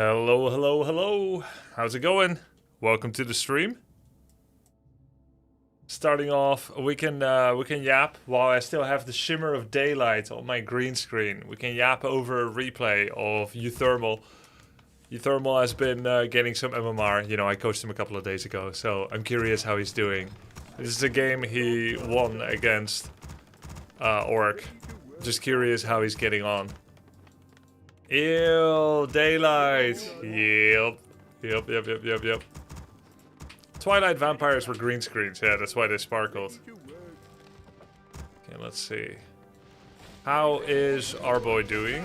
Hello, hello, hello. How's it going? Welcome to the stream. Starting off, we can yap while I still have the shimmer of daylight on my green screen. We can yap over a replay of Euthermal. Euthermal has been getting some MMR. You know, I coached him a couple of days ago, so I'm curious how he's doing. This is a game he won against Orc. Just curious how he's getting on. Ew, daylight. Yep. Twilight vampires were green screens. Yeah, that's why they sparkled. Okay, let's see. How is our boy doing?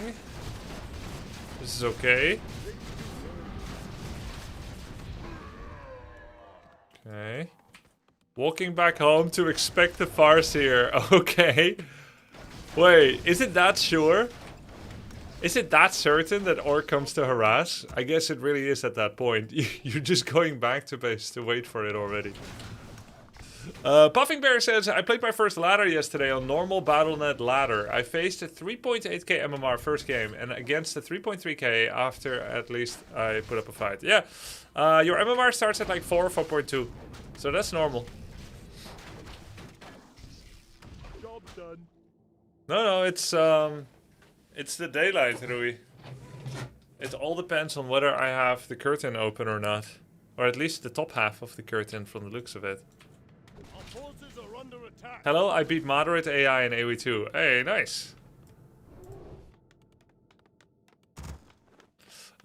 This is okay. Okay. Walking back home to expect the farce here. Okay. Wait, is it that sure? Is it that certain that Orc comes to harass? I guess it really is at that point. You're just going back to base to wait for it already. Puffing Bear says, I played my first ladder yesterday on normal BattleNet ladder. I faced a 3.8k MMR first game and against a 3.3k after at least I put up a fight. Yeah, your MMR starts at like 4 or 4.2. So that's normal. Job's done. No, it's the daylight, Rui. It all depends on whether I have the curtain open or not. Or at least the top half of the curtain from the looks of it. Our forces are under attack. Hello, I beat moderate AI in AoE2. Hey, nice.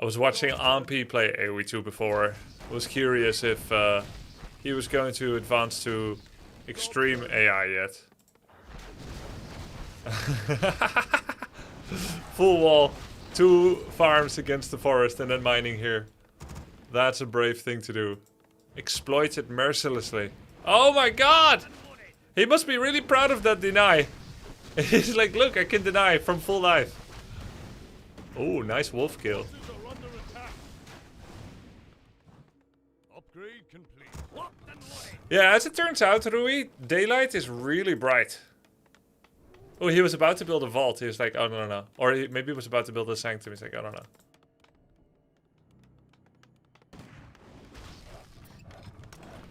I was watching Ampi play AoE2 before. I was curious if he was going to advance to extreme AI yet. Full wall, 2 farms against the forest and then mining here. That's a brave thing to do. Exploit it mercilessly. Oh my god! He must be really proud of that deny. He's like, look, I can deny from full life. Oh, nice wolf kill. Forces are under attack. Upgrade complete. Locked and loaded. Yeah, as it turns out, Rui, daylight is really bright. Oh, he was about to build a vault. He was like, oh, no. Or maybe he was about to build a sanctum. He's like, I don't know.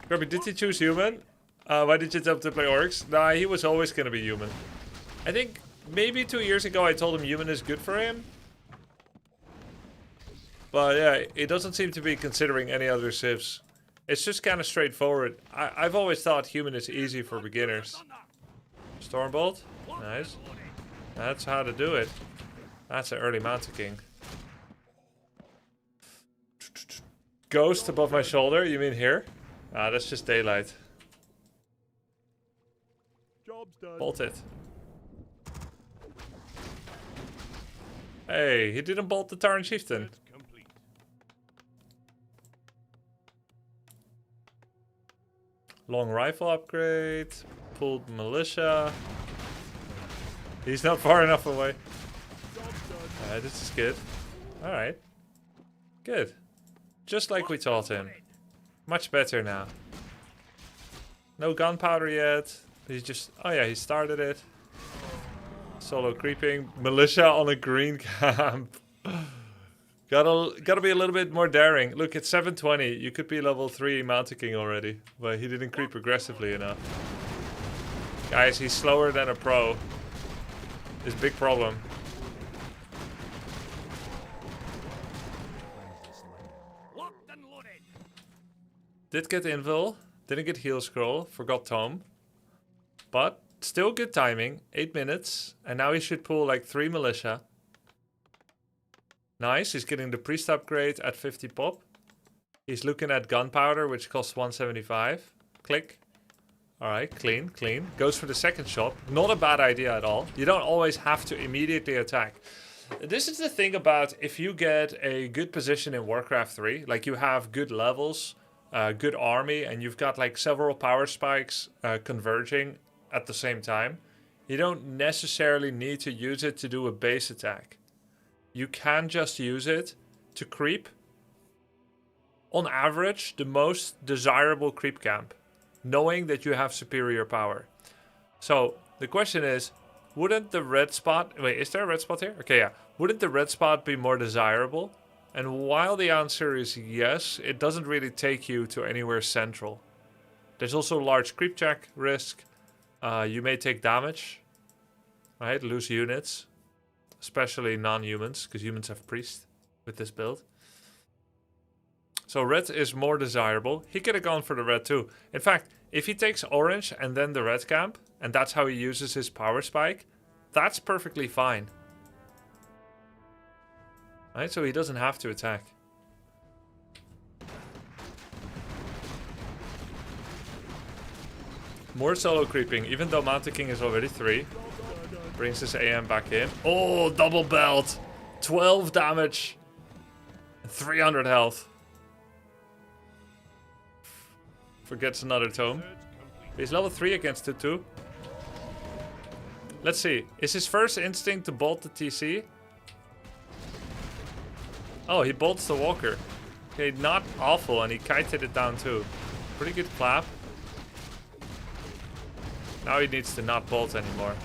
Grubby, did he choose human? Why did you jump to play orcs? Nah, he was always going to be human. I think maybe 2 years ago I told him human is good for him. But yeah, he doesn't seem to be considering any other civs. It's just kind of straightforward. I've always thought human is easy for beginners. Stormbolt? Nice. That's how to do it. That's an early Mountain King. Ghost above my shoulder? You mean here? Ah, that's just daylight. Job's done. Bolt it. Hey, he didn't bolt the Tarn Chieftain. Set complete. Long rifle upgrade. Pulled militia. He's not far enough away. Job's done. Alright, this is good. Alright. Good. Just like we taught him. Much better now. No gunpowder yet. He's just... Oh yeah, he started it. Solo creeping. Militia on a green camp. Gotta be a little bit more daring. Look, it's 720. You could be level 3 Mountain King already. But he didn't creep aggressively enough. Guys, he's slower than a pro. It's a big problem. Locked and loaded. Did get invul. Didn't get heal scroll. Forgot tome. But still good timing. 8 minutes. And now he should pull like 3 militia. Nice. He's getting the priest upgrade at 50 pop. He's looking at gunpowder, which costs 175. Click. Alright, clean. Goes for the second shot. Not a bad idea at all. You don't always have to immediately attack. This is the thing about if you get a good position in Warcraft 3, like you have good levels, good army, and you've got like several power spikes converging at the same time, you don't necessarily need to use it to do a base attack. You can just use it to creep, on average, the most desirable creep camp, knowing that you have superior power. So the question is, wouldn't the red spot... Wait, is there a red spot here? Okay, yeah. Wouldn't the red spot be more desirable? And while the answer is yes, it doesn't really take you to anywhere central. There's also large creep check risk. You may take damage, right? Lose units, especially non-humans, because humans have priest with this build. So red is more desirable. He could have gone for the red too. In fact, if he takes orange and then the red camp, and that's how he uses his power spike, that's perfectly fine. Right, so he doesn't have to attack. More solo creeping, even though Mountain King is already 3. Brings his AM back in. Oh, double belt! 12 damage! 300 health. Forgets another tome. He's level 3 against 2-2. Let's see. Is his first instinct to bolt the TC? Oh, he bolts the walker. Okay, not awful, and he kited it down too. Pretty good clap. Now he needs to not bolt anymore.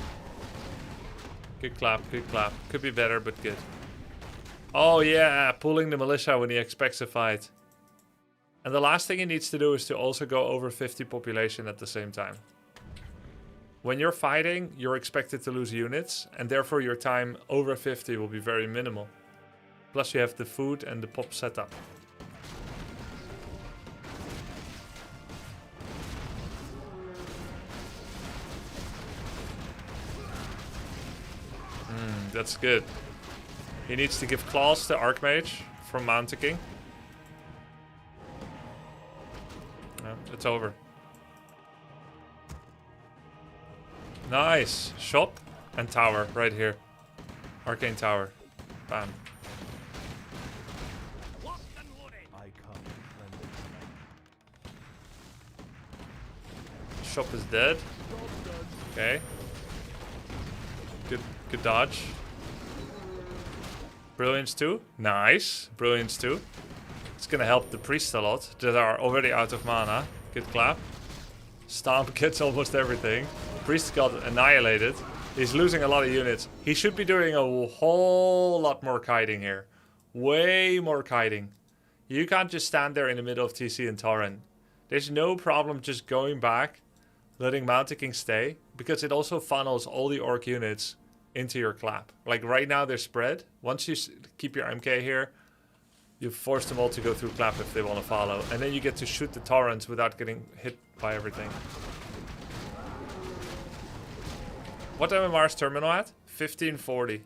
Good clap, good clap. Could be better, but good. Oh yeah, pulling the militia when he expects a fight. And the last thing he needs to do is to also go over 50 population at the same time. When you're fighting, you're expected to lose units, and therefore your time over 50 will be very minimal. Plus you have the food and the pop setup. That's good. He needs to give claws to Archmage from Mountain King. No, it's over. Nice. Shop and tower right here. Arcane tower. Bam. Shop is dead. Okay. Good dodge. Brilliance 2. Nice. Brilliance 2. It's gonna help the priest a lot that are already out of mana. Good clap. Stomp gets almost everything. Priest got annihilated. He's losing a lot of units. He should be doing a whole lot more kiting here. Way more kiting. You can't just stand there in the middle of TC and Tauren. There's no problem just going back, letting Mountain King stay, because it also funnels all the orc units into your clap. Like right now they're spread. Once you keep your MK here, you force them all to go through clap if they want to follow. And then you get to shoot the torrents without getting hit by everything. What MMR's terminal at? 1540.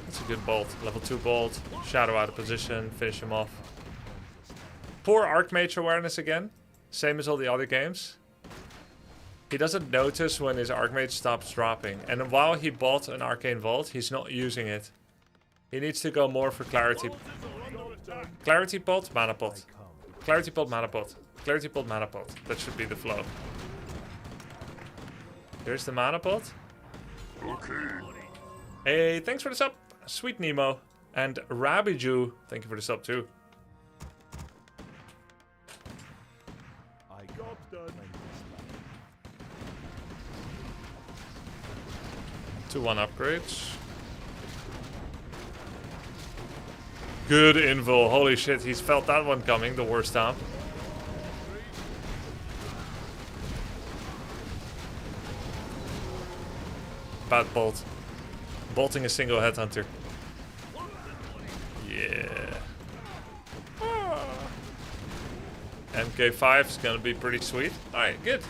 That's a good bolt. Level 2 bolt. Shadow out of position. Finish him off. Poor Archmage awareness again. Same as all the other games. He doesn't notice when his Archmage stops dropping. And while he bought an Arcane Vault, he's not using it. He needs to go more for Clarity. Clarity Pot, Mana Pot. Clarity Pot, Mana Pot. Clarity Pot, Mana Pot. That should be the flow. Here's the Mana Pot. Hey, thanks for the sub. Sweet Nemo. And Rabiju, thank you for the sub too. Job's done. 2-1 upgrades. Good info. Holy shit, he's felt that one coming, the worst stomp. Bad bolt. Bolting a single headhunter. Yeah. MK5 is gonna be pretty sweet. Alright, good.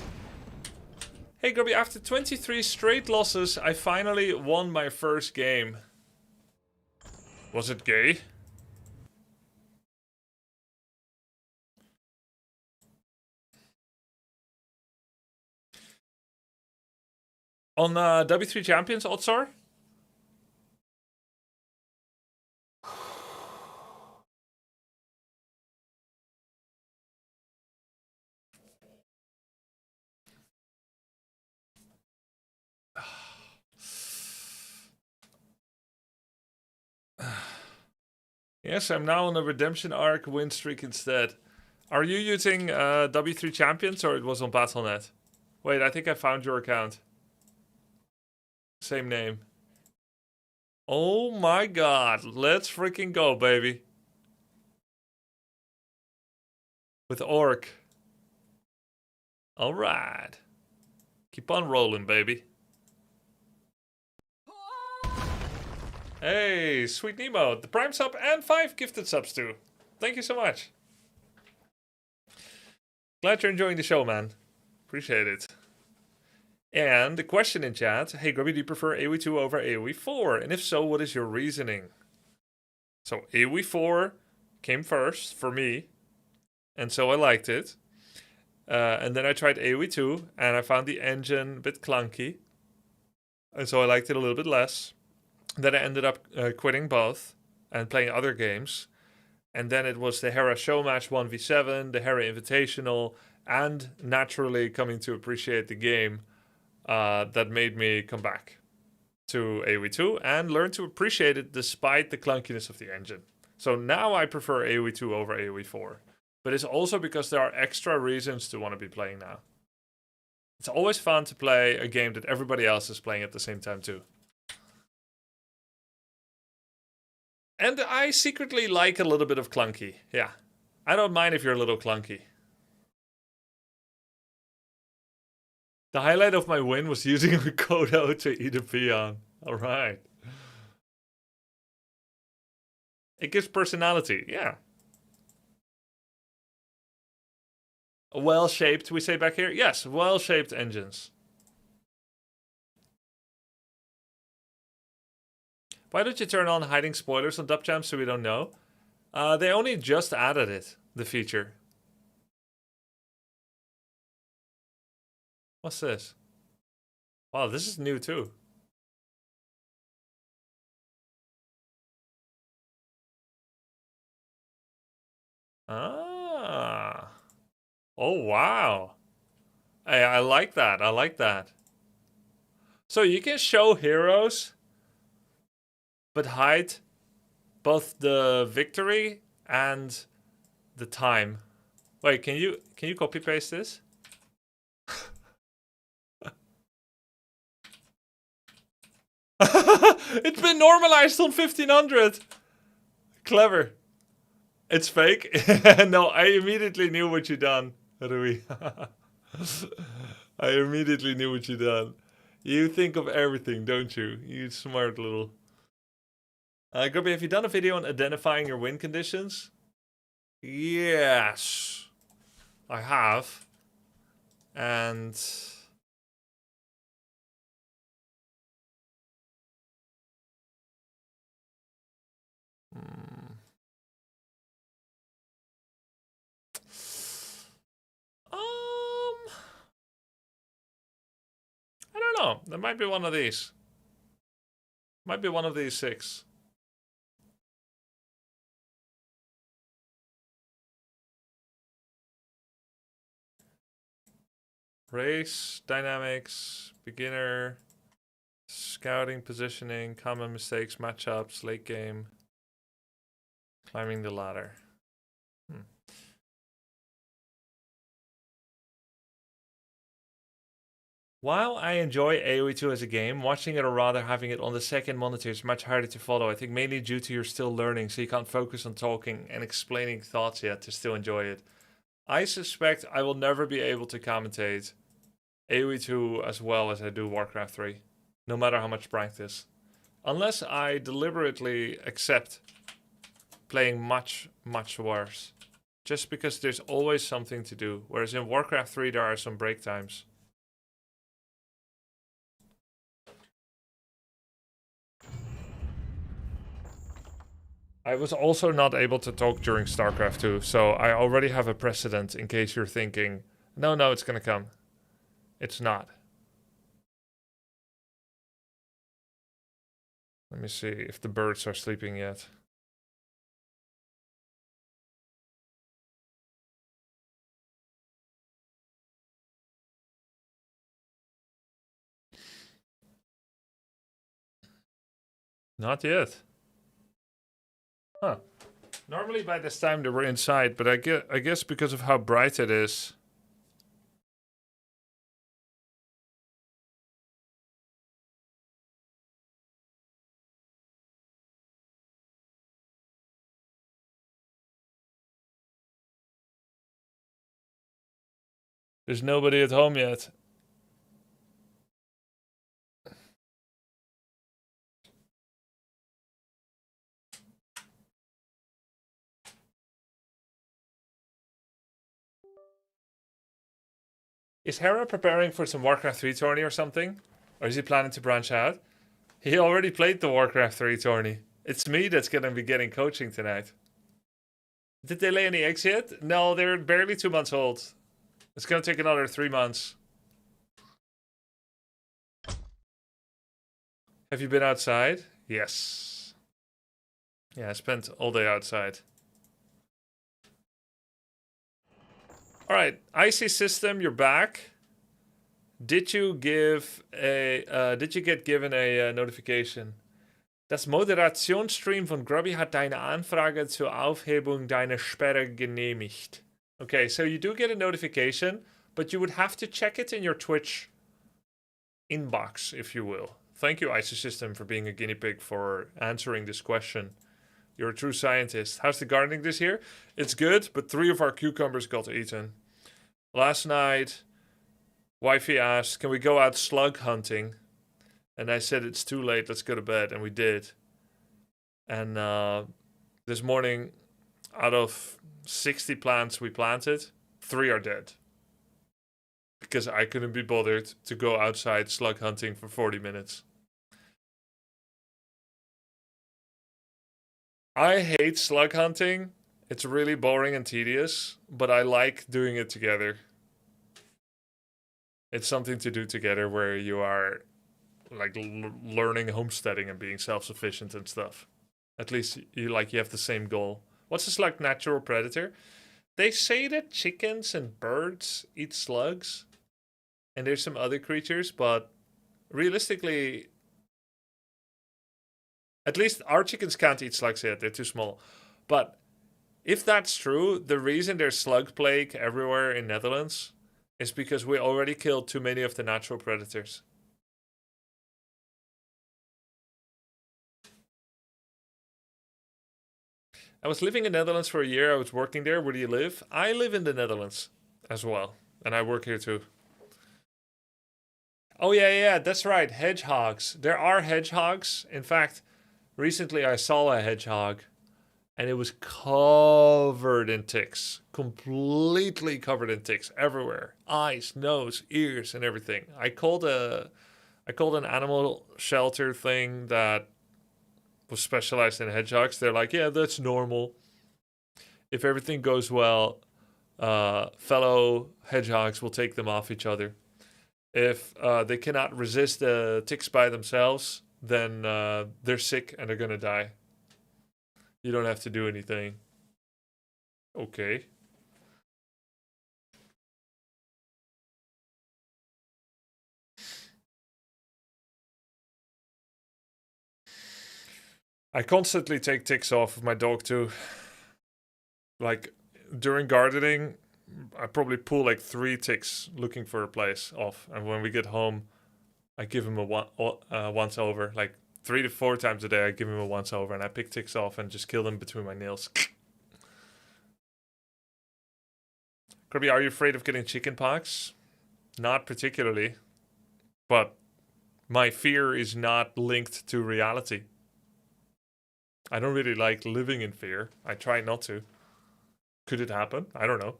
Hey Grubby, after 23 straight losses, I finally won my first game. Was it gay? On W3 Champions, Otsar? Yes, I'm now on a redemption arc win streak instead. Are you using W3 Champions or it was on Battle.net? Wait, I think I found your account. Same name. Oh my god. Let's freaking go, baby. With Orc. Alright. Keep on rolling, baby. Hey, Sweet Nemo. The Prime sub and 5 gifted subs too. Thank you so much. Glad you're enjoying the show, man. Appreciate it. And the question in chat, hey Grubby, do you prefer AoE2 over AoE4? And if so, what is your reasoning? So AoE4 came first for me, and so I liked it. And then I tried AoE2, and I found the engine a bit clunky, and so I liked it a little bit less. Then I ended up quitting both and playing other games. And then it was the Hera Show Match 1v7, the Hera Invitational, and naturally coming to appreciate the game that made me come back to AoE2 and learn to appreciate it despite the clunkiness of the engine. So now I prefer AoE2 over AoE4. But it's also because there are extra reasons to want to be playing now. It's always fun to play a game that everybody else is playing at the same time too. And I secretly like a little bit of clunky. Yeah, I don't mind if you're a little clunky. The highlight of my win was using a Kodo to eat a peon. Alright. It gives personality, yeah. Well-shaped, we say back here? Yes, well-shaped engines. Why don't you turn on hiding spoilers on DubChamp so we don't know? They only just added it, the feature. What's this? Wow, this is new too. Ah. Oh, wow. Hey, I like that. I like that. So you can show heroes, but hide both the victory and the time. Wait, can you copy paste this? It's been normalized on 1500. Clever. It's fake. No, I immediately knew what you done, Rui. I immediately knew what you done. You think of everything, don't you? You smart little. Grubby, have you done a video on identifying your win conditions? Yes, I have. And I don't know. There might be one of these. Might be one of these 6. Race, dynamics, beginner, scouting, positioning, common mistakes, matchups, late game, climbing the ladder. While I enjoy AoE2 as a game, watching it or rather having it on the second monitor is much harder to follow. I think mainly due to you're still learning, so you can't focus on talking and explaining thoughts yet to still enjoy it. I suspect I will never be able to commentate AoE2 as well as I do Warcraft 3, no matter how much practice. Unless I deliberately accept playing much, much worse. Just because there's always something to do, whereas in Warcraft 3 there are some break times. I was also not able to talk during StarCraft 2, so I already have a precedent in case you're thinking, no, it's gonna come. It's not. Let me see if the birds are sleeping yet. Not yet. Huh. Normally by this time they were inside, but I guess because of how bright it is. There's nobody at home yet. Is Hera preparing for some Warcraft 3 tourney or something? Or is he planning to branch out? He already played the Warcraft 3 tourney. It's me that's gonna be getting coaching tonight. Did they lay any eggs yet? No, they're barely 2 months old. It's gonna take another 3 months. Have you been outside? Yes. Yeah, I spent all day outside. Alright, IC system, you're back. Did you get given a notification? Das Moderationsstream von Grubby hat deine Anfrage zur Aufhebung deiner Sperre genehmigt. Okay, so you do get a notification, but you would have to check it in your Twitch inbox, if you will. Thank you, IC System, for being a guinea pig for answering this question. You're a true scientist. How's the gardening this year? It's good, but 3 of our cucumbers got eaten. Last night, wifey asked, can we go out slug hunting? And I said, it's too late, let's go to bed. And we did. And this morning, out of 60 plants we planted, 3 are dead. Because I couldn't be bothered to go outside slug hunting for 40 minutes. I hate slug hunting. It's really boring and tedious, but I like doing it together. It's something to do together where you are like learning homesteading and being self-sufficient and stuff. At least you have the same goal. What's a slug natural predator? They say that chickens and birds eat slugs. And there's some other creatures, but realistically, at least our chickens can't eat slugs yet, they're too small. But if that's true, the reason there's slug plague everywhere in Netherlands is because we already killed too many of the natural predators. I was living in the Netherlands for a year, I was working there. Where do you live? I live in the Netherlands as well, and I work here too. Oh yeah, that's right, hedgehogs. There are hedgehogs. In fact, recently I saw a hedgehog and it was covered in ticks. Completely covered in ticks everywhere. Eyes, nose, ears, and everything. I called an animal shelter thing that was specialized in hedgehogs. They're like, yeah, that's normal. If everything goes well, fellow hedgehogs will take them off each other. If they cannot resist the ticks by themselves, then they're sick and they're gonna die. You don't have to do anything. Okay. I constantly take ticks off of my dog too. Like during gardening, I probably pull like 3 ticks looking for a place off, and when we get home, I give him a once over. Like 3 to 4 times a day, I give him a once over, and I pick ticks off and just kill them between my nails. Grubby, are you afraid of getting chicken pox? Not particularly, but my fear is not linked to reality. I don't really like living in fear. I try not to. Could it happen? I don't know.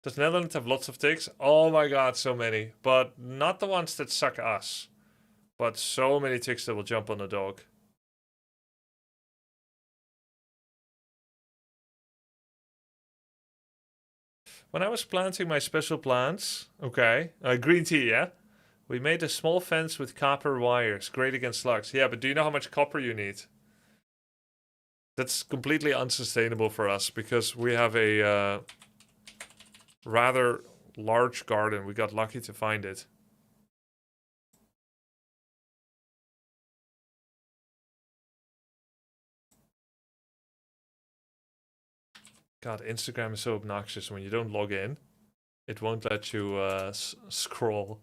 Does Netherlands have lots of ticks? Oh my god, so many. But not the ones that suck us. But so many ticks that will jump on a dog. When I was planting my special plants, okay, green tea, yeah? We made a small fence with copper wires, great against slugs. Yeah, but do you know how much copper you need? That's completely unsustainable for us because we have a rather large garden. We got lucky to find it. God, Instagram is so obnoxious. When you don't log in, it won't let you scroll.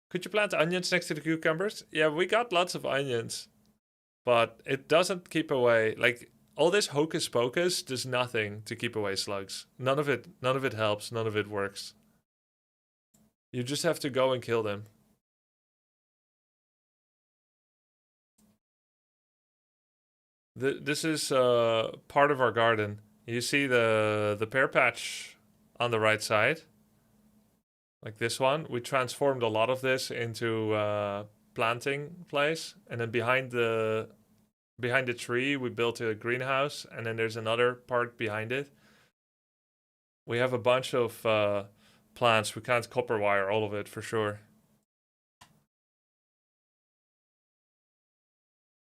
Could you plant onions next to the cucumbers? Yeah, we got lots of onions. but it doesn't keep away, like, all this hocus pocus does nothing to keep away slugs. None of it helps, none of it works. You just have to go and kill them. This is part of our garden. You see the pear patch on the right side, like this one. We transformed a lot of this into planting place, and then behind the tree we built a greenhouse, and then there's another part behind it. We have a bunch of plants. We can't copper wire all of it for sure.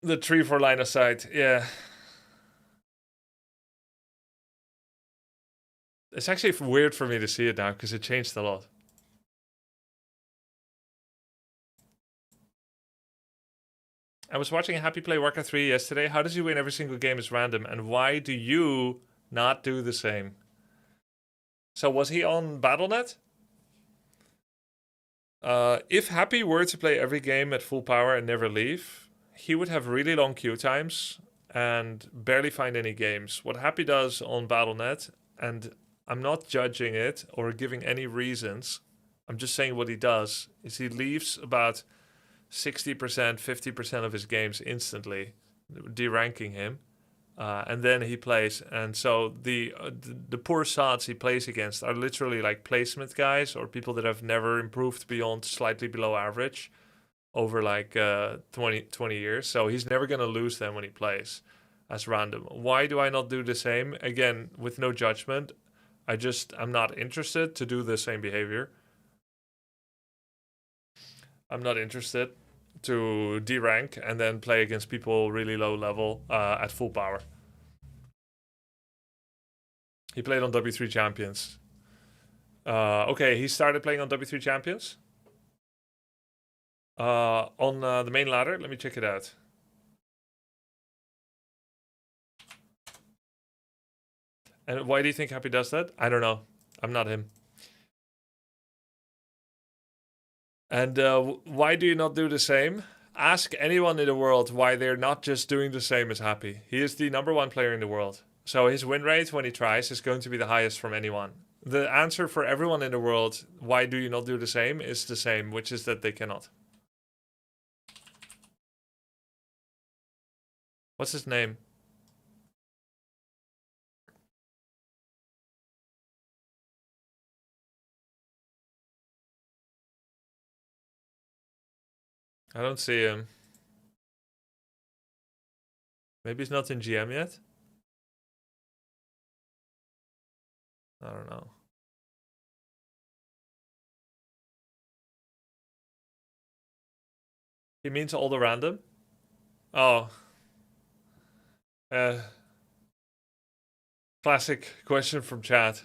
The tree for line of sight, yeah. It's actually weird for me to see it now because it changed a lot. I was watching Happy play Warcraft 3 yesterday. How does he win every single game is random, and why do you not do the same? So was he on Battle.net? If Happy were to play every game at full power and never leave, he would have really long queue times and barely find any games. What Happy does on Battle.net, and I'm not judging it or giving any reasons, I'm just saying what he does, is he leaves about 60%, 50% of his games instantly, deranking him. And then he plays, and so the poor sods he plays against are literally like placement guys or people that have never improved beyond slightly below average over like 20 years. So he's never gonna lose them when he plays as random. Why do I not do the same? Again, with no judgment. I'm not interested to do the same behavior. I'm not interested to derank and then play against people really low level at full power. He played on W3 Champions. Okay, he started playing on W3 Champions. On the main ladder, let me check it out. And why do you think Happy does that? I don't know. I'm not him. And why do you not do the same? Ask anyone in the world why they're not just doing the same as Happy. He is the #1 player in the world. So his win rate when he tries is going to be the highest from anyone. The answer for everyone in the world, why do you not do the same, is the same, which is that they cannot. What's his name? I don't see him. Maybe he's not in GM yet? I don't know. He means all the random? Oh. Classic question from chat.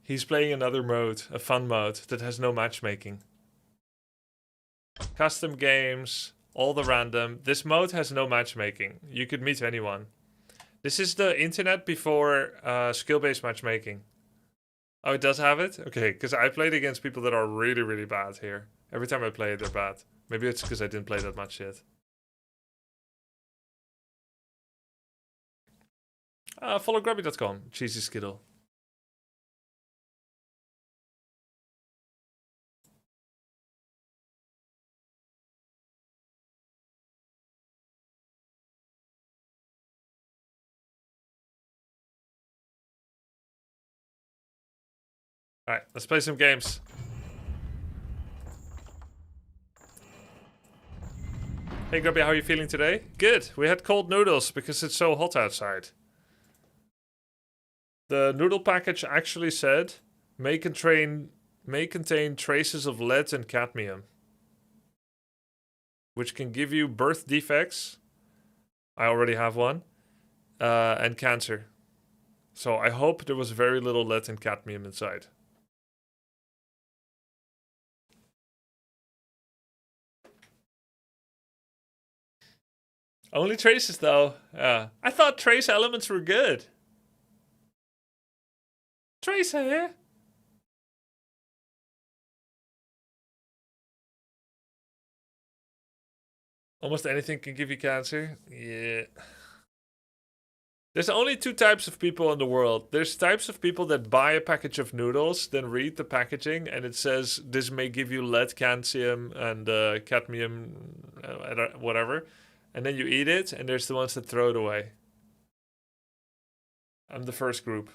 He's playing another mode, a fun mode, that has no matchmaking. Custom games, all the random. This mode has no matchmaking. You could meet anyone. This is the internet before skill-based matchmaking. Oh, it does have it? Okay, because I played against people that are really, really bad here. Every time I play it, they're bad. Maybe it's because I didn't play that much yet. Follow grubby.com. Cheesy Skittle. Alright, let's play some games. Hey Grubby, how are you feeling today? Good. We had cold noodles because it's so hot outside. The noodle package actually said may contain traces of lead and cadmium, which can give you birth defects. I already have one. And cancer. So I hope there was very little lead and cadmium inside. Only traces though. I thought trace elements were good. Trace here. Almost anything can give you cancer. Yeah. There's only two types of people in the world. There's types of people that buy a package of noodles, then read the packaging, and it says this may give you lead, calcium, and cadmium, whatever. And then you eat it, and there's the ones that throw it away. I'm the first group.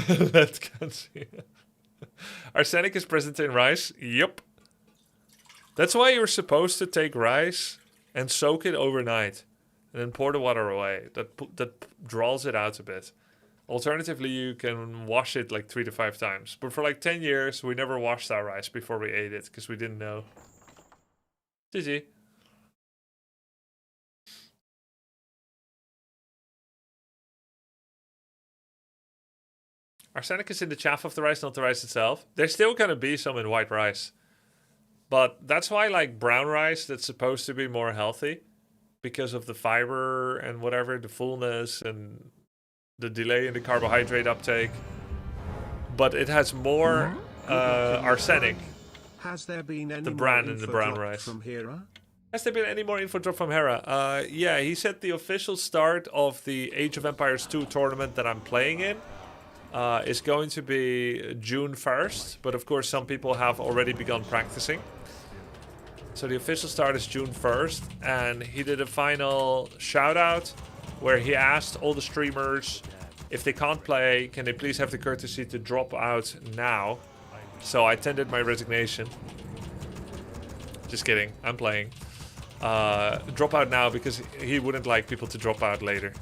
Lead, calcium. Arsenic is present in rice. Yup. That's why you're supposed to take rice and soak it overnight, and then pour the water away. That draws it out a bit. Alternatively, you can wash it like 3 to 5 times. But for like 10 years, we never washed our rice before we ate it because we didn't know. GG. Arsenic is in the chaff of the rice, not the rice itself. There's still gonna be some in white rice. But that's why, like, brown rice, that's supposed to be more healthy because of the fiber and whatever, the fullness and the delay in the carbohydrate uptake. But it has more arsenic. Has there been any The bran more in the info brown drop rice. from Hera? Has there been any more info drop from Hera? Yeah, he said the official start of the Age of Empires 2 tournament that I'm playing in is going to be June 1st. But of course, some people have already begun practicing. So the official start is June 1st, and he did a final shout out where he asked all the streamers if they can't play, can they please have the courtesy to drop out now? So I tendered my resignation. Just kidding, I'm playing. Drop out now because he wouldn't like people to drop out later.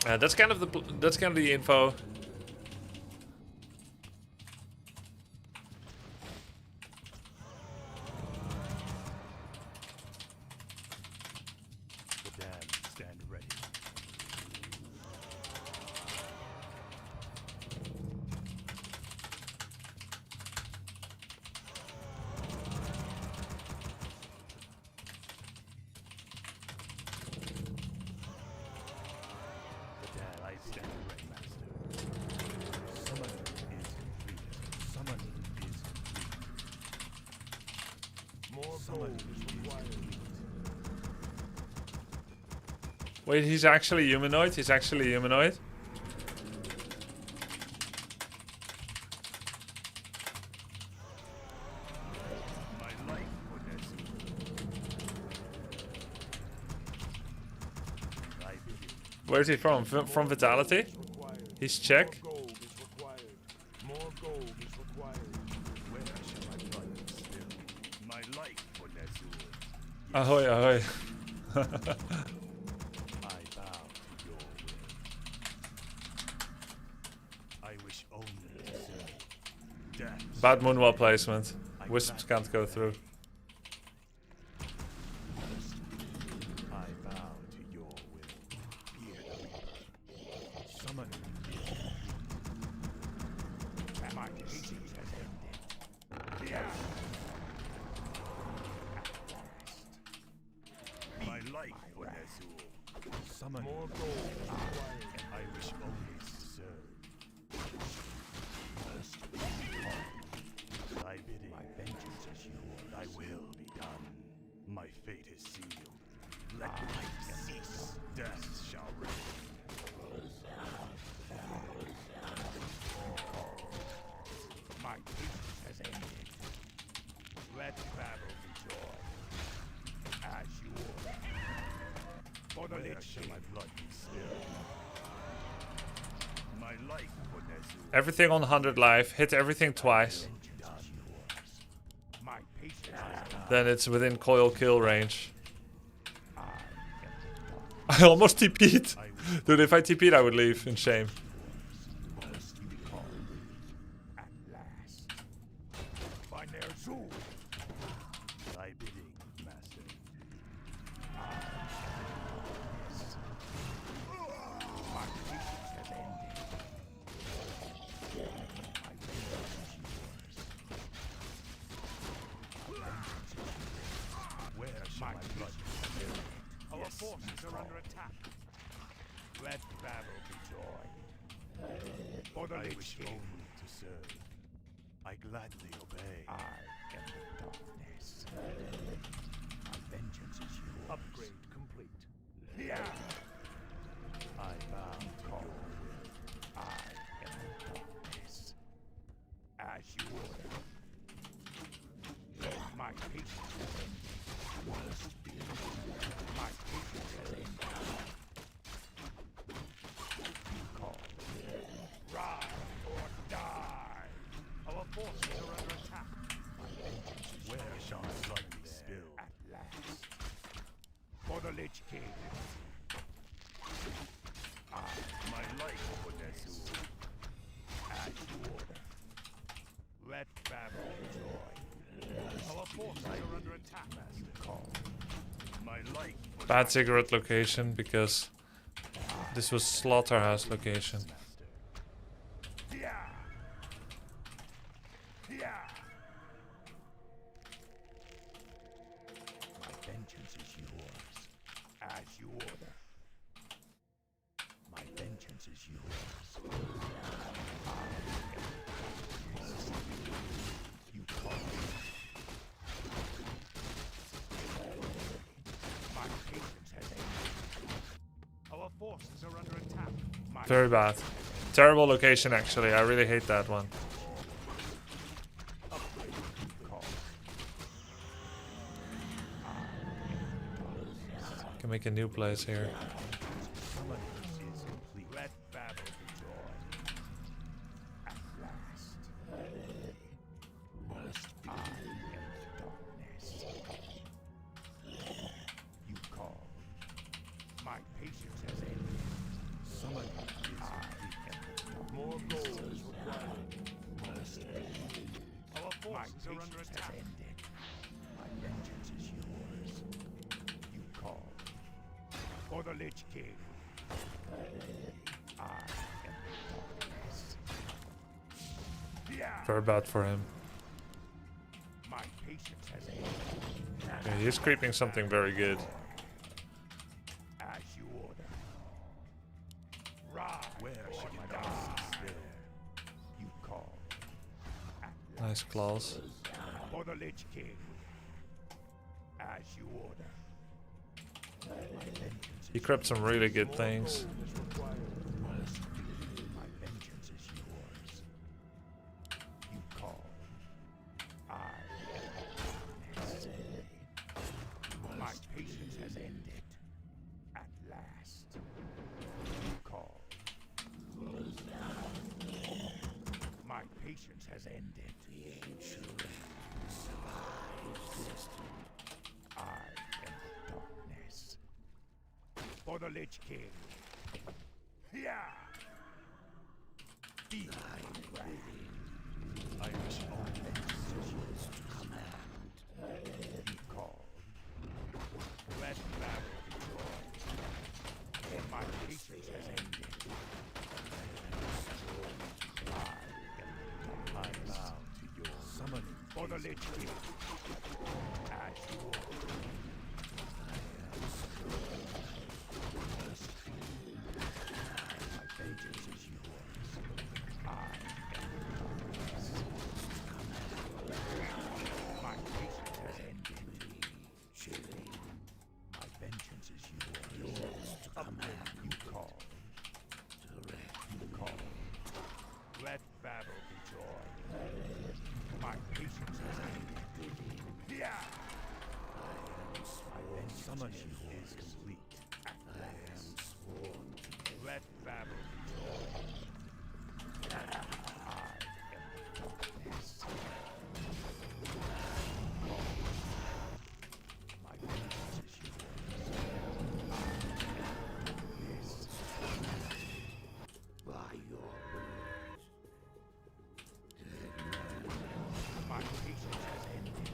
That's kind of the info. Wait, he's actually humanoid? He's actually humanoid? Where's he from? From Vitality? He's Czech? Ahoy, ahoy. Bad moonwell placement. Wisps can't go through. Everything on 100 life, hit everything twice. Then it's within coil kill range. I almost TP'd. Dude, if I TP'd, I would leave in shame. gladly obey. I am the darkness. My vengeance is yours. Upgrade complete. Yeah. I bow to Call. your will. I am the darkness. As you order. My patience has ended. My patience has ended. You call. Rise or die. Our forces are under attack. My vengeance is Where yours. shall my blood be spilled? At last. For the Lich King. My life for Nezu. As you order. Let battle joy. Our forces are under attack, Master. Call. My life for Bad cigarette location because this was slaughterhouse location. Yeah. Yeah. My vengeance is yours. As you order. My vengeance is yours. You call. My patience has ended. Our forces are under attack. My Very bad. Terrible location actually. I really hate that one. call. Can make a new place here. Summon is complete. Let battle be joy. At last. I am the darkness. You call. My patience has ended. Summon is complete. More gold is required. Our My forces are under patience has attack. ended. My vengeance is yours. You call. For the Lich King. I am the darkness. Yeah. Very bad for him. My patience has ended. Yeah, he's creeping something very good. As you order. Rise. Where or should my die. darkness stay? You call. At Nice claws. for the Lich King. As you order. My vengeance He is crept some really good things. Gold is required. My vengeance is yours. You call. I am the darkness. My patience has ended. At last. You call. My patience has ended. I am the darkness. For the Lich King. Yeah. Be ready. I wish only You call. Let battle be joy. My patience has ended. I bow to your summoning. For the Lich King. As you order. My vengeance is yours. I am the darkness. My patience has ended. My vengeance is yours. You call. You call. Let battle be joy. My patience has ended. Yeah. My vengeance Summoning is is complete. at last. Let battle be joy. I am the darkness. My vengeance is yours. By your words. My patience has ended.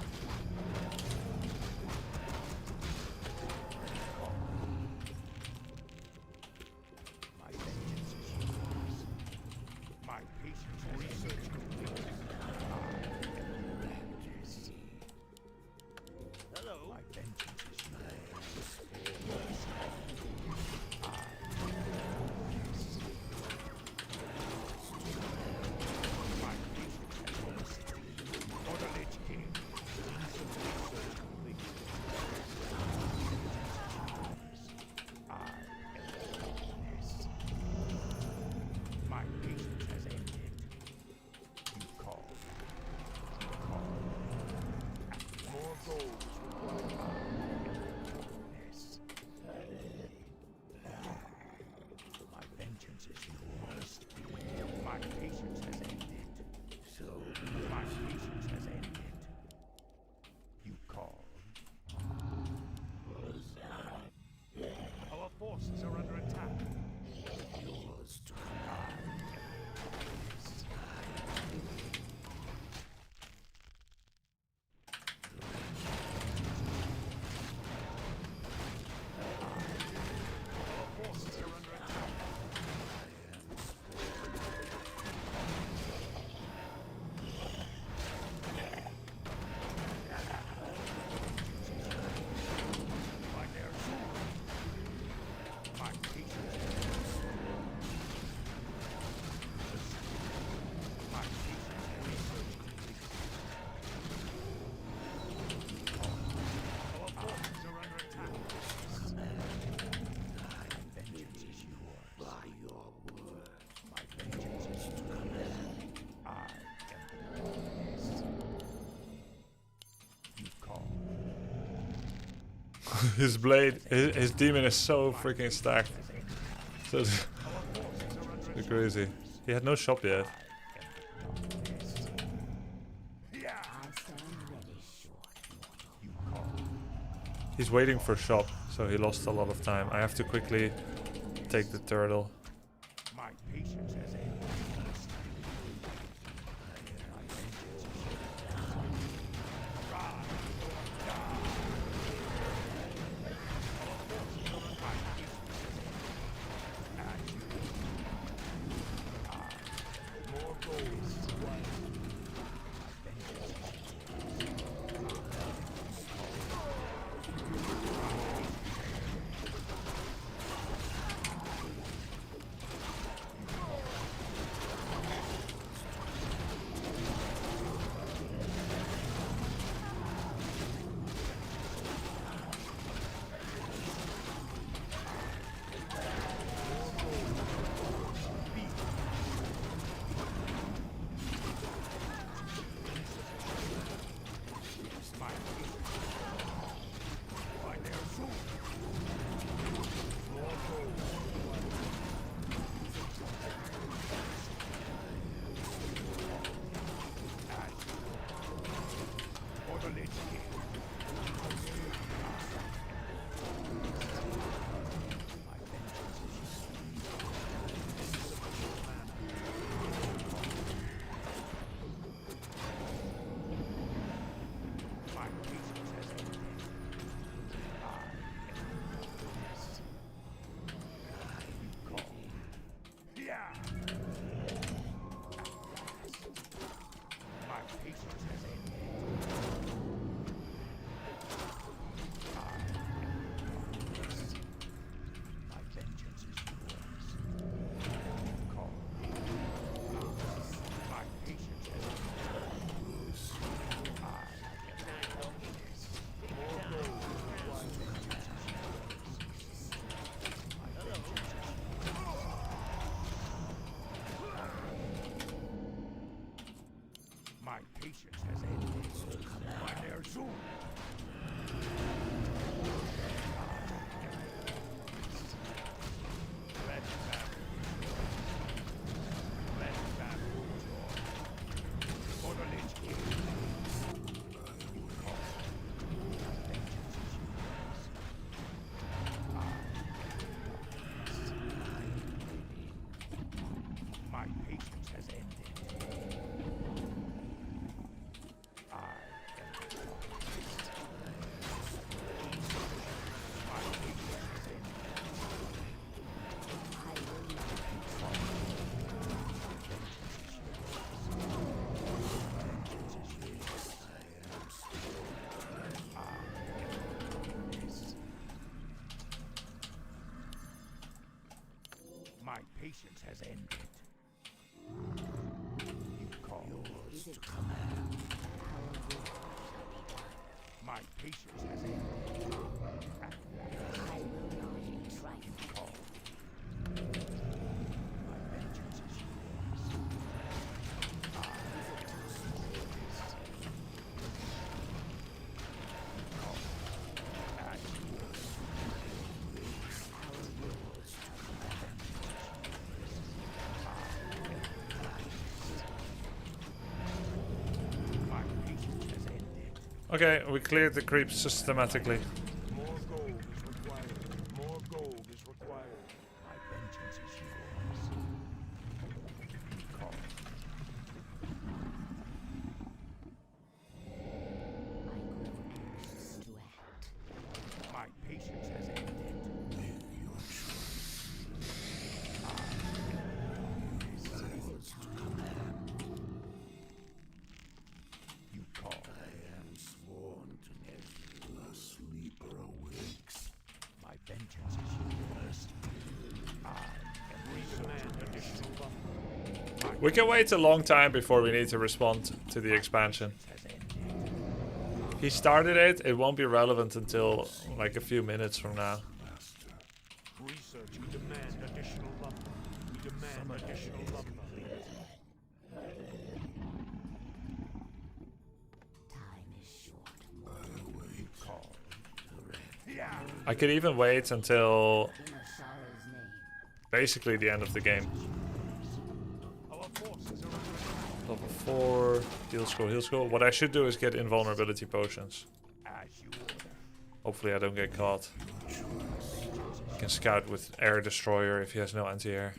His blade, his demon is so freaking stacked. So it's crazy. He had no shop yet. He's waiting for shop, so he lost a lot of time. I have to quickly take the turtle. My patience has ended. My patience has ended. I'm there soon. For the Lich King. My patience has ended. My patience has ended. You call yours to command. My patience has ended. I will not be trifled. My vengeance is yours. My patience has ended. Okay, we cleared the creeps systematically. More gold is required. More gold is required. My vengeance is yours. Call. My patience has ended. You call. I am sworn to never. The sleeper awakes. My vengeance is yours. We demand additional lumber. We can wait a long time before we need to respond to the expansion. Has ended. He started it, it won't be relevant until like a few minutes from now. Master. Research. We demand additional lumber. We demand additional lumber. I await. Call. Direct. Yeah. I could even wait until basically the end of the game. Our forces are under attack. Level 4, heal scroll, heal scroll. What I should do is get invulnerability potions. As you order. Hopefully I don't get caught. He can scout with air destroyer if he has no anti-air.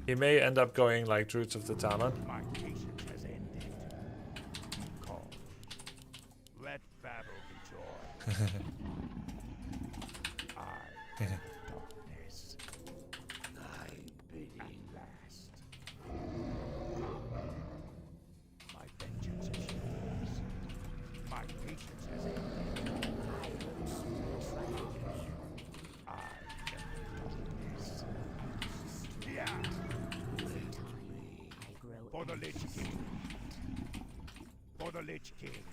He may end up going like Druids of the Talon. My patience has ended. You call. Let battle be joy. I am darkness. Thy bidding last. My vengeance is yours. My patience has ended. I am darkness. Yeah. For the Lich King. For the Lich King.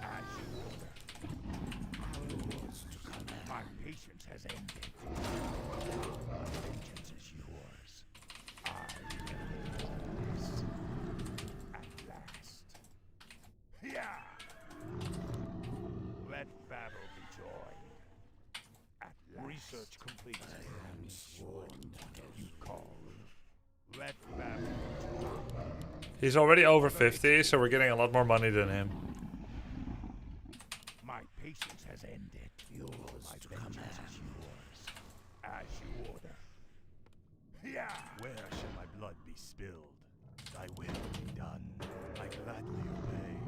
As you order. My patience has ended. My vengeance is yours. I am darkness. At last. Yeah. Let battle be joined. At last. Research complete. You call. Let battle be joined. He's already over 50, so we're getting a lot more money than him. My patience has ended. Yours my vengeance is yours. As you order. Yeah. Where shall my blood be spilled? Thy will be done. I gladly obey.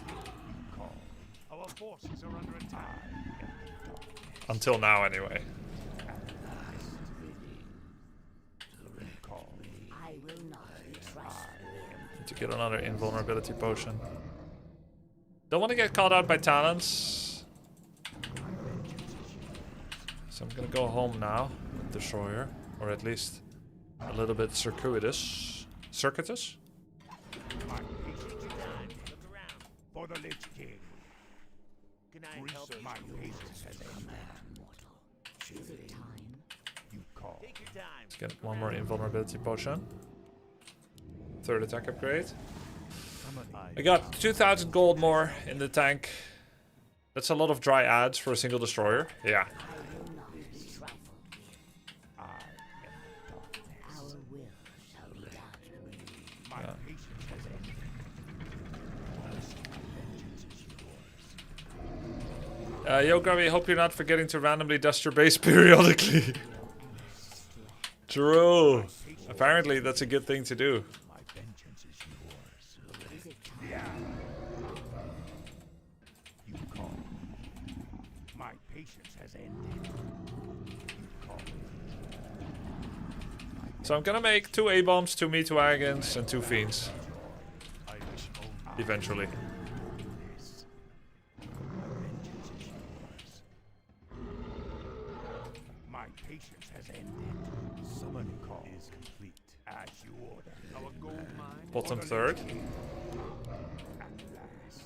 You call. Our forces are under attack. Until now, anyway. You call. I will not be trusted. Need to get another invulnerability potion. Don't want to get caught out by talents. So I'm gonna go home now with Destroyer. Or at least a little bit circuitous. Circuitous? My patience is ended. For the Lich King. Can I help My you? patience has ended. Is it time? You call. Take your time. Let's get one more invulnerability potion. Third attack upgrade. I got 2,000 gold more in the tank. That's a lot of dry adds for a single destroyer. Yeah. I will not be trifled. I am the darkness. Our will shall be done. My patience has ended. My vengeance is yours. Yo, Grubby, hope you're not forgetting to randomly dust your base periodically. True. Apparently, that's a good thing to do. My vengeance is yours. Is it time? You call. My patience has ended. You call. So I'm gonna make 2 A-bombs, 2 meat wagons, and 2 fiends. I wish only. Eventually. This. My vengeance is yours. My patience has ended. Summoning call is complete. As you order. Our gold mine. Bottom third. At last.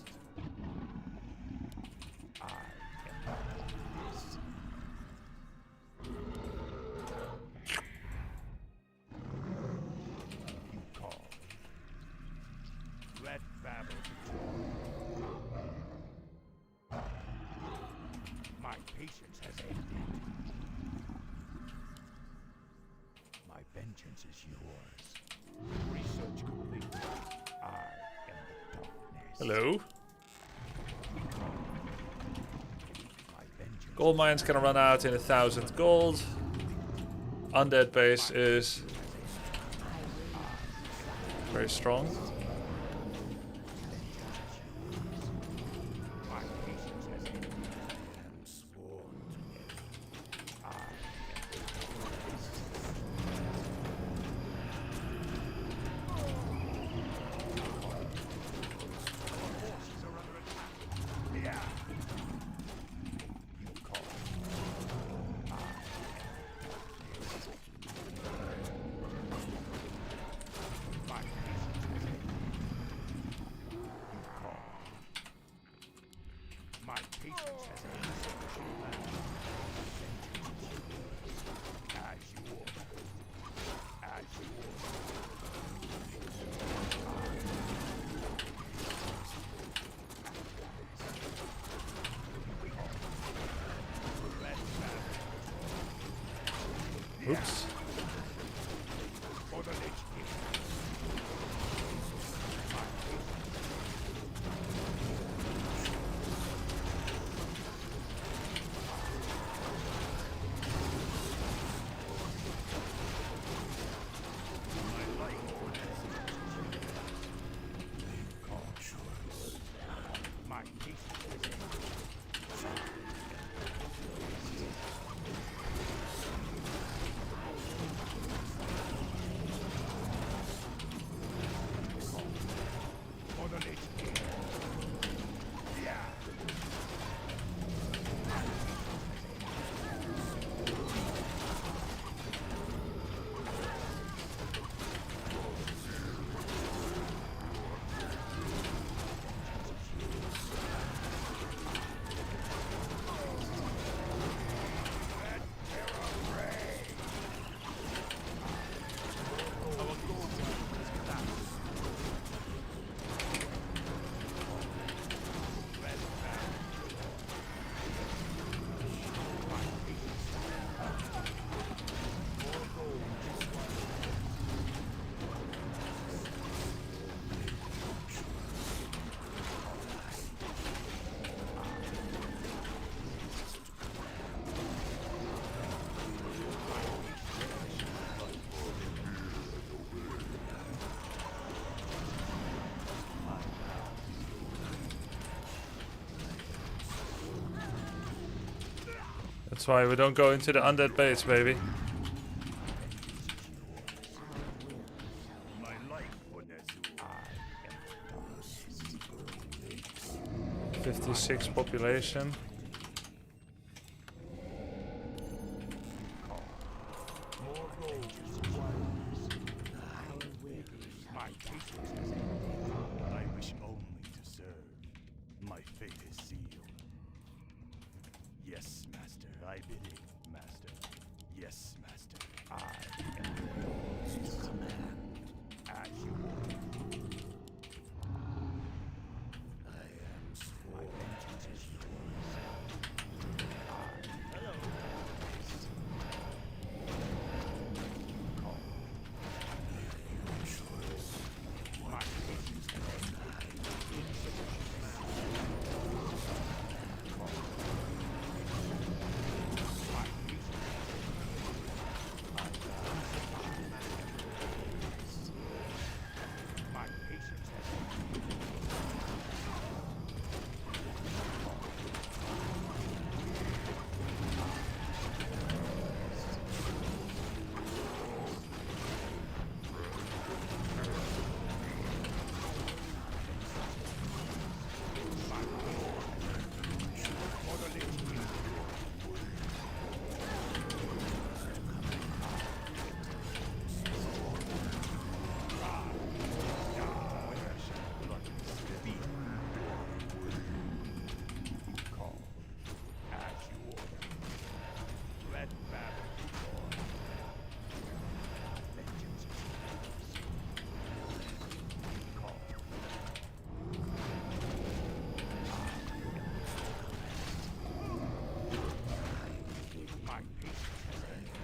I am darkness. You call. Let battle be joined. My patience has ended. My vengeance is yours. Research complete. I am the darkness. Hello. My vengeance. Gold mine's gonna run out in 1,000 gold. Undead base is very strong. My patience has ended. Oops. For the Lich King. My patience for the Lich King. Yeah. That's why we don't go into the undead base, baby. My life for Nezu. 56 population. More gold. My patience. I wish only to serve. My fate is sealed. Yes, master. I bidding, master. Yes, master. I am yours to command. As you order. I am sworn. Vengeance is yours. Hello. My patience my patience call. As you order. Let battle be born. Vengeance is yours. Call. My patience has ended.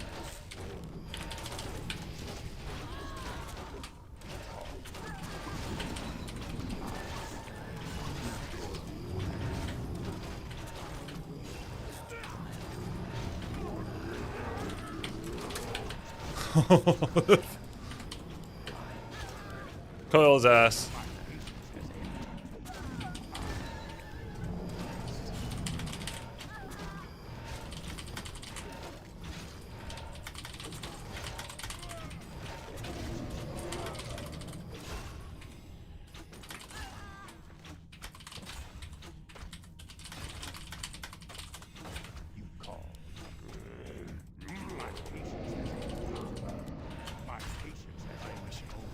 Coil's ass. You call. My patience has ended. My patience has I wish only.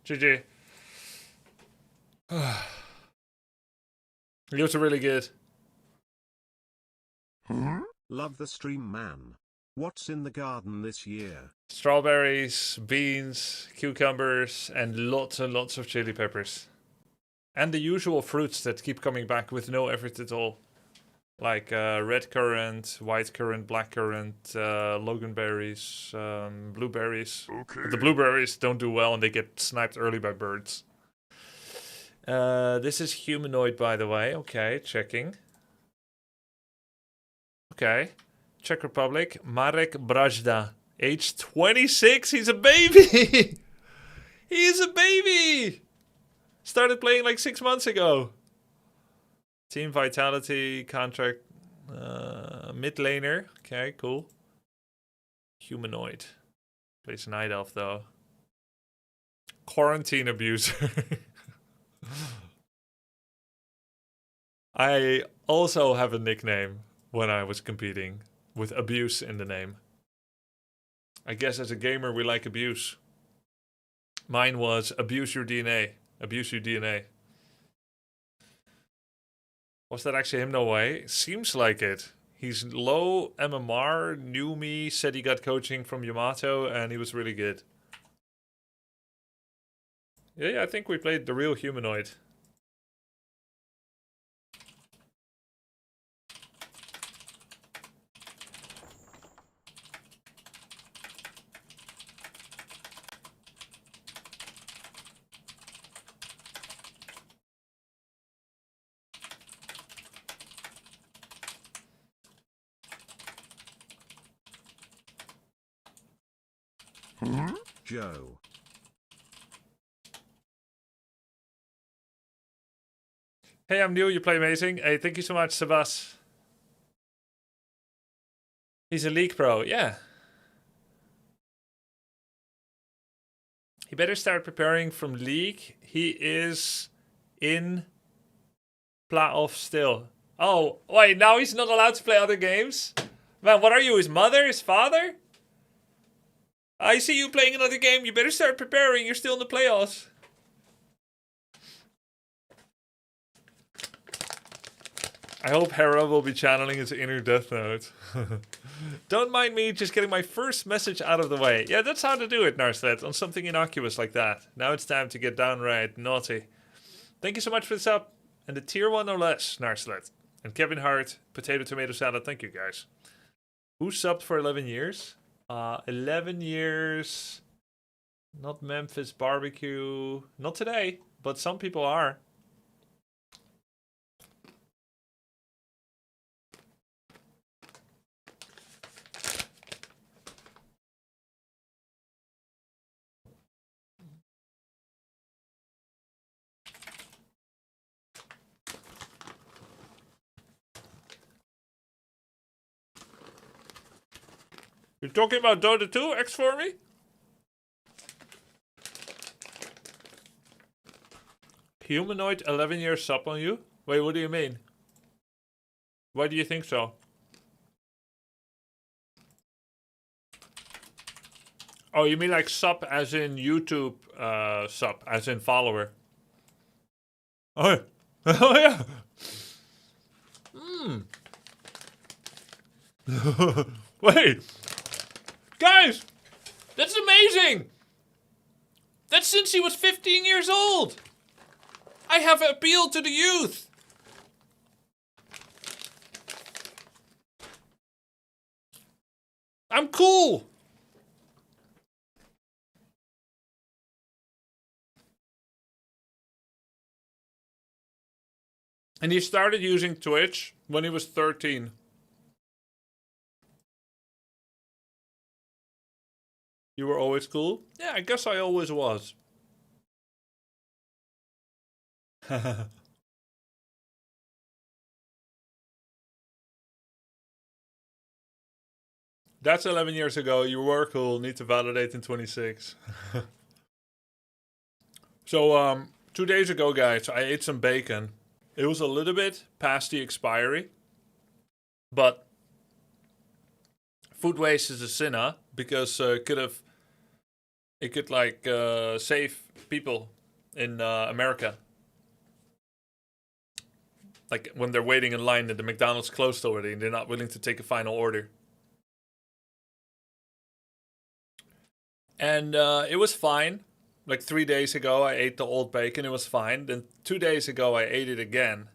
GG. Yours are really good. Love the stream, man. What's in the garden this year? Strawberries, beans, cucumbers, and lots of chili peppers. And the usual fruits that keep coming back with no effort at all. Like red currant, white currant, black currant, loganberries, blueberries. Okay. But the blueberries don't do well and they get sniped early by birds. This is humanoid, by the way. Okay, checking. Okay. Czech Republic. Marek Brazda. Age 26. He's a baby. He's a baby. Started playing like 6 months ago. Team Vitality. Contract. Mid laner. Okay, cool. Humanoid. Plays Night Elf though. Quarantine abuser. I also have a nickname when I was competing with abuse in the name. I guess as a gamer we like abuse. Mine was abuse your DNA. Abuse your DNA. Was that actually him? No way. Seems like it. He's low MMR, knew me, said he got coaching from Yamato, and he was really good. Yeah, I think we played the real humanoid. Joe. Hey, I'm new. You play amazing. Hey, thank you so much, Sebas. He's a League Pro. Yeah. He better start preparing from League. He is in playoff still. Oh, wait. Now he's not allowed to play other games? Man, what are you? His mother? His father? I see you playing another game. You better start preparing. You're still in the playoffs. I hope Hera will be channeling his inner Death Note. Don't mind me just getting my first message out of the way. Yeah, that's how to do it, Narslet, on something innocuous like that. Now it's time to get downright naughty. Thank you so much for the sub. And the tier 1 no less, Narslet. And Kevin Hart, Potato Tomato Salad. Thank you, guys. Who subbed for 11 years? 11 years. Not Memphis Barbecue. Not today, but some people are. You're talking about Dota 2, X for me? Humanoid 11 years sub on you? Wait, what do you mean? Why do you think so? Oh, you mean like sub as in YouTube sub, as in follower? Oh, yeah. Oh, yeah. Wait. Guys, that's amazing. That's since he was 15 years old. I have appealed to the youth. I'm cool. And he started using Twitch when he was 13. You were always cool? Yeah, I guess I always was. That's 11 years ago. You were cool. Need to validate in 26. So, 2 days ago, guys, I ate some bacon. It was a little bit past the expiry. But food waste is a sin, huh? Because it could like save people in America. Like when they're waiting in line and the McDonald's closed already and they're not willing to take a final order. And it was fine. Like 3 days ago, I ate the old bacon. It was fine. Then 2 days ago, I ate it again.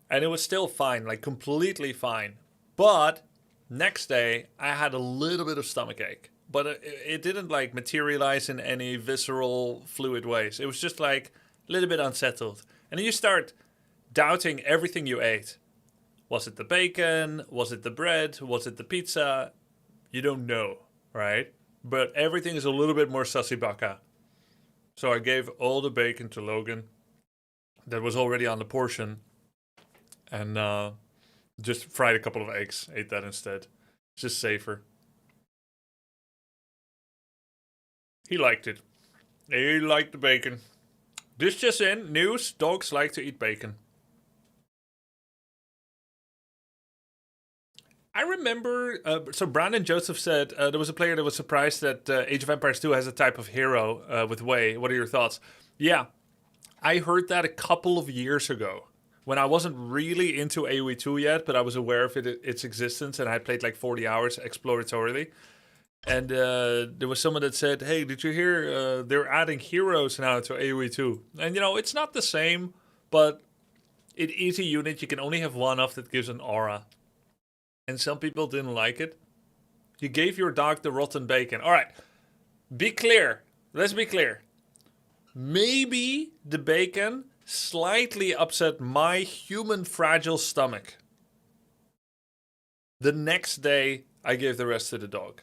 And it was still fine, like completely fine. But next day, I had a little bit of stomachache. But it didn't like materialize in any visceral fluid ways. It was just like a little bit unsettled. And then you start doubting everything you ate. Was it the bacon? Was it the bread? Was it the pizza? You don't know, right? But everything is a little bit more sussy baka. So I gave all the bacon to Logan that was already on the portion. And just fried a couple of eggs. Ate that instead. It's just safer. He liked it. He liked the bacon. This just in. News. Dogs like to eat bacon. I remember, so Brandon Joseph said there was a player that was surprised that Age of Empires 2 has a type of hero with Wei. What are your thoughts? Yeah, I heard that a couple of years ago when I wasn't really into AoE2 yet, but I was aware of its existence and I had played like 40 hours exploratorily. And there was someone that said, hey, did you hear they're adding heroes now to AoE2? And you know, it's not the same, but it is a unit you can only have one of that gives an aura. And some people didn't like it. You gave your dog the rotten bacon. All right, be clear. Let's be clear. Maybe the bacon slightly upset my human fragile stomach. The next day, I gave the rest to the dog.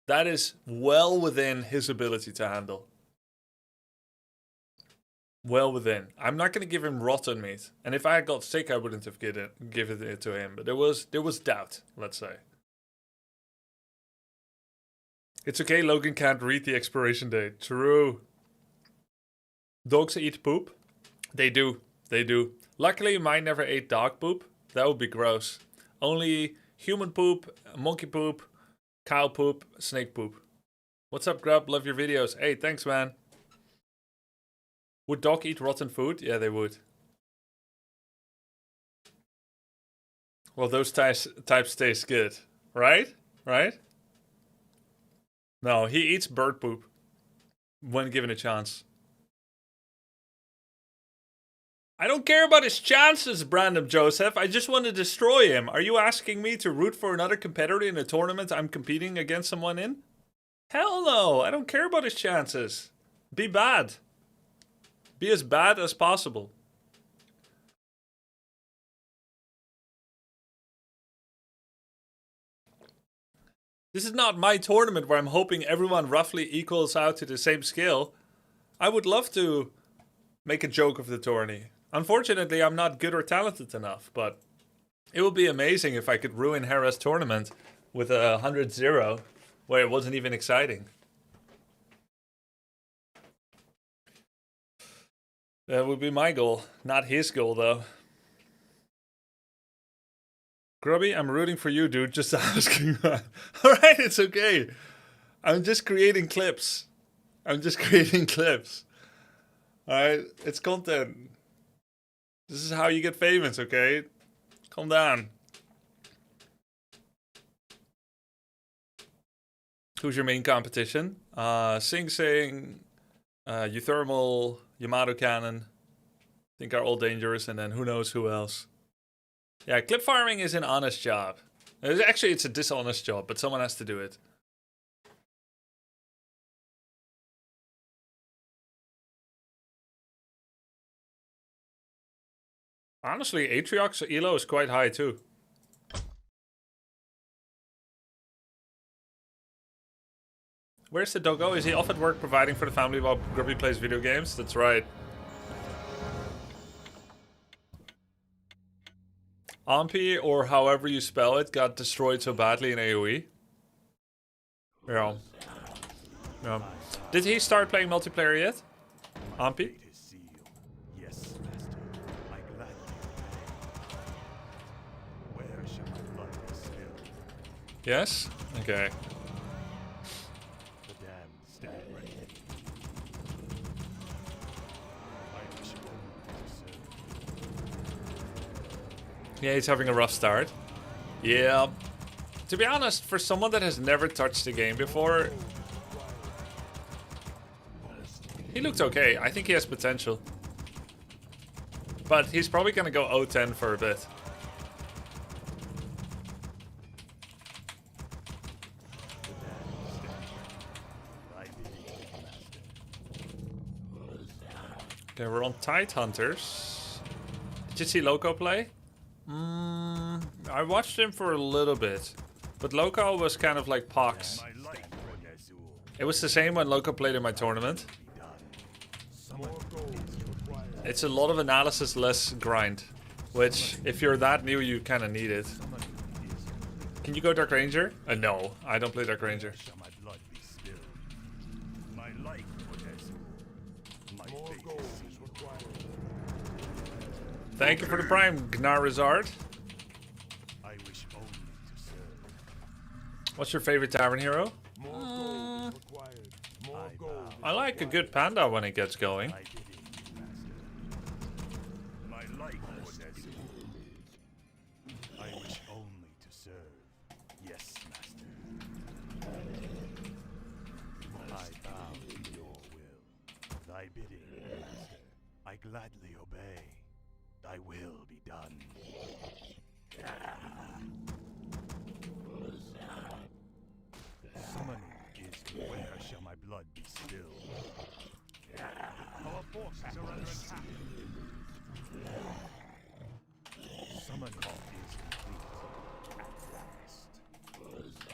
That is well within his ability to handle. Well within. I'm not going to give him rotten meat. And if I had got sick, I wouldn't have given it to him. But there was doubt, let's say. It's okay, Logan can't read the expiration date. True. Dogs eat poop? They do. They do. Luckily, mine never ate dog poop. That would be gross. Only human poop, monkey poop, cow poop, snake poop. What's up, Grub? Love your videos. Hey, thanks, man. Would dog eat rotten food? Yeah, they would. Well, those types taste good. Right? Right? No, he eats bird poop when given a chance. I don't care about his chances, Brandon Joseph. I just want to destroy him. Are you asking me to root for another competitor in a tournament I'm competing against someone in? Hell no. I don't care about his chances. Be bad. Be as bad as possible. This is not my tournament where I'm hoping everyone roughly equals out to the same skill. I would love to make a joke of the tourney. Unfortunately, I'm not good or talented enough, but it would be amazing if I could ruin Hera's tournament with a 100-0 where it wasn't even exciting. That would be my goal, not his goal though. Grubby, I'm rooting for you, dude. Just asking. Alright, it's okay. I'm just creating clips. Alright, it's content. This is how you get famous, okay? Calm down. Who's your main competition? Sing Sing, Euthermal, Yamato Cannon. I think are all dangerous, and then who knows who else. Yeah, clip farming is an honest job. Actually, it's a dishonest job, but someone has to do it. Honestly, Atriox elo is quite high too. Where's the doggo? Is he off at work providing for the family while Grubby plays video games? That's right. Ampi, or however you spell it, got destroyed so badly in AoE. Yeah. Yeah. Did he start playing multiplayer yet? Ampi? Yes, master. I gladly obey. Where shall my blood be spilled? Yes? Okay. The damned stand ready. Yeah, he's having a rough start. Yeah. To be honest, for someone that has never touched the game before, he looked okay. I think he has potential. But he's probably going to go 0-10 for a bit. Okay, we're on Tide Hunters. Did you see Loco play? I watched him for a little bit. But Loco was kind of like Pox. My life for Azul. It was the same when Loco played in my tournament. It's a lot of analysis, less grind. Which, if you're that new, you kind of need it. Can you go Dark Ranger? No, I don't play Dark Ranger. Shall my blood be spilled? My life for Azul. My fate is sealed. Thank you for the Prime, Gnarizard. I wish only to serve. What's your favorite tavern hero? I bow. I like a good panda when it gets going. My bidding, master. My life for Azul. I wish only to serve. Yes, master. I bow to your will. Thy bidding, master. I gladly obey. Thy will be done. Summoning is where shall my blood be spilled? Our forces are under attack. Summon call is complete. At last.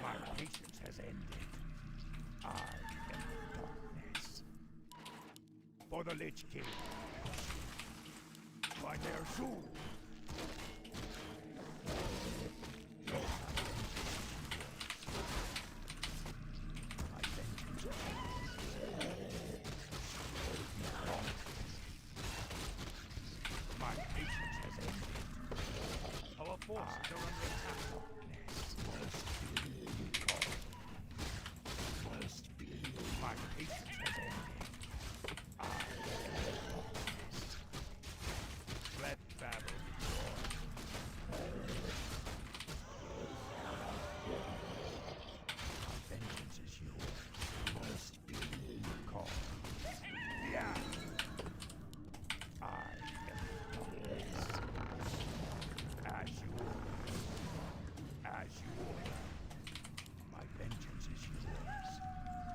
My patience has ended. I am the darkness. For the Lich King. By their soul. My patience has ended. Our forces are under attack. My patience has ended. Let battle be my vengeance is yours. Must be called. Yeah. I am darkness. As you order. As you order. My vengeance is yours.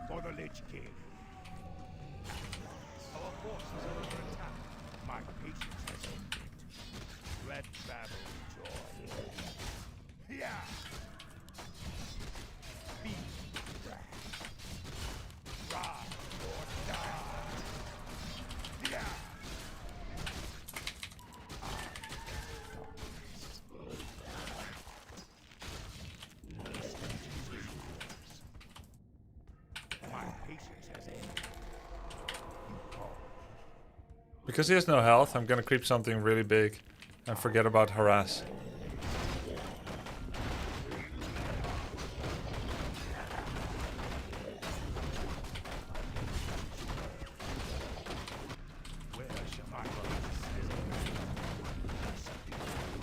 For the Lich King. Our forces are under attack. My patience has ended. Let battle join. Yeah. Be wrath. Rise or die. Yeah. My patience has ended. You call. Because he has no health, I'm gonna creep something really big and forget about harass. Where shall my blood be spilled? My patience has ended.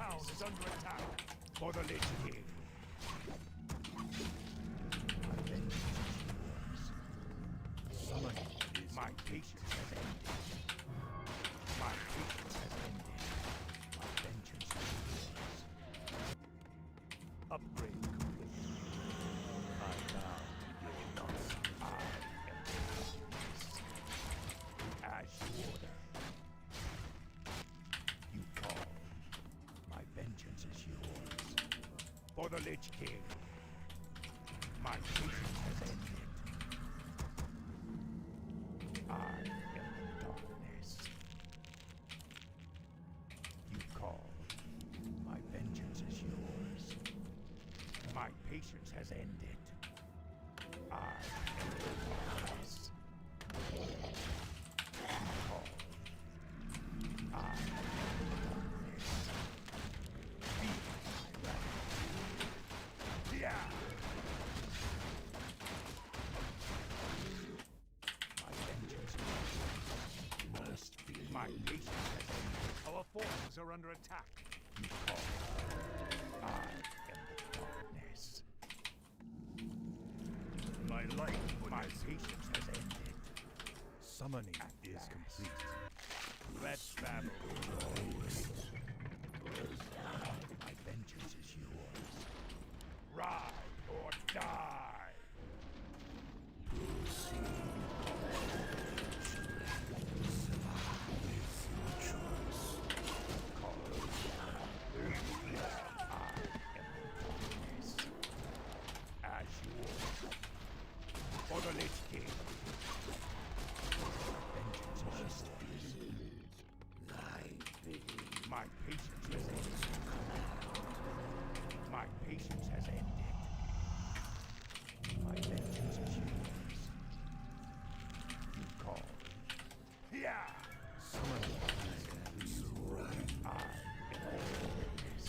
town is under attack. For the Lich King. My vengeance is yours. Summoning is my patience has ended. My patience has ended. My vengeance is yours. Upgrade complete. I bow to your nonsense. I am the darkness. As you order. You call. My vengeance is yours. For the Lich King. My patience has ended. I am the darkness. You call. My vengeance is yours. My patience has ended. I am the darkness. You call. I am the darkness. Be my wrath. Yeah! My vengeance must be my patience has ended. Our forces are under attack. You call. I am the darkness. My life for My Nezu. patience has ended. Summoning is last. complete. Let's battle. My vengeance is yours. Ride or die. As you order. For the Lich King. Vengeance is yours. My patience has ended. My patience has ended. My vengeance is yours. You call. Yeah! Summoning is complete. I am the darkness.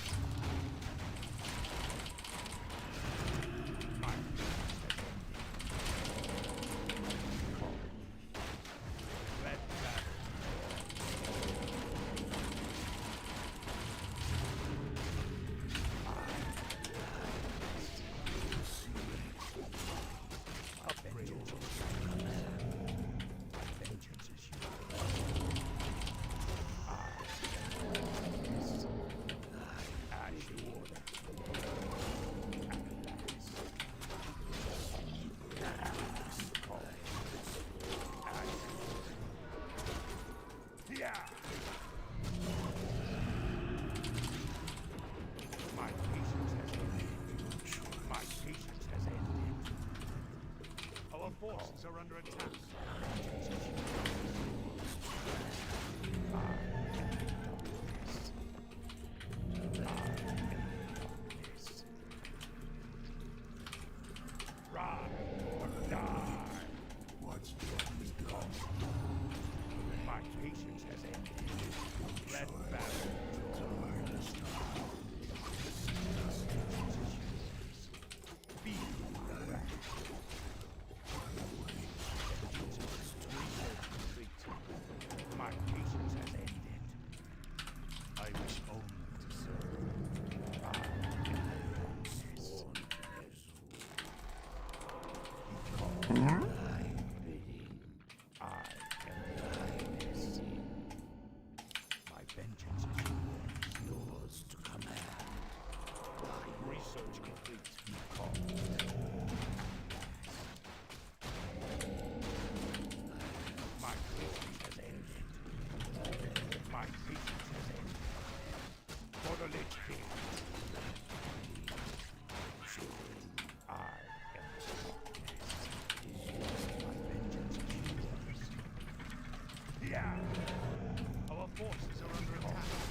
My patience has ended. You call. Let battle. Upgrade. My vengeance is yours. I am the darkness. As you order. At last. Call. As you order. Yeah! My patience has ended. My patience has ended. Our forces are under attack. Ride or die. What's done? My patience has ended. Let battle. Be my wrath. My patience has ended. I wish only to serve. I am the darkness. You call. I am the darkness. My vengeance is yours to command. Research complete. You call. My patience has ended. My patience has ended. For the Lich King. I am the darkness. My vengeance is yours. Yeah! Our forces are under attack.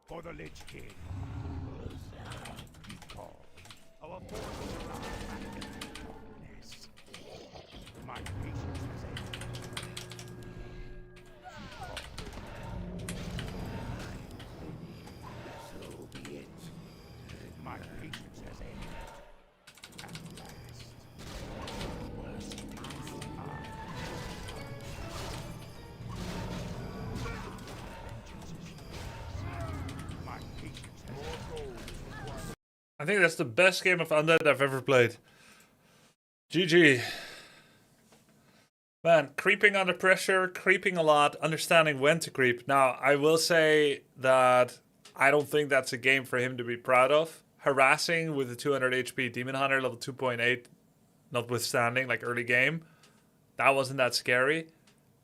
For the Lich King. Because our forces are back in darkness. My patience has ended. So be it. My patience has ended. At last. My patience has ended. I think that's the best game of Undead I've ever played. GG. Man, creeping under pressure, creeping a lot, understanding when to creep. Now, I will say that I don't think that's a game for him to be proud of. Harassing with a 200 HP Demon Hunter level 2.8, notwithstanding, like early game, that wasn't that scary.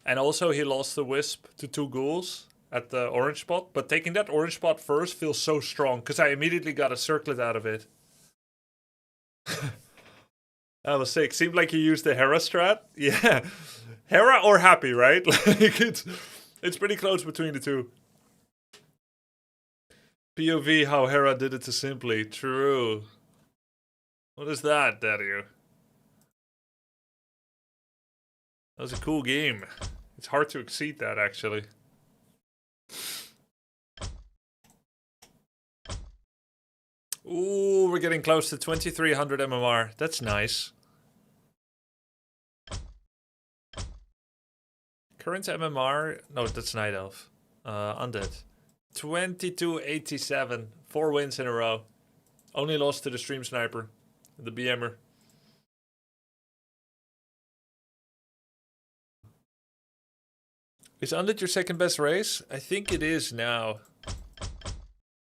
And also he lost the Wisp to 2 ghouls at the orange spot. But taking that orange spot first feels so strong, because I immediately got a circlet out of it. That was sick. Seemed like you used the Hera strat. Yeah. Hera or Happy, right? Like it's pretty close between the two. POV how Hera did it to Simply. True. What is that, Daddy? That was a cool game. It's hard to exceed that, actually. Ooh, we're getting close to 2300 MMR. That's nice. Current MMR... No, that's Night Elf. Undead. 2287. 4 wins in a row. Only lost to the Stream Sniper. The BMer. Is Undead your second best race? I think it is now.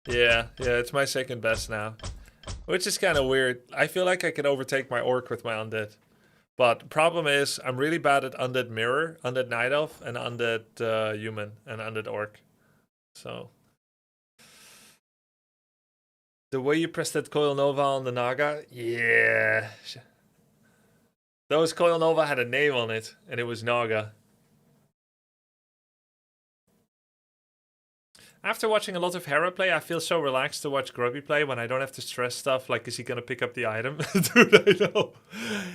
Yeah, it's my second best now. Which is kind of weird. I feel like I can overtake my Orc with my Undead. But the problem is, I'm really bad at Undead Mirror, Undead Night Elf, and Undead Human, and Undead Orc. So. The way you press that Coil Nova on the Naga? Yeah. Those Coil Nova had a name on it, and it was Naga. After watching a lot of Hera play, I feel so relaxed to watch Grubby play when I don't have to stress stuff like, is he gonna pick up the item? Dude, I know.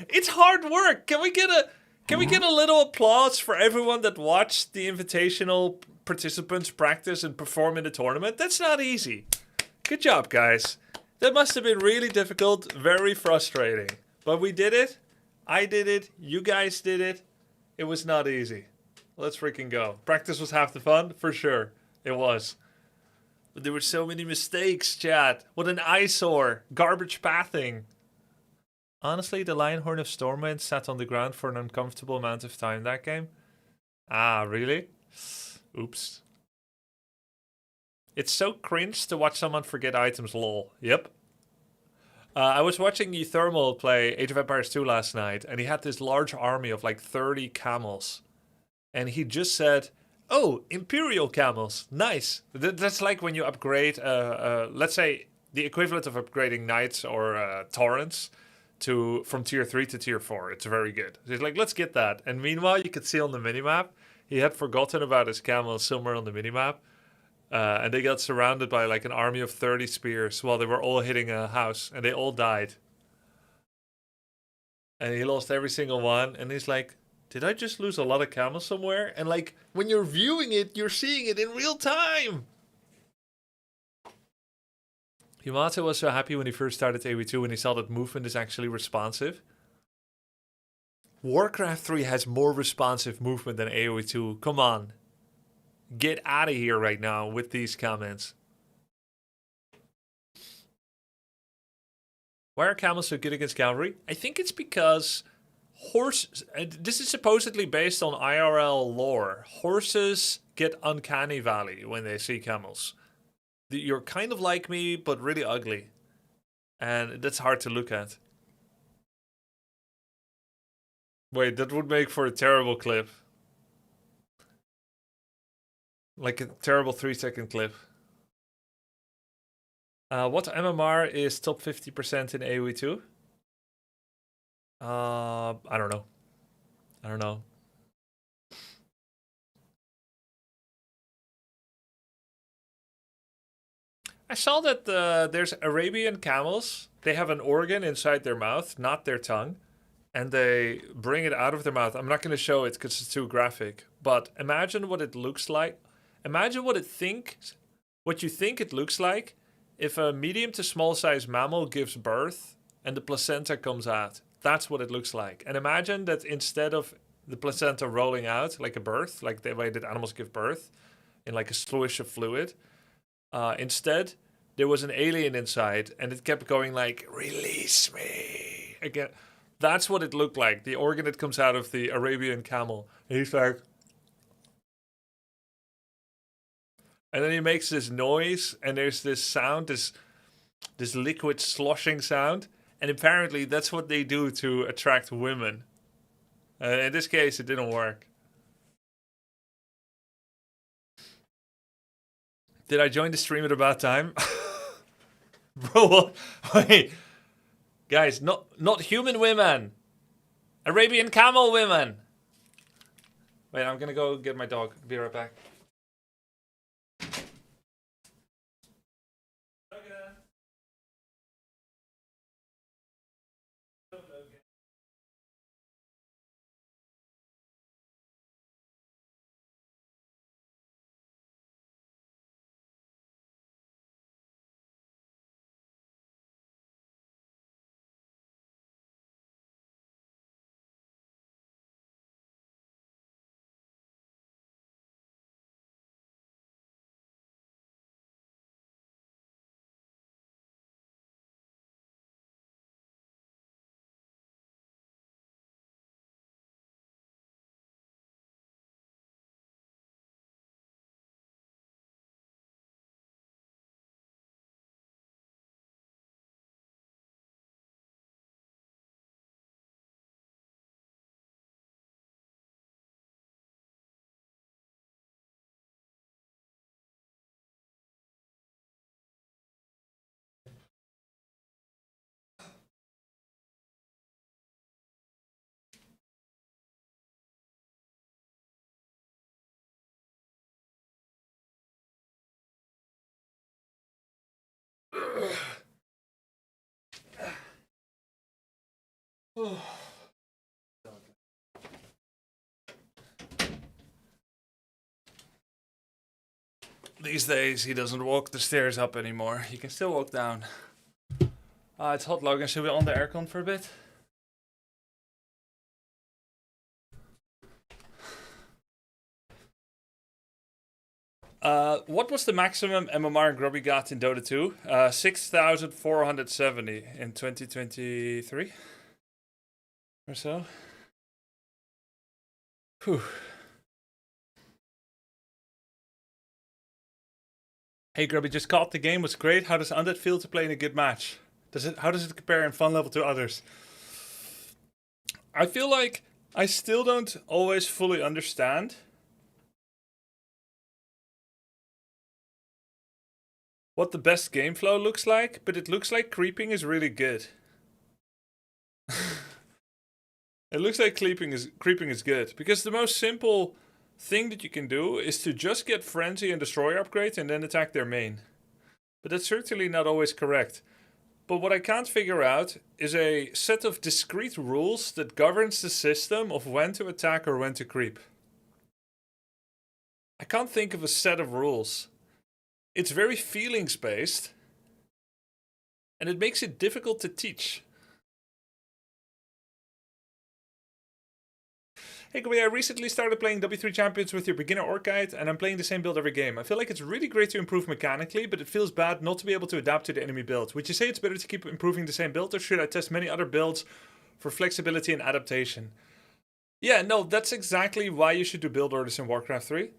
It's hard work. Can we get a little applause for everyone that watched the invitational participants practice and perform in the tournament? That's not easy. Good job, guys. That must have been really difficult, very frustrating. But we did it. I did it. You guys did it. It was not easy. Let's freaking go. Practice was half the fun, for sure. It was. But there were so many mistakes, chat. What an eyesore. Garbage pathing. Honestly, the Lionhorn of Stormwind sat on the ground for an uncomfortable amount of time that game. Ah, really? Oops. It's so cringe to watch someone forget items, lol. Yep. I was watching Euthermal play Age of Empires 2 last night, and he had this large army of like 30 camels. And he just said, oh, Imperial camels. Nice. That's like when you upgrade, let's say, the equivalent of upgrading Knights or Torrents from tier 3 to tier 4. It's very good. So he's like, let's get that. And meanwhile, you could see on the minimap, he had forgotten about his camels somewhere on the minimap. And they got surrounded by like an army of 30 spears while they were all hitting a house. And they all died. And he lost every single one. And he's like, did I just lose a lot of camels somewhere? And like, when you're viewing it, you're seeing it in real time. Yamato was so happy when he first started AoE2 when he saw that movement is actually responsive. Warcraft 3 has more responsive movement than AoE2. Come on. Get out of here right now with these comments. Why are camels so good against cavalry? I think it's because horses... This is supposedly based on IRL lore. Horses get uncanny valley when they see camels. You're kind of like me, but really ugly. And that's hard to look at. Wait, that would make for a terrible clip. Like a terrible 3-second clip. What MMR is top 50% in AoE2? I don't know. I don't know. I saw that there's Arabian camels. They have an organ inside their mouth, not their tongue, and they bring it out of their mouth. I'm not going to show it because it's too graphic. But imagine what it looks like. Imagine what you think it looks like if a medium to small size mammal gives birth and the placenta comes out. That's what it looks like. And imagine that instead of the placenta rolling out like a birth, like the way that animals give birth, in like a swish of fluid, instead there was an alien inside and it kept going like, release me again. That's what it looked like, the organ that comes out of the Arabian camel. And he's like, and then he makes this noise and there's this sound, this liquid sloshing sound, and apparently that's what they do to attract women. In this case it didn't work. Did I join the stream at a bad time? Bro, what? Wait. Guys, not human women. Arabian camel women. Wait, I'm gonna go get my dog. Be right back. These days he doesn't walk the stairs up anymore. He can still walk down. It's hot, Logan. Should we on the aircon for a bit? What was the maximum MMR Grubby got in Dota 2? 6,470 in 2023 or so. Whew. Hey Grubby, just caught the game, was great. How does Undead feel to play in a good match? How does it compare in fun level to others? I feel like I still don't always fully understand what the best game flow looks like, but it looks like creeping is really good. It looks like creeping is good, because the most simple thing that you can do is to just get Frenzy and Destroyer upgrade and then attack their main. But that's certainly not always correct. But what I can't figure out is a set of discrete rules that governs the system of when to attack or when to creep. I can't think of a set of rules. It's very feelings based, and it makes it difficult to teach. Hey Grubby, I recently started playing W3 Champions with your beginner orc guide, and I'm playing the same build every game. I feel like it's really great to improve mechanically, but it feels bad not to be able to adapt to the enemy build. Would you say it's better to keep improving the same build, or should I test many other builds for flexibility and adaptation? Yeah, no, that's exactly why you should do build orders in Warcraft 3.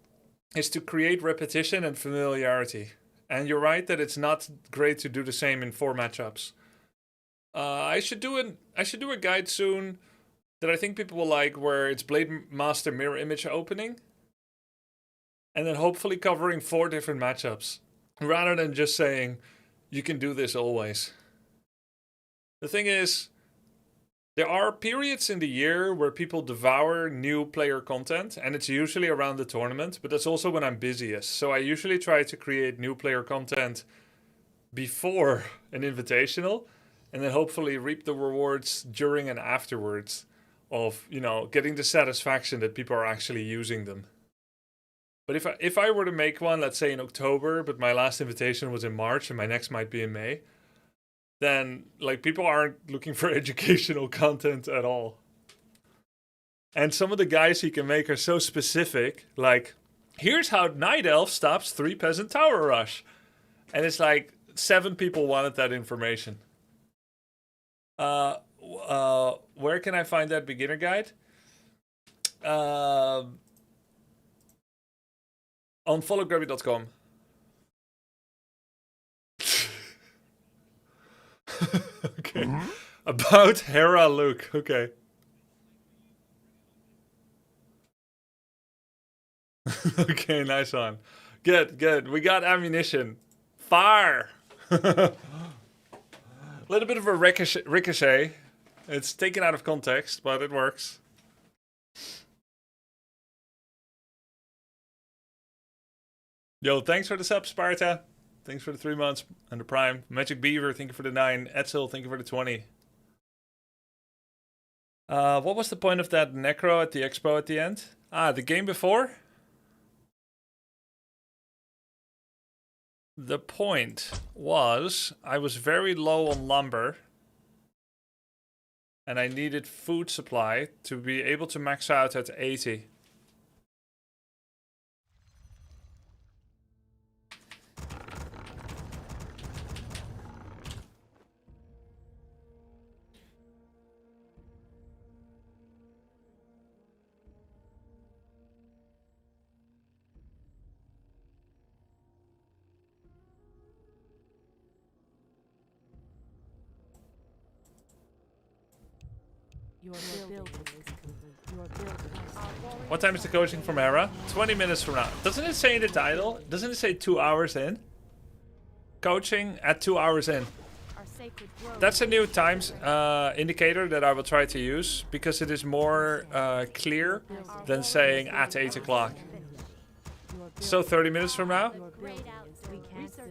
Is to create repetition and familiarity. And you're right that it's not great to do the same in 4 matchups. I should do a guide soon that I think people will like, where it's Blade Master mirror image opening, and then hopefully covering 4 different matchups, rather than just saying you can do this always. The thing is, there are periods in the year where people devour new player content, and it's usually around the tournament, but that's also when I'm busiest. So I usually try to create new player content before an invitational, and then hopefully reap the rewards during and afterwards of, you know, getting the satisfaction that people are actually using them. But if I were to make one, let's say in October, but my last invitation was in March and my next might be in May, then like people aren't looking for educational content at all. And some of the guys he can make are so specific, like, here's how Night Elf stops 3 peasant tower rush. And it's like 7 people wanted that information. Where can I find that beginner guide? On followgrubby.com. Okay. About Hera Luke. Okay. Okay, nice one. Good, good. We got ammunition. Fire! A little bit of a ricochet. It's taken out of context, but it works. Yo, thanks for the sub, Sparta. Thanks for the 3 months and the Prime. Magic Beaver, thank you for the 9. Etzel, thank you for the 20. What was the point of that necro at the expo at the end? Ah, the game before? The point was I was very low on lumber and I needed food supply to be able to max out at 80. What time is the coaching from Hera? 20 minutes from now. Doesn't it say in the title? Doesn't it say 2 hours in? Coaching at 2 hours in. That's a new times indicator that I will try to use because it is more clear than saying at 8 o'clock. So 30 minutes from now?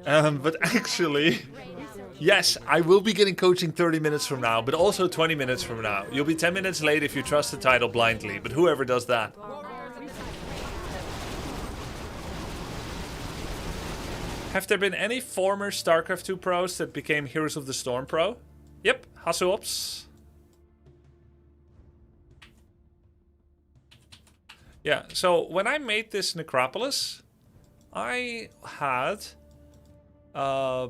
But actually, yes, I will be getting coaching 30 minutes from now, but also 20 minutes from now. You'll be 10 minutes late if you trust the title blindly, but whoever does that. Have there been any former StarCraft 2 pros that became Heroes of the Storm pro? Yep, Hasuops. Yeah, so when I made this Necropolis, I had... I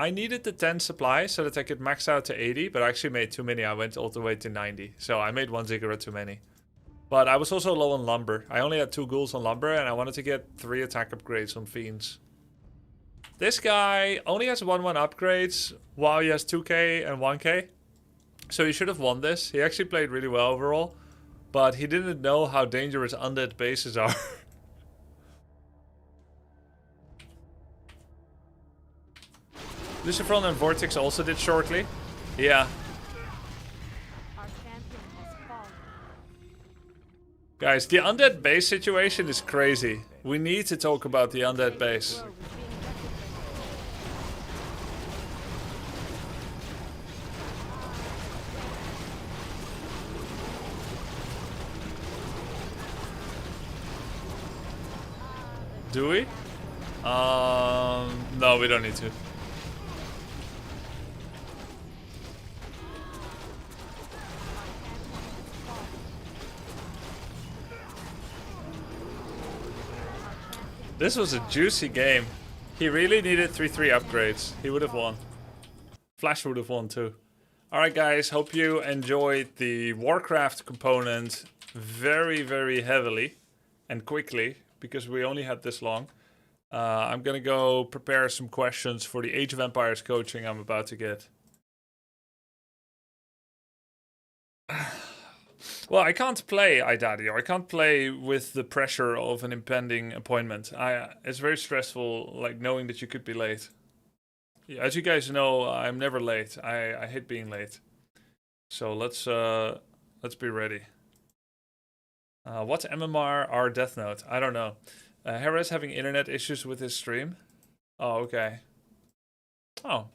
needed the 10 supply so that I could max out to 80, but I actually made too many. I went all the way to 90. So I made 1 ziggurat too many. But I was also low on lumber. I only had 2 ghouls on lumber and I wanted to get 3 attack upgrades on fiends. This guy only has 1/1 upgrades while he has 2k and 1k. So he should have won this. He actually played really well overall. But he didn't know how dangerous undead bases are. Lucifron and Vortex also did shortly. Yeah. Guys, the undead base situation is crazy. We need to talk about the undead base. Do we? No, we don't need to. This was a juicy game. He really needed 3/3 upgrades. He would have won. Flash would have won too. Alright guys, hope you enjoyed the Warcraft component very, very heavily and quickly because we only had this long. I'm gonna go prepare some questions for the Age of Empires coaching I'm about to get. Well, I can't play Idadio. I can't play with the pressure of an impending appointment. It's very stressful, like knowing that you could be late. Yeah, as you guys know, I'm never late. I hate being late. So let's be ready. What's MMR or Death Note? I don't know. Hera's having internet issues with his stream. Oh, okay. Oh.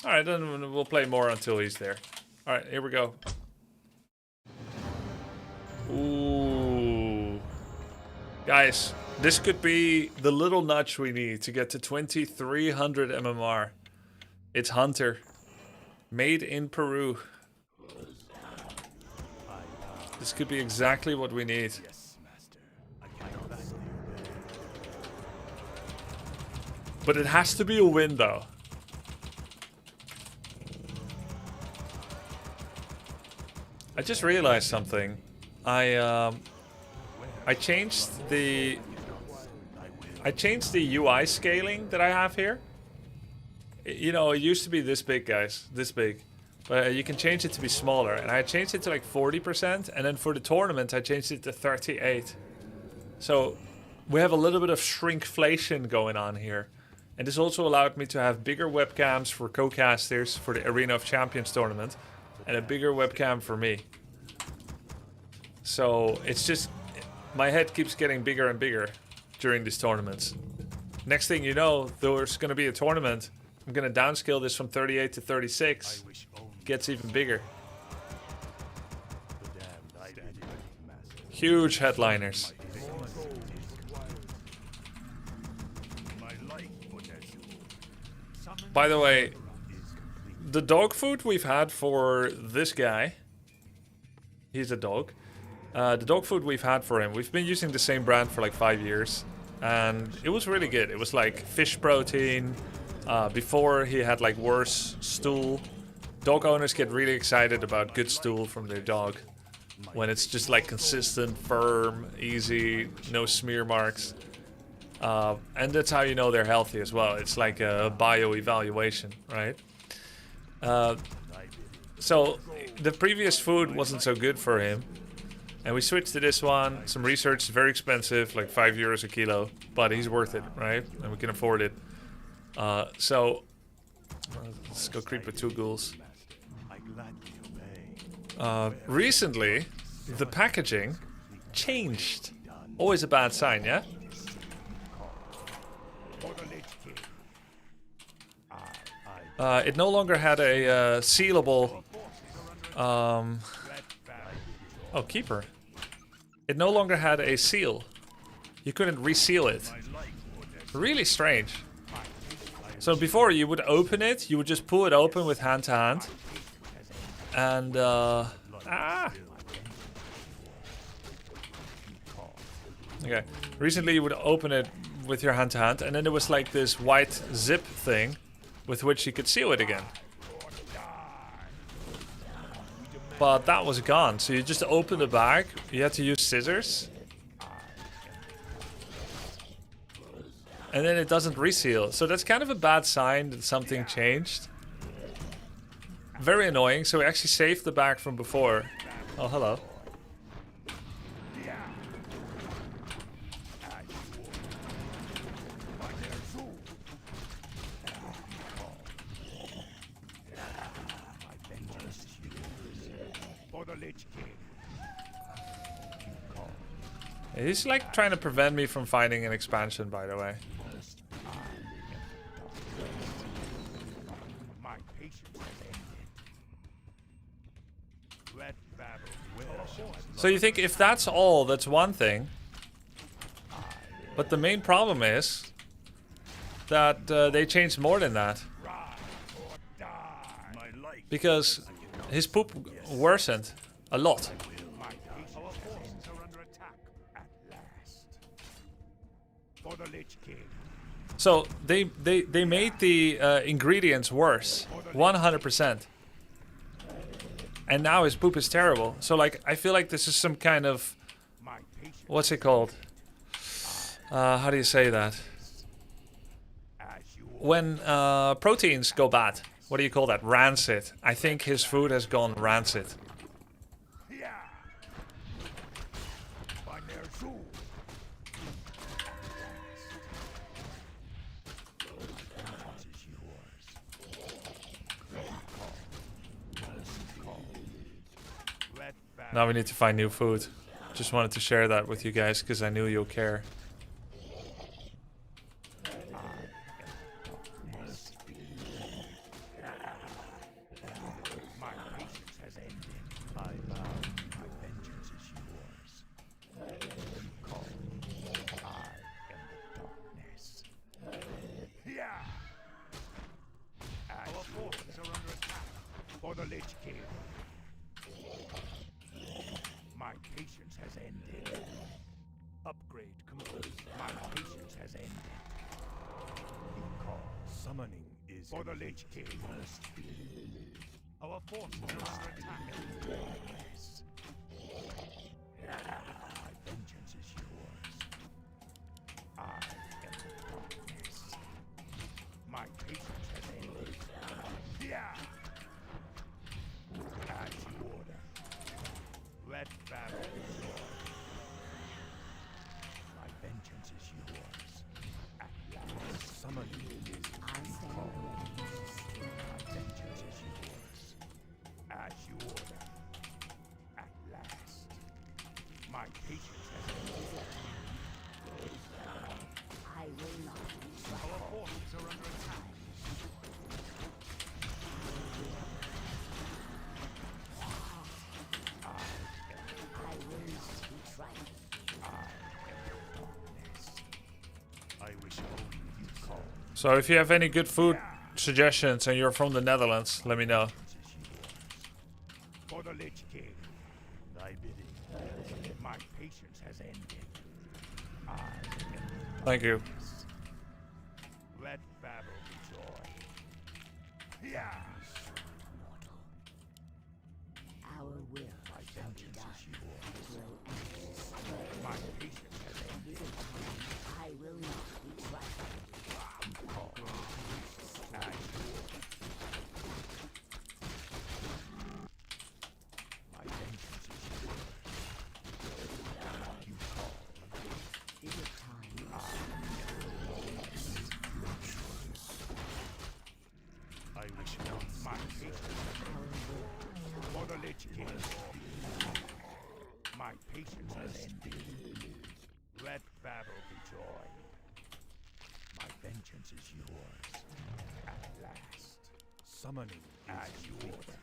Alright, then we'll play more until he's there. Alright, here we go. Ooh. Guys, this could be the little nudge we need to get to 2300 MMR. It's Hunter. Made in Peru. This could be exactly what we need. Yes, master. I gladly obey. But it has to be a win, though. I just realized something. I changed the UI scaling that I have here. You know, it used to be this big, guys, this big, but you can change it to be smaller. And I changed it to like 40%, and then for the tournament I changed it to 38. So we have a little bit of shrinkflation going on here. And this also allowed me to have bigger webcams for co-casters for the Arena of Champions tournament, and a bigger webcam for me. So it's just, my head keeps getting bigger and bigger during these tournaments. Next thing you know, there's going to be a tournament. I'm going to downscale this from 38 to 36. Gets even bigger. Huge headliners. By the way, the dog food we've had for this guy, he's a dog. The dog food we've had for him, we've been using the same brand for like 5 years. And it was really good. It was like fish protein. Before he had like worse stool. Dog owners get really excited about good stool from their dog. When it's just like consistent, firm, easy, no smear marks. And that's how you know they're healthy as well. It's like a bio-evaluation, right? So the previous food wasn't so good for him. And we switched to this one. Some research, very expensive, like €5 a kilo. But he's worth it, right? And we can afford it. So let's go creep with 2 ghouls. Recently, the packaging changed. Always a bad sign, yeah? It no longer had a sealable... oh, keeper. It no longer had a seal. You couldn't reseal it. Really strange. So before you would open it, you would just pull it open with hand to hand. And, Okay. Recently you would open it with your hand to hand, and then there was like this white zip thing with which you could seal it again. But that was gone, so you just open the bag, you had to use scissors. And then it doesn't reseal. So that's kind of a bad sign that something changed. Very annoying. So we actually saved the bag from before. Oh, hello. He's like trying to prevent me from finding an expansion, by the way. So you think if that's all, that's one thing. But the main problem is that they changed more than that. Because his poop worsened a lot. So they made the ingredients worse, 100%. And now his poop is terrible. So like I feel like this is some kind of, what's it called? How do you say that? When proteins go bad, what do you call that? Rancid. I think his food has gone rancid. Now we need to find new food. Just wanted to share that with you guys because I knew you'll care. Lich King. My patience has ended. Upgrade complete. My patience has ended. You call. Summoning is For the Lich King. Our forces are under attack. My vengeance is yours. I am the darkness. My patience has ended. Yeah! As you order. Let battle be yours. My vengeance is yours. At last. Summoning is I stand ready. My vengeance is yours. As you order. At last. My patience has ended. I will not be our forces are under attack. I will not be trifled. I wish only you call. So if you have any good food suggestions and you're from the Netherlands, let me know. For the Lich King. Thy bidding. My patience has ended. I am Thank you. Let battle be joy. Yeah! Mortal. Our will My shall be vengeance done. is yours. Grow anxious. My patience has ended. I will not be trifled. Call. As you order. My vengeance is yours. You call. Is it time? I wish not. My patience Our will for the Lich King. My patience has ended. Let battle be joy. My vengeance is yours. At last. Summoning As you order.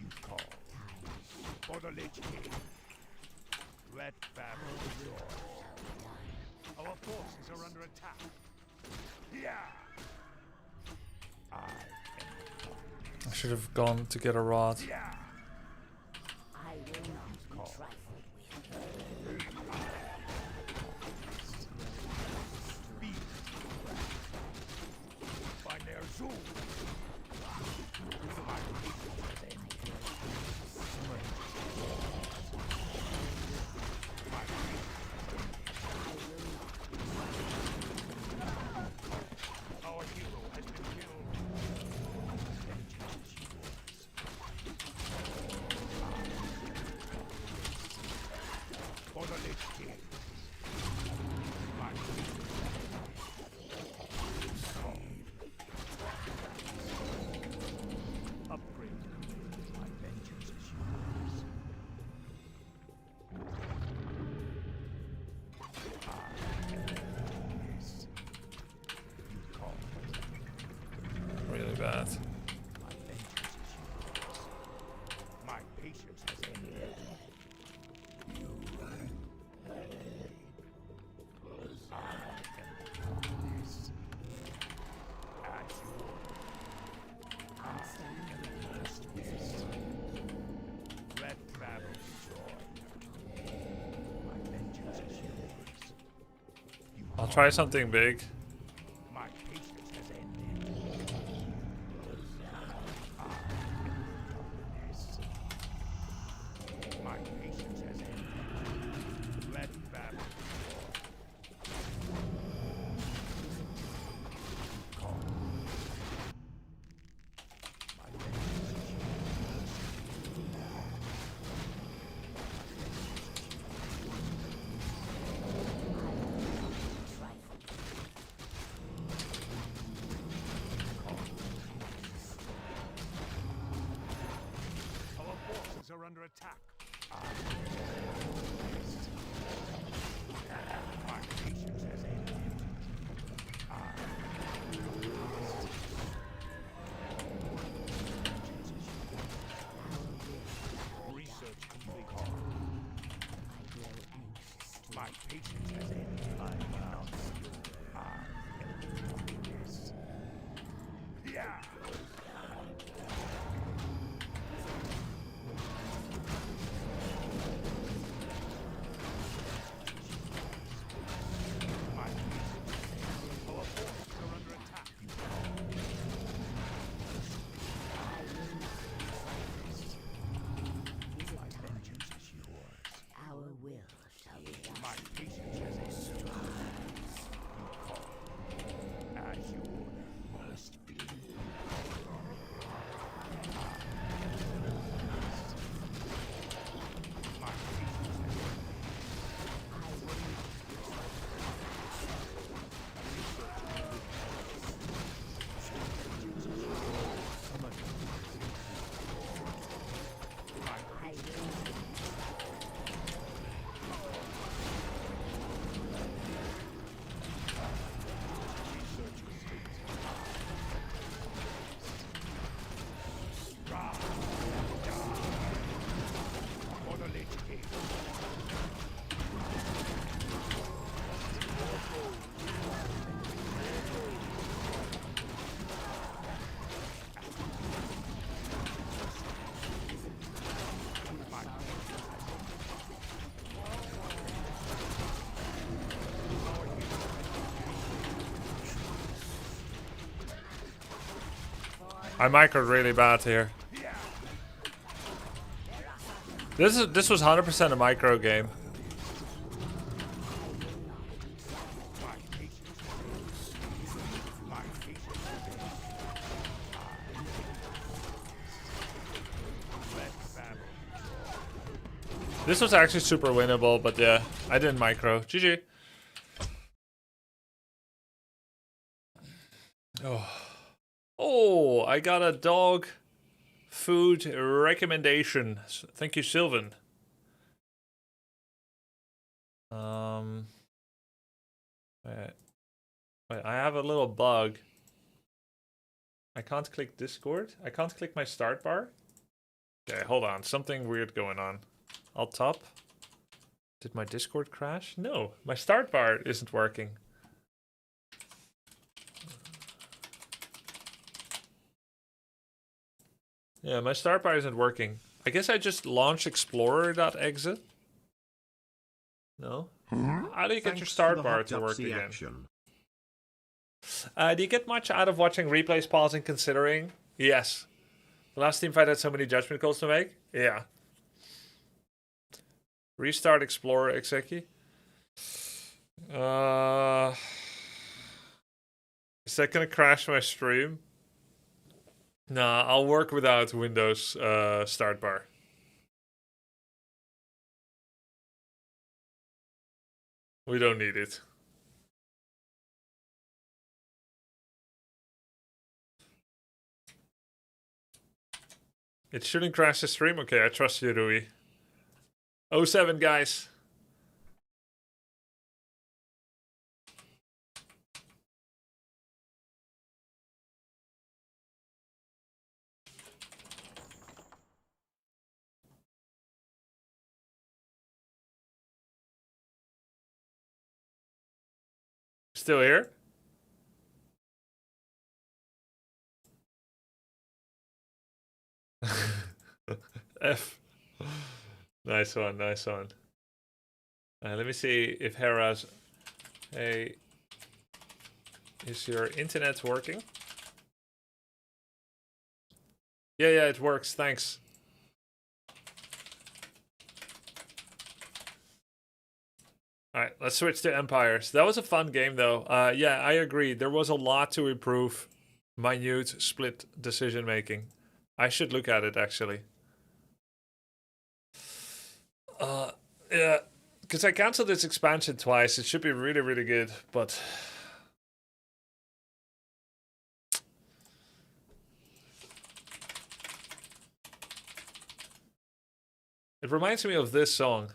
You call. For the Lich King. Let battle be joy. our forces are under attack. Yeah! I am I should have gone to get a rod. yeah! I will not be trifled with. By their zoom. My patience has ended. My Our hero has been killed. Vengeance is yours. For the Lich King. My Upgrade complete. My vengeance is yours. Yes. You call. Really bad. My vengeance is yours. My patience has ended. I am the darkness. As you order. I stand ready. Yes. Let battle be joy. My vengeance is yours. You I'll try something big. My patience has ended. I am darkness. My patience has ended. Let battle be joy. Call. My vengeance is Trifled. I microed really bad here. This was 100% a micro game. This was actually super winnable, but yeah, I didn't micro. GG. Oh, I got a dog food recommendation. Thank you, Sylvan. Wait, I have a little bug. I can't click Discord. I can't click my start bar. Okay, hold on. Something weird going on. Alt top. Did my Discord crash? No, my start bar isn't working. Yeah, my start bar isn't working. I guess I just launched explorer.exe. No? How do you get your start bar to work again? Action. Do you get much out of watching replays, pausing, considering? Yes. The last team fight had so many judgment calls to make? Yeah. Restart Explorer Exeki. Is that gonna crash my stream? Nah, I'll work without Windows start bar. We don't need it. It shouldn't crash the stream? Okay, I trust you, Rui. 07, guys. Still here? F. Nice one, nice one. Let me see if Hera's... Hey... Is your internet working? Yeah, it works, thanks. Alright, let's switch to Empires. That was a fun game, though. Yeah, I agree. There was a lot to improve. Minute split decision making. I should look at it, actually. Yeah, because I canceled this expansion twice. It should be really, really good, but... It reminds me of this song.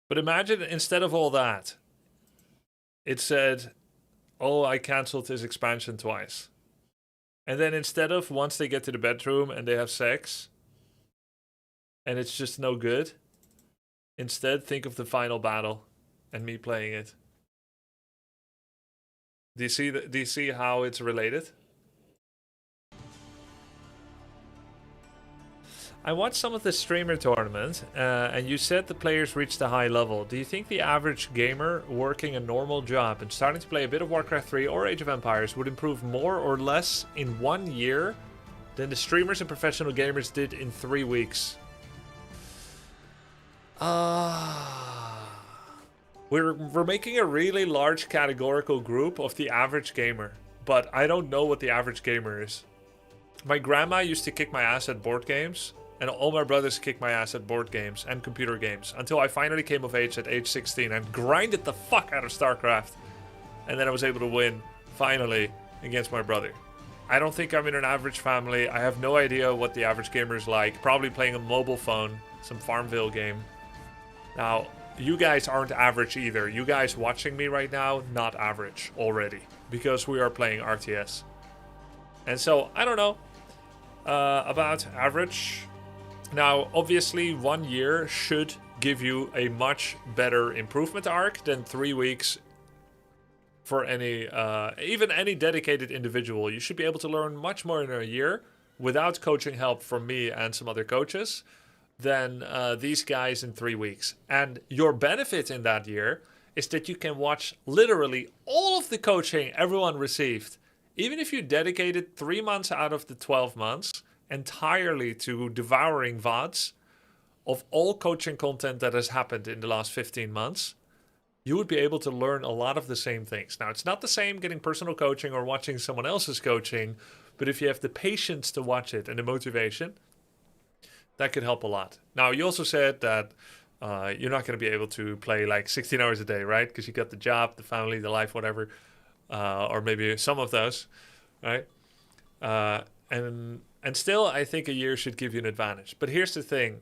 But imagine instead of all that, it said, oh, I cancelled this expansion twice. And then instead of once they get to the bedroom and they have sex, and it's just no good, instead think of the final battle and me playing it. Do you see how it's related? I watched some of the streamer tournament, and you said the players reached a high level. Do you think the average gamer working a normal job and starting to play a bit of Warcraft 3 or Age of Empires would improve more or less in 1 year than the streamers and professional gamers did in 3 weeks? We're making a really large categorical group of the average gamer, but I don't know what the average gamer is. My grandma used to kick my ass at board games. And all my brothers kicked my ass at board games and computer games until I finally came of age at age 16 and grinded the fuck out of StarCraft. And then I was able to win, finally, against my brother. I don't think I'm in an average family. I have no idea what the average gamer is like. Probably playing a mobile phone, some Farmville game. Now, you guys aren't average either. You guys watching me right now, not average already. Because we are playing RTS. And so, I don't know about average. Now, obviously, 1 year should give you a much better improvement arc than 3 weeks for any, even any dedicated individual. You should be able to learn much more in a year without coaching help from me and some other coaches than these guys in 3 weeks. And your benefit in that year is that you can watch literally all of the coaching everyone received. Even if you dedicated 3 months out of the 12 months entirely to devouring VODs of all coaching content that has happened in the last 15 months, you would be able to learn a lot of the same things. Now, it's not the same getting personal coaching or watching someone else's coaching, but if you have the patience to watch it and the motivation, that could help a lot. Now, you also said that you're not going to be able to play like 16 hours a day, right? Because you got the job, the family, the life, whatever, or maybe some of those, right? And still, I think a year should give you an advantage. But here's the thing.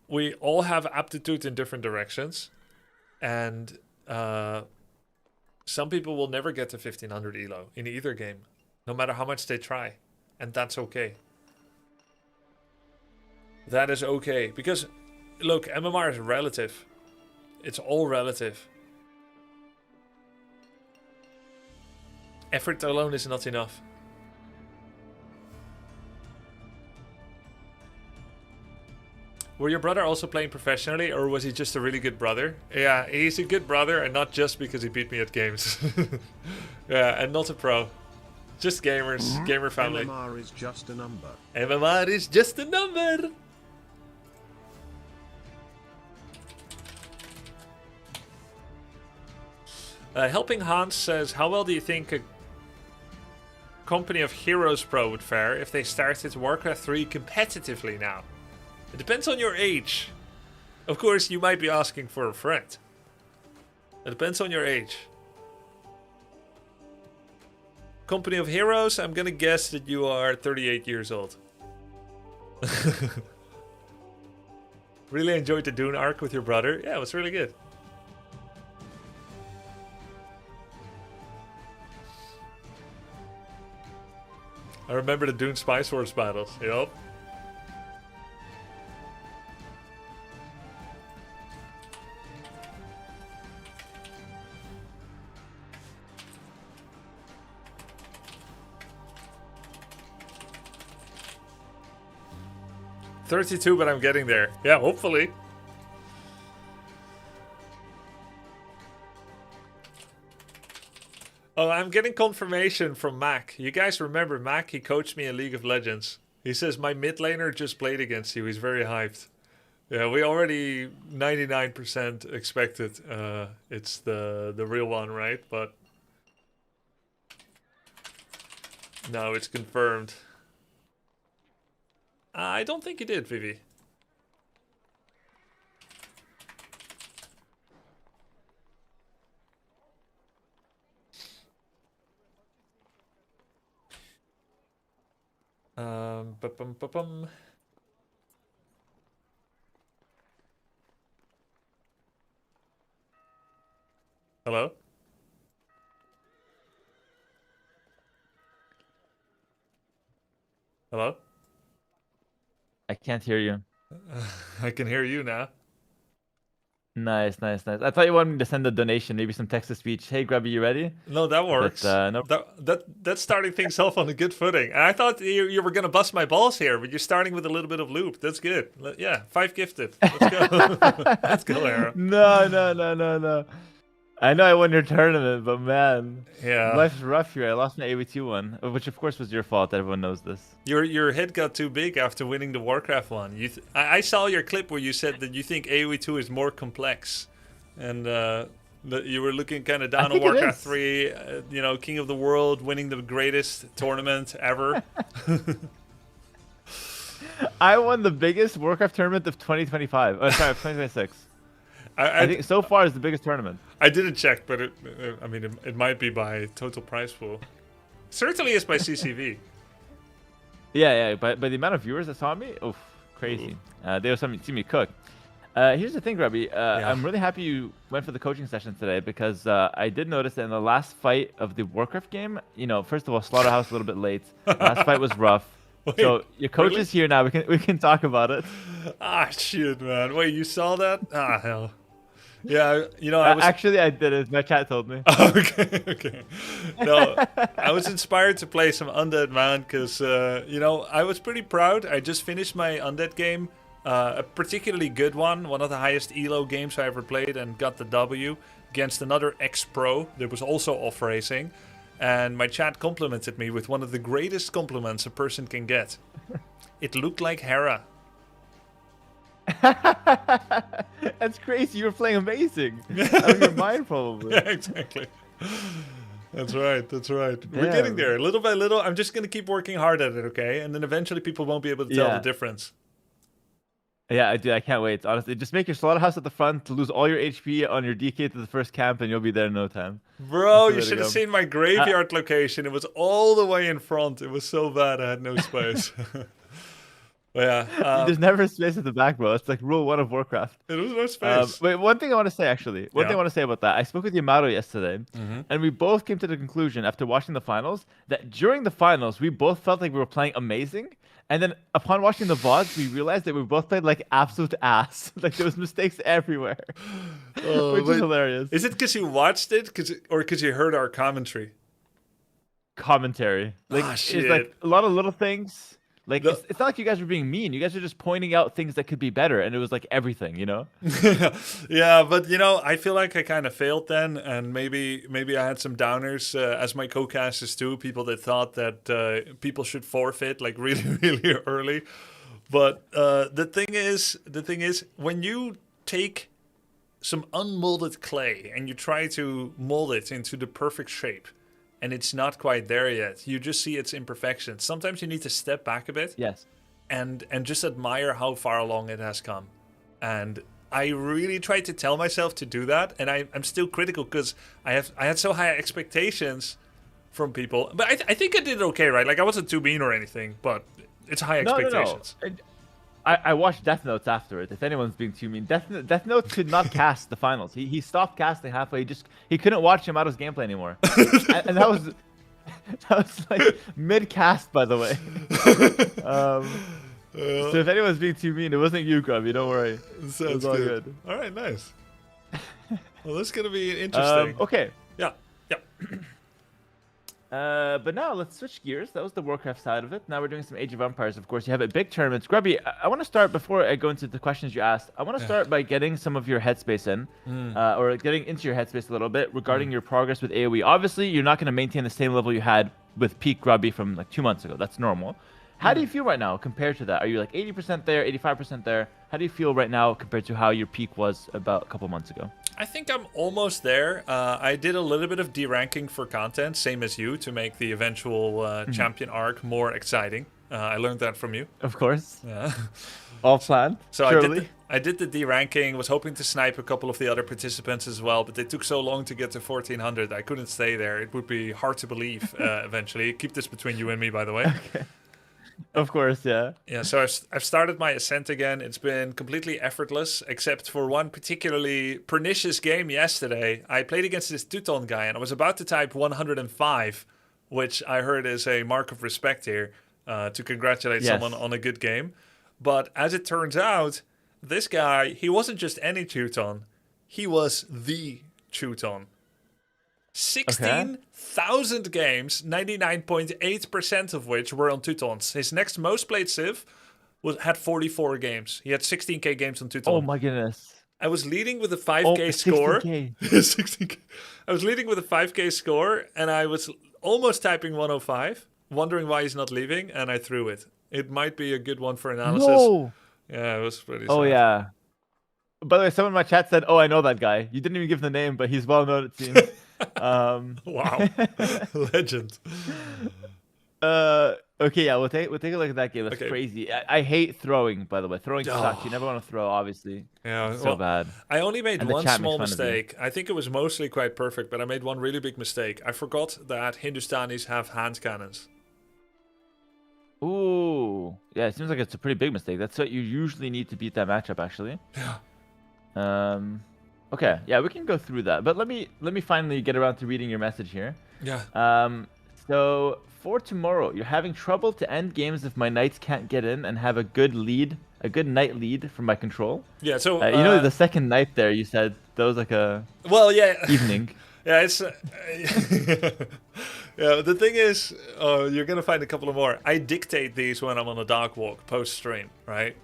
We all have aptitude in different directions, and some people will never get to 1500 elo in either game, no matter how much they try, and that's okay. That is okay, because look, MMR is relative. It's all relative. Effort alone is not enough. Were your brother also playing professionally, or was he just a really good brother? Yeah, he's a good brother, and not just because he beat me at games. Yeah, and not a pro. Just gamers, gamer family. MMR is just a number. MMR is just a number. Helping Hans says, how well do you think a company of Heroes Pro would fare if they started Warcraft 3 competitively now? It depends on your age. Of course, you might be asking for a friend. It depends on your age. Company of Heroes, I'm gonna guess that you are 38 years old. Really enjoyed the Dune arc with your brother. Yeah, it was really good. I remember the Dune Spice Wars battles. Yup. $32, but I'm getting there. Yeah, hopefully. Oh, I'm getting confirmation from Mac. You guys remember Mac? He coached me in League of Legends. He says, my mid laner just played against you. He's very hyped. Yeah, we already 99% expected it's the real one, right? But no, it's confirmed. I don't think he did, Vivi. Ba-bum. Hello? Hello? I can't hear you. I can hear you now. Nice. I thought you wanted me to send a donation, maybe some text-to-speech. Hey, Grubby, you ready? No, that works. But, no. That's starting things off on a good footing. And I thought you were going to bust my balls here, but you're starting with a little bit of loop. That's good. Yeah, 5 gifted. Let's go. Let's go, Era. No. I know I won your tournament, but man, yeah, life's rough here. I lost my AoE2 one, which of course was your fault. Everyone knows this. Your head got too big after winning the Warcraft one. I saw your clip where you said that you think AoE2 is more complex, and that you were looking kind of down on Warcraft 3. You know, King of the World, winning the greatest tournament ever. I won the biggest Warcraft tournament of 2025. Oh, sorry, of 2026. I think so far is the biggest tournament. I didn't check, but it might be by total prize pool. Certainly is by CCV. Yeah, but the amount of viewers that saw me, oof, crazy. They were see me cook. Here's the thing, Grubby. Yeah. I'm really happy you went for the coaching session today because I did notice that in the last fight of the Warcraft game, you know, first of all, Slaughterhouse a little bit late. Last fight was rough. Wait, So your coach really? is here now. We can talk about it. Ah, shit, man. Wait, you saw that? Ah, hell. Yeah, you know, I was... Actually, I did it. My chat told me. Okay, okay. No, I was inspired to play some Undead Man because, you know, I was pretty proud. I just finished my Undead game, a particularly good one of the highest ELO games I ever played, and got the W against another ex-pro that was also off-racing. And my chat complimented me with one of the greatest compliments a person can get. It looked like Hera. That's crazy. You were playing amazing. Out of your mind, probably. Yeah, exactly. That's right, that's right. We're Damn. getting there, little by little. I'm just going to keep working hard at it, okay? And then eventually people won't be able to tell the difference. Yeah, I do. I can't wait. Honestly, just make your slaughterhouse at the front to lose all your HP on your DK to the first camp, and you'll be there in no time. Bro, That's you the way to should have go. seen my graveyard location. It was all the way in front. It was so bad I had no space. But yeah, There's never space at the back, bro. It's like rule 1 of Warcraft. it was no space. Wait, one thing I want to say actually. One thing I want to say about that. I spoke with Yamato yesterday, and we both came to the conclusion after watching the finals that during the finals we both felt like we were playing amazing, and then upon watching the VODs we realized that we both played like absolute ass. Like there was mistakes everywhere, which is hilarious. Is it because you watched it, or because you heard our commentary? Commentary, like Ah, it's shit. like a lot of little things. Like it's not like you guys were being mean. You guys were just pointing out things that could be better, and it was like everything, you know. Yeah, but you know, I feel like I kind of failed then, and maybe I had some downers as my co-casters too. People that thought that people should forfeit like really early. But the thing is, when you take some unmolded clay and you try to mold it into the perfect shape, and it's not quite there yet, you just see its imperfections. Sometimes you need to step back a bit. Yes. And just admire how far along it has come. And I really tried to tell myself to do that, and I'm still critical because I had so high expectations from people. But I think I did okay, right? Like I wasn't too mean or anything, but it's high expectations. No. I watched Death Notes after it. If anyone's being too mean, Death Notes could not cast the finals. He stopped casting halfway. He couldn't watch Yamato's gameplay anymore, and that was like mid cast, by the way. So if anyone's being too mean, it wasn't you, Grubby. Don't worry. Sounds all good. good. All right, nice. Well, this is gonna be interesting. Okay. Yeah. But now let's switch gears. That was the Warcraft side of it. Now we're doing some Age of Empires. Of course, you have a big tournaments. Grubby, I want to start before I go into the questions you asked. I want to start by getting some of your headspace in, or getting into your headspace a little bit regarding your progress with AoE. Obviously, you're not going to maintain the same level you had with peak Grubby from like 2 months ago. That's normal. How do you feel right now compared to that? Are you like 80% there, 85% there? How do you feel right now compared to how your peak was about a couple months ago? I think I'm almost there. I did a little bit of deranking for content, same as you, to make the eventual champion arc more exciting. I learned that from you. Of course. Yeah. All planned. So surely. I did the deranking, was hoping to snipe a couple of the other participants as well, but they took so long to get to 1400, I couldn't stay there. It would be hard to believe eventually. Keep this between you and me, by the way. Okay. Of course, yeah. Yeah, so I've started my ascent again. It's been completely effortless, except for one particularly pernicious game yesterday. I played against this Teuton guy, and I was about to type 105, which I heard is a mark of respect here, to congratulate someone on a good game. But as it turns out, this guy, he wasn't just any Teuton. He was the Teuton. 16,000 games, 99.8% of which were on Teutons. His next most played Civ had 44 games. He had 16k games on Teuton. Oh my goodness. I was leading with a 5k score. 16K. 16K. I was leading with a 5k score, and I was almost typing 105, wondering why he's not leaving, and I threw it. It might be a good one for analysis. No. Yeah, it was pretty Oh sad. yeah. By the way, someone in my chat said, "Oh, I know that guy." You didn't even give the name, but he's well known, it seems. Wow. Legend. Okay, yeah, we'll take a look at that game. That's Okay. crazy. I hate throwing, by the way. Throwing sucks. You never want to throw, obviously. Yeah, It's so bad. I only made And the one chat makes small fun of you. mistake. I think it was mostly quite perfect, but I made one really big mistake. I forgot that Hindustanis have hand cannons. Ooh, yeah. It seems like it's a pretty big mistake. That's what you usually need to beat that matchup, actually. Yeah. Okay, yeah, we can go through that. But let me finally get around to reading your message here. Yeah. So for tomorrow, you're having trouble to end games if my knights can't get in and have a good lead, a good knight lead from my control. Yeah, so You know the second knight there, you said that was like a well, yeah, evening. yeah, it's yeah. The thing is, you're gonna find a couple of more. I dictate these when I'm on a dog walk post stream, right?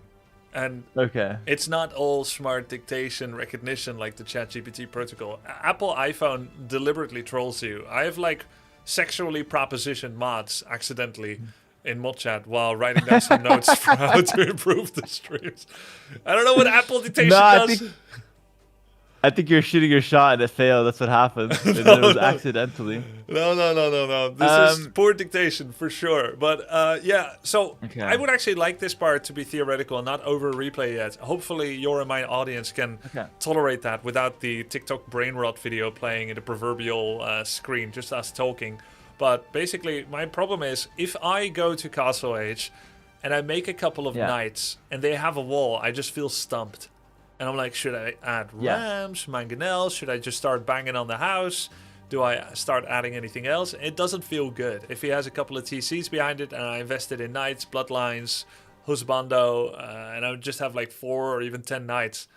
And Okay. it's not all smart dictation recognition like the ChatGPT protocol. Apple iPhone deliberately trolls you. I have like sexually propositioned mods accidentally in mod chat while writing down some notes for how to improve the streams. I don't know what Apple dictation does. I think you're shooting your shot and it failed. That's what happened. And then it was accidentally. No. This is poor dictation for sure. But yeah, so Okay. I would actually like this part to be theoretical and not over replay yet. Hopefully, your and my audience can tolerate that without the TikTok brain rot video playing in the proverbial screen, just us talking. But basically, my problem is if I go to Castle Age and I make a couple of knights and they have a wall, I just feel stumped. And I'm like, should I add rams, mangonels? Should I just start banging on the house? Do I start adding anything else? It doesn't feel good. If he has a couple of TCs behind it and I invested in knights, bloodlines, husbando, and I just have like 4 or even 10 knights,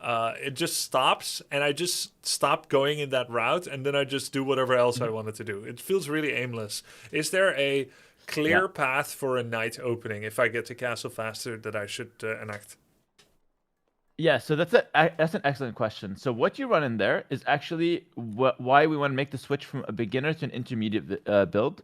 it just stops and I just stop going in that route and then I just do whatever else I wanted to do. It feels really aimless. Is there a clear path for a knight opening if I get to castle faster that I should enact? Yeah, so that's an excellent question. So what you run in there is actually why we want to make the switch from a beginner to an intermediate build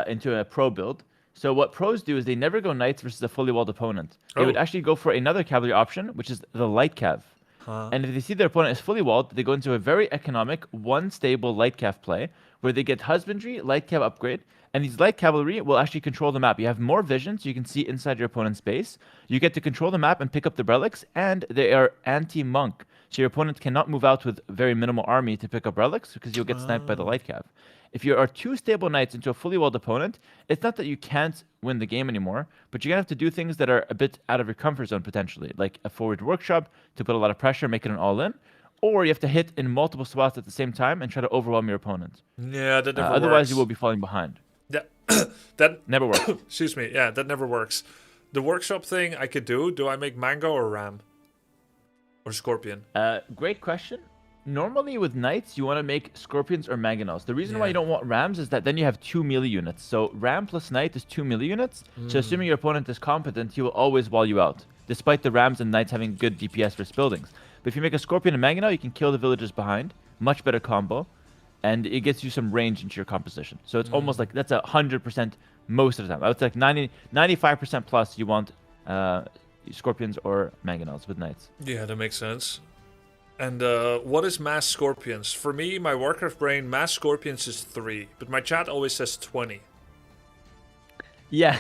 into a pro build. So what pros do is they never go knights versus a fully walled opponent. They would actually go for another cavalry option, which is the light cav. And if they see their opponent is fully walled, they go into a very economic, one stable light cav play where they get husbandry, light cav upgrade, and these light cavalry will actually control the map. You have more vision, so you can see inside your opponent's base. You get to control the map and pick up the relics, and they are anti-monk. So your opponent cannot move out with very minimal army to pick up relics because you'll get sniped by the light cav. If you are 2 stable knights into a fully walled opponent, it's not that you can't win the game anymore, but you're going to have to do things that are a bit out of your comfort zone potentially, like a forward workshop to put a lot of pressure, make it an all-in, or you have to hit in multiple spots at the same time and try to overwhelm your opponent. Yeah, that never Otherwise, works. you will be falling behind. Yeah, that never works. Excuse me. Yeah, that never works. The workshop thing I could do. Do I make mango or ram? Or scorpion? Great question. Normally with knights, you want to make scorpions or mangonels. The reason why you don't want rams is that then you have 2 melee units. So ram plus knight is 2 melee units. So assuming your opponent is competent, he will always wall you out, despite the rams and knights having good DPS versus buildings. But if you make a scorpion and mangonel, you can kill the villagers behind. Much better combo. And it gets you some range into your composition. So it's almost like that's 100% most of the time. I would say like 95% plus you want scorpions or mangonels with knights. Yeah, that makes sense. And what is mass scorpions? For me, my Warcraft brain, mass scorpions is 3. But my chat always says 20. Yeah.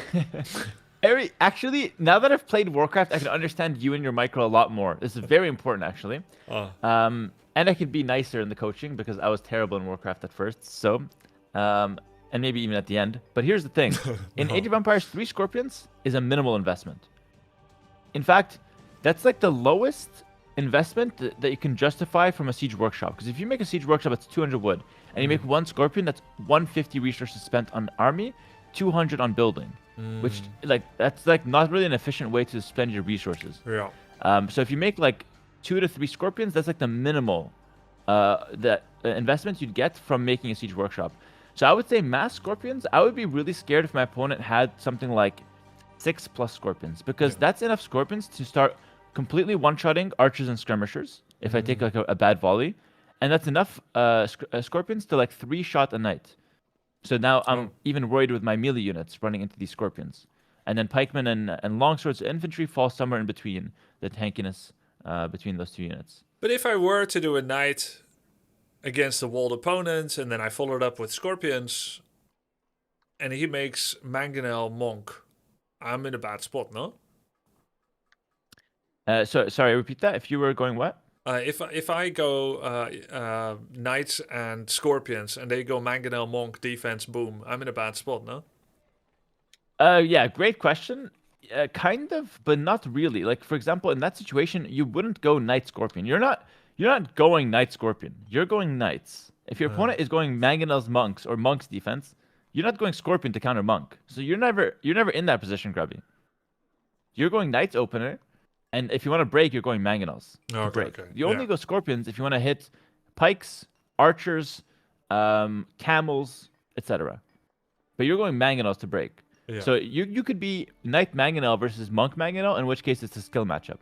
Actually, now that I've played Warcraft, I can understand you and your micro a lot more. This is very important, actually. And I could be nicer in the coaching because I was terrible in Warcraft at first. So, and maybe even at the end. But here's the thing. In Age of Empires, 3 Scorpions is a minimal investment. In fact, that's like the lowest investment that you can justify from a Siege Workshop. Because if you make a Siege Workshop, it's 200 wood. And you make 1 Scorpion, that's 150 resources spent on army, 200 on building. Which, that's like not really an efficient way to spend your resources. Yeah. So if you make like 2 to 3 Scorpions, that's like the minimal investment you'd get from making a Siege Workshop. So I would say mass Scorpions, I would be really scared if my opponent had something like 6+ Scorpions, because that's enough Scorpions to start completely one-shotting archers and skirmishers if I take like a bad volley. And that's enough Scorpions to like 3-shot a knight. So now I'm even worried with my melee units running into these Scorpions. And then pikemen and longswords infantry fall somewhere in between the tankiness between those 2 units. But if I were to do a knight against a walled opponent and then I followed up with scorpions and he makes mangonel monk, I'm in a bad spot, no? Sorry, repeat that. If you were going what? If I go knights and scorpions and they go mangonel monk defense boom, I'm in a bad spot, no? Yeah, great question. Kind of, but not really. Like for example, in that situation, you wouldn't go knight scorpion. You're not going knight scorpion. You're going knights. If your opponent is going mangonels monks or monks defense, you're not going Scorpion to counter Monk. So you're never in that position, Grubby. You're going Knights Opener, and if you want to break, you're going Mangonels to Okay, break. okay. You only go Scorpions if you want to hit Pikes, Archers, Camels, etc. But you're going Mangonels to break. Yeah. So you could be Knight Mangonel versus Monk Mangonel, in which case it's a skill matchup.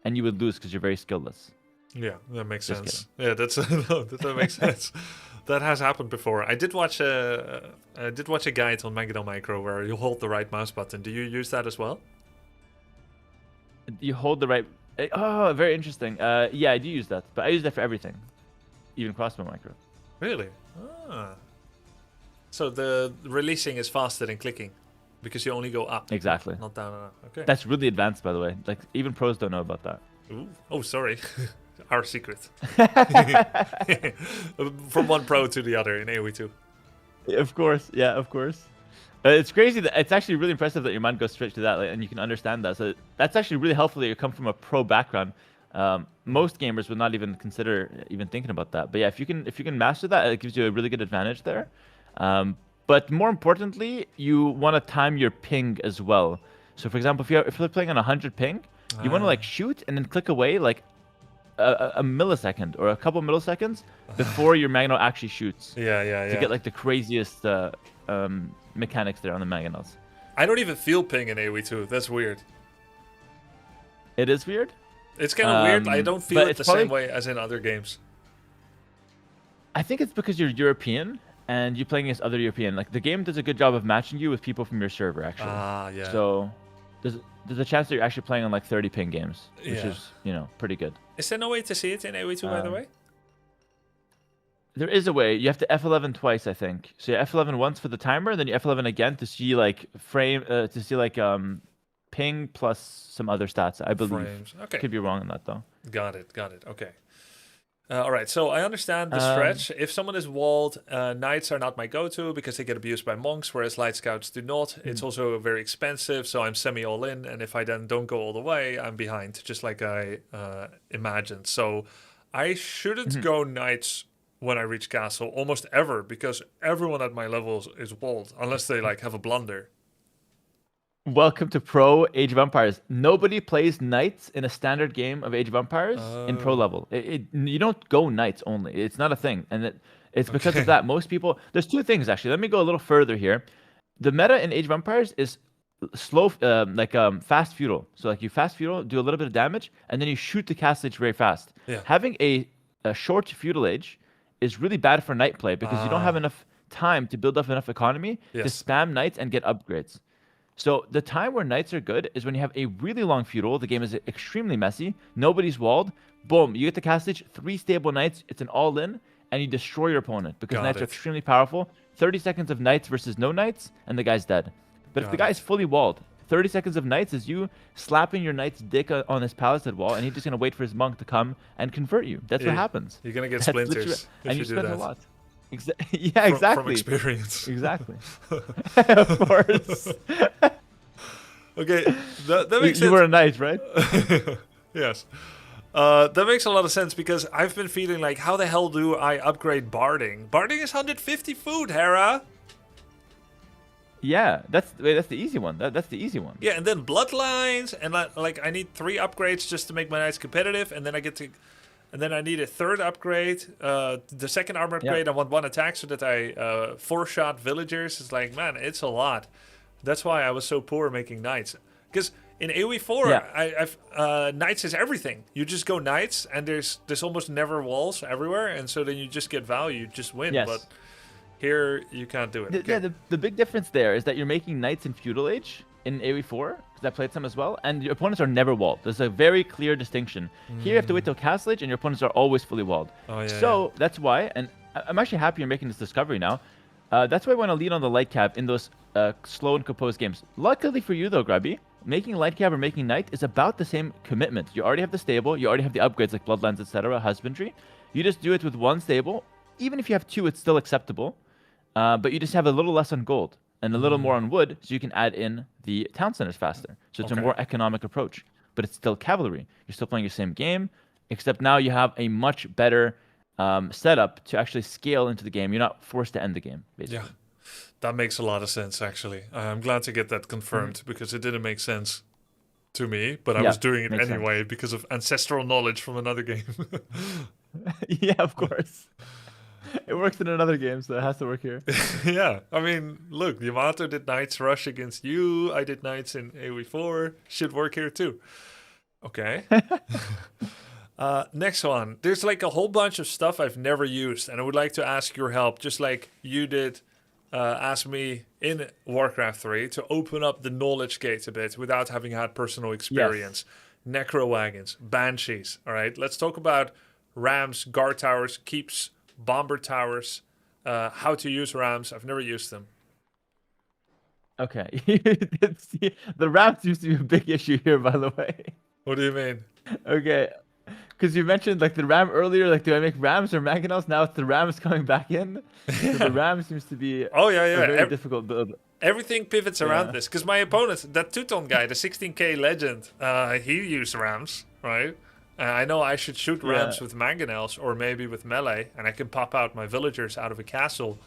And you would lose because you're very skillless. Yeah, that makes Just sense. Yeah, that's no, that makes sense. That has happened before. I did watch a guide on Mangonel Micro where you hold the right mouse button. Do you use that as well? You hold the right... Oh, very interesting. Yeah, I do use that. But I use that for everything. Even crossbow micro. Really? Ah. So the releasing is faster than clicking because you only go up. Exactly. Not down and up. Okay. That's really advanced, by the way. Like, even pros don't know about that. Ooh. Oh, sorry. Our secret. From one pro to the other in AoE2. Of course. Yeah, of course. It's crazy that it's actually really impressive that your mind goes straight to that, like, and you can understand that. So that's actually really helpful that you come from a pro background. Most gamers would not even consider thinking about that. But yeah, if you can master that, it gives you a really good advantage there. But more importantly, you want to time your ping as well. So for example, if you're playing on 100 ping, you want to like shoot and then click away like a millisecond or a couple milliseconds before your Mangonel actually shoots. Yeah. To get like the craziest mechanics there on the Mangonels. I don't even feel ping in AoE2. That's weird. It is weird. It's kind of weird. I don't feel it the probably... same way as in other games. I think it's because you're European and you're playing against other European. Like the game does a good job of matching you with people from your server, actually. Yeah. So there's a chance that you're actually playing on like 30 ping games, which is pretty good. Is there no way to see it in AoE2, by the way? There is a way. You have to F11 twice, I think. So you F11 once for the timer, then you F11 again to see like ping plus some other stats, I believe. Frames. Okay. Could be wrong on that though. Got it. Okay. All right. So I understand the stretch. If someone is walled, knights are not my go-to because they get abused by monks, whereas light scouts do not. It's also very expensive, so I'm semi all in. And if I then don't go all the way, I'm behind, just like I imagined. So I shouldn't go knights when I reach castle almost ever because everyone at my level is walled unless they like have a blunder. Welcome to Pro Age of Empires. Nobody plays knights in a standard game of Age of Empires in pro level. You don't go knights only. It's not a thing, and it's because of that. Most people. There's two things actually. Let me go a little further here. The meta in Age of Empires is slow, fast feudal. So like you fast feudal, do a little bit of damage, and then you shoot the castle age very fast. Yeah. Having a short feudal age is really bad for knight play because you don't have enough time to build up enough economy to spam knights and get upgrades. So the time where knights are good is when you have a really long feudal, the game is extremely messy, nobody's walled, boom, you get the cast stage, 3 stable knights, it's an all-in, and you destroy your opponent because knights are extremely powerful. 30 seconds of knights versus no knights, and the guy's dead. But if the guy is fully walled, 30 seconds of knights is you slapping your knight's dick on his palisade wall, and he's just going to wait for his monk to come and convert you. That's what happens. You're going to get splinters and you do spend that. a lot. Yeah, exactly. From experience. Exactly. Of course. Okay, that makes sense. You were a knight, right? Yes. That makes a lot of sense because I've been feeling like, how the hell do I upgrade barding? Barding is 150 food, Hera. Yeah, that's the easy one. That's the easy one. Yeah, and then bloodlines, and like I need 3 upgrades just to make my knights competitive, and then I need a 3rd upgrade. The 2nd armor upgrade, I want 1 attack so that I 4-shot villagers. It's like, man, it's a lot. That's why I was so poor making knights. Because in AoE 4, I've knights is everything. You just go knights, and there's almost never walls everywhere, and so then you just get value, you just win. Yes. But here, you can't do it. Yeah, the big difference there is that you're making knights in feudal age in AoE 4, because I played some as well, and your opponents are never walled. There's a very clear distinction. Here you have to wait till castle age, and your opponents are always fully walled. So that's why, and I'm actually happy you're making this discovery now. That's why I want to lead on the light cab in those slow and composed games. Luckily for you though, Grubby, making light cab or making knight is about the same commitment. You already have the stable, you already have the upgrades like bloodlines, etc., husbandry. You just do it with 1 stable. Even if you have 2, it's still acceptable. But you just have a little less on gold and a little more on wood, so you can add in the town centers faster. So it's a more economic approach. But it's still cavalry. You're still playing your same game, except now you have a much better setup to actually scale into the game. You're not forced to end the game, basically. Yeah. That makes a lot of sense, actually. I'm glad to get that confirmed because it didn't make sense to me, but I Yeah, was doing it makes sense. anyway because of ancestral knowledge from another game. Yeah, of course. It works in another game, so it has to work here. Yeah, I mean, look, Yamato did Knights Rush against you. I did Knights in AoE4. Should work here too. Okay. Next one. There's like a whole bunch of stuff I've never used, and I would like to ask your help, just like you did ask me in Warcraft 3 to open up the knowledge gate a bit without having had personal experience. Necro wagons, banshees. All right, let's talk about rams, guard towers, keeps, bomber towers, how to use rams. I've never used them. Okay. The rams used to be a big issue here, by the way. What do you mean? Okay. Because you mentioned like the ram earlier, like do I make rams or mangonels? Now it's the rams coming back in. So the ram seems to be Oh, yeah, a yeah. very difficult build. Everything pivots around Yeah. this because my opponent, that two-tone guy, the 16k legend, he used rams, right? I know I should shoot rams Yeah. with mangonels or maybe with melee, and I can pop out my villagers out of a castle.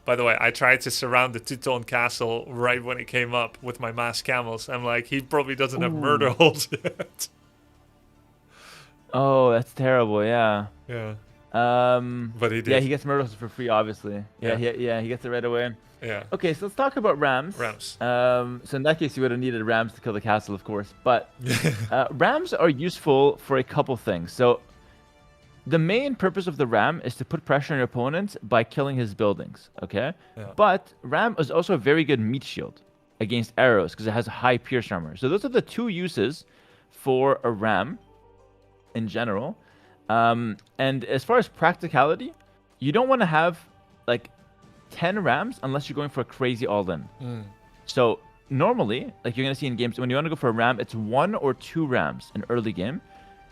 By the way, I tried to surround the two-tone castle right when it came up with my mass camels. I'm like, he probably doesn't have murder holes yet. Oh, that's terrible. Yeah. Yeah, Um. but he did. Yeah, he gets myrtles for free, obviously. Yeah. Yeah. He gets it right away. Yeah, Okay, so let's talk about rams. rams. So in that case, you would have needed rams to kill the castle, of course. But rams are useful for a couple things. So the main purpose of the ram is to put pressure on your opponent by killing his buildings. Okay. Yeah. But ram is also a very good meat shield against arrows because it has a high pierce armor. So those are the two uses for a ram in general. And as far as practicality, you don't want to have like 10 rams unless you're going for a crazy all-in. So normally, like you're going to see in games, when you want to go for a ram, it's 1 or 2 rams in early game,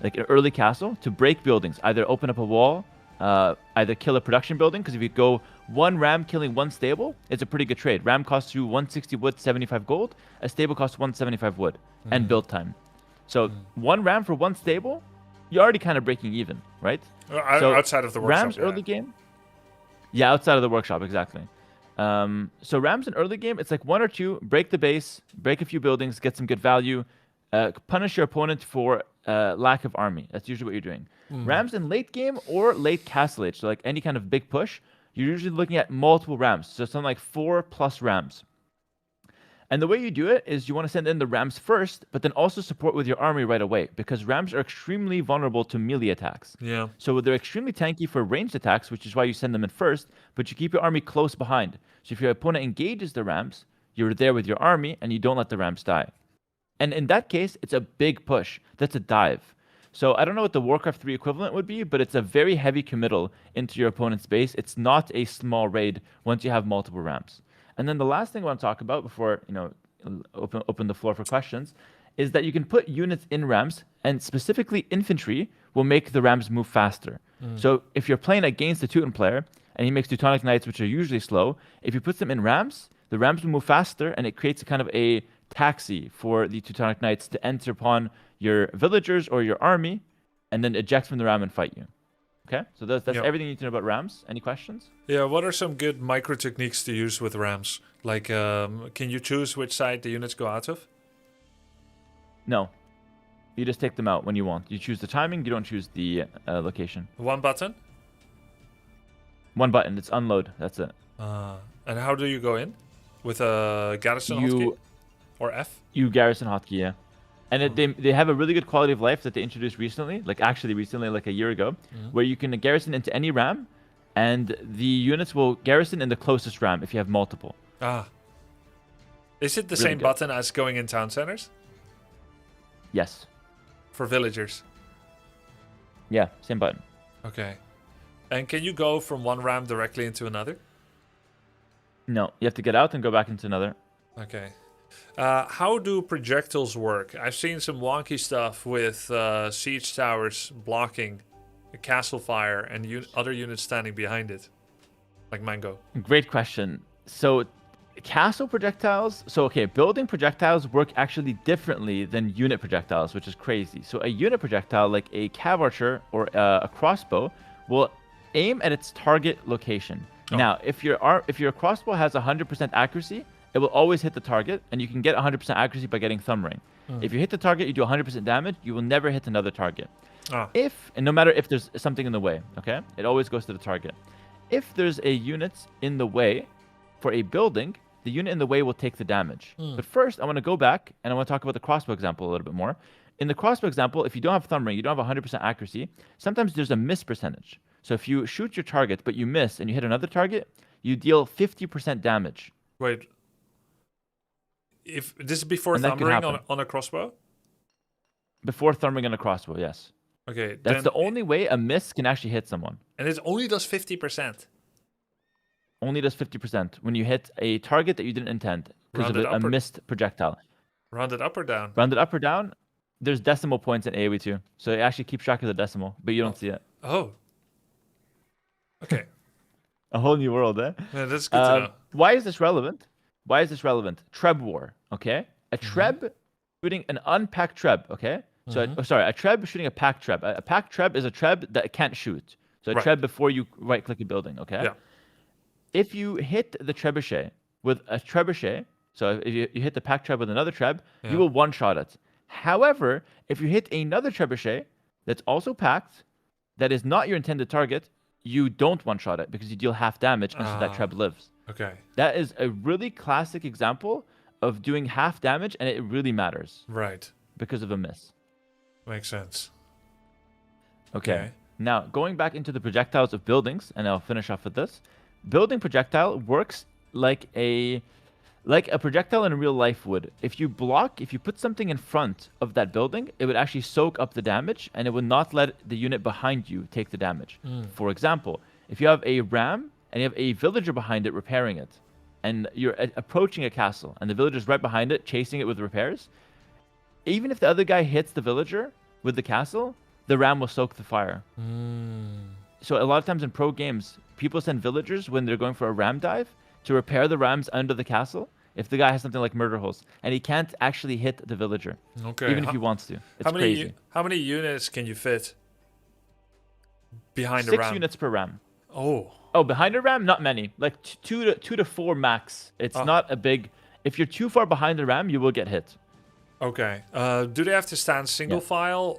like an early castle, to break buildings. Either open up a wall, either kill a production building, because if you go 1 ram killing 1 stable, it's a pretty good trade. Ram costs you 160 wood, 75 gold. A stable costs 175 wood and build time. So 1 ram for 1 stable, you're already kind of breaking even, right? So Outside of the workshop. Rams early game. Yeah, outside of the workshop, exactly. So Rams in early game, it's like 1 or 2, break the base, break a few buildings, get some good value, punish your opponent for lack of army. That's usually what you're doing. Rams in late game or late castle age, so like any kind of big push, you're usually looking at multiple Rams, so something like 4+ Rams. And the way you do it is you want to send in the Rams first, but then also support with your army right away, because Rams are extremely vulnerable to melee attacks. Yeah. So they're extremely tanky for ranged attacks, which is why you send them in first, but you keep your army close behind. So if your opponent engages the Rams, you're there with your army, and you don't let the Rams die. And in that case, it's a big push. That's a dive. So I don't know what the Warcraft 3 equivalent would be, but it's a very heavy committal into your opponent's base. It's not a small raid once you have multiple Rams. And then the last thing I want to talk about before, open the floor for questions, is that you can put units in Rams, and specifically infantry will make the Rams move faster. So if you're playing against a Teuton player, and he makes Teutonic Knights, which are usually slow, if you put them in Rams, the Rams will move faster, and it creates a kind of a taxi for the Teutonic Knights to enter upon your villagers or your army, and then eject from the Ram and fight you. Okay, so that's Yep. everything you need to know about Rams. Any questions? Yeah, what are some good micro techniques to use with rams? Like, can you choose which side the units go out of? No. You just take them out when you want. You choose the timing, you don't choose the location. One button? One button, it's unload, that's it. And how do you go in? With a garrison hotkey? Or F? You garrison hotkey, yeah. And they have a really good quality of life that they introduced recently, like a year ago, where you can garrison into any ram, and the units will garrison in the closest ram if you have multiple. Is it the Really same good. button as going in town centers? Yes. For villagers? Yeah, same button. Okay. And can you go from one ram directly into another? No, you have to get out and go back into another. Okay. How do projectiles work? I've seen some wonky stuff with siege towers blocking a castle fire and other units standing behind it. Like Mango. Great question. So castle projectiles, building projectiles work actually differently than unit projectiles, which is crazy. So a unit projectile, like a cav archer or a crossbow, will aim at its target location. Oh. Now, if your crossbow has 100% accuracy, it will always hit the target, and you can get 100% accuracy by getting thumb ring. If you hit the target, you do 100% damage. You will never hit another target. Ah. And no matter if there's something in the way, okay, it always goes to the target. If there's a unit in the way for a building, the unit in the way will take the damage. But first, I want to go back and I want to talk about the crossbow example a little bit more. In the crossbow example, if you don't have thumb ring, you don't have 100% accuracy, sometimes there's a miss percentage. So if you shoot your target, but you miss and you hit another target, you deal 50% damage. Wait. If this is before And that thumb could ring happen. on a crossbow? Before thumb ring on a crossbow, yes. Okay. That's then the only way a miss can actually hit someone. And it only does 50%. Only does 50% when you hit a target that you didn't intend because of Rounded a up or- missed projectile. Rounded up or down? Rounded up or down, there's decimal points in AoE2. So it actually keeps track of the decimal, but you don't see it. Oh. Okay. A whole new world, eh? Yeah, that's good to know. Why is this relevant? Why is this relevant? Treb war, okay? A treb shooting an unpacked treb, okay? So, a treb shooting a packed treb. A packed treb is a treb that can't shoot. So a Right. treb before you right-click a building, okay? Yeah. If you hit the trebuchet with a trebuchet, so if you hit the packed treb with another treb, Yeah. you will one-shot it. However, if you hit another trebuchet that's also packed, that is not your intended target, you don't one-shot it because you deal half damage and so that treb lives. Okay. That is a really classic example of doing half damage, and it really matters Right. because of a miss. Makes sense. Okay. Now, going back into the projectiles of buildings, and I'll finish off with this. Building projectile works like a projectile in real life would. If you put something in front of that building, it would actually soak up the damage, and it would not let the unit behind you take the damage. For example, if you have a ram and you have a villager behind it repairing it, and you're approaching a castle, and the villager's right behind it chasing it with repairs, even if the other guy hits the villager with the castle, the ram will soak the fire. So a lot of times in pro games, people send villagers when they're going for a ram dive to repair the rams under the castle if the guy has something like murder holes, and he can't actually hit the villager, Okay. even if he wants to. It's crazy. How many units can you fit behind the 6 ram? units per ram. Oh. Oh, behind a ram, not many. Like two to four max. It's not a big. If you're too far behind the ram, you will get hit. Okay. Do they have to stand single file,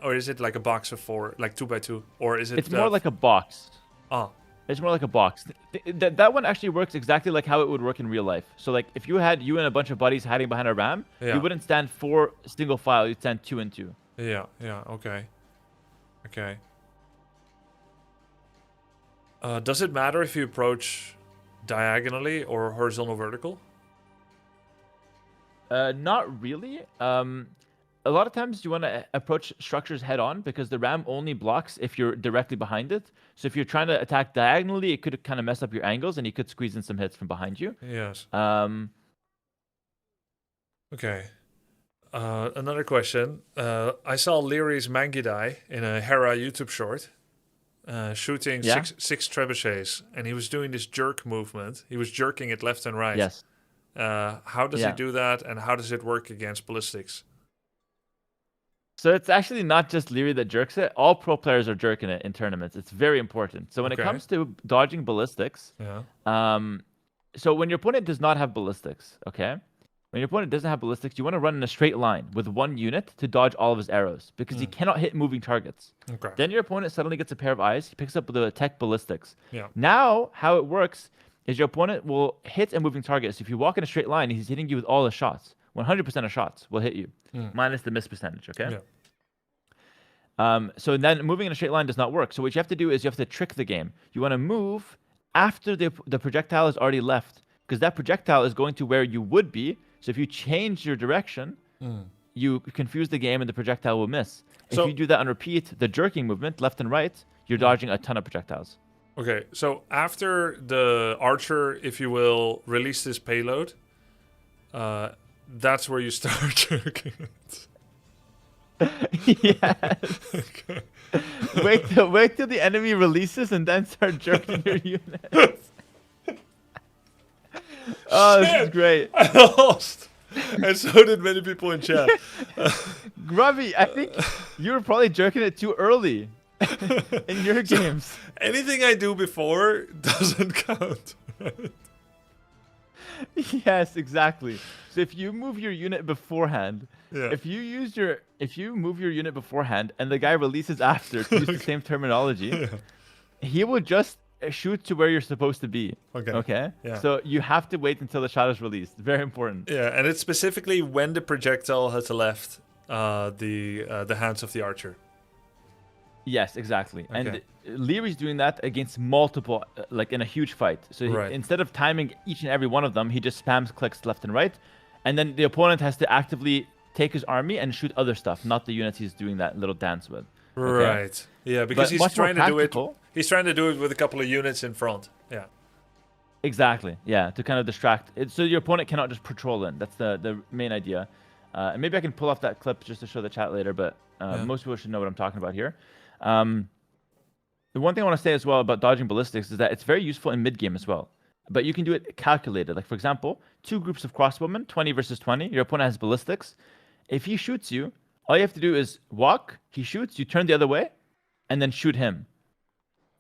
or is it like a box of 4, like 2x2, or is it? It's more like a box. Oh. It's more like a box. That one actually works exactly like how it would work in real life. So like if you had you and a bunch of buddies hiding behind a ram, Yeah. you wouldn't stand 4 single file. You'd stand 2 and 2. Yeah. Yeah. Okay. Okay. Does it matter if you approach diagonally or horizontal vertical? Not really. A lot of times you want to approach structures head on because the ram only blocks if you're directly behind it. So if you're trying to attack diagonally, it could kind of mess up your angles and you could squeeze in some hits from behind you. Yes. Okay. Another question. I saw Leary's Mangidai in a Hera YouTube short, shooting six trebuchets, and he was doing this jerk movement. He was jerking it left and right. Yes. How does he do that, and how does it work against ballistics? So it's actually not just Leary that jerks it. All pro players are jerking it in tournaments. It's very important. So when it comes to dodging ballistics, so when your opponent does not have ballistics, okay? When your opponent doesn't have ballistics, you want to run in a straight line with one unit to dodge all of his arrows because he cannot hit moving targets. Okay. Then your opponent suddenly gets a pair of eyes. He picks up the tech ballistics. Yeah. Now, how it works is your opponent will hit a moving target. So if you walk in a straight line, he's hitting you with all the shots. 100% of shots will hit you, minus the miss percentage, okay? Yeah. So then moving in a straight line does not work. So what you have to do is you have to trick the game. You want to move after the projectile is already left, because that projectile is going to where you would be. So if you change your direction, you confuse the game and the projectile will miss. So, if you do that on repeat, the jerking movement, left and right, you're dodging a ton of projectiles. Okay, so after the archer, if you will, release this payload, that's where you start jerking it. Yes. Okay. Wait till the enemy releases and then start jerking your unit. Oh, this is great. I lost. And so did many people in chat. Grubby, I think you were probably jerking it too early. in your games. Anything I do before doesn't count. Yes, exactly. So if you move your unit beforehand, Yeah. if you move your unit beforehand and the guy releases after, to use the same terminology, he will just shoot to where you're supposed to be. Okay. Okay. Yeah. So you have to wait until the shot is released. Very important. Yeah, and it's specifically when the projectile has left the hands of the archer. Yes, exactly. Okay. And Leary's doing that against multiple, like in a huge fight. So Right. instead of timing each and every one of them, he just spams clicks left and right. And then the opponent has to actively take his army and shoot other stuff, not the units he's doing that little dance with. Okay? Right. Yeah, because But he's much more trying to do it. practical. He's trying to do it with a couple of units in front. Yeah. Exactly. Yeah, to kind of distract. So your opponent cannot just patrol in. That's the main idea. And maybe I can pull off that clip just to show the chat later, but most people should know what I'm talking about here. The one thing I want to say as well about dodging ballistics is that it's very useful in mid-game as well. But you can do it calculated. Like, for example, 2 groups of crossbowmen, 20 versus 20. Your opponent has ballistics. If he shoots you, all you have to do is walk, he shoots, you turn the other way, and then shoot him.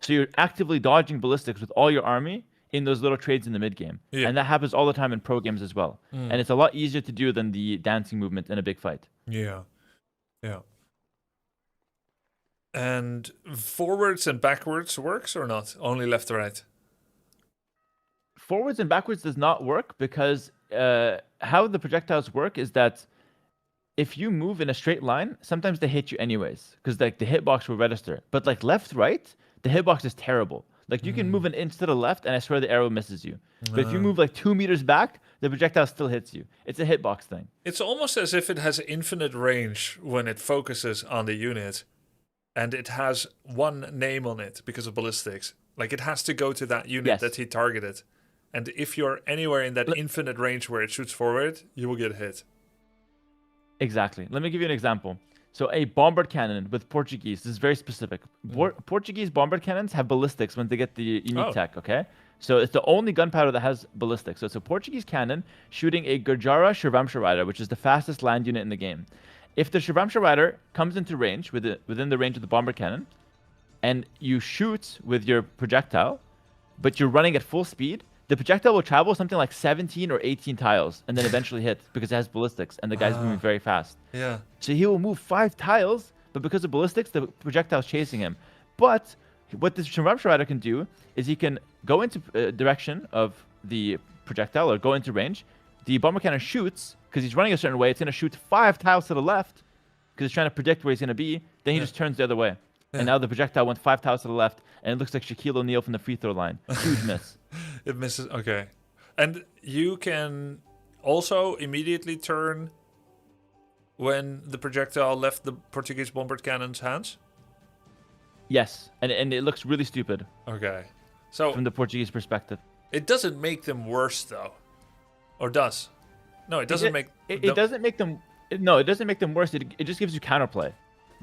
So you're actively dodging ballistics with all your army in those little trades in the mid-game. Yeah. And that happens all the time in pro games as well. And it's a lot easier to do than the dancing movement in a big fight. Yeah. Yeah. And forwards and backwards works or not? Only left or right? Forwards and backwards does not work because how the projectiles work is that if you move in a straight line, sometimes they hit you anyways because like the hitbox will register. But like left, right, the hitbox is terrible. Like you can move an inch to the left and I swear the arrow misses you. But if you move like 2 meters back, the projectile still hits you. It's a hitbox thing. It's almost as if it has infinite range when it focuses on the unit. And it has one name on it because of ballistics. Like it has to go to that unit Yes. that he targeted. And if you're anywhere in that infinite range where it shoots forward, you will get hit. Exactly. Let me give you an example. So a bombard cannon with Portuguese, this is very specific. Portuguese bombard cannons have ballistics when they get the unique tech, okay? So it's the only gunpowder that has ballistics. So it's a Portuguese cannon shooting a Gurjara Shirvamsha Rider, which is the fastest land unit in the game. If the Shirvamsha Rider comes into range within the range of the bombard cannon, and you shoot with your projectile, but you're running at full speed, the projectile will travel something like 17 or 18 tiles and then eventually hit because it has ballistics and the guy's moving very fast. Yeah. So he will move 5 tiles, but because of ballistics, the projectile's chasing him. But what this Shirvamsha Rider can do is he can go into direction of the projectile or go into range. The bomber cannon shoots because he's running a certain way. It's going to shoot 5 tiles to the left because it's trying to predict where he's going to be. Then he just turns the other way. And now the projectile went 5 tiles to the left, and it looks like Shaquille O'Neal from the free throw line. Huge miss. It misses. Okay. And you can also immediately turn when the projectile left the Portuguese bombard cannon's hands? Yes, and it looks really stupid Okay. So from the Portuguese perspective. it doesn't make them worse, though. Or does? No, it doesn't make... It doesn't make them... No, it doesn't make them worse. It just gives you counterplay.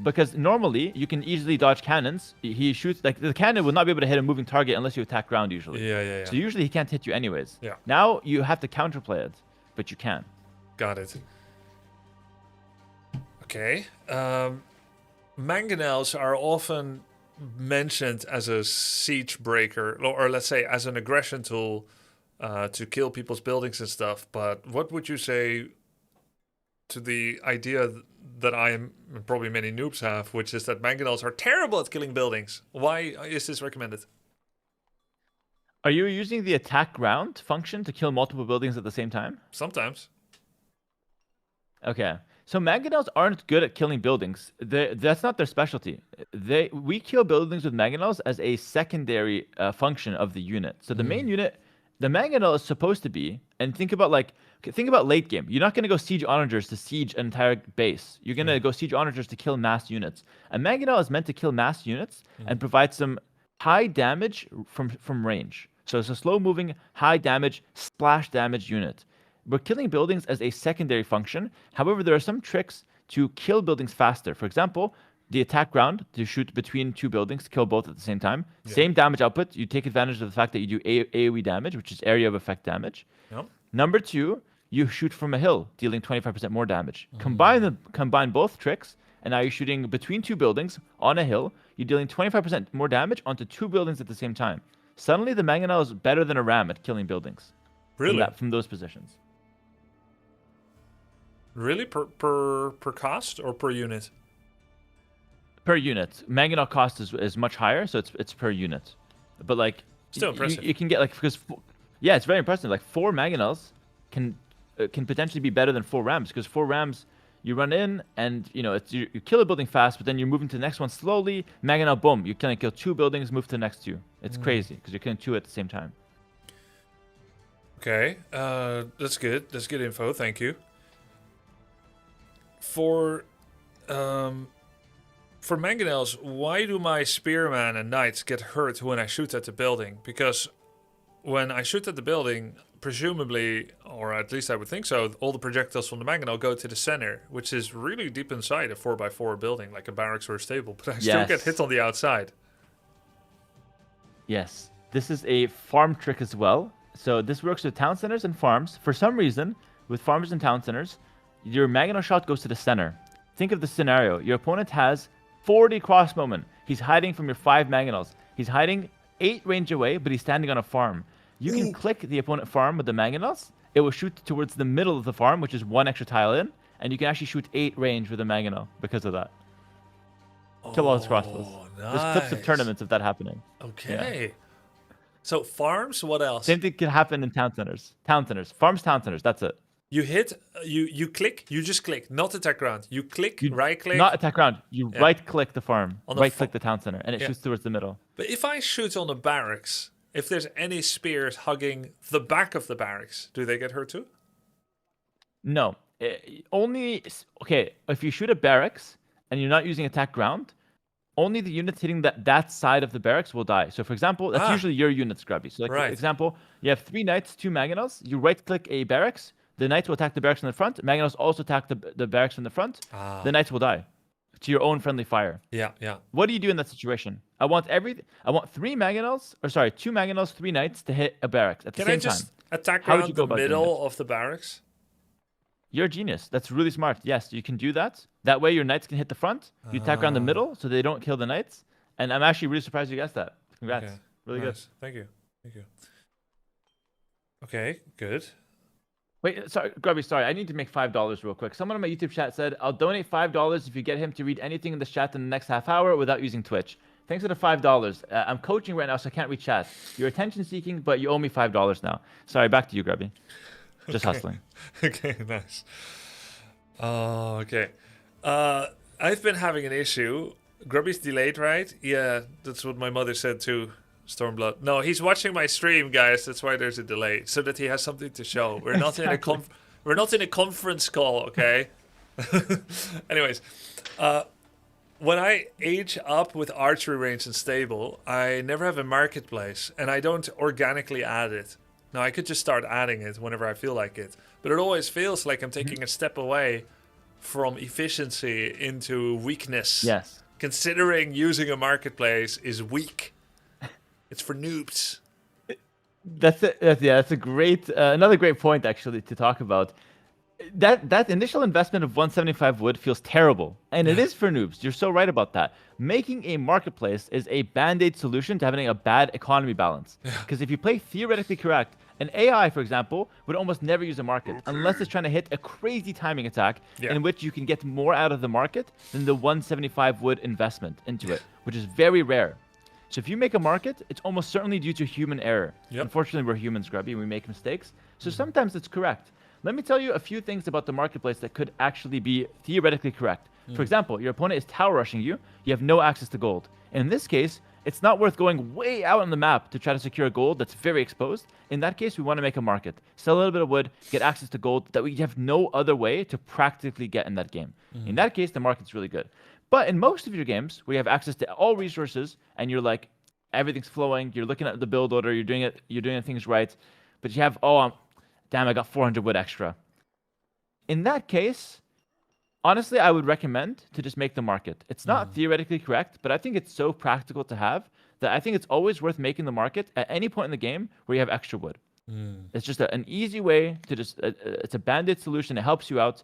Because normally, you can easily dodge cannons. He shoots... Like, the cannon will not be able to hit a moving target unless you attack ground, usually. Yeah. So usually, he can't hit you anyways. Yeah. Now, you have to counterplay it. But you can. Got it. Okay. Mangonels are often mentioned as a siege breaker, or let's say as an aggression tool to kill people's buildings and stuff. But what would you say to the idea that I am, and probably many noobs have, which is that mangonels are terrible at killing buildings? Why is this recommended? Are you using the attack ground function to kill multiple buildings at the same time? Sometimes. Okay. So mangonels aren't good at killing buildings. That's not their specialty. We kill buildings with mangonels as a secondary function of the unit. So the main unit, the mangonel is supposed to be, and think about late game. You're not going to go siege onagers to siege an entire base. You're going to go siege onagers to kill mass units. A mangonel is meant to kill mass units and provide some high damage from range. So it's a slow-moving, high-damage, splash damage unit. We're killing buildings as a secondary function. However, there are some tricks to kill buildings faster. For example, the attack ground to shoot between 2 buildings, kill both at the same time. Yeah. Same damage output. You take advantage of the fact that you do AoE damage, which is area of effect damage. Yep. Number 2, you shoot from a hill, dealing 25% more damage. Combine both tricks, and now you're shooting between 2 buildings on a hill. you're dealing 25% more damage onto 2 buildings at the same time. Suddenly, the mangonel is better than a ram at killing buildings. Really? From those positions. Really? Per cost or per unit? Per unit. Mangonel cost is much higher, so it's per unit. But like, Still impressive. You can get like, because yeah, it's very impressive. Like 4 mangonels can potentially be better than 4 rams, because 4 rams you run in and you kill a building fast, but then you're moving to the next one slowly. Mangonel, boom, you can kill 2 buildings, move to the next 2. It's crazy because you're killing 2 at the same time. Okay, that's good. That's good info. Thank you. For mangonels, why do my spearman and knights get hurt when I shoot at the building? Because when I shoot at the building, presumably, or at least I would think so, all the projectiles from the mangonel go to the center, which is really deep inside a 4x4 building, like a barracks or a stable. But I still get hit on the outside. Yes, this is a farm trick as well. So this works with town centers and farms. For some reason, with farmers and town centers, your mangonel shot goes to the center. Think of the scenario. Your opponent has 40 crossbowmen. He's hiding from your 5 mangonels. He's hiding 8 range away, but he's standing on a farm. You can click the opponent farm with the mangonels. It will shoot towards the middle of the farm, which is 1 extra tile in, and you can actually shoot 8 range with a mangonel because of that. Kill all his crossbows. Nice. There's clips of tournaments of that happening. Okay. So farms, what else? Same thing can happen in town centers. Farms, town centers, that's it. You hit, you click, you just click, not attack ground. You click, right click. Not attack ground. You right click the farm, right click the town center, and it Yeah. shoots towards the middle. But if I shoot on the barracks, if there's any spears hugging the back of the barracks, do they get hurt too? No. Okay, if you shoot at barracks and you're not using attack ground, only the units hitting that side of the barracks will die. So for example, that's usually your units, Grubby. So like for example, you have 3 knights, 2 mangonels, you right click a barracks, the knights will attack the barracks in the front, mangonels also attack the barracks in the front, the knights will die to your own friendly fire. Yeah. What do you do in that situation? I want 3 mangonels, or sorry, 2 mangonels, 3 knights to hit a barracks at the same time. Can I just attack How would around you go the about doing middle of the barracks? You're a genius. That's really smart. Yes, you can do that. That way your knights can hit the front. You attack around the middle so they don't kill the knights. And I'm actually really surprised you guessed that. Congrats. Okay. Really Nice. Thank you. Okay, good. good. Wait, sorry, Grubby, sorry. I need to make $5 real quick. Someone in my YouTube chat said, I'll donate $5 if you get him to read anything in the chat in the next half hour without using Twitch. Thanks for the $5. I'm coaching right now, so I can't read chat. You're attention seeking, but you owe me $5 now. Sorry, back to you, Grubby. Just hustling. Okay, nice. Oh, okay. I've been having an issue. Grubby's delayed, right? Yeah, that's what my mother said too. Stormblood. No, he's watching my stream, guys. That's why there's a delay, so that he has something to show. We're not in a conference call, okay? Anyways, when I age up with archery range and stable, I never have a marketplace, and I don't organically add it. Now, I could just start adding it whenever I feel like it, but it always feels like I'm taking a step away from efficiency into weakness. Yes. Considering using a marketplace is weak. It's for noobs. That's a great, another great point actually to talk about. That initial investment of 175 wood feels terrible, and it is for noobs. You're so right about that. Making a marketplace is a band-aid solution to having a bad economy balance. Because if you play theoretically correct, an AI, for example, would almost never use a market unless it's trying to hit a crazy timing attack in which you can get more out of the market than the 175 wood investment into it, which is very rare. So if you make a market, it's almost certainly due to human error. Unfortunately, we're humans, Grubby, and we make mistakes. So sometimes it's correct. Let me tell you a few things about the marketplace that could actually be theoretically correct. For example, your opponent is tower rushing you. You have no access to gold. And in this case, it's not worth going way out on the map to try to secure gold that's very exposed. In that case, we want to make a market. Sell a little bit of wood, get access to gold that we have no other way to practically get in that game. In that case, the market's really good. But in most of your games, where you have access to all resources and you're like, everything's flowing, you're looking at the build order, you're doing things right, but you have, damn, I got 400 wood extra. In that case, honestly, I would recommend to just make the market. It's not theoretically correct, but I think it's so practical to have that I think it's always worth making the market at any point in the game where you have extra wood. It's just an easy way to just, it's a band-aid solution. It helps you out.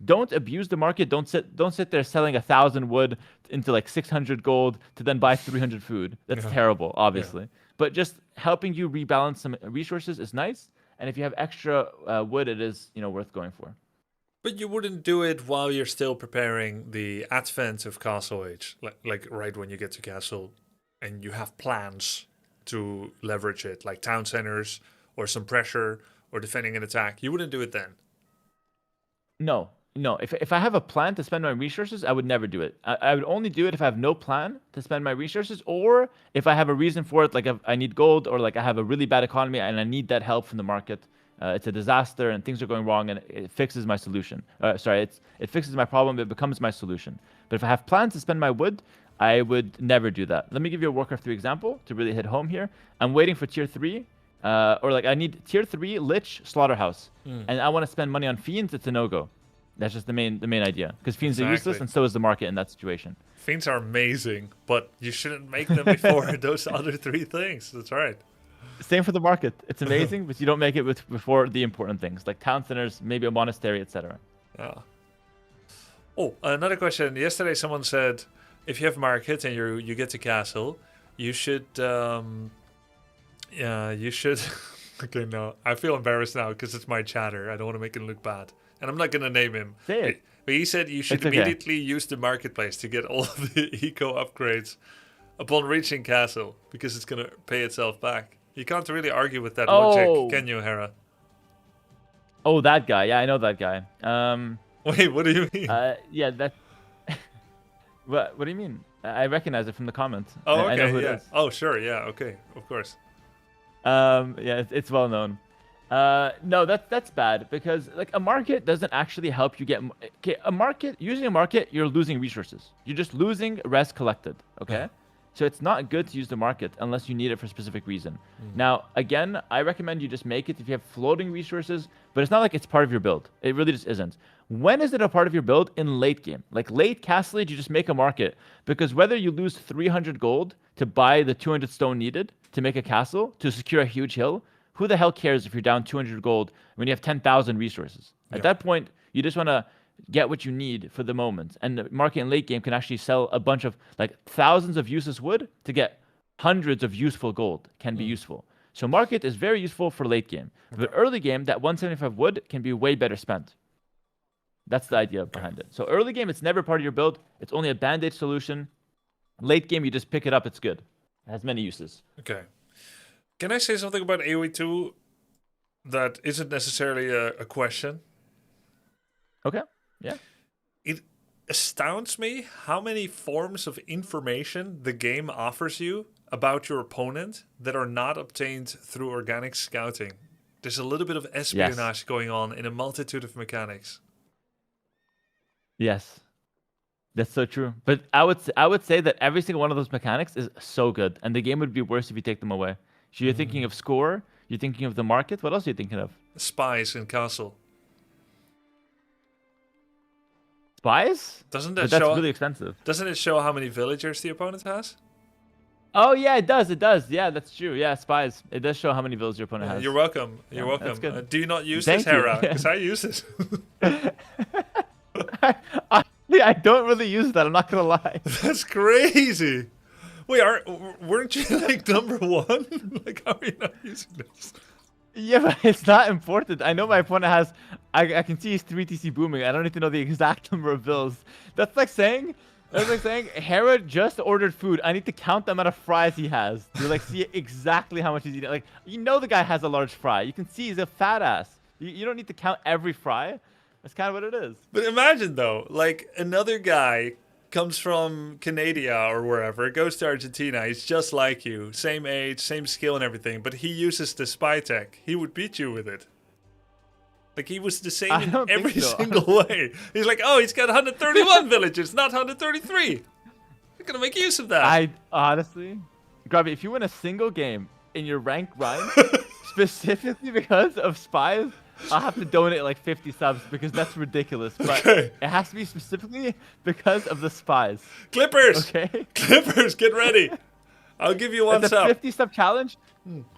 Don't abuse the market. Don't sit there selling 1,000 wood into like 600 gold to then buy 300 food. That's terrible, obviously. But just helping you rebalance some resources is nice. And if you have extra wood, it is worth going for. But you wouldn't do it while you're still preparing the advent of Castle Age, like right when you get to Castle, and you have plans to leverage it, like town centers or some pressure or defending an attack. You wouldn't do it then. No. If I have a plan to spend my resources, I would never do it. I would only do it if I have no plan to spend my resources, or if I have a reason for it, like if I need gold, or like I have a really bad economy and I need that help from the market. It's a disaster and things are going wrong, and it fixes my solution. It fixes my problem. It becomes my solution. But if I have plans to spend my wood, I would never do that. Let me give you a Warcraft 3 example to really hit home here. I'm waiting for tier 3, or like I need tier 3 Lich Slaughterhouse, and I want to spend money on Fiends. It's a no-go. That's just the main idea, because Fiends are useless, and so is the market in that situation. Fiends are amazing, but you shouldn't make them before those other 3 things. That's right. Same for the market. It's amazing, but you don't make it before the important things, like town centers, maybe a monastery, etc. Yeah. Oh, another question. Yesterday someone said, if you have market and you get to castle, you should you should okay, no. I feel embarrassed now because it's my chatter. I don't want to make him look bad. And I'm not going to name him. Say it. But he said you should immediately use the marketplace to get all of the eco upgrades upon reaching castle, because it's going to pay itself back. You can't really argue with that logic, can you, Hera? Oh, that guy. Yeah, I know that guy. Wait, what do you mean? Yeah, that. What do you mean? I recognize it from the comments. Oh, okay, I know who it is. Oh, sure, yeah, okay, of course. Yeah, it's well known. No, that's bad, because like a market doesn't actually help you get. Okay, using a market, you're losing resources. You're just losing res collected. Okay. So it's not good to use the market unless you need it for a specific reason. Now, again, I recommend you just make it if you have floating resources, but it's not like it's part of your build. It really just isn't. When is it a part of your build? In late game. Like late Castle Age, you just make a market, because whether you lose 300 gold to buy the 200 stone needed to make a castle, to secure a huge hill, who the hell cares if you're down 200 gold when you have 10,000 resources? At that point, you just want to get what you need for the moment. And the market in late game can actually sell a bunch of like thousands of useless wood to get hundreds of useful gold. Can be useful. So market is very useful for late game. But early game, that 175 wood can be way better spent. That's the idea behind it. So early game, it's never part of your build. It's only a band-aid solution. Late game, you just pick it up. It's good. It has many uses. Okay. Can I say something about AoE2 that isn't necessarily a question? Okay. Yeah. It astounds me how many forms of information the game offers you about your opponent that are not obtained through organic scouting. There's a little bit of espionage going on in a multitude of mechanics. Yes. That's so true. But I would say that every single one of those mechanics is so good, and the game would be worse if you take them away. So you're thinking of score, you're thinking of the market. What else are you thinking of? Spies in castle. Spies? Doesn't that But show? that's really expensive. Doesn't it show how many villagers the opponent has? Oh yeah, it does. It does. Yeah, that's true. Yeah, spies. It does show how many villagers your opponent has. You're welcome. You're welcome. That's good. Do you not use Thank this, you. Hera? Because I use it. I don't really use that. I'm not gonna lie. That's crazy. Wait, weren't you like number 1? Like, how are you not using this? Yeah, but it's not important. I know my opponent has. I can see he's 3TC booming. I don't need to know the exact number of bills. That's like saying Hera just ordered food. I need to count the amount of fries he has to like see exactly how much he's eating. Like, you know the guy has a large fry. You can see he's a fat ass. You don't need to count every fry. That's kind of what it is. But imagine though, like another guy comes from Canada or wherever, goes to Argentina, he's just like you, same age, same skill and everything, but he uses the spy tech. He would beat you with it. Like, he was the same in every single way. He's like, oh, he's got 131 villages, not 133. You're gonna make use of that. I honestly, Grubby, if you win a single game in your rank run, specifically because of spies, I'll have to donate like 50 subs because that's ridiculous. But it has to be specifically because of the spies. Clippers! Okay? Clippers, get ready! I'll give you one It's a sub. 50 sub challenge.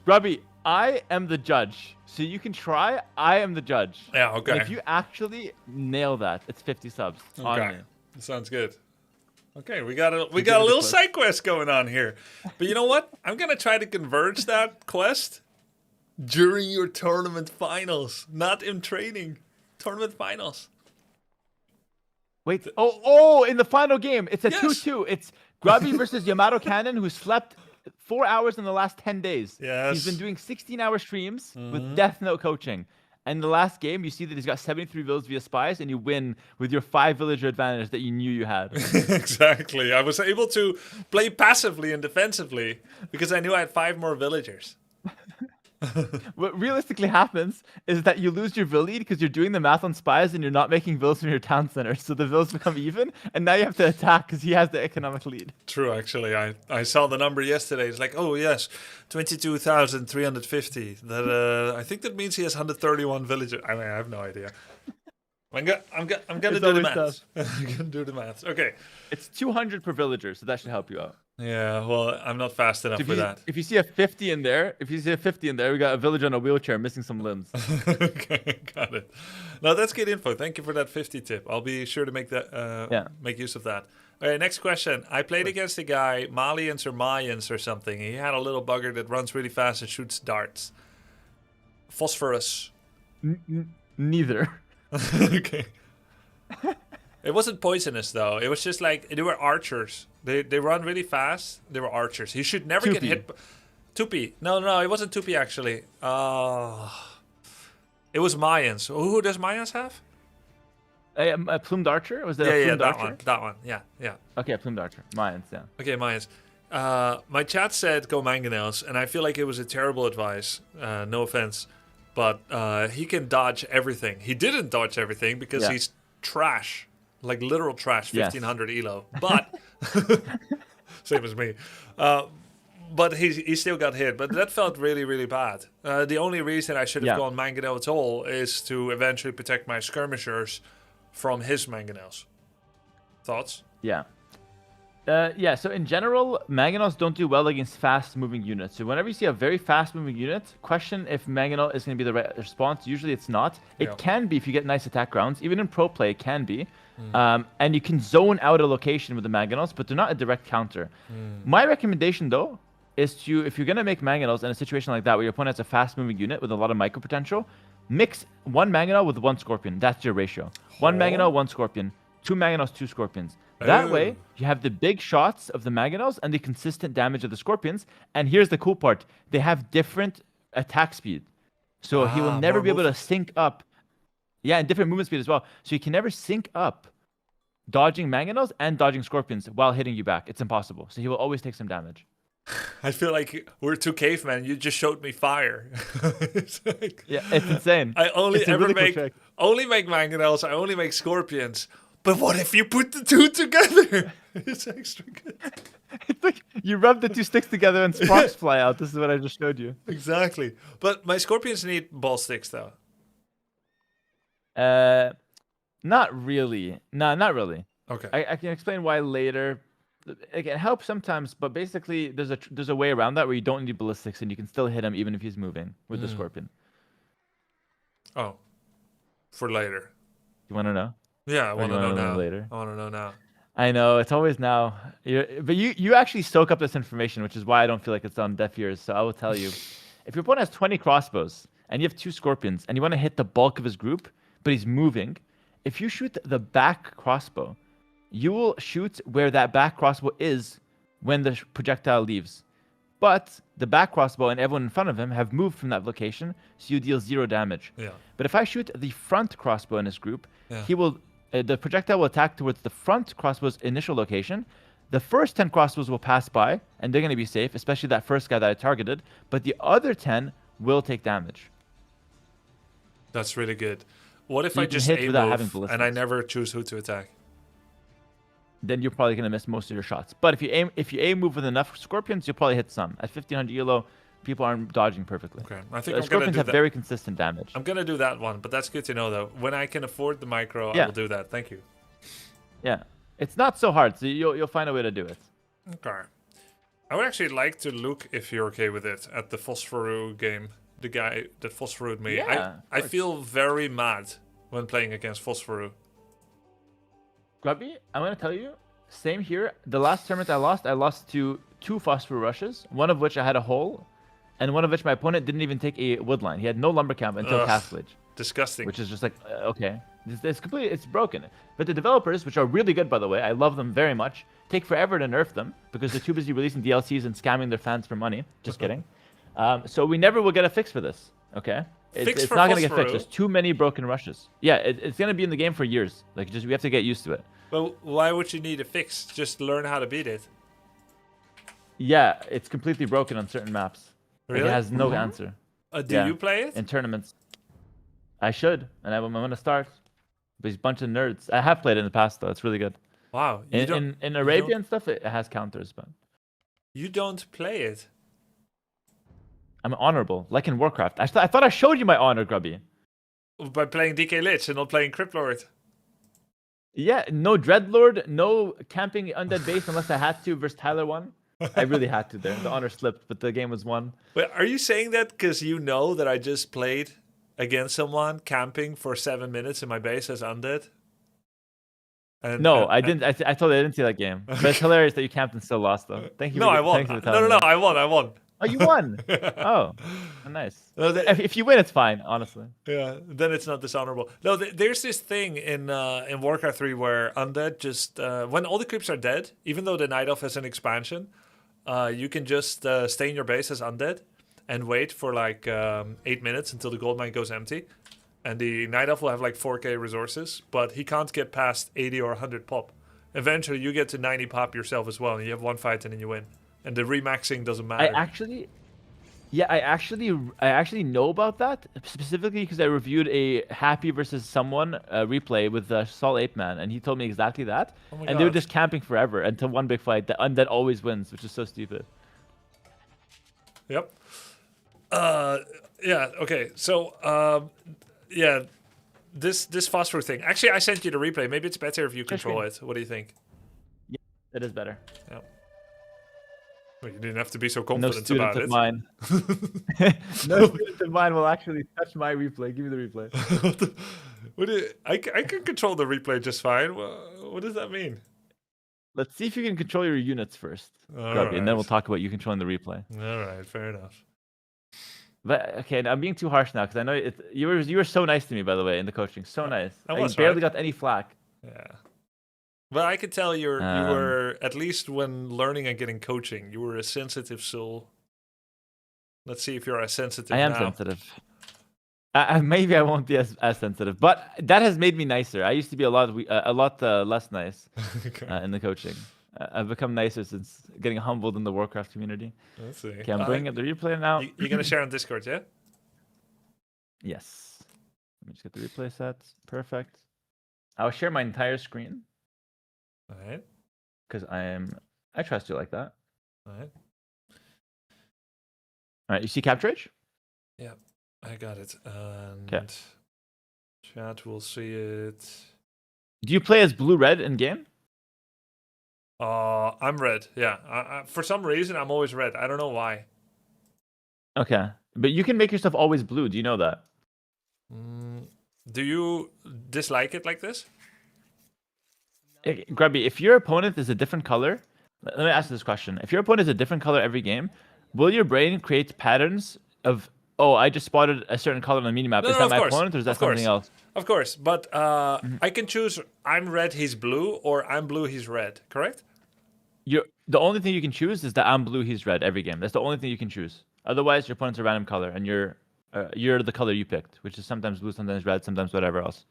Grubby, I am the judge. So you can try. I am the judge. Yeah, And okay. if you actually nail that, it's 50 subs on Okay, me. sounds good. Okay, we got a give it a little push. side quest going on here. But you know what? I'm gonna try to converge that quest during your tournament finals, not in training. Tournament finals. Wait. Oh, in the final game, it's a Yes. 2-2. It's Grubby versus Yamato Cannon, who slept 4 hours in the last 10 days. He's been Yes. doing 16-hour streams with Death Note coaching. And the last game, you see that he's got 73 villas via spies, and you win with your 5 villager advantage that you knew you had. Exactly. I was able to play passively and defensively because I knew I had 5 more villagers. What realistically happens is that you lose your vill lead because you're doing the math on spies and you're not making villas from your town center. So the villas become even, and now you have to attack because he has the economic lead. True, actually. I saw the number yesterday. It's like, oh, yes, 22,350. That I think that means he has 131 villagers. I mean, I have no idea. I'm gonna It's do the always math. I'm gonna do the math. Okay. It's 200 per villager, so that should help you out. Yeah, well, I'm not fast enough So for that. if you see a 50 in there, we got a villager on a wheelchair missing some limbs. Okay, got it. No, that's good info. Thank you for that 50 tip. I'll be sure to make that make use of that. Okay, next question. I played against a guy, Malians or Mayans or something. He had a little bugger that runs really fast and shoots darts. Phosphorus. Neither. Okay. It wasn't poisonous though. It was just like they were archers. They run really fast. They were archers. He should never get Tupi. hit. Tupi. No, it wasn't Tupi actually. It was Mayans. Who does Mayans have? A plumed archer? Was that a Yeah, plumed that archer? one. That one. Yeah. Okay, a plumed archer. Mayans, yeah. Okay, Mayans. My chat said go mangonels, and I feel like it was a terrible advice. No offense, but he can dodge everything. He didn't dodge everything because Yeah. he's trash, like literal trash. Yes. 1500 elo, but same as me. But he still got hit. But that felt really, really bad. The only reason I should have gone mangonel at all is to eventually protect my skirmishers from his mangonels. Thoughts? Yeah. So in general, mangonels don't do well against fast-moving units. So whenever you see a very fast-moving unit, question if mangonel is going to be the right response. Usually it's not. It can be if you get nice attack rounds. Even in pro play, it can be. And you can zone out a location with the mangonels, but they're not a direct counter. My recommendation, though, is to, if you're going to make mangonels in a situation like that where your opponent has a fast-moving unit with a lot of micro potential, mix 1 mangonel with 1 scorpion. That's your ratio. 1 mangonel, 1 scorpion. 2 mangonels, 2 scorpions. That way, you have the big shots of the mangonels and the consistent damage of the scorpions. And here's the cool part. They have different attack speed. So he will never be able to sync up. Yeah, and different movement speed as well. So you can never sync up dodging mangonels and dodging scorpions while hitting you back. It's impossible. So he will always take some damage. I feel like we're 2 cavemen. You just showed me fire. It's like, Yeah, it's insane. I only It's a ever really cool make trick. mangonels. I only make scorpions. But what if you put the 2 together? It's extra good. It's like you rub the 2 sticks together and sparks fly out. This is what I just showed you. Exactly. But my scorpions need ball sticks, though. Not really. No, not really. Okay. I can explain why later. It helps sometimes, but basically there's a way around that where you don't need ballistics and you can still hit him even if he's moving with the scorpion. Oh. For later. You want to know? Yeah, I want to know now. Later. I want to know now. I know it's always now. But you actually soak up this information, which is why I don't feel like it's on deaf ears. So I will tell you, if your opponent has 20 crossbows and you have 2 scorpions and you want to hit the bulk of his group, but he's moving, if you shoot the back crossbow, you will shoot where that back crossbow is when the projectile leaves. But the back crossbow and everyone in front of him have moved from that location, so you deal 0 damage. Yeah. But if I shoot the front crossbow in his group, he will. The projectile will attack towards the front crossbow's initial location. The first 10 crossbows will pass by, and they're going to be safe, especially that first guy that I targeted. But the other 10 will take damage. That's really good. What if So I you can just hit aim without having move and I ballistics. never choose who to attack? Then you're probably going to miss most of your shots. But if you aim move with enough scorpions, you'll probably hit some. At 1500 elo, people aren't dodging perfectly. Okay, I think I'm gonna Scorpions do have that. very consistent damage. I'm gonna do that one, but that's good to know though. When I can afford the micro, I Yeah. will do that. Thank you. Yeah, it's not so hard. So you'll find a way to do it. Okay. I would actually like to look, if you're okay with it, at the Phosphoru game. The guy that Phosphoru'd me. Yeah, I of course. feel very mad when playing against Phosphoru. Grubby, I'm gonna tell you, same here. The last tournament I lost to 2 phosphor rushes, one of which I had a hole, and one of which my opponent didn't even take a woodline. He had no lumber camp until Ugh, Cast Blade, Disgusting. which is just like, okay. It's completely, it's broken. But the developers, which are really good, by the way, I love them very much, take forever to nerf them because they're too busy releasing DLCs and scamming their fans for money. Just kidding. So we never will get a fix for this, okay? Fix It's for not going to get Phosphoru? fixed. There's too many broken rushes. Yeah, it's going to be in the game for years. Like, just we have to get used to it. Well, why would you need a fix? Just learn how to beat it. Yeah, it's completely broken on certain maps. Like, Really? it has no answer. Do Yeah. you play it? In tournaments. I should, and I'm going to start. But he's a bunch of nerds. I have played it in the past, though. It's really good. Wow. You don't, In Arabia and stuff, it has counters, but you don't play it. I'm honorable, like in Warcraft. I thought I showed you my honor, Grubby. By playing DK Lich and not playing Crypt Lord. Yeah, no Dreadlord, no camping undead base unless I had to versus Tyler 1. I really had to there. The honor slipped, but the game was won. Wait, are you saying that because you know that I just played against someone camping for 7 minutes in my base as undead? And, No, I didn't. I told you I didn't see that game. But it's hilarious that you camped and still lost, though. Thank you. No, I won. Thanks for No, telling no, me. I won. Oh, you won. Oh, nice. No, If you win, it's fine, honestly. yeah, then it's not dishonorable. No, there's this thing in Warcraft 3 where undead just when all the creeps are dead, even though the Night Elf has an expansion, you can just stay in your base as undead and wait for like 8 minutes until the gold mine goes empty, and the Night Elf will have like 4k resources, but he can't get past 80 or 100 pop. Eventually, you get to 90 pop yourself as well, and you have one fight and then you win. And the remaxing doesn't matter. I actually know about that specifically because I reviewed a Happy versus someone replay with Saul Ape Man, and he told me exactly that. Oh my And they were God. just camping forever until one big fight. The undead always wins, which is so stupid. Yep. Yeah. Okay. So, yeah, this phosphor thing. Actually, I sent you the replay. Maybe it's better if you control it. What do you think? It is better. Yeah. Well, you didn't have to be so No confident student about of it. mine. No student of mine will actually touch my replay. Give me the replay. I can control the replay just fine. What does that mean? Let's see if you can control your units first, All Grubby, and then we'll right. talk about you controlling the replay. All right. Fair enough. But okay, I'm being too harsh now because I know you were so nice to me, by the way, in the coaching. So nice. I I was, barely right? got any flack. Yeah. But I can tell you were, at least when learning and getting coaching, you were a sensitive soul. Let's see if you're as sensitive I am now. sensitive. Maybe I won't be as sensitive, but that has made me nicer. I used to be a lot less nice Okay. in the coaching. I've become nicer since getting humbled in the Warcraft community. Let's see. Okay, I'm bringing up the replay now. You're going to share on Discord, yeah? Yes. Let me just get the replay set. Perfect. I'll share my entire screen All right. because I trust you like that. All right. All right, you see Capture Age? Yeah, I got it. And 'Kay. chat will see it. Do you play as blue-red in game? I'm red. Yeah. For some reason, I'm always red. I don't know why. Okay, but you can make yourself always blue. Do you know that? Do you dislike it like this? Grubby, if your opponent is a different color, let me ask you this question. If your opponent is a different color every game, will your brain create patterns of, oh, I just spotted a certain color on the minimap. No, Is no, that of my course. opponent or is that Of course. something else? Of course, but I can choose I'm red, he's blue, or I'm blue, he's red, correct? The only thing you can choose is that I'm blue, he's red every game. That's the only thing you can choose. Otherwise, your opponent's a random color, and you're the color you picked, which is sometimes blue, sometimes red, sometimes whatever else.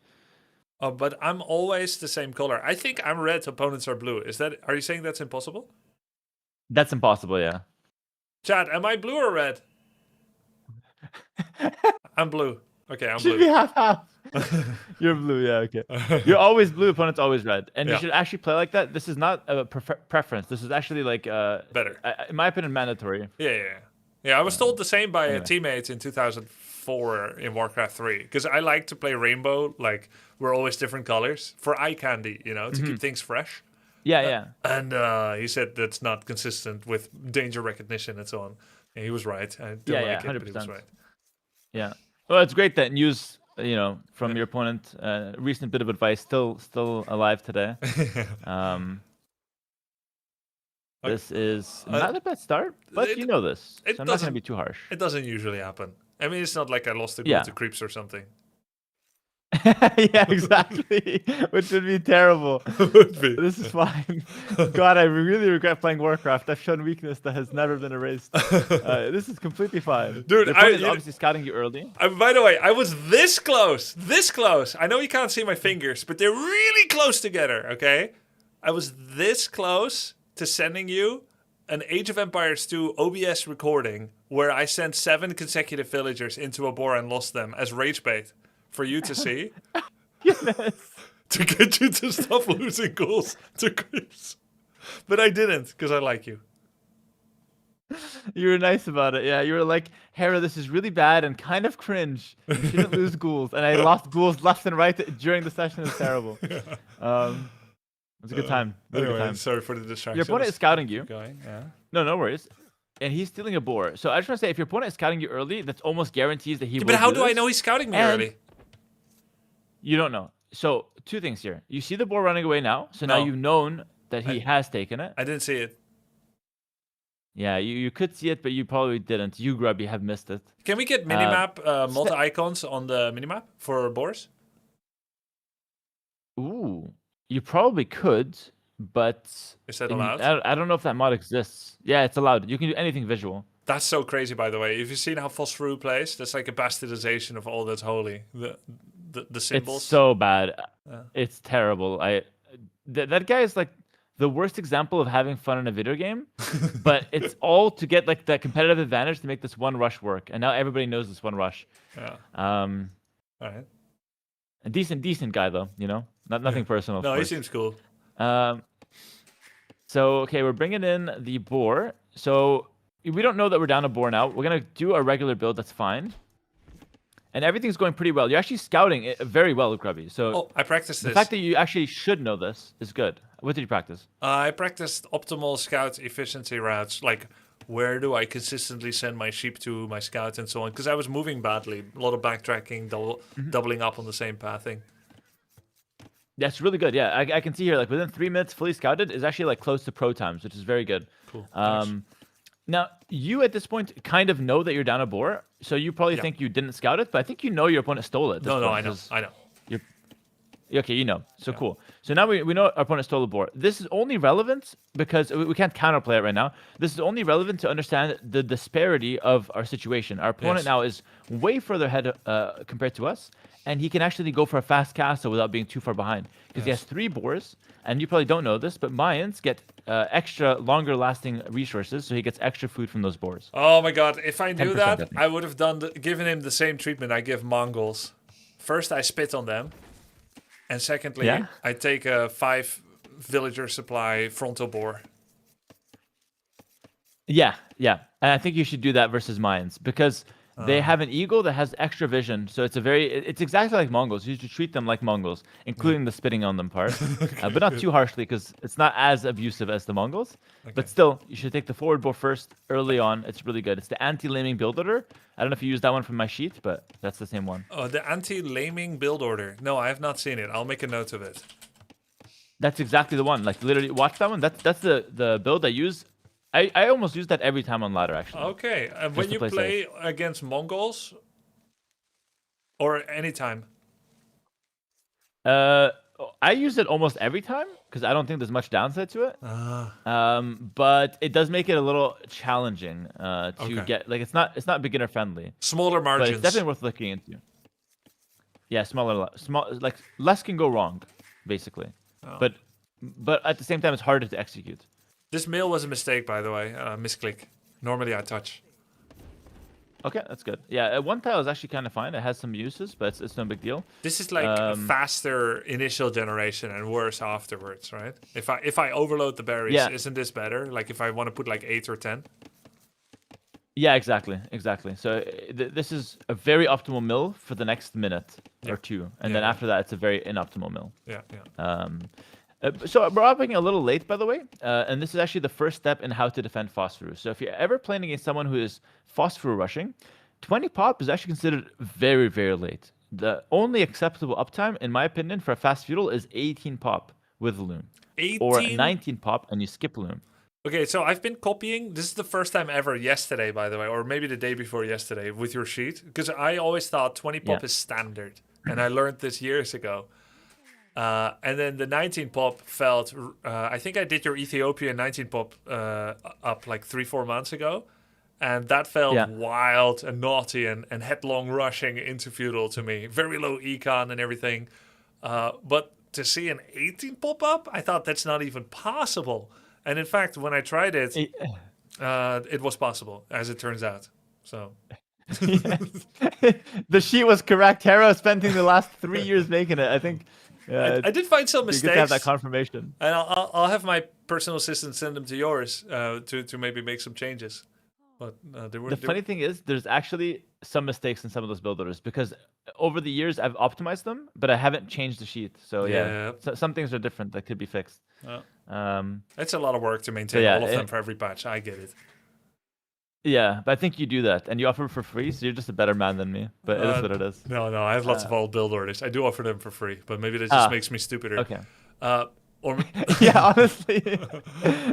But I'm always the same color. I think I'm red, opponents are blue. Are you saying that's impossible? That's impossible, yeah. Chad, am I blue or red? I'm blue. Okay, I'm Should be blue. half. You're blue, yeah, okay. You're always blue, opponent's always red. And Yeah. you should actually play like that. This is not a preference. This is actually like, Better. in my opinion, mandatory. Yeah, I was told the same by a anyway. teammate in 2004 in Warcraft 3. Because I like to play rainbow, like we're always different colors. For eye candy, to keep things fresh. Yeah. And he said that's not consistent with danger recognition and so on. And he was right. I don't Yeah, like yeah, it, but he was 100%. right. Yeah. Well, it's great that news, from your opponent, recent bit of advice, still alive today. This is not a bad start, but you know this, so I'm not going to be too harsh. It doesn't usually happen. I mean, it's not like I lost a goal Yeah. to creeps or something. Yeah, exactly. Which would be terrible. Would be. This is fine. God, I really regret playing Warcraft. I've shown weakness that has never been erased. This is completely fine. Dude, Your opponent is obviously scouting you early. By the way, I was this close. This close. I know you can't see my fingers, but they're really close together, okay? I was this close to sending you an Age of Empires 2 OBS recording where I sent 7 consecutive villagers into a boar and lost them as rage bait for you to see. Goodness. To get you to stop losing goals to creeps. But I didn't, because I like you. You were nice about it. Yeah, you were like, Hera, this is really bad and kind of cringe. You shouldn't lose ghouls. And I lost ghouls left and right during the session. It was terrible. It was a good time. Really good time. Sorry for the distraction. Your opponent is scouting you. Going, yeah. No worries. And he's stealing a boar. So I just want to say, if your opponent is scouting you early, that's almost guarantees that he will But how do do I this. know he's scouting me And early? You don't know. So 2 things here. You see the boar running away now. So now No. you've known that he has taken it. I didn't see it. Yeah, you could see it, but you probably didn't. You, Grubby, have missed it. Can we get minimap multi-icons on the minimap for boars? Ooh, you probably could, but Is that allowed? I don't know if that mod exists. Yeah, it's allowed. You can do anything visual. That's so crazy, by the way. Have you seen how Phosphorus plays? That's like a bastardization of all that's holy. The symbols. It's so bad. Yeah. It's terrible. That guy is like the worst example of having fun in a video game, but it's all to get like that competitive advantage to make this one rush work. And now everybody knows this one rush. Yeah. All right. A decent guy though, nothing personal. No, of he course. seems cool. So okay, we're bringing in the boar. So we don't know that we're down a boar now. We're gonna do a regular build. That's fine. And everything's going pretty well. You're actually scouting it very well, Grubby. So I practiced this. The fact that you actually should know this is good. What did you practice? I practiced optimal scout efficiency routes, like where do I consistently send my sheep to my scouts and so on, because I was moving badly. A lot of backtracking, doubling up on the same pathing. That's really good. Yeah, I can see here, like within 3 minutes, fully scouted is actually like close to pro times, which is very good. Cool. Now, you at this point kind of know that you're down a boar, so you probably think you didn't scout it, but I think you know your opponent stole it. No, I know. Okay, you know. So cool. So now we know our opponent stole the boar. This is only relevant because we can't counterplay it right now. This is only relevant to understand the disparity of our situation. Our opponent now is way further ahead compared to us, and he can actually go for a fast castle without being too far behind because he has 3 boars. And you probably don't know this, but Mayans get extra longer-lasting resources, so he gets extra food from those boars. Oh my god! If I knew 10% that, I would have given him the same treatment I give Mongols. First, I spit on them. And secondly, I take a 5 villager supply frontal boar. Yeah. And I think you should do that versus Mayans because they have an eagle that has extra vision. So it's exactly like Mongols. You should treat them like Mongols, including the spitting on them part, but not too harshly because it's not as abusive as the Mongols. Okay. But still, you should take the forward boar first early on. It's really good. It's the anti-laming build order. I don't know if you used that one from my sheet, but that's the same one. Oh, the anti-laming build order. No, I have not seen it. I'll make a note of it. That's exactly the one. Like literally, watch that one. That's the build I use. I almost use that every time on ladder, actually. Okay. When you play against Mongols or anytime? I use it almost every time because I don't think there's much downside to it. But it does make it a little challenging to get. Like it's not beginner friendly. Smaller margins. But it's definitely worth looking into. Yeah, small. Like less can go wrong, basically. Oh. But at the same time, it's harder to execute. This mail was a mistake, by the way. Misclick. Normally I touch. Okay, that's good. Yeah, one tile is actually kind of fine. It has some uses, but it's no big deal. This is like a faster initial generation and worse afterwards, right? If I overload the berries, isn't this better? Like if I want to put like 8 or 10? Yeah, exactly. So this is a very optimal mill for the next minute or 2, and then after that, it's a very inoptimal mill. Yeah. So we're upping a little late, by the way, and this is actually the first step in how to defend Phosphorus. So if you're ever playing against someone who is Phosphor rushing, 20 pop is actually considered very, very late. The only acceptable uptime, in my opinion, for a fast feudal is 18 pop with Loom. 18? Or 19 pop and you skip Loom. Okay, so I've been copying. This is the first time ever yesterday, by the way, or maybe the day before yesterday with your sheet. Because I always thought 20 pop is standard. And I learned this years ago. And then the 19 pop felt, I think I did your Ethiopian 19 pop up like 3-4 months ago. And that felt wild and naughty and headlong rushing into feudal to me. Very low econ and everything. But to see an 18 pop up, I thought that's not even possible. And in fact, when I tried it, it was possible, as it turns out. So the sheet was correct. Hera spending the last 3 years making it. I think I did find some mistakes. You get to have that confirmation. And I'll have my personal assistant send them to yours to maybe make some changes. But the funny thing is, there's actually some mistakes in some of those build orders because over the years I've optimized them, but I haven't changed the sheet. So so some things are different that could be fixed. It's a lot of work to maintain all of them for every patch. I get it. Yeah, but I think you do that, and you offer for free, so you're just a better man than me. But it is what it is. No, I have lots of old build orders. I do offer them for free, but maybe that just makes me stupider. Okay. Or yeah, honestly,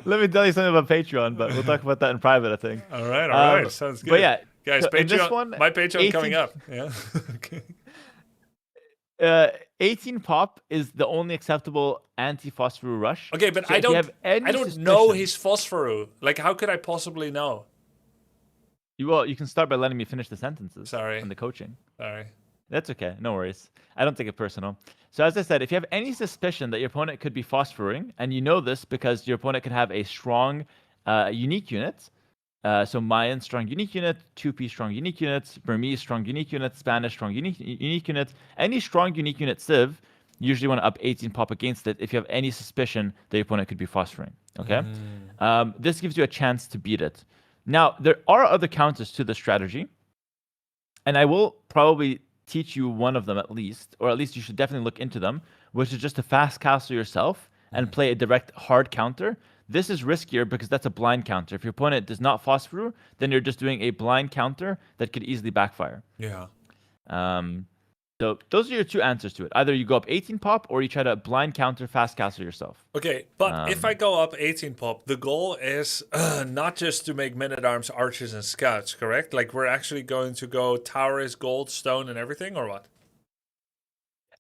let me tell you something about Patreon, but we'll talk about that in private, I think. All right, sounds good. But yeah, guys, so Patreon, my Patreon coming up. Yeah. Okay. 18 pop is the only acceptable anti-Phosphoru rush. Okay, but so I don't know his Phosphoru. Like, how could I possibly know? You can start by letting me finish the sentences. Sorry. And the coaching. Sorry. That's okay. No worries. I don't take it personal. So as I said, if you have any suspicion that your opponent could be phosphoring, and you know this because your opponent could have a strong unique unit, so Mayan strong unique unit, 2P strong unique unit, Burmese strong unique unit, Spanish strong unique unit, any strong unique unit civ, you usually want to up 18 pop against it if you have any suspicion that your opponent could be phosphoring. Okay? This gives you a chance to beat it. Now, there are other counters to the strategy, and I will probably teach you one of them at least, or at least you should definitely look into them, which is just to fast castle yourself and play a direct hard counter. This is riskier because that's a blind counter. If your opponent does not phosphor, then you're just doing a blind counter that could easily backfire. Yeah. So those are your two answers to it. Either you go up 18 pop or you try to blind counter fast castle yourself. Okay, but if I go up 18 pop, the goal is not just to make men-at-arms, archers, and scouts, correct? Like, we're actually going to go tower is gold, stone, and everything, or what?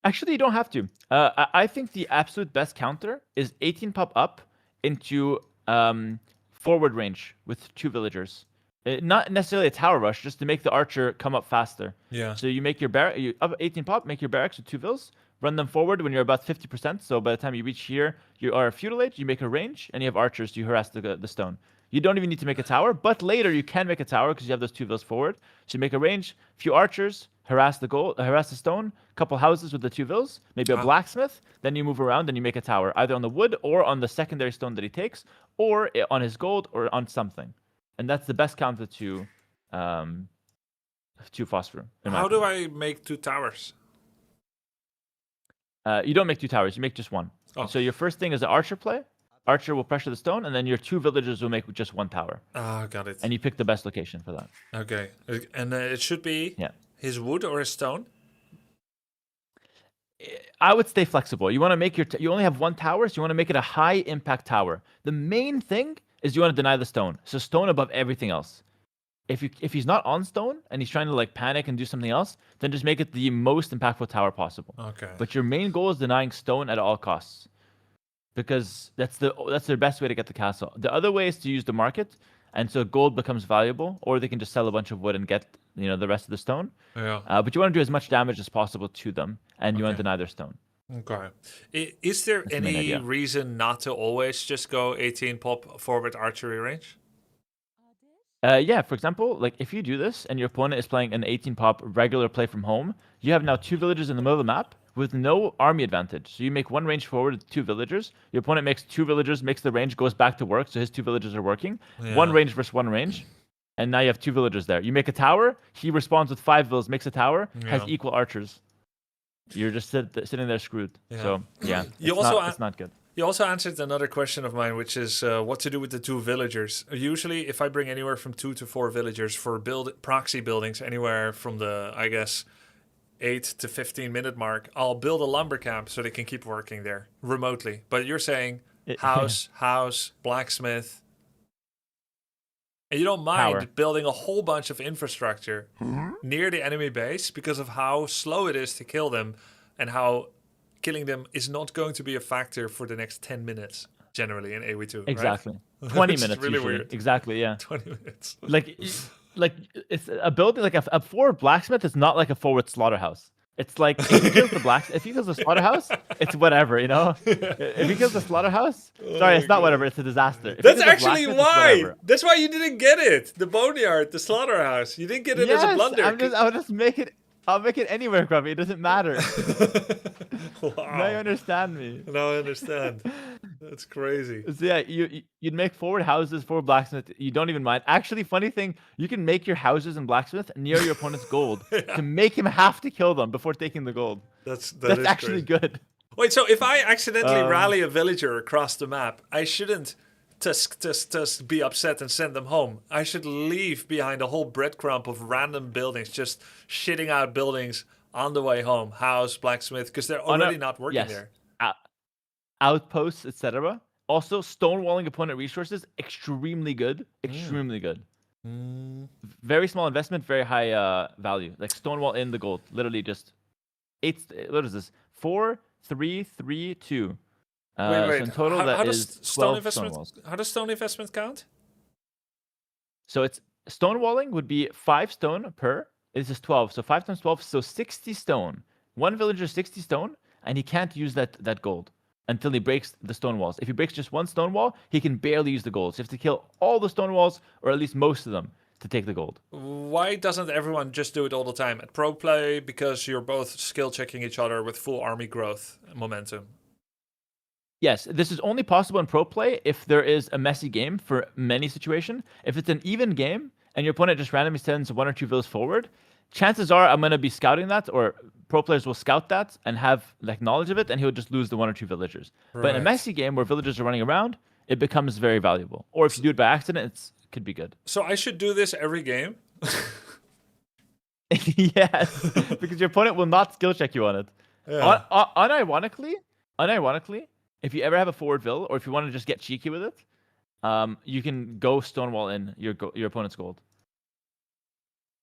Actually, you don't have to. I think the absolute best counter is 18 pop up into forward range with 2 villagers. Not necessarily a tower rush, just to make the archer come up faster. Yeah. So you make your you up 18 pop, make your barracks with 2 vills, run them forward when you're about 50%. So by the time you reach here, you are feudal age, you make a range, and you have archers to harass the stone. You don't even need to make a tower, but later you can make a tower because you have those 2 vills forward. So you make a range, few archers, harass the stone, couple houses with the 2 vills, maybe a blacksmith. Then you move around and you make a tower, either on the wood or on the secondary stone that he takes, or on his gold or on something. And that's the best counter to phosphor. How do I make 2 towers? You don't make 2 towers. You make just 1. Oh. So your first thing is an archer play. Archer will pressure the stone, and then your 2 villagers will make just 1 tower. Ah, got it. And you pick the best location for that. Okay. And it should be his wood or his stone? I would stay flexible. You want to make you only have 1 tower, so you want to make it a high impact tower. The main thing is you want to deny the stone. So stone above everything else. If he's not on stone and he's trying to like panic and do something else, then just make it the most impactful tower possible. Okay. But your main goal is denying stone at all costs, because that's their best way to get the castle. The other way is to use the market, and so gold becomes valuable, or they can just sell a bunch of wood and get the rest of the stone. Yeah. But you want to do as much damage as possible to them, and you want to deny their stone. Okay. Is there any reason not to always just go 18 pop forward archery range? Yeah, for example, like if you do this and your opponent is playing an 18 pop regular play from home, you have now 2 villagers in the middle of the map with no army advantage. So you make 1 range forward with 2 villagers. Your opponent makes 2 villagers, makes the range, goes back to work, so his 2 villagers are working. Yeah. 1 range versus 1 range. And now you have 2 villagers there. You make a tower, he responds with 5 vills, makes a tower, has equal archers. You're just sitting there screwed. Yeah. So yeah, it's not good. You also answered another question of mine, which is what to do with the 2 villagers. Usually, if I bring anywhere from 2 to 4 villagers for proxy buildings, anywhere from the, I guess, 8 to 15-minute mark, I'll build a lumber camp so they can keep working there remotely. But you're saying house, blacksmith, and you don't mind Tower. building a whole bunch of infrastructure near the enemy base because of how slow it is to kill them and how killing them is not going to be a factor for the next 10 minutes generally in AoE2. Exactly. Right? 20 It's minutes really usually. weird. Exactly, yeah. 20 minutes. Like it's a building like a forward blacksmith is not like a forward slaughterhouse. It's like if he kills the slaughterhouse, it's whatever, you know. If he kills the slaughterhouse, sorry, it's not whatever. It's a disaster. If he That's kills the actually blacksmith, it's why. whatever. That's why you didn't get it. The boneyard, the slaughterhouse. You didn't get it as a blunder. I'll just make it. I'll make it anywhere, Grubby. It doesn't matter. Wow. Now you understand me. Now I understand. That's crazy. So yeah, you'd make forward houses for blacksmith. You don't even mind. Actually, funny thing, you can make your houses in blacksmith near your opponent's gold to make him have to kill them before taking the gold. That's That's actually crazy. good. Wait, so if I accidentally rally a villager across the map, I shouldn't just be upset and send them home. I should leave behind a whole breadcrumb of random buildings, just shitting out buildings on the way home. House, blacksmith, because they're already not working there. Outposts, etc. Also, stonewalling opponent resources, extremely good. Extremely good. Very small investment, very high value. Like stonewall in the gold. Literally just 8. What is this? 4, 3, 3, 2. Wait. So in total, how that does is stone 12 investment? stonewalls. How does stone investment count? So it's stonewalling would be 5 stone per. This is 12. So 5 times 12, so 60 stone. One villager 60 stone, and he can't use that gold until he breaks the stone walls. If he breaks just one stone wall, he can barely use the gold. So you have to kill all the stone walls, or at least most of them, to take the gold. Why doesn't everyone just do it all the time at pro play? Because you're both skill checking each other with full army growth momentum. Yes, this is only possible in pro play if there is a messy game for many situation. If it's an even game and your opponent just randomly sends 1 or 2 villas forward, chances are I'm going to be scouting that, or pro players will scout that and have like knowledge of it, and he'll just lose the 1 or 2 villagers. But in a messy game where villagers are running around, it becomes very valuable. Or if you do it by accident, it could be good. So I should do this every game? Yes, because your opponent will not skill check you on it. Yeah. Unironically, if you ever have a forward vill, or if you want to just get cheeky with it, you can go stonewall in your opponent's gold.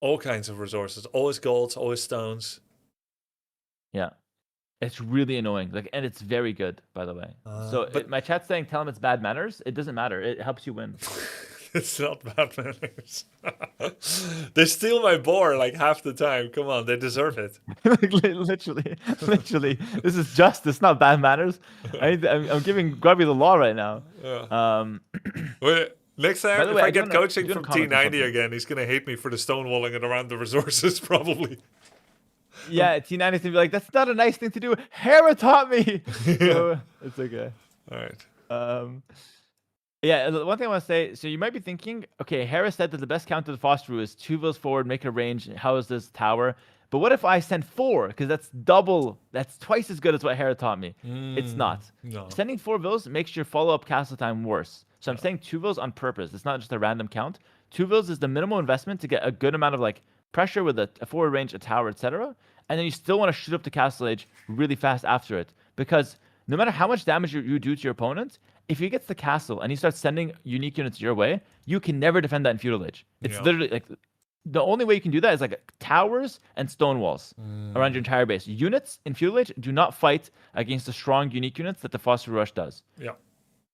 All kinds of resources. Always golds, always stones. Yeah. It's really annoying. And it's very good, by the way. But my chat's saying tell them it's bad manners. It doesn't matter. It helps you win. it's not bad manners. They steal my boar like half the time. Come on, they deserve it. literally. This is justice, not bad manners. I'm giving Grubby the law right now. Yeah. Wait, next time, if I get coaching from T90 again, he's going to hate me for the stonewalling and around the resources, probably. Yeah, T90's going to be like, that's not a nice thing to do. Hera taught me. So, it's okay. All right. Yeah, the one thing I want to say, so you might be thinking, okay, Hera said that the best counter to the Foster is 2 vills forward, make it a range, house this tower. But what if I send 4? Because that's twice as good as what Hera taught me. It's not. No. Sending 4 vills makes your follow-up castle time worse. So I'm saying 2 vills on purpose. It's not just a random count. 2 vills is the minimal investment to get a good amount of pressure with a forward range, a tower, etc. And then you still want to shoot up the castle age really fast after it. Because no matter how much damage you do to your opponent, if he gets the castle and he starts sending unique units your way, you can never defend that in feudal age. It's literally the only way you can do that is towers and stone walls around your entire base. Units in feudal age do not fight against the strong unique units that the Phosphor Rush does. Yeah.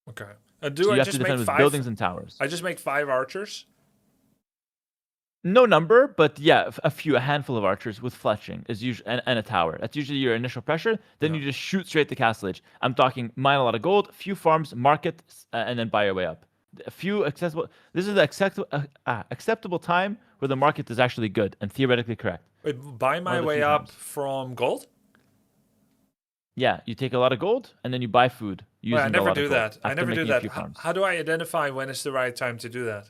Okay. So you have to defend with buildings and towers. I just make 5 archers? No number, but yeah, a handful of archers with fletching is usually and a tower. That's usually your initial pressure. Then you just shoot straight to castle age. I'm talking mine a lot of gold, few farms, market, and then buy your way up. A few accessible. This is the acceptable time where the market is actually good and theoretically correct. Wait, buy my way up from gold? Yeah, you take a lot of gold and then you buy food. Wait, I never do that. I never do that. How do I identify when is the right time to do that?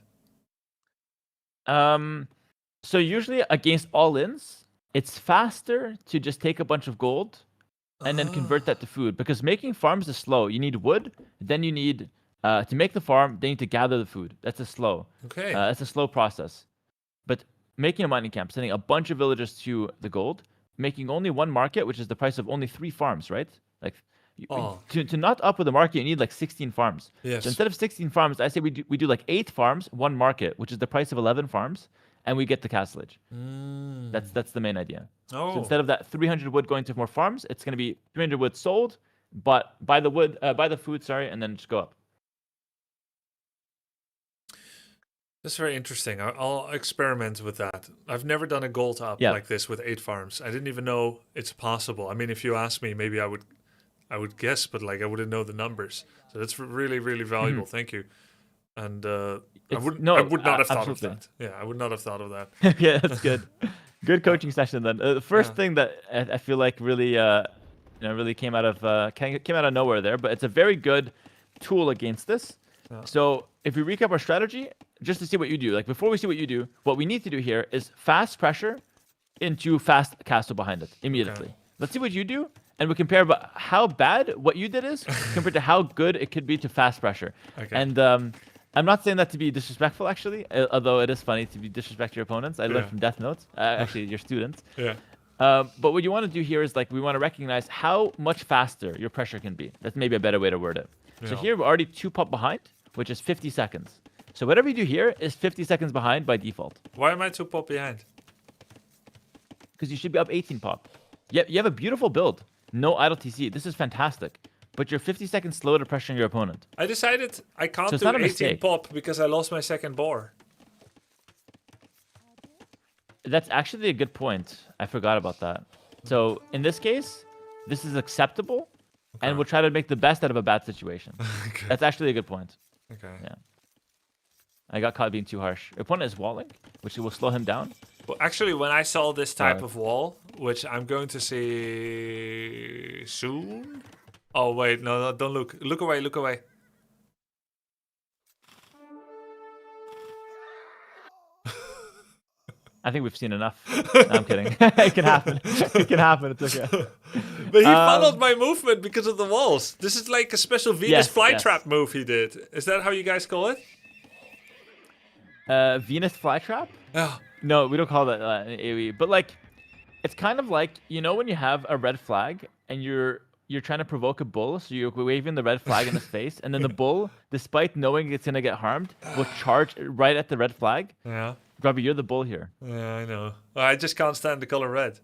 So usually against all-ins, it's faster to just take a bunch of gold and then convert that to food. Because making farms is slow. You need wood, then you need to make the farm, then you need to gather the food. That's a slow. Okay. That's a slow process. But making a mining camp, sending a bunch of villagers to the gold, making only one market, which is the price of only 3 farms, right? Like to not up with the market, you need like 16 farms. Yes. So instead of 16 farms, I say we do like 8 farms, 1 market, which is the price of 11 farms, and we get the castlage. That's the main idea. Oh. So instead of that 300 wood going to more farms, it's going to be 300 wood sold, but buy the food, sorry, and then just go up. That's very interesting. I'll experiment with that. I've never done a gold up like this with 8 farms. I didn't even know it's possible. I mean, if you asked me, maybe I would guess, but like I wouldn't know the numbers. So that's really, really valuable. Thank you. And I would not have thought of that. Yeah, I would not have thought of that. Yeah, that's good. Good coaching session then. The first thing that I feel like really, really came out of nowhere there, but it's a very good tool against this. Yeah. So if we recap our strategy, just to see what you do, like before we see what you do, what we need to do here is fast pressure into fast castle behind it immediately. Okay. Let's see what you do, and we compare about how bad what you did is compared to how good it could be to fast pressure. Okay. And I'm not saying that to be disrespectful, actually, although it is funny to be disrespect your opponents. I learned from Death Notes, actually your students. Yeah. But what you want to do here is like we want to recognize how much faster your pressure can be. That's maybe a better way to word it. Yeah. So here we're already 2 pop behind, which is 50 seconds. So whatever you do here is 50 seconds behind by default. Why am I 2 pop behind? Because you should be up 18 pop. You have a beautiful build. No idle TC. This is fantastic. But you're 50 seconds slow to pressuring your opponent. I decided I can't do 18 pop because I lost my second boar. That's actually a good point. I forgot about that. So in this case, this is acceptable. Okay. And we'll try to make the best out of a bad situation. Okay. That's actually a good point. Okay. Yeah. I got caught being too harsh. Opponent is walling, which will slow him down. Well, actually, when I saw this type of wall, which I'm going to see soon. Oh wait, no, don't look. Look away, look away. I think we've seen enough. No, I'm kidding. It can happen. It can happen. It's okay. But he funneled my movement because of the walls. This is like a special Venus flytrap move he did. Is that how you guys call it? Venus flytrap? Yeah. No, we don't call that an AoE. But like, it's kind of like, you know, when you have a red flag and you're trying to provoke a bull, so you're waving the red flag in his face, and then the bull, despite knowing it's gonna get harmed, will charge right at the red flag. Yeah. Grubby, you're the bull here. Yeah, I know. I just can't stand the color red.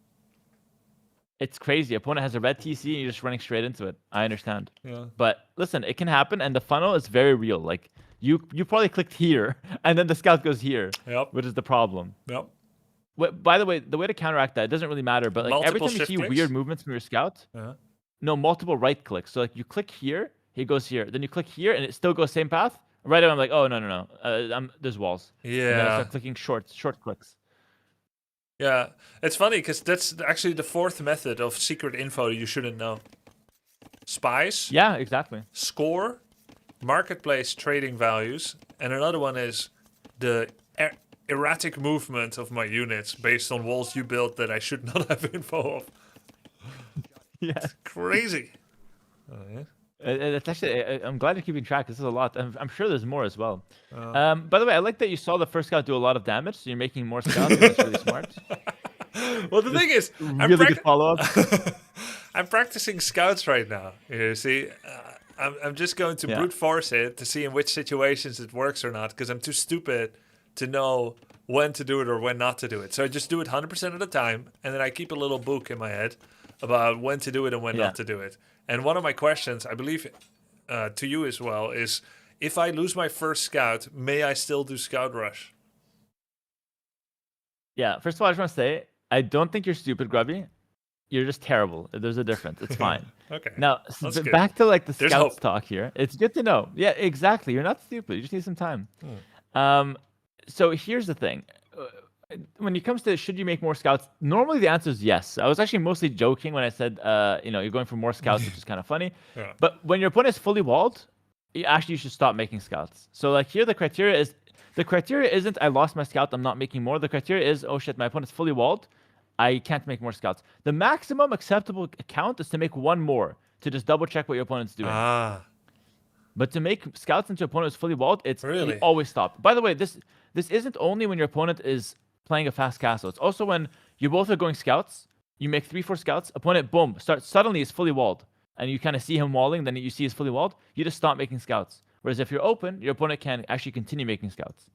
It's crazy. Opponent has a red TC and you're just running straight into it. I understand. Yeah. But listen, it can happen, and the funnel is very real. Like you probably clicked here, and then the scout goes here. Yep. Which is the problem. Yep. By the way, the way to counteract that, it doesn't really matter. But like multiple every time you see clicks? weird movements from your scout, no, multiple right clicks. So like you click here, he goes here. Then you click here, and it still goes same path. Right away, I'm like, oh no. There's walls. Yeah. And then I start clicking short clicks. Yeah, it's funny because that's actually the 4th method of secret info you shouldn't know. Spies. Yeah, exactly. Score, marketplace trading values, and another one is the erratic movement of my units based on walls you built that I should not have info of. Yeah. It's crazy. Oh, yeah. It's actually, I'm glad you're keeping track. This is a lot. I'm sure there's more as well. By the way, I like that you saw the first scout do a lot of damage, so you're making more scouts. That's really smart. Well, the thing is, really good follow-up. I'm practicing scouts right now. You see, I'm just going to brute force it to see in which situations it works or not, because I'm too stupid to know when to do it or when not to do it. So I just do it 100% of the time, and then I keep a little book in my head about when to do it and when not to do it. And one of my questions, I believe, to you as well, is if I lose my first scout, may I still do scout rush? Yeah, first of all, I just want to say, I don't think you're stupid, Grubby. You're just terrible. There's a difference. It's fine. Okay. Now, back to like the scouts talk here. It's good to know. Yeah, exactly. You're not stupid. You just need some time. So here's the thing. When it comes to should you make more scouts, normally the answer is yes. I was actually mostly joking when I said, you're going for more scouts, which is kind of funny. Yeah. But when your opponent is fully walled, you should stop making scouts. So like here, the criteria isn't I lost my scout, I'm not making more. The criteria is, oh shit, my opponent's fully walled. I can't make more scouts. The maximum acceptable count is to make one more to just double check what your opponent's doing. Ah, But to make scouts into opponents fully walled, you Really? always stop. By the way, this isn't only when your opponent is playing a fast castle. It's also when you both are going scouts. You make 3-4 scouts. Opponent, boom, suddenly is fully walled, and you kind of see him walling. Then you see he's fully walled. You just stop making scouts. Whereas if you're open, your opponent can actually continue making scouts.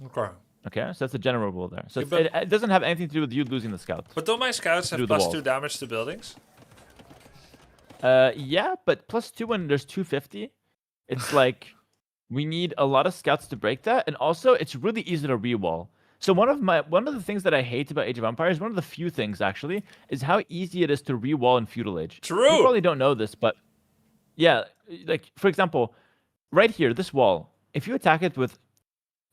okay. Okay, so that's the general rule there. So Yeah, but- it doesn't have anything to do with you losing the scouts. But don't my scouts have Do the +2 walls. damage to buildings? Yeah, but +2 when there's 250, it's like we need a lot of scouts to break that, and also it's really easy to re-wall. So one of the things that I hate about Age of Empires, one of the few things actually, is how easy it is to re-wall in Feudal Age. True. You probably don't know this, but yeah, like for example, right here, this wall, if you attack it with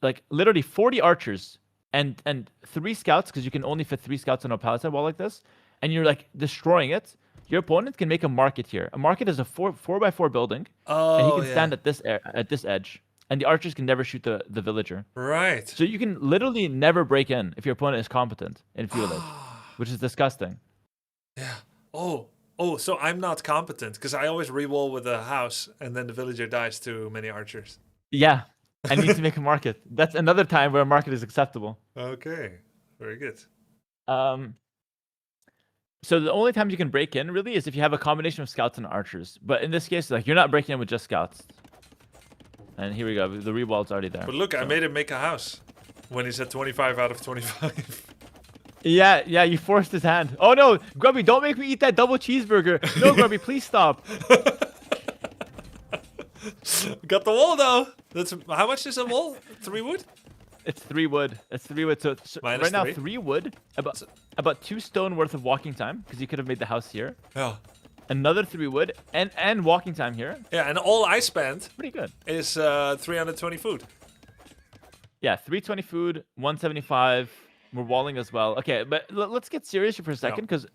like literally 40 archers and 3 scouts, because you can only fit 3 scouts on a palisade wall like this, and you're like destroying it, your opponent can make a market here. A market is a 4x4 building, Oh, and he can yeah. stand at this edge, and the archers can never shoot the villager. Right. So you can literally never break in if your opponent is competent in Feudal Age, which is disgusting. Yeah. Oh, so I'm not competent because I always re-wall with a house and then the villager dies to many archers. Yeah, I need to make a market. That's another time where a market is acceptable. Okay. Very good. So the only times you can break in really is if you have a combination of scouts and archers. But in this case, like you're not breaking in with just scouts. And here we go. The rewall's already there. But look, I made him make a house when he's at 25 out of 25. Yeah, you forced his hand. Oh no, Grubby, don't make me eat that double cheeseburger. No, Grubby, please stop. Got the wall though. That's how much is a wall? 3 wood? It's 3 wood. It's 3 wood. So Minus right now, 3? 3 wood, about 2 stone worth of walking time, because you could have made the house here. Yeah. Another 3 wood, and walking time here. Yeah, and all I spent Pretty good. is 320 food. Yeah, 320 food, 175. We're walling as well. Okay, but let's get serious here for a second, because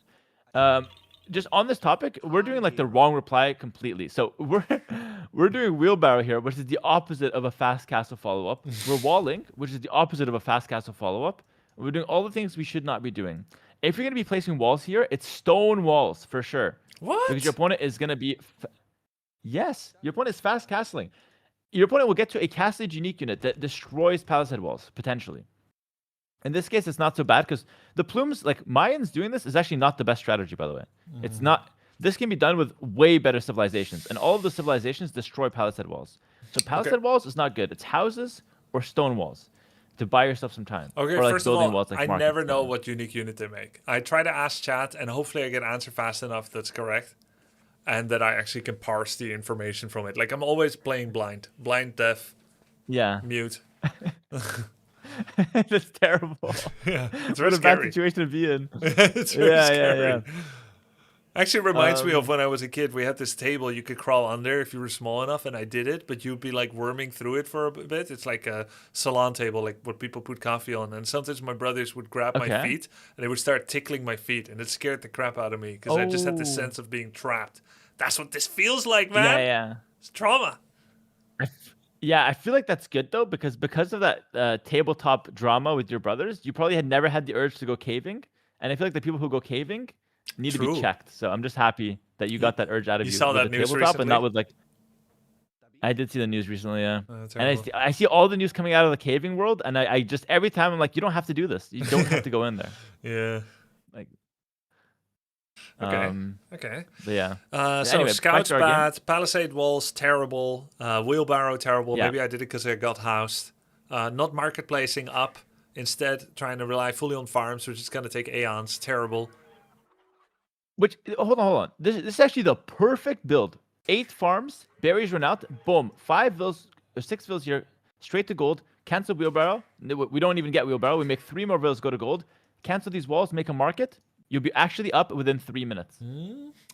just on this topic, we're doing like the wrong reply completely. So we're doing wheelbarrow here, which is the opposite of a fast castle follow-up. We're walling, which is the opposite of a fast castle follow-up. We're doing all the things we should not be doing. If you're going to be placing walls here, it's stone walls for sure. What? Because your opponent is going to be... Yes, your opponent is fast castling. Your opponent will get to a castlage unique unit that destroys palisade walls, potentially. In this case, it's not so bad because the plumes, like Mayans doing this, is actually not the best strategy, by the way. It's not. This can be done with way better civilizations, and all of the civilizations destroy palisade walls. So palisade walls is not good. It's houses or stone walls to buy yourself some time. Okay, or like first of building all, walls, like I markets never and know stuff. what unique unit they make. I try to ask chat, and hopefully I get an answer fast enough that's correct, and that I actually can parse the information from it. Like I'm always playing blind, deaf, Yeah, mute. that's terrible. Yeah, it's What very a bad scary. situation to be in. It's very Yeah, scary. yeah. Actually, reminds me of when I was a kid. We had this table you could crawl under if you were small enough, and I did it. But you'd be like worming through it for a bit. It's like a salon table, like what people put coffee on. And sometimes my brothers would grab my Okay. feet and they would start tickling my feet, and it scared the crap out of me because I just had this Oh. sense of being trapped. That's what this feels like, man. Yeah. It's trauma. Yeah, I feel like that's good though, because of that tabletop drama with your brothers, you probably had never had the urge to go caving, and I feel like the people who go caving need to True. be checked. So I'm just happy that you got that urge out of You you. saw with that the news tabletop and not recently? with like. I did see the news recently, yeah. And terrible. I see all the news coming out of the caving world, and I just every time I'm like, you don't have to do this. You don't have to go in there. Yeah. Like. Okay. Okay. But yeah. So anyway, back scouts to our game. bad, palisade walls terrible, wheelbarrow terrible. Yeah. Maybe I did it because I got housed. Not marketplacing up. Instead, trying to rely fully on farms, which is going to take aeons. Terrible. Which hold on. This is actually the perfect build. 8 farms, berries run out, boom. 5 vills or 6 vills here, straight to gold. Cancel wheelbarrow. We don't even get wheelbarrow. We make 3 more vills go to gold. Cancel these walls, make a market. You'll be actually up within 3 minutes.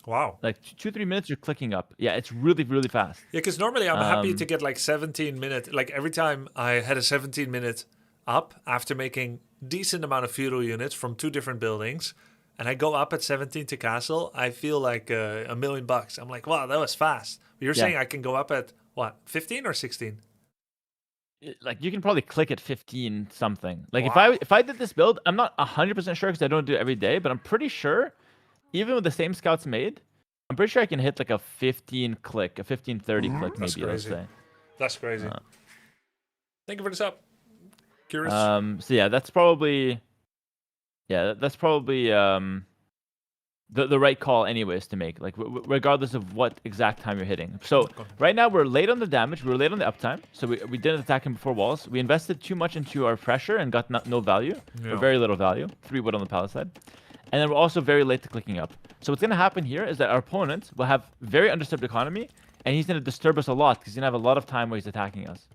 Wow. Like 2-3 minutes, you're clicking up. Yeah, it's really, really fast. Yeah, because normally I'm happy to get like 17 minute. Like every time I had a 17-minute up after making decent amount of feudal units from 2 different buildings, and I go up at 17 to castle, I feel like $1 million. I'm like, wow, that was fast. But you're Yeah. saying I can go up at what, 15 or 16? like you can probably click at 15 something. Like if I did this build, I'm not 100% sure because I don't do it every day, but I'm pretty sure, even with the same scouts made, I'm pretty sure I can hit like a 15 click, a 15-30 click That's maybe. Let's crazy. say. That's crazy. Thank you for the sub. Curious. So yeah, that's probably the right call anyways to make, like regardless of what exact time you're hitting. So right now we're late on the damage, we're late on the uptime, so we didn't attack him before walls. We invested too much into our pressure and got no value, or very little value. 3 wood on the palace side. And then we're also very late to clicking up. So what's going to happen here is that our opponent will have very undisturbed economy, and he's going to disturb us a lot because he's going to have a lot of time where he's attacking us.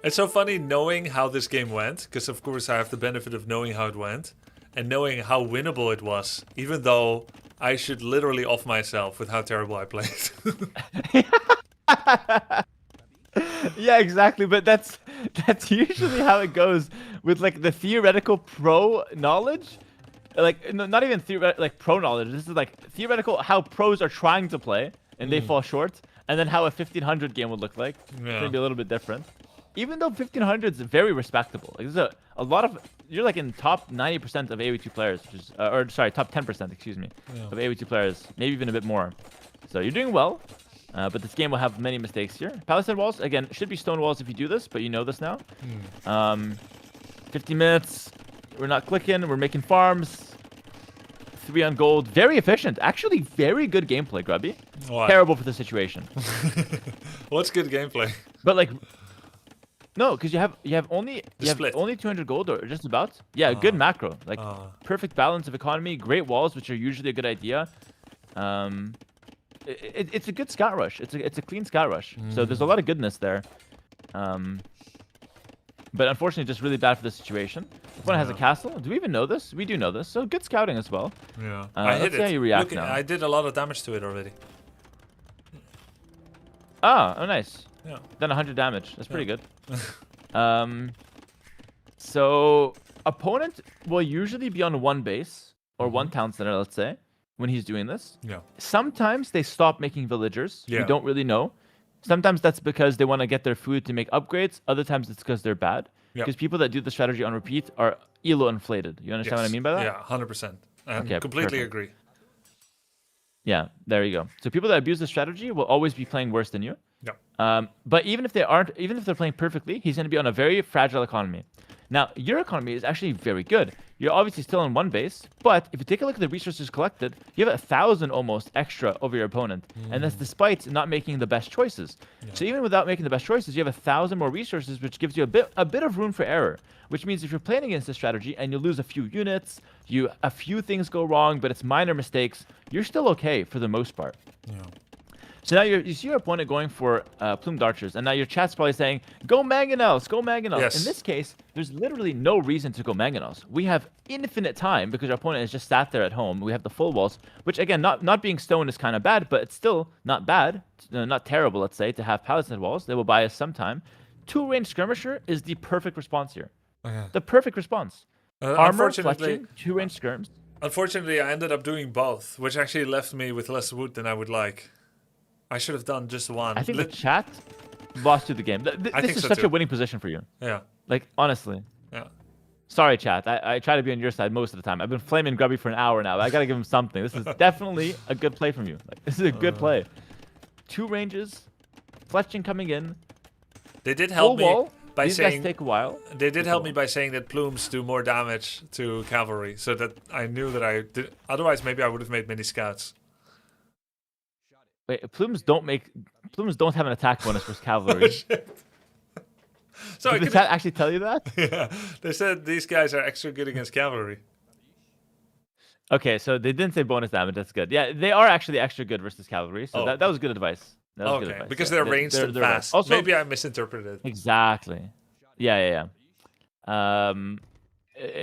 It's so funny knowing how this game went, because of course I have the benefit of knowing how it went, and knowing how winnable it was, even though I should literally off myself with how terrible I played. Yeah, exactly. But that's usually how it goes with like the theoretical pro knowledge. Like not even like pro knowledge. This is like theoretical how pros are trying to play and they fall short, and then how a 1500 game would look like. It's gonna be a little bit different. Even though 1500 is very respectable. Like there's a lot of, you're like in top 90% of AoE2 players, which is, or sorry, top 10%, excuse me, of AoE2 players, maybe even a bit more. So you're doing well, but this game will have many mistakes here. Palisade walls, again, should be stone walls if you do this, but you know this now. 50 minutes, we're not clicking, we're making farms. 3 on gold, very efficient. Actually, very good gameplay, Grubby. What? Terrible for the situation. What's good gameplay? But like, no, because you have only 200 gold or just about. Yeah, good macro, like perfect balance of economy, great walls, which are usually a good idea. It's a good scout rush. It's a clean scout rush. So there's a lot of goodness there. But unfortunately, just really bad for the situation. One has a castle. Do we even know this? We do know this. So good scouting as well. Yeah. Let's see how you react now. I did a lot of damage to it already. Oh, nice. Yeah. Done 100 damage. That's pretty good. So opponent will usually be on 1 base or 1 town center, let's say, when he's doing this. Yeah. Sometimes they stop making villagers. Yeah. We don't really know. Sometimes that's because they want to get their food to make upgrades. Other times it's because they're bad. Because people that do the strategy on repeat are elo inflated. You understand what I mean by that? Yeah, 100%. I Okay, completely perfect. agree. Yeah, there you go. So people that abuse the strategy will always be playing worse than you. Yeah. But even if they're playing perfectly, he's going to be on a very fragile economy. Now, your economy is actually very good. You're obviously still on 1 base, but if you take a look at the resources collected, you have 1,000 almost extra over your opponent, and that's despite not making the best choices. So even without making the best choices, you have 1,000 more resources, which gives you a bit of room for error. Which means if you're playing against this strategy and you lose a few units, a few things go wrong, but it's minor mistakes, you're still okay for the most part. Yeah. So now you see your opponent going for plumed archers, and now your chat's probably saying, go mangonels, go mangonels. Yes. In this case, there's literally no reason to go mangonels. We have infinite time because our opponent has just sat there at home. We have the full walls, which again, not being stone is kind of bad, but it's still not bad, not terrible, let's say, to have palisade walls. They will buy us some time. 2-range skirmisher is the perfect response here. The perfect response. Armor, fletching, 2-range skirms. Unfortunately, I ended up doing both, which actually left me with less wood than I would like. I should have done just one. I think the chat lost you the game. This is such a winning position for you. Yeah. Like, honestly. Yeah. Sorry, chat. I try to be on your side most of the time. I've been flaming Grubby for an hour now. I got to give him something. This is definitely a good play from you. Like, this is a good play. 2 ranges. Fletching coming in. They did help me by These saying... guys take a while. They did help me by saying that plumes do more damage to cavalry, so that I knew that I did. Otherwise, maybe I would have made many scouts. Wait, plumes don't have an attack bonus versus cavalry. So Did the chat actually tell you that? Yeah, they said these guys are extra good against cavalry. Okay, so they didn't say bonus damage. That's good. Yeah, they are actually extra good versus cavalry. So that was good advice. That was good advice. Because yeah, they're ranged and right. fast. Also, maybe I misinterpreted. Exactly. Yeah.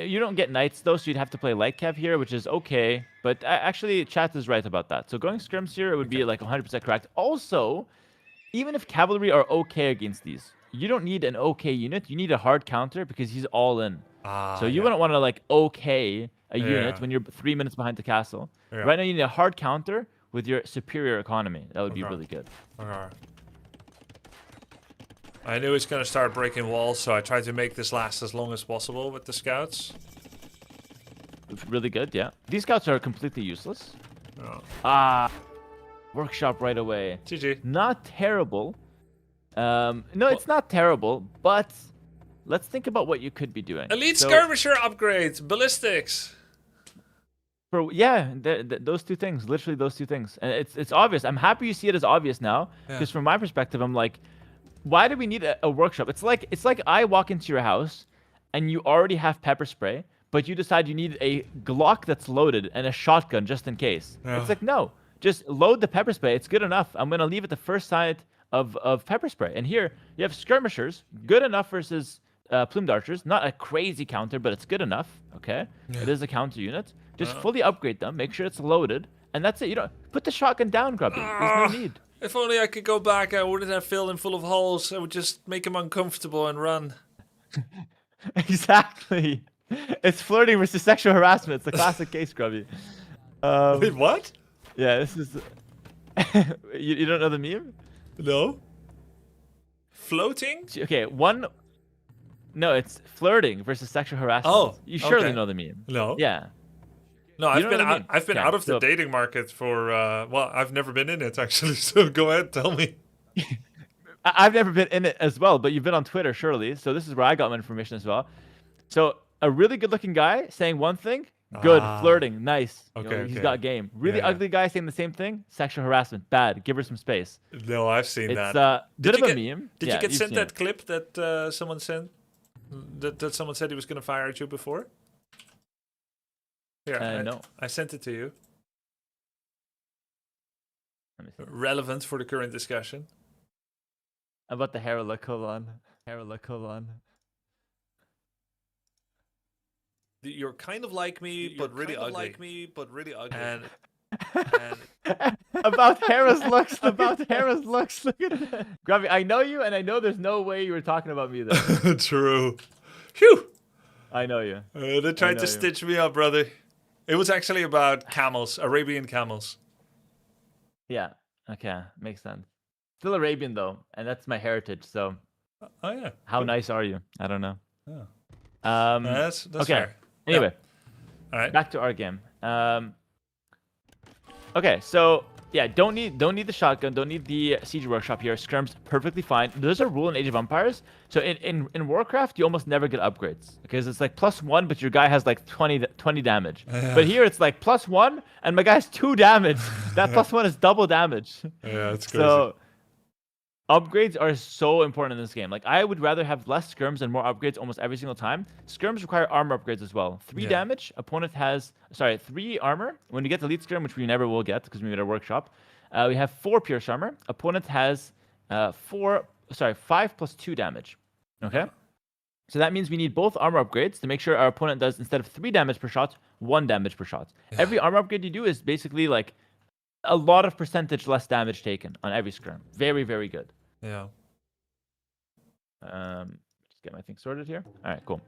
You don't get knights though, so you'd have to play light cav here, which is okay. But actually, chat is right about that. So going scrims here, it would be like 100% correct. Also, even if cavalry are okay against these, you don't need an okay unit. You need a hard counter because he's all in. So you wouldn't want to like okay a unit when you're 3 minutes behind the castle. Yeah. Right now, you need a hard counter with your superior economy. That would be really good. I knew it's gonna start breaking walls, so I tried to make this last as long as possible with the scouts. Really good, yeah. These scouts are completely useless. Oh. Ah, workshop right away. GG. Not terrible. No, it's not terrible, but let's think about what you could be doing. Elite So, skirmisher upgrades, ballistics. yeah, those two things, literally those two things, and it's obvious. I'm happy you see it as obvious now, because from my perspective, I'm like, why do we need a workshop? It's like I walk into your house, and you already have pepper spray, but you decide you need a Glock that's loaded and a shotgun just in case. Yeah. It's like, no, just load the pepper spray. It's good enough. I'm gonna leave it the first sight of pepper spray. And here you have skirmishers, good enough versus plumed archers. Not a crazy counter, but it's good enough. Okay, it is a counter unit. Just fully upgrade them. Make sure it's loaded, and that's it. You don't put the shotgun down, Grubby. There's no need. If only I could go back, I wouldn't have filled him full of holes. I would just make him uncomfortable and run. Exactly. It's flirting versus sexual harassment. It's the classic case, Grubby. Wait, what? Yeah, this is. you don't know the meme? No. Floating? Okay, one. No, it's flirting versus sexual harassment. Oh, you surely okay. know the meme. No. Yeah. No, You I've know been what I out, mean? I've been Okay, out of the so- dating market for well, I've never been in it actually. So go ahead, tell me. I've never been in it as well, but you've been on Twitter, surely. So this is where I got my information as well. So a really good-looking guy saying one thing, good, flirting, nice. You know, Okay, he's okay. got game. Really Yeah. ugly guy saying the same thing, sexual harassment, bad. Give her some space. No, I've seen It's that. bit Did of you a meme. Did Yeah, you get you've sent seen that it. clip that someone sent? That someone said he was gonna fire at you before? Here, No. I sent it to you. Let me see. Relevant for the current discussion. About the Hera colon. Hera colon. You're kind of like me, but really ugly. And About Hera's looks. About Hera's looks. Look at that. Grubby, I know you, and I know there's no way you were talking about me there. true. Phew. I know you. They tried know to you. stitch me up, brother. It was actually about camels, Arabian camels. Yeah. Okay. Makes sense. Still Arabian though, and that's my heritage. So Oh yeah. how nice are you? I don't know. Oh. That's Okay. fair. Anyway, All right. back to our game. Okay, so yeah, don't need the shotgun, don't need the siege workshop here. Skirm's perfectly fine. There's a rule in Age of Empires. So in Warcraft, you almost never get upgrades because it's like +1, but your guy has like 20 damage. But here it's like +1, and my guy's 2 damage. That +1 is double damage. Yeah, it's crazy. So upgrades are so important in this game. Like I would rather have less skirms and more upgrades almost every single time. Skirms require armor upgrades as well. 3 Yeah. damage. Opponent has 3 armor. When you get the lead skirm, which we never will get because we made a workshop, we have 4 pierce armor. Opponent has 5 plus 2 damage. Okay. So that means we need both armor upgrades to make sure our opponent does, instead of 3 damage per shot, 1 damage per shot. Every armor upgrade you do is basically like a lot of percentage less damage taken on every skirm. Very, very good. Yeah. Just get my thing sorted here. All right, cool.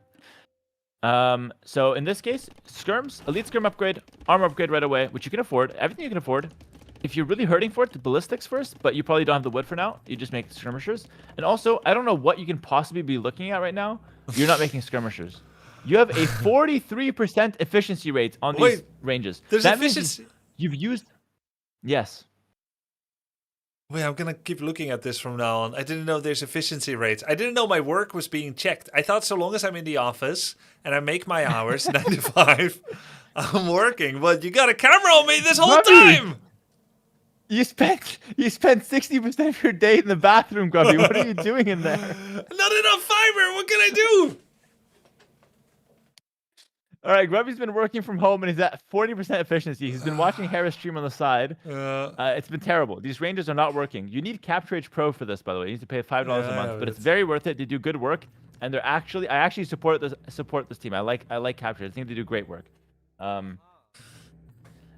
So in this case, skirms, elite skirm upgrade, armor upgrade right away, which you can afford. Everything you can afford. If you're really hurting for it, the ballistics first, but you probably don't have the wood for now. You just make skirmishers. And also, I don't know what you can possibly be looking at right now. You're not making skirmishers. You have a 43% efficiency rate on these Wait, ranges. There's That means efficiency. you've used. Yes. Wait, I'm gonna keep looking at this from now on. I didn't know there's efficiency rates. I didn't know my work was being checked. I thought so long as I'm in the office and I make my hours 9 to 5, I'm working. But you got a camera on me this whole Grubby! time. You spent 60% of your day in the bathroom, Grubby. What are you doing in there? Not enough fiber. What can I do? All right, Grubby's been working from home and he's at 40% efficiency. He's been watching Hera stream on the side. It's been terrible. These ranges are not working. You need Capture H Pro for this, by the way. You need to pay $5 a Yeah, month, but but it's it's- very worth it. They do good work, and I actually support this team. I like Capture. I think they do great work.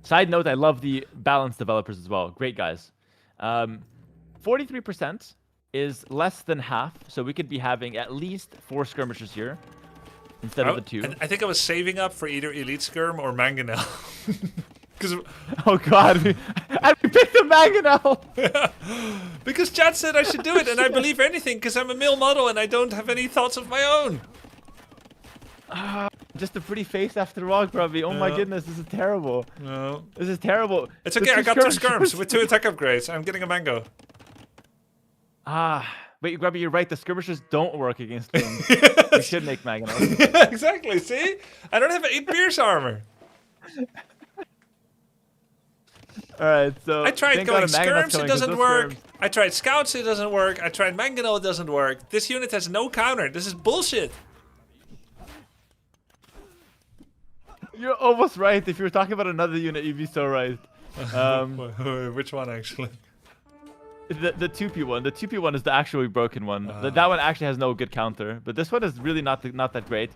Side note, I love the Balance developers as well. Great guys. 43% is less than half, so we could be having at least 4 skirmishers here instead of the 2. I think I was saving up for either Elite Skirm or Mangonel. Because Oh god, and we picked the Mangonel! Because chat said I should do it, and I believe anything because I'm a male model and I don't have any thoughts of my own. Just a pretty face after all, Grubby. Oh my goodness, this is terrible. No. This is terrible. It's okay, I got 2 skirms with 2 attack upgrades. I'm getting a mango. Wait, Grubby, you're right. The skirmishers don't work against them. We should make Mangonel. Yeah, exactly, see? I don't have 8 pierce armor. Alright, so... I tried thank going God a Mangonel's skirms, it coming, 'cause doesn't those work. skirms- I tried scouts, it doesn't work. I tried mangonel, it doesn't work. This unit has no counter. This is bullshit. You're almost right. If you were talking about another unit, you'd be so right. Which one, actually? The 2P one. The 2P one is the actually broken one. That one actually has no good counter. But this one is really not that great.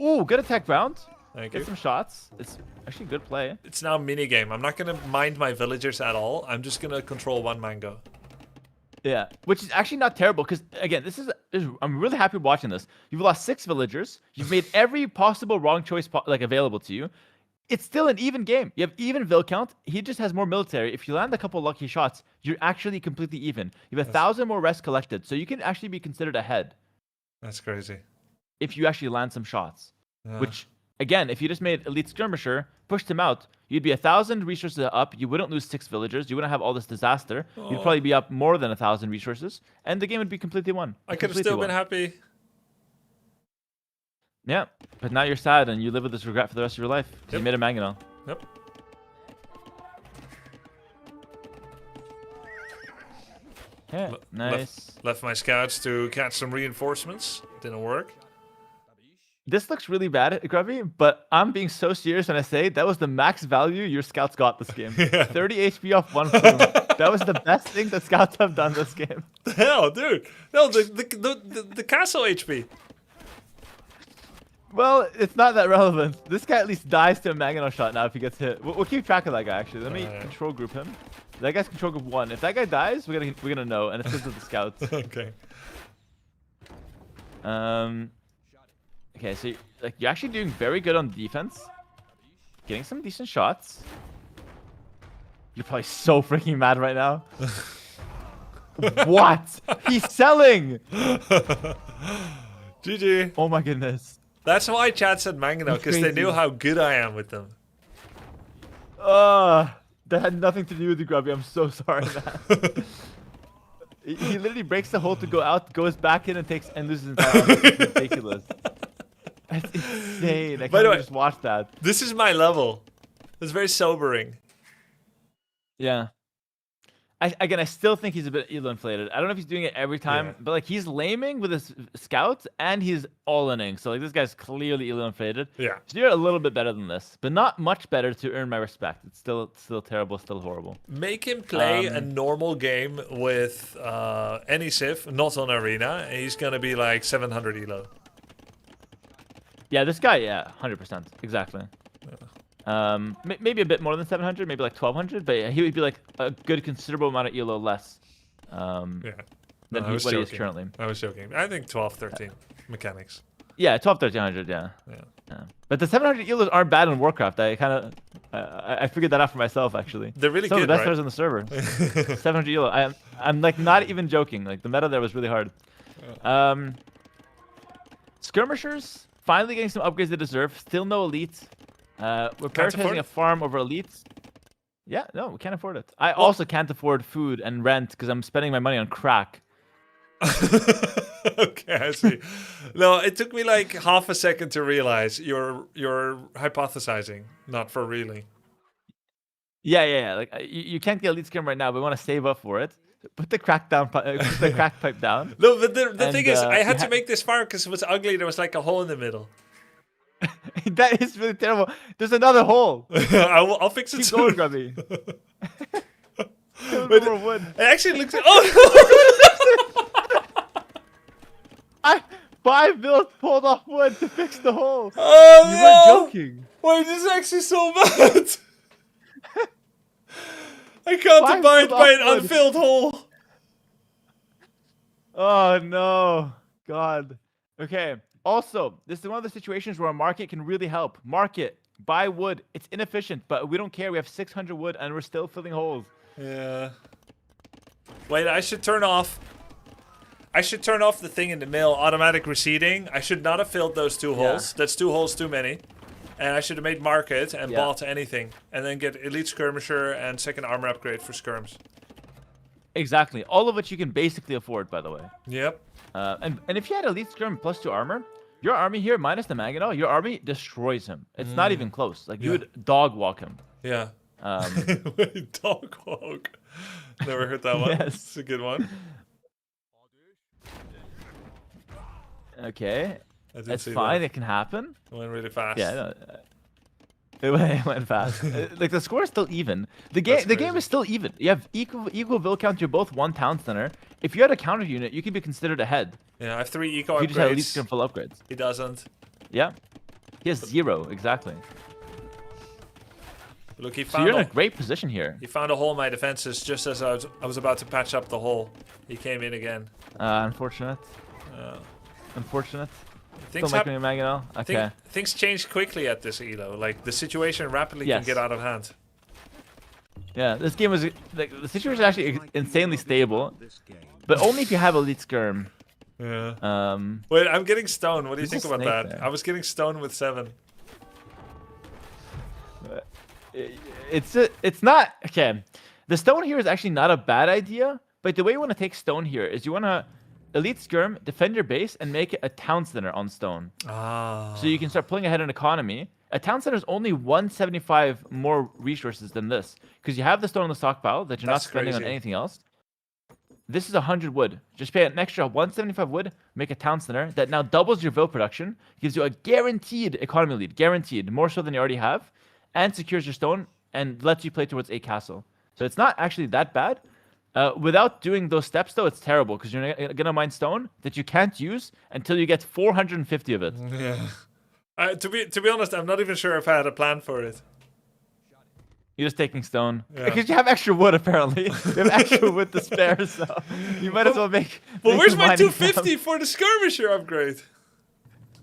Ooh, good attack round. Thank Get you. some shots. It's actually good play. It's now a minigame. I'm not going to mind my villagers at all. I'm just going to control 1 mango. Yeah, which is actually not terrible because again, I'm really happy watching this. You've lost 6 villagers. You've made every possible wrong choice available to you. It's still an even game. You have even vill count. He just has more military. If you land a couple lucky shots, you're actually completely even. You have 1,000 more rest collected, so you can actually be considered ahead That's crazy. if you actually land some shots. Which again, if you just made elite skirmisher, pushed him out, you'd be 1,000 resources up. You wouldn't lose 6 villagers. You wouldn't have all this disaster. You'd probably be up more than 1,000 resources, and the game would be completely won. I could have still been happy. Yeah, but now you're sad and you live with this regret for the rest of your life. Yep. You made a Mangonel. Yep. Yeah, nice. Left my scouts to catch some reinforcements. Didn't work. This looks really bad, Grubby, but I'm being so serious when I say that was the max value your scouts got this game. 30 HP off 1 plume. That was the best thing that scouts have done this game. The hell, dude? No, the castle HP. Well, it's not that relevant. This guy at least dies to a Mangonel shot now if he gets hit. We'll keep track of that guy, actually. Let me control group him. That guy's control group 1. If that guy dies, we're gonna know, and it's because of the scouts. Okay. Okay, so you're actually doing very good on defense. Getting some decent shots. You're probably so freaking mad right now. What? He's selling! GG. Oh my goodness. That's why chat said Mangonel, because they knew how good I am with them. That had nothing to do with you, Grubby. I'm so sorry, man. He literally breaks the hole to go out, goes back in, and loses his entire army. It's ridiculous. That's insane. I can't even just watch that. This is my level. It's very sobering. Yeah. I still think he's a bit elo inflated. I don't know if he's doing it every time, but like he's laming with his scouts and he's all-inning. So like this guy's clearly elo inflated. Yeah. So you're a little bit better than this, but not much better to earn my respect. It's still terrible, still horrible. Make him play a normal game with any civ, not on arena, and he's gonna be like 700 elo. Yeah, this guy, 100%, exactly. Maybe a bit more than 700, maybe like 1,200, but he would be like a good considerable amount of elo less than what he is currently. I was joking. I think 12, 13 mechanics. Yeah, 12, 1300, yeah. But the 700 elos aren't bad in Warcraft. I figured that out for myself, actually. They're really Some good, of the best right? players on the server. 700 elo. I'm like not even joking. Like the meta there was really hard. Skirmishers finally getting some upgrades they deserve. Still no elites. We're prioritizing a farm over elites. Yeah, no, we can't afford it. I also can't afford food and rent because I'm spending my money on crack. Okay, I see. No, it took me like half a second to realize you're hypothesizing, not for really. Yeah. Like you can't get elite skim right now, but we want to save up for it. Put the crack down. Put the crack pipe down. No, but the thing is, I had to make this farm because it was ugly. There was like a hole in the middle. That is really terrible. There's another hole. I'll fix it Keep soon. going, Grubby. But more wood. it actually looks. Oh I 5 bills pulled off wood to fix the hole. Oh You no! were joking. Wait, this is actually so bad. I can't 5 abide bills by an off wood. unfilled hole. Oh no, God. Okay. Also, this is one of the situations where a market can really help. Market, Buy wood. It's inefficient, but we don't care. We have 600 wood and we're still filling holes. Yeah. Wait, I should turn off the thing in the mill, automatic receding. I should not have filled those 2 holes. That's 2 holes too many. And I should have made market and bought anything. And then get elite skirmisher and 2nd armor upgrade for skirms. Exactly. All of which you can basically afford, by the way. Yep. And if you had elite skirm plus 2 armor, your army here minus the mag and all, your army destroys him. It's not even close. Like you would dog walk him. Yeah. Wait, dog walk. Never heard that one. Yes. It's a good one. Okay. That's see fine. that. It can happen. It went really fast. Yeah. It went fast. Like the score is still even. The game is still even. You have equal bill count. You're both 1 town center. If you had a counter unit, you could be considered ahead. Yeah, I have 3 eco upgrades. You just had elite skirm full upgrades. He doesn't. Yeah. He has 0 exactly. Look, he So found you're in a great position here. he found a hole in my defenses just as I was about to patch up the hole. He came in again. Unfortunate. Unfortunate. Things Still making a Maganel. Okay. Things change quickly at this elo. Like the situation rapidly can get out of hand. Yeah, this game was like the situation is actually insanely stable, but only if you have elite skirm. Yeah. Wait, I'm getting stoned. What do you think about that? There. I was getting stoned with 7. It's not okay. The stone here is actually not a bad idea, but the way you want to take stone here is you want to elite skirm, defend your base, and make it a town center on stone. Ah. So you can start pulling ahead in economy. A town center is only 175 more resources than this because you have the stone in the stockpile that you're not spending on anything else. This is 100 wood. Just pay an extra 175 wood, make a town center that now doubles your vil production, gives you a guaranteed economy lead, guaranteed, more so than you already have, and secures your stone and lets you play towards a castle. So it's not actually that bad. Without doing those steps, though, it's terrible because you're gonna mine stone that you can't use until you get 450 of it. Yeah. To be honest, I'm not even sure if I had a plan for it. You're just taking stone because Yeah. you have extra wood. Apparently, you have extra wood to spare, so you might as well make. Well, make where's the my mining 250 for the skirmisher upgrade?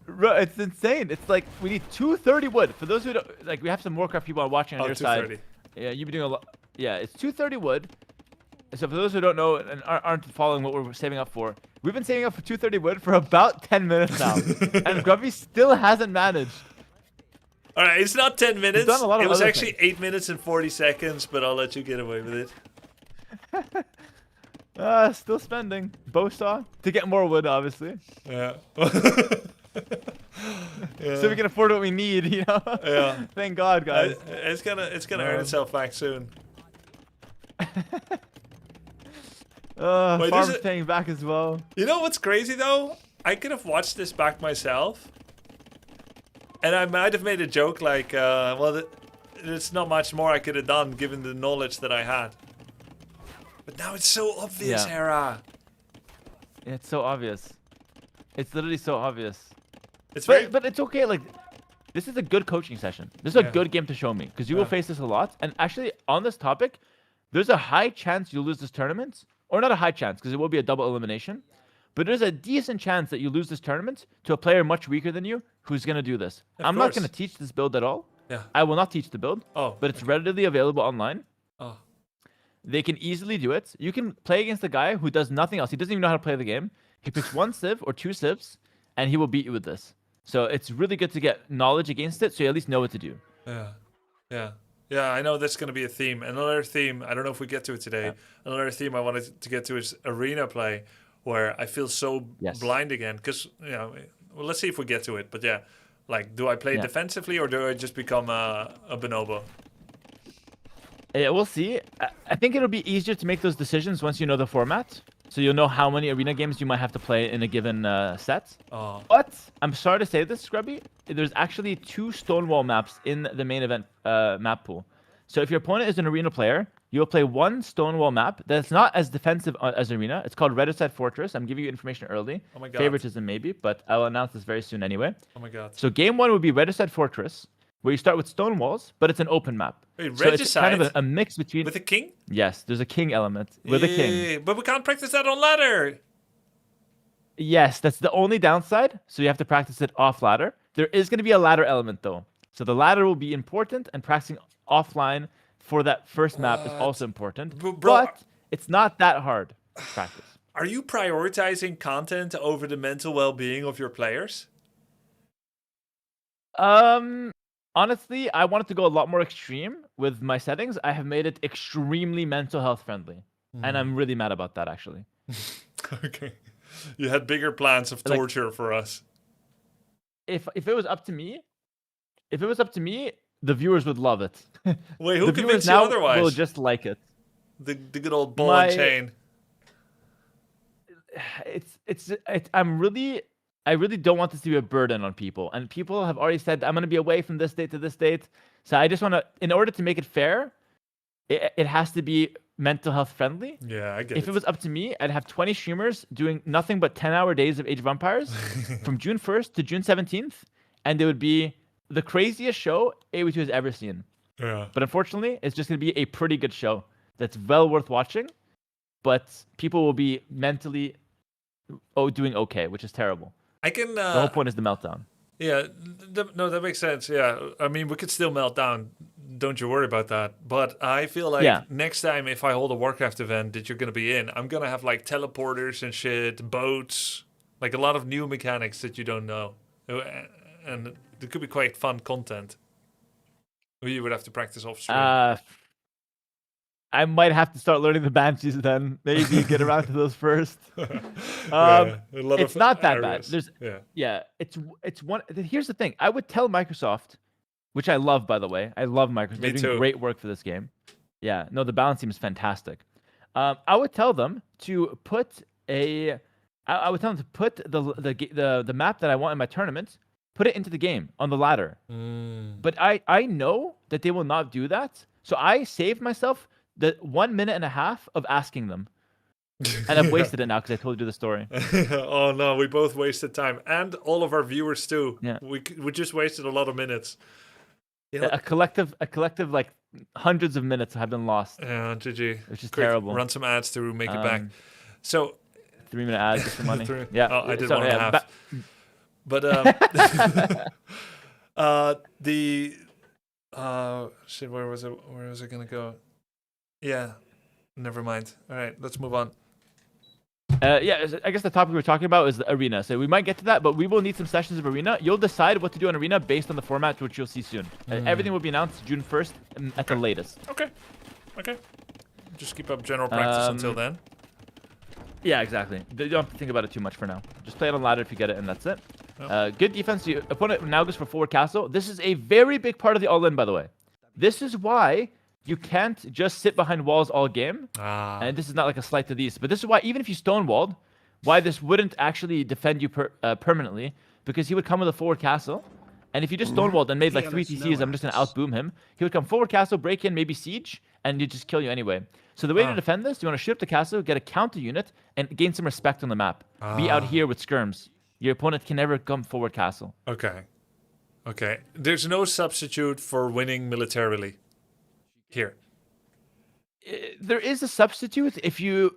Bro, it's insane. It's like we need 230 wood. For those who don't, like, we have some Warcraft people watching on your side. 230. Yeah, you've been doing a lot. Yeah, it's 230 wood. So for those who don't know and aren't following what we're saving up for, we've been saving up for 230 wood for about 10 minutes now, and Grubby still hasn't managed. All right, it's not 10 minutes. done a lot of It was other actually 8 minutes and 40 seconds, but I'll let you get away with it. Still spending. Bowsaw to get more wood, obviously. Yeah. So we can afford what we need, you know? Yeah. Thank God, guys. It's gonna earn itself back soon. Wait, Farm's paying back as well. You know what's crazy though? I could have watched this back myself, and I might have made a joke like, well, there's not much more I could have done given the knowledge that I had. But now it's so obvious, Hera. It's so obvious. It's literally so obvious. But it's okay. Like, this is a good coaching session. This is a good game to show me because you will face this a lot. And actually, on this topic, there's a high chance you'll lose this tournament, or not a high chance because it will be a double elimination. But there's a decent chance that you lose this tournament to a player much weaker than you who's gonna do this. I'm not gonna teach this build at all. Yeah. I will not teach the build. But it's readily available online. They can easily do it. You can play against a guy who does nothing else. He doesn't even know how to play the game. He picks 1 civ or 2 civs, and he will beat you with this. So it's really good to get knowledge against it, so you at least know what to do. Yeah, I know that's going to be a theme. Another theme, I don't know if we get to it today. Another theme I wanted to get to is arena play, where I feel so blind again. Because, you know, well, let's see if we get to it. But yeah, like, do I play defensively or do I just become a bonobo? Yeah, we'll see. I think it'll be easier to make those decisions once you know the format. So you'll know how many arena games you might have to play in a given set. But I'm sorry to say this, Grubby. There's actually 2 Stonewall maps in the main event map pool. So if your opponent is an arena player, you'll play 1 Stonewall map that's not as defensive as arena. It's called Redderside Fortress. I'm giving you information early. Oh my God. Favoritism maybe, but I'll announce this very soon anyway. Oh my God. So game 1 would be Redderside Fortress, where you start with stone walls, but it's an open map. Wait, so it's kind of a mix between... With a king? Yes, there's a king element. With a king. But we can't practice that on ladder. Yes, that's the only downside. So you have to practice it off ladder. There is going to be a ladder element, though. So the ladder will be important, and practicing offline for that first map is also important. Bro, But it's not that hard to practice. are you prioritizing content over the mental well-being of your players? Honestly, I wanted to go a lot more extreme with my settings. I have made it extremely mental health friendly, and I'm really mad about that actually. Okay. You had bigger plans of Like- torture for us. If it was up to me, the viewers would love it. Wait, who The viewers convinced you now otherwise? will just like it. The good old ball and My- chain. I really don't want this to be a burden on people, and people have already said I'm going to be away from this date to this date. So I just want to, in order to make it fair, it has to be mental health friendly. Yeah, I get If it was up to me, I'd have 20 streamers doing nothing but 10-hour days of Age of Empires from June 1st to June 17th, and it would be the craziest show AoE2 has ever seen. Yeah. But unfortunately, it's just going to be a pretty good show that's well worth watching, but people will be mentally doing okay, which is terrible. I can. The whole point is the meltdown. Yeah, no, that makes sense. Yeah, I mean, we could still melt down. Don't you worry about that. But I feel like Yeah. next time, if I hold a Warcraft event that you're gonna be in, I'm gonna have like teleporters and shit, boats, like a lot of new mechanics that you don't know, and it could be quite fun content. You would have to practice off stream. I might have to start learning the Banshees then. Maybe get around to those first. Yeah, a lot It's of not that bad. areas. Yeah. It's one. Here's the thing. I would tell Microsoft, which I love, by the way. I love Microsoft. Me They're doing too. great work for this game. Yeah. No, the balance seems fantastic. I would tell them to put I would tell them to put the map that I want in my tournament, put it into the game on the ladder. But I know that they will not do that. So I saved myself the 1.5 minutes of asking them. And I've wasted it now because I told you the story. Oh no, we both wasted time, and all of our viewers too. Yeah. We just wasted a lot of minutes. Yeah, A collective like hundreds of minutes have been lost, GG. which is Quick, terrible. Run some ads to make it back. So 3-minute ads just for money. Yeah. Oh, I did So, 1.5. But shit, where was it? Where was it gonna go? Yeah, never mind. All right, let's move on. Yeah, I guess the topic we're talking about is the arena. So we might get to that, but we will need some sessions of arena. You'll decide what to do on arena based on the format, which you'll see soon. Everything will be announced June 1st at the latest. Okay. Just keep up general practice until then. Yeah, exactly. You don't have to think about it too much for now. Just play it on ladder if you get it, and that's it. Good defense. Your opponent now goes for forward castle. This is a very big part of the all-in, by the way. This is why you can't just sit behind walls all game. And this is not like a slight to these, but this is why even if you stonewalled, why this wouldn't actually defend you permanently, because he would come with a forward castle, and if you just stonewalled and made like 3 TCs, I'm just gonna outboom him. He would come forward castle, break in, maybe siege, and he'd just kill you anyway. So the way to defend this, you want to shoot up the castle, get a counter unit, and gain some respect on the map. Be out here with skirms. Your opponent can never come forward castle. Okay. There's no substitute for winning militarily. Here. There is a substitute if you.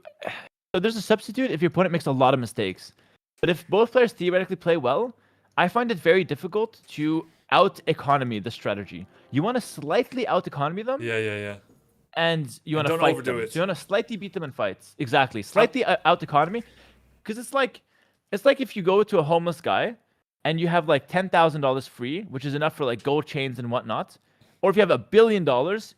So there's a substitute if your opponent makes a lot of mistakes. But if both players theoretically play well, I find it very difficult to out-economy the strategy. You want to slightly out-economy them. Yeah. And you want to don't fight overdo them. it. So you want to slightly beat them in fights. Exactly. Slightly out-economy. Because it's like if you go to a homeless guy and you have like $10,000 free, which is enough for like gold chains and whatnot. Or if you have $1 billion,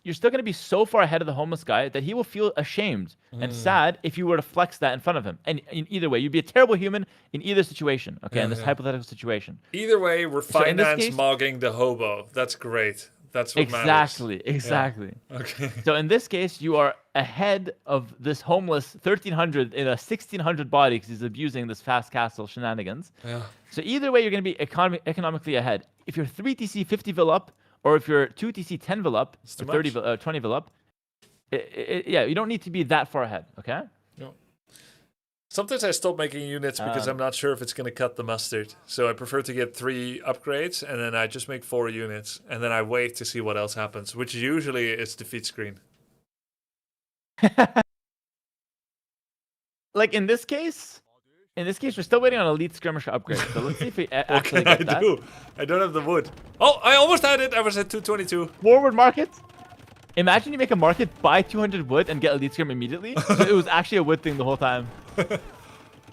you're still going to be so far ahead of the homeless guy that he will feel ashamed and sad if you were to flex that in front of him. And in either way, you'd be a terrible human in either situation. Okay, in this hypothetical situation. Either way, we're So in this finance case- mogging the hobo. That's great. That's what Exactly. matters. Okay. So in this case, you are ahead of this homeless 1300 in a 1600 body because he's abusing this fast castle shenanigans. Yeah. So either way, you're going to be economically ahead. If you're 3 TC 50 vil up, or if you're 2 TC 10 vil up, too or 30 much. 20 vil up, yeah, you don't need to be that far ahead, okay? Sometimes I stop making units because I'm not sure if it's going to cut the mustard. So I prefer to get 3 upgrades, and then I just make 4 units, and then I wait to see what else happens, which usually is defeat screen. Like in this case, In this case, we're still waiting on Elite Skirmisher upgrade. So let's see if we What actually can I get that. do? I don't have the wood. Oh, I almost had it. I was at 222. Forward market. Imagine you make a market, buy 200 wood, and get Elite Skirm immediately. So it was actually a wood thing the whole time.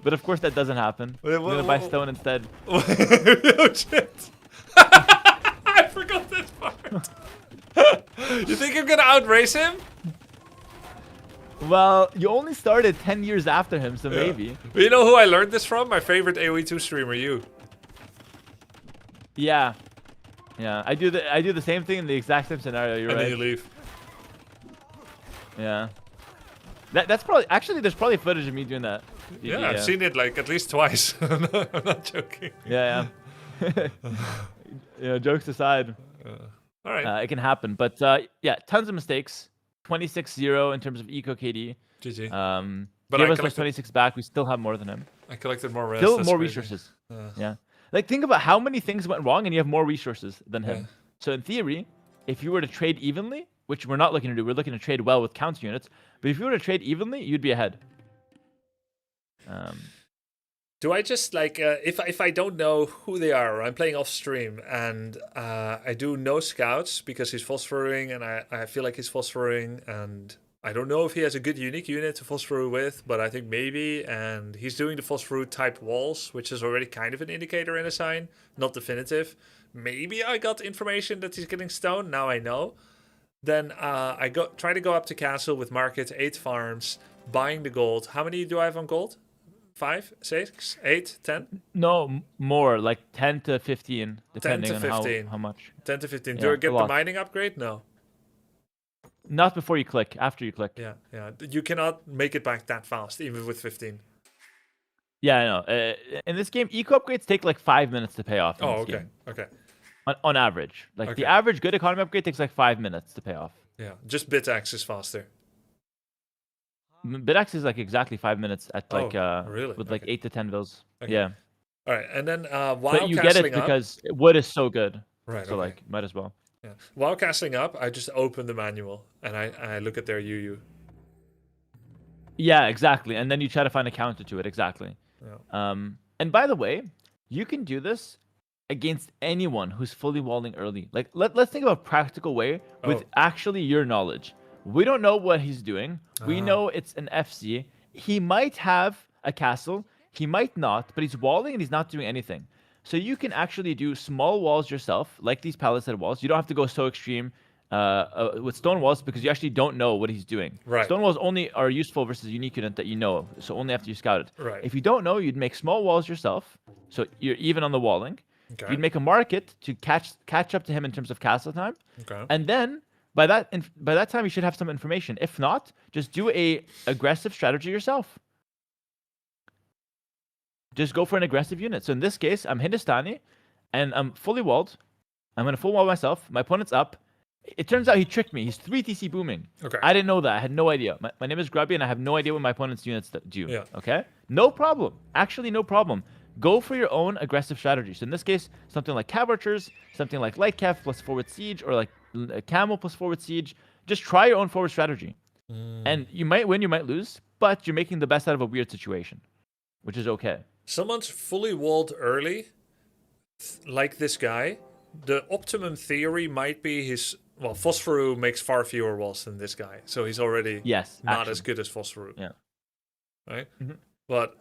But of course that doesn't happen. I'm gonna buy stone instead. Oh shit! I forgot this part. You think I'm gonna outrace him? Well, you only started 10 years after him, so maybe. But you know who I learned this from? My favorite AoE2 streamer, you. Yeah. Yeah, I do the same thing in the exact same scenario. You're And right. then you leave. Yeah. That's probably actually there's probably footage of me doing that. Yeah, I've seen it like at least twice. I'm not joking. Yeah, yeah. Yeah, jokes aside, All right. it can happen. But yeah, tons of mistakes. 26-0 in terms of eco KD. GG. But I give us those collected- 26 back. We still have more than him. I collected more rest. Still that's more crazy. resources. Yeah. Like think about how many things went wrong and you have more resources than him. Yeah. So in theory, if you were to trade evenly, which we're not looking to do, we're looking to trade well with counter units. But if you were to trade evenly, you'd be ahead. Do I just like if I don't know who they are, or I'm playing off stream and I do no scouts because he's phosphoring and I feel like he's phosphoring and I don't know if he has a good unique unit to phosphor with, but I think maybe, and he's doing the phosphor type walls, which is already kind of an indicator in a sign, not definitive. Maybe I got information that he's getting stone. Now I know. Then I try to go up to castle with market, 8 farms, buying the gold. How many do I have on gold? 5, 6, 8, 10? No, more like 10 to 15, depending 10 to on 15. how much. 10 to 15. Yeah, Do I a get the lot. mining upgrade? No. Not before you click, after you click. Yeah, yeah. You cannot make it back that fast, even with 15. Yeah, I know. In this game, eco upgrades take like 5 minutes to pay off. In Oh, this okay. game. Okay. On average. Like Okay. the average good economy upgrade takes like 5 minutes to pay off. Yeah. Just BitX is faster. BitX is like exactly 5 minutes at like really? with like Okay. 8 to 10 vills. Okay. Yeah. All right. And then while But you get castling it up, because wood is so good. right, So okay. like might as well. Yeah. While casting up, I just open the manual and I look at their UU. Yeah, exactly. And then you try to find a counter to it, exactly. Yeah. And by the way, you can do this against anyone who's fully walling early. Like let's think of a practical way with Oh. actually your knowledge. We don't know what he's doing. We know it's an FC. He might have a castle. He might not, but he's walling and he's not doing anything. So you can actually do small walls yourself, like these palisade walls. You don't have to go so extreme with stone walls because you actually don't know what he's doing. Right. Stone walls only are useful versus a unique unit that you know, so only after you scout it. Right. If you don't know, you'd make small walls yourself, so you're even on the walling. Okay. You'd make a market to catch up to him in terms of castle time, Okay. and then by that time you should have some information. If not, just do a aggressive strategy yourself. Just go for an aggressive unit. So in this case, I'm Hindustani, and I'm fully walled. I'm gonna full wall myself. My opponent's up. It turns out he tricked me. He's 3 TC booming. Okay. I didn't know that. I had no idea. My name is Grubby, and I have no idea what my opponent's units do. Yeah. Okay? No problem. Actually, no problem. Go for your own aggressive strategy. So in this case, something like Cav Archers, something like Light Cav plus forward siege, or like Camel plus forward siege. Just try your own forward strategy. And you might win, you might lose, but you're making the best out of a weird situation, which is okay. Someone's fully walled early, like this guy. The optimum theory might be well, Phosphoru makes far fewer walls than this guy, so he's already Yes. not actually. as good as Phosphoru. Yeah. Right? Mhm. But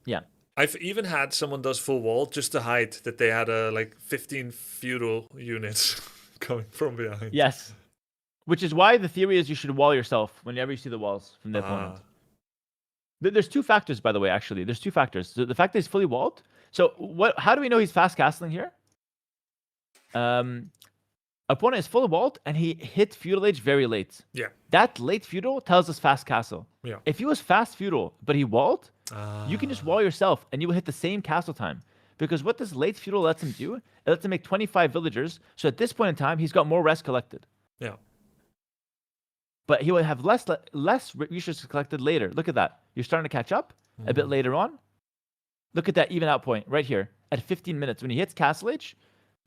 Yeah. I've even had someone does full wall just to hide that they had like 15 feudal units coming from behind. Yes. Which is why the theory is you should wall yourself whenever you see the walls from the opponent. There's 2 factors, by the way, actually. There's 2 factors. So the fact that he's fully walled. So how do we know he's fast castling here? Opponent is fully walled and he hit feudal age very late. Yeah. That late feudal tells us fast castle. Yeah. If he was fast feudal, but he walled, you can just wall yourself and you will hit the same castle time. Because what this late feudal lets him do, it lets him make 25 villagers. So at this point in time, he's got more rest collected. Yeah. But he will have less resources collected later. Look at that. You're starting to catch up a bit later on. Look at that even out point right here at 15 minutes. When he hits castle age,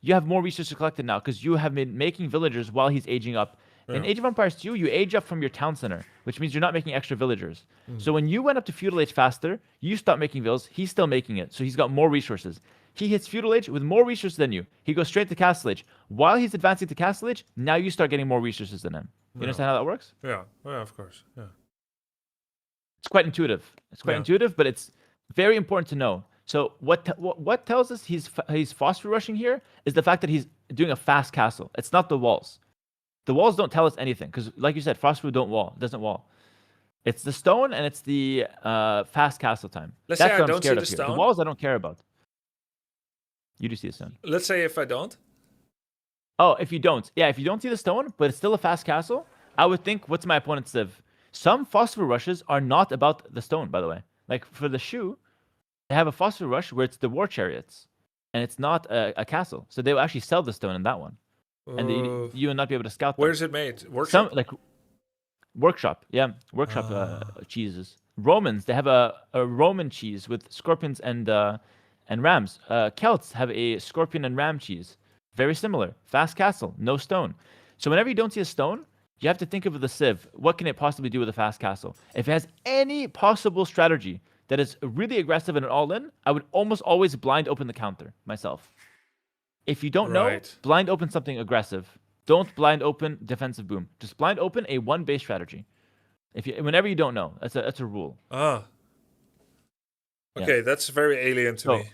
you have more resources collected now because you have been making villagers while he's aging up. In Yeah. Age of Empires 2, you age up from your town center, which means you're not making extra villagers. So when you went up to feudal age faster, you stopped making villas. He's still making it, so he's got more resources. He hits feudal age with more resources than you. He goes straight to castle age. While he's advancing to castle age, now you start getting more resources than him. You understand how that works? Yeah. Yeah, of course. Yeah. It's quite intuitive. It's quite Yeah. intuitive, but it's very important to know. So what tells us he's phosphor rushing here is the fact that he's doing a fast castle. It's not the walls. The walls don't tell us anything because, like you said, phosphor doesn't wall. It's the stone and it's the fast castle time. Let's That's say I what I'm don't see scared the of here. stone. The walls I don't care about. You do see the stone. Let's say if I don't. Oh, if you don't see the stone, but it's still a fast castle, I would think, what's my opponent's civ? Some phosphor rushes are not about the stone, by the way. Like for the shoe, they have a phosphor rush where it's the war chariots, and it's not a castle. So they will actually sell the stone in that one, and you will not be able to scout them. Where's it made? Workshop? Some like workshop, yeah, workshop cheeses. Romans, they have a Roman cheese with scorpions and rams. Celts have a scorpion and ram cheese, very similar. Fast castle, no stone. So whenever you don't see a stone, you have to think of the civ. What can it possibly do with a fast castle? If it has any possible strategy that is really aggressive and an all-in, I would almost always blind open the counter myself. If you don't know, Right. blind open something aggressive. Don't blind open defensive boom. Just blind open a one base strategy. Whenever you don't know, that's a rule. Ah. Yeah. Okay, that's very alien to So- me.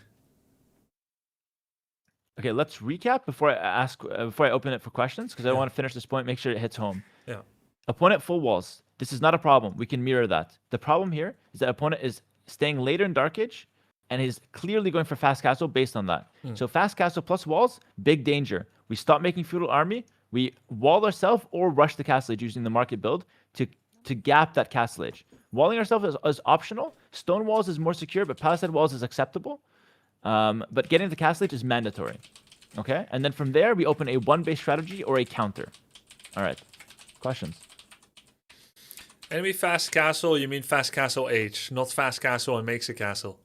Okay, let's recap before I open it for questions because I Yeah. want to finish this point. Make sure it hits home. Yeah. Opponent full walls. This is not a problem. We can mirror that. The problem here is that opponent is staying later in Dark Age and is clearly going for fast castle based on that. So fast castle plus walls, big danger. We stop making feudal army. We wall ourselves or rush the castle age using the market build to gap that castle age. Walling ourselves is optional. Stone walls is more secure, but palisade walls is acceptable. But getting the castle age is mandatory. Okay? And then from there, we open a one-base strategy or a counter. All right. Questions? Enemy fast castle, you mean fast castle age, not fast castle and makes a castle.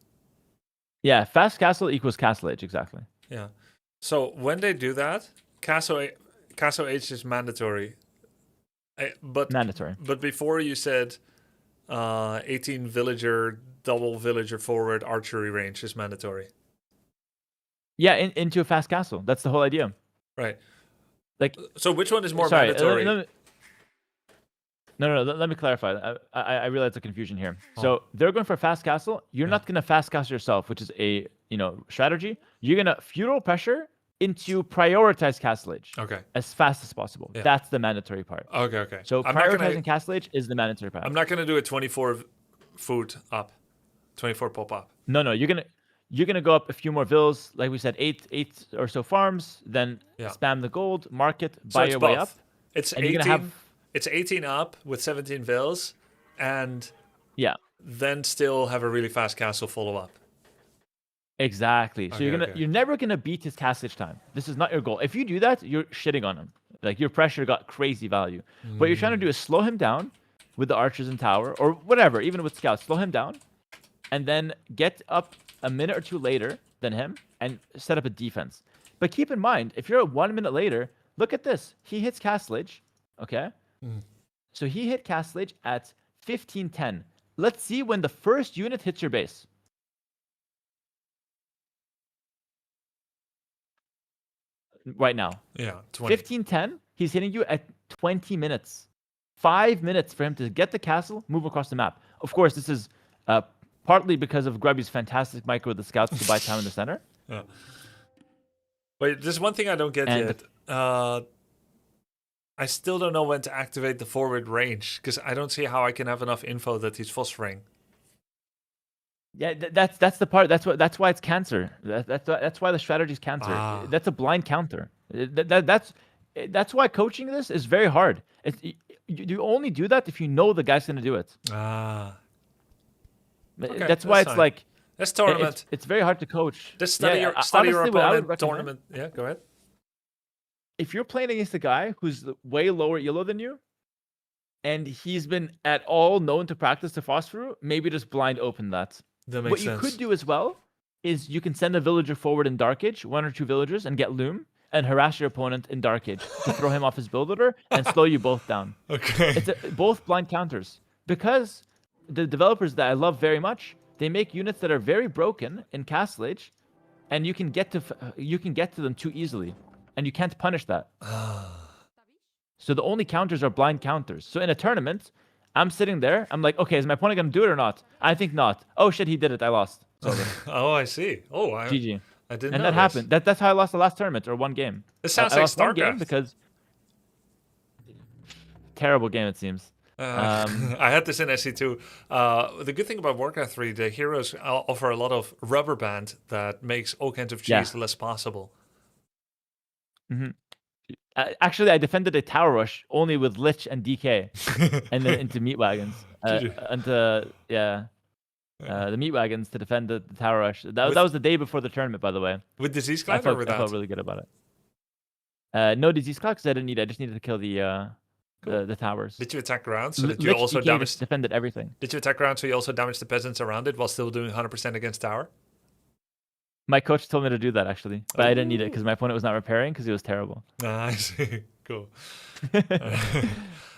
Yeah, fast castle equals castle age, exactly. Yeah. So when they do that, castle age is mandatory. But Mandatory. But before you said 18 villager, double villager forward archery range is mandatory. Yeah, into a fast castle. That's the whole idea. Right. Like, So which one is more sorry, mandatory? let me clarify. I realize the confusion here. So they're going for a fast castle. You're not going to fast castle yourself, which is a strategy. You're going to feudal pressure into prioritize castle age Okay. as fast as possible. Yeah. That's the mandatory part. Okay. So I'm not prioritizing gonna, castle age is the mandatory part. I'm not gonna do a 24 food up, 24 pop up. No, you're gonna go up a few more vills, like we said, eight or so farms, then Yeah. spam the gold, market, So buy it's your both. way up. It's And you're 18. gonna have It's 18 up with 17 vills, and yeah, then still have a really fast castle follow up. exactly. So Okay, okay. you're never gonna beat his castle time. This is not your goal. If you do that, you're shitting on him. Like your pressure got crazy value. What you're trying to do is slow him down with the archers and tower or whatever, even with scouts, slow him down, and then get up a minute or two later than him and set up a defense. But keep in mind, if you're 1 minute later, look at this. He hits castle age, okay? So he hit castle age at 15:10. Let's see when the first unit hits your base. Right now. Yeah, 20. 15:10, he's hitting you at 20 minutes. 5 minutes for him to get the castle, move across the map. Of course, this is partly because of Grubby's fantastic micro with the scouts to buy time in the center. Yeah. Wait, there's one thing I don't get And yet. I still don't know when to activate the forward range because I don't see how I can have enough info that he's phosphoring. Yeah, that's the part. That's why it's cancer. That's why the strategy is cancer. Ah. That's a blind counter. That's why coaching this is very hard. You only do that if you know the guy's gonna do it. Ah. Okay, That's why that's it's fine. like Let's tournament. it's very hard to coach. Just study Yeah, your honestly, what I would opponent. recommend- Tournament. Yeah, go ahead. If you're playing against a guy who's way lower yellow than you, and he's been at all known to practice the phosphor, maybe just blind open that. That makes What sense. you could do as well is you can send a villager forward in Dark Age, 1 or 2 villagers, and get loom, and harass your opponent in Dark Age to throw him off his build order and slow you both down. Okay. It's both blind counters. Because the developers that I love very much, they make units that are very broken in Castle Age, and you can get to them too easily, and you can't punish that. So the only counters are blind counters. So in a tournament, I'm sitting there. I'm like, okay, is my opponent gonna do it or not? I think not. Oh shit, he did it. I lost. It's over. Oh, I see. Oh, GG. I didn't And know that happened. That's how I lost the last tournament or one game. This sounds I like lost one game StarCraft. because terrible game it seems. I had this in SC2. The good thing about Warcraft 3, the heroes offer a lot of rubber band that makes all kinds of cheese less possible. Actually, I defended a tower rush only with Lich and DK, and then into meat wagons. The meat wagons to defend the tower rush. That was the day before the tournament, by the way. With Disease I Cloud or felt without? really good about it. No disease cloud because I didn't need it. I just needed to kill the towers. Did you attack around so that you Lich also DK damaged? defended everything. Did you attack around so you also damaged the peasants around it while still doing 100% against tower? My coach told me to do that actually, but I didn't need it because my opponent was not repairing because he was terrible. I see. Cool. All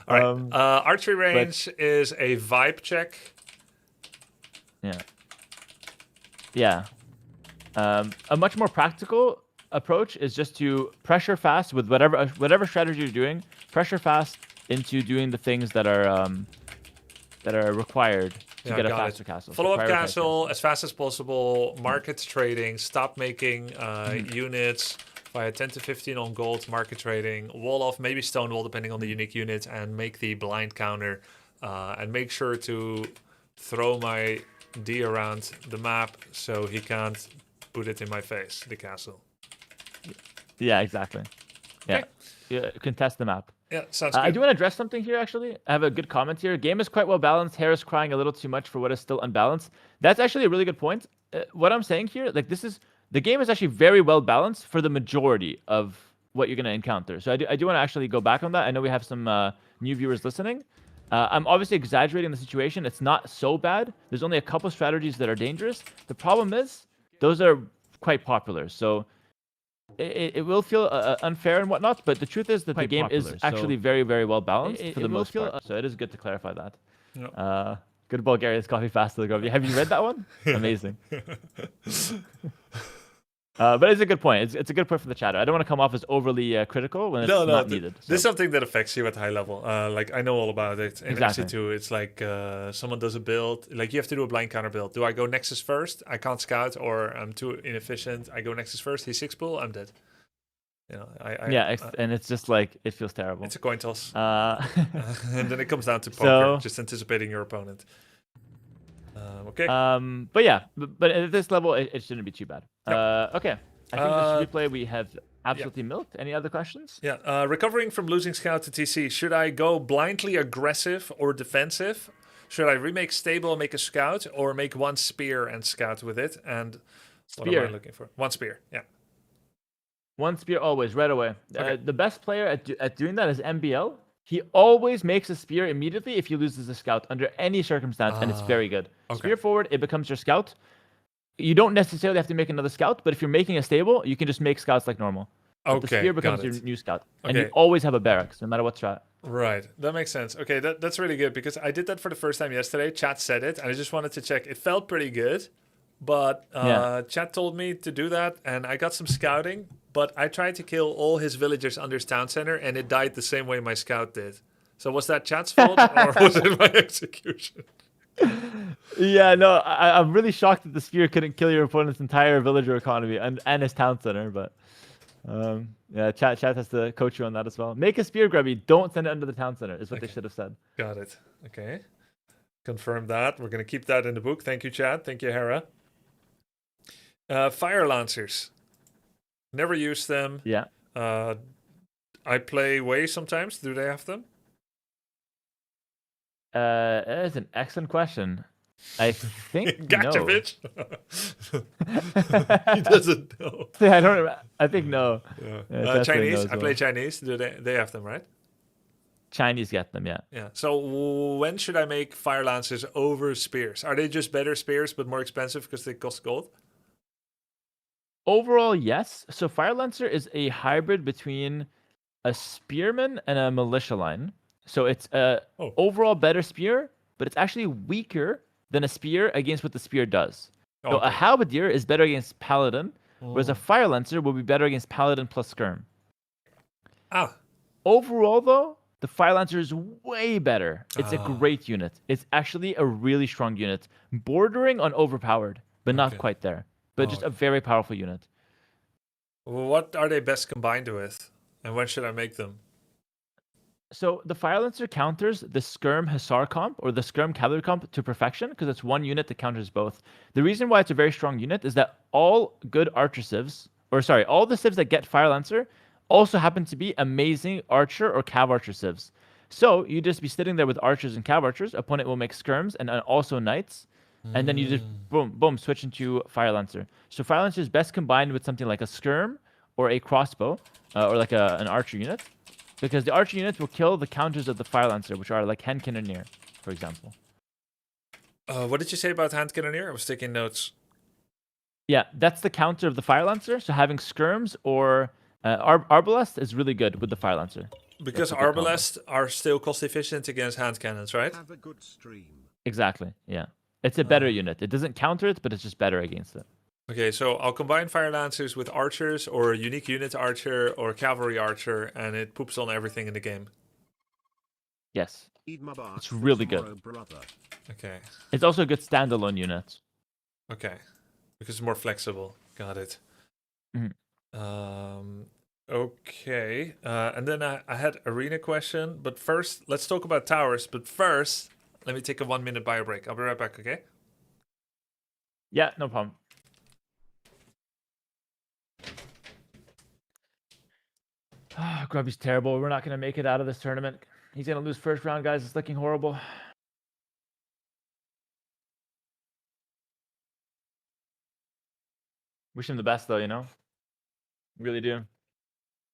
right. Archery range is a vibe check. Yeah. A much more practical approach is just to pressure fast with whatever strategy you're doing. Pressure fast into doing the things that are required to get a faster castle. Follow up Prioritize castle as fast as possible. Market trading. Stop making units via 10 to 15 on gold. Market trading. Wall off, maybe stone wall depending on the unique unit, and make the blind counter. And make sure to throw my D around the map so he can't put it in my face. The castle. Yeah, exactly. Yeah, contest the map. Yeah, sounds good. I do want to address something here, actually. I have a good comment here. Game is quite well balanced. Hera's crying a little too much for what is still unbalanced. That's actually a really good point. What I'm saying here, like the game is actually very well balanced for the majority of what you're going to encounter. So I do want to actually go back on that. I know we have some new viewers listening. I'm obviously exaggerating the situation. It's not so bad. There's only a couple strategies that are dangerous. The problem is those are quite popular. So it will feel unfair and whatnot, but the truth is that the game is actually very, very well balanced for the most part. So it is good to clarify that. Yep. Good Bulgaria's coffee faster than Grubby. Have you read that one? Amazing. But it's a good point. It's a good point for the chatter. I don't want to come off as overly critical when it's not needed. This is something that affects you at high level. Like I know all about it. In SC2, it's like someone does a build. Like you have to do a blind counter build. Do I go Nexus first? I can't scout, or I'm too inefficient. I go Nexus first. He's 6 pull. I'm dead. You know, and it's just like it feels terrible. It's a coin toss. Uh, And then it comes down to poker, just anticipating your opponent. Okay. But yeah, but at this level, it shouldn't be too bad. Yep. Okay. I think this replay we have absolutely milked. Any other questions? Yeah. Recovering from losing scout to TC. Should I go blindly aggressive or defensive? Should I remake stable, make a scout, or make one spear and scout with it? And what am I looking for? One spear. Yeah. One spear always, right away. Okay. The best player at doing that is MBL. He always makes a spear immediately if he loses a scout under any circumstance, and it's very good. Okay. Spear forward, it becomes your scout. You don't necessarily have to make another scout, but if you're making a stable, you can just make scouts like normal. But the spear becomes your new scout, and you always have a barracks, no matter what strat. Right, that makes sense. Okay, that's really good because I did that for the first time yesterday. Chat said it, and I just wanted to check. It felt pretty good, but Chat told me to do that, and I got some scouting. But I tried to kill all his villagers under his town center, and it died the same way my scout did. So was that Chat's fault, or was it my execution? Yeah, no, I'm really shocked that the spear couldn't kill your opponent's entire villager economy and his town center. But yeah, chat has to coach you on that as well. Make a spear, Grubby. Don't send it under the town center. Is what they should have said. Got it. Okay, confirm that. We're gonna keep that in the book. Thank you, Chat. Thank you, Hera. Fire lancers. Never use them. Yeah. I play Way sometimes. Do they have them? That is an excellent question. I think Gotcha, no. bitch. He doesn't know. I think no. Yeah. Chinese. I play Chinese. Do they have them, right? Chinese get them, yeah. Yeah. So when should I make fire lancers over spears? Are they just better spears but more expensive because they cost gold? Overall, yes. So Fire Lancer is a hybrid between a spearman and a militia line. So it's a Oh. overall better spear, but it's actually weaker than a spear against what the spear does. So a Okay. halberdier is better against paladin, whereas a fire lancer will be better against paladin plus skirm. Ah. Overall, though, the fire lancer is way better. It's a Ah. great unit. It's actually a really strong unit, bordering on overpowered, but not Okay. quite there. But just Oh. a very powerful unit. What are they best combined with? And when should I make them? So the Fire Lancer counters the Skirm Hussar comp or the Skirm Cavalry comp to perfection because it's one unit that counters both. The reason why it's a very strong unit is that all good archer civs, or sorry, all the civs that get Fire Lancer also happen to be amazing archer or cav archer civs. So you just be sitting there with archers and cav archers. Opponent will make skirms and also knights, and then you just boom, boom, switch into Fire Lancer. So Fire Lancer is best combined with something like a skirm or a crossbow, or like an archer unit. Because the archer units will kill the counters of the Fire Lancer, which are like Hand Cannoneer, for example. What did you say about Hand Cannoneer? I was taking notes. Yeah, that's the counter of the Fire Lancer. So having skirms or arbalest is really good with the Fire Lancer. Because That's a good combo. Arbalest are still cost efficient against hand cannons, right? Have a good stream. Exactly. Yeah, it's a better unit. It doesn't counter it, but it's just better against it. Okay, so I'll combine Fire Lancers with Archers or Unique Unit Archer or Cavalry Archer, and it poops on everything in the game. Yes, Eat my bark it's for really good. tomorrow, brother. Okay, It's also a good standalone unit. okay. Because it's more flexible. Got it. Mhm. Okay, and then I had arena question, but first, let's talk about towers. But first, let me take a 1 minute bio break. I'll be right back, okay? Yeah, no problem. Grubby's terrible. We're not going to make it out of this tournament. He's going to lose first round, guys. It's looking horrible. Wish him the best, though, you know? Really do.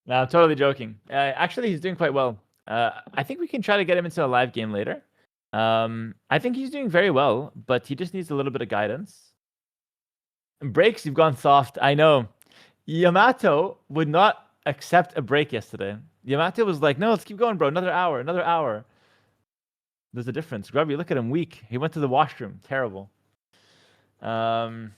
No, I'm totally joking. Actually, he's doing quite well. I think we can try to get him into a live game later. I think he's doing very well, but he just needs a little bit of guidance. Breaks, you've gone soft. I know. Yamato would not accept a break yesterday. Yamato was like, no, let's keep going, bro. Another hour, another hour. There's a difference. Grubby, look at him, weak. He went to the washroom. Terrible. I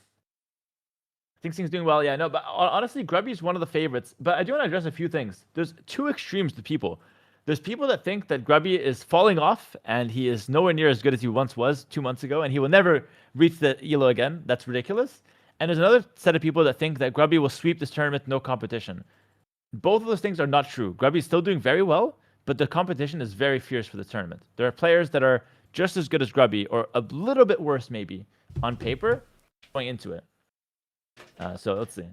think Sing's doing well. Yeah, no, but honestly, Grubby is one of the favorites. But I do want to address a few things. There's two extremes to people. There's people that think that Grubby is falling off and he is nowhere near as good as he once was 2 months ago, and he will never reach the ELO again. That's ridiculous. And there's another set of people that think that Grubby will sweep this tournament, no competition. Both of those things are not true. Grubby is still doing very well, but the competition is very fierce for the tournament. There are players that are just as good as Grubby, or a little bit worse maybe, on paper, going into it. So let's see.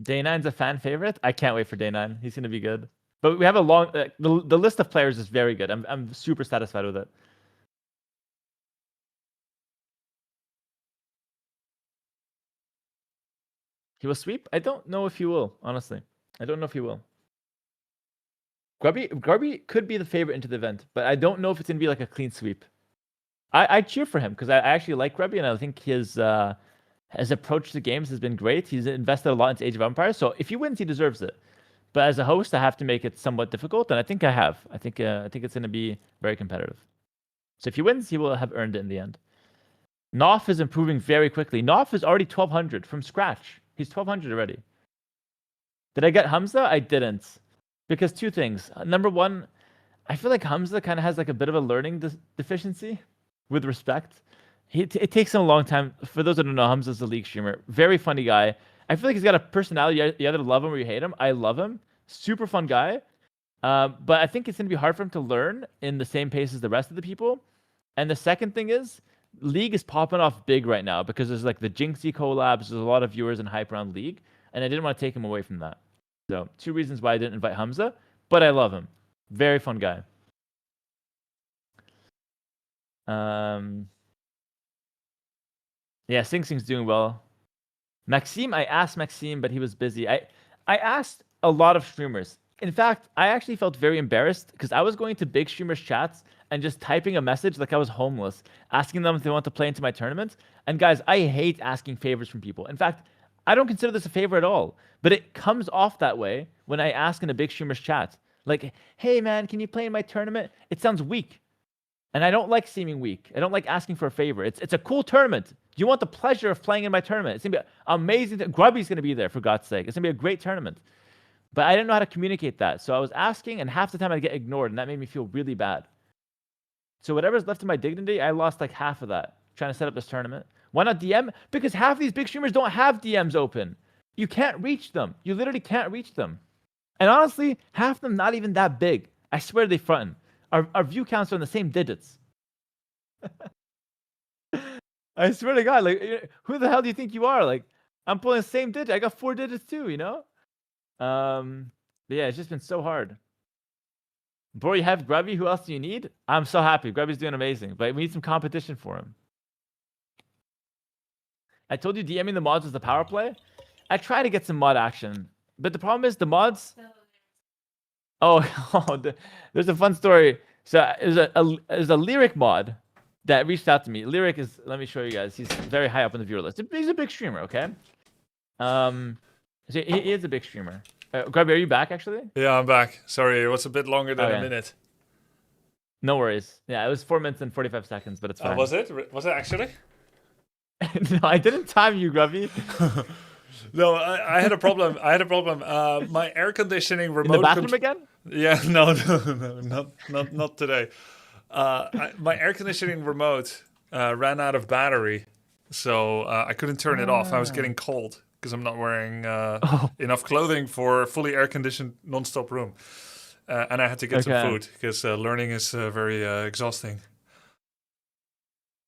Day 9's a fan favorite. I can't wait for Day 9. He's gonna be good. But we have a long. The list of players is very good. I'm super satisfied with it. He will sweep. I don't know if he will. Honestly, I don't know if he will. Grubby could be the favorite into the event, but I don't know if it's gonna be like a clean sweep. I cheer for him because I actually like Grubby, and I think his approach to games has been great. He's invested a lot into Age of Empires, so if he wins, he deserves it. But as a host, I have to make it somewhat difficult, and I think I have. I think it's going to be very competitive. So if he wins, he will have earned it in the end. Noff is improving very quickly. Noff is already 1200 from scratch. He's 1200 already. Did I get Hamza? I didn't. Because two things. Number one, I feel like Hamza kind of has like a bit of a learning deficiency, with respect. It takes him a long time. For those that don't know, Hamza's a league streamer. Very funny guy. I feel like he's got a personality. You either love him or you hate him. I love him. Super fun guy. But I think it's going to be hard for him to learn in the same pace as the rest of the people. And the second thing is, League is popping off big right now because there's like the Jinxie collabs. There's a lot of viewers and hype around League. And I didn't want to take him away from that. So, two reasons why I didn't invite Hamza. But I love him. Very fun guy. Yeah, Sing's doing well. Maxime, I asked Maxime, but he was busy. I asked a lot of streamers. In fact, I actually felt very embarrassed because I was going to big streamers' chats and just typing a message like I was homeless, asking them if they want to play into my tournament. And guys, I hate asking favors from people. In fact, I don't consider this a favor at all, but it comes off that way when I ask in a big streamer's chat. Like, hey man, can you play in my tournament? It sounds weak. And I don't like seeming weak. I don't like asking for a favor. It's a cool tournament. Do you want the pleasure of playing in my tournament? It's going to be amazing. Grubby's going to be there, for God's sake. It's going to be a great tournament. But I didn't know how to communicate that. So I was asking, and half the time I'd get ignored, and that made me feel really bad. So whatever's left of my dignity, I lost like half of that trying to set up this tournament. Why not DM? Because half these big streamers don't have DMs open. You can't reach them. You literally can't reach them. And honestly, half of them not even that big. I swear they frontin'. Our view counts are in the same digits. I swear to God, like, who the hell do you think you are? Like, I'm pulling the same digit. I got 4 digits too, you know? But yeah, it's just been so hard. Bro, you have Grubby. Who else do you need? I'm so happy. Grubby's doing amazing, but we need some competition for him. I told you DMing the mods was the power play. I try to get some mod action, but the problem is the mods. Oh, there's a fun story. So there's a Lyric mod that reached out to me. Lyric is, let me show you guys. He's very high up on the viewer list. He's a big streamer, okay? So he is a big streamer. Grubby, are you back actually? Yeah, I'm back. Sorry, it was a bit longer than a minute. No worries. Yeah, it was 4 minutes and 45 seconds, but it's fine. Was it? Was it actually? No, I didn't time you, Grubby. No, I had a problem. My air conditioning remote. In the bathroom again? Yeah, no, not today. My air conditioning remote ran out of battery, so I couldn't turn it off. I was getting cold because I'm not wearing enough clothing for a fully air conditioned non-stop room, and I had to get some food because learning is very exhausting.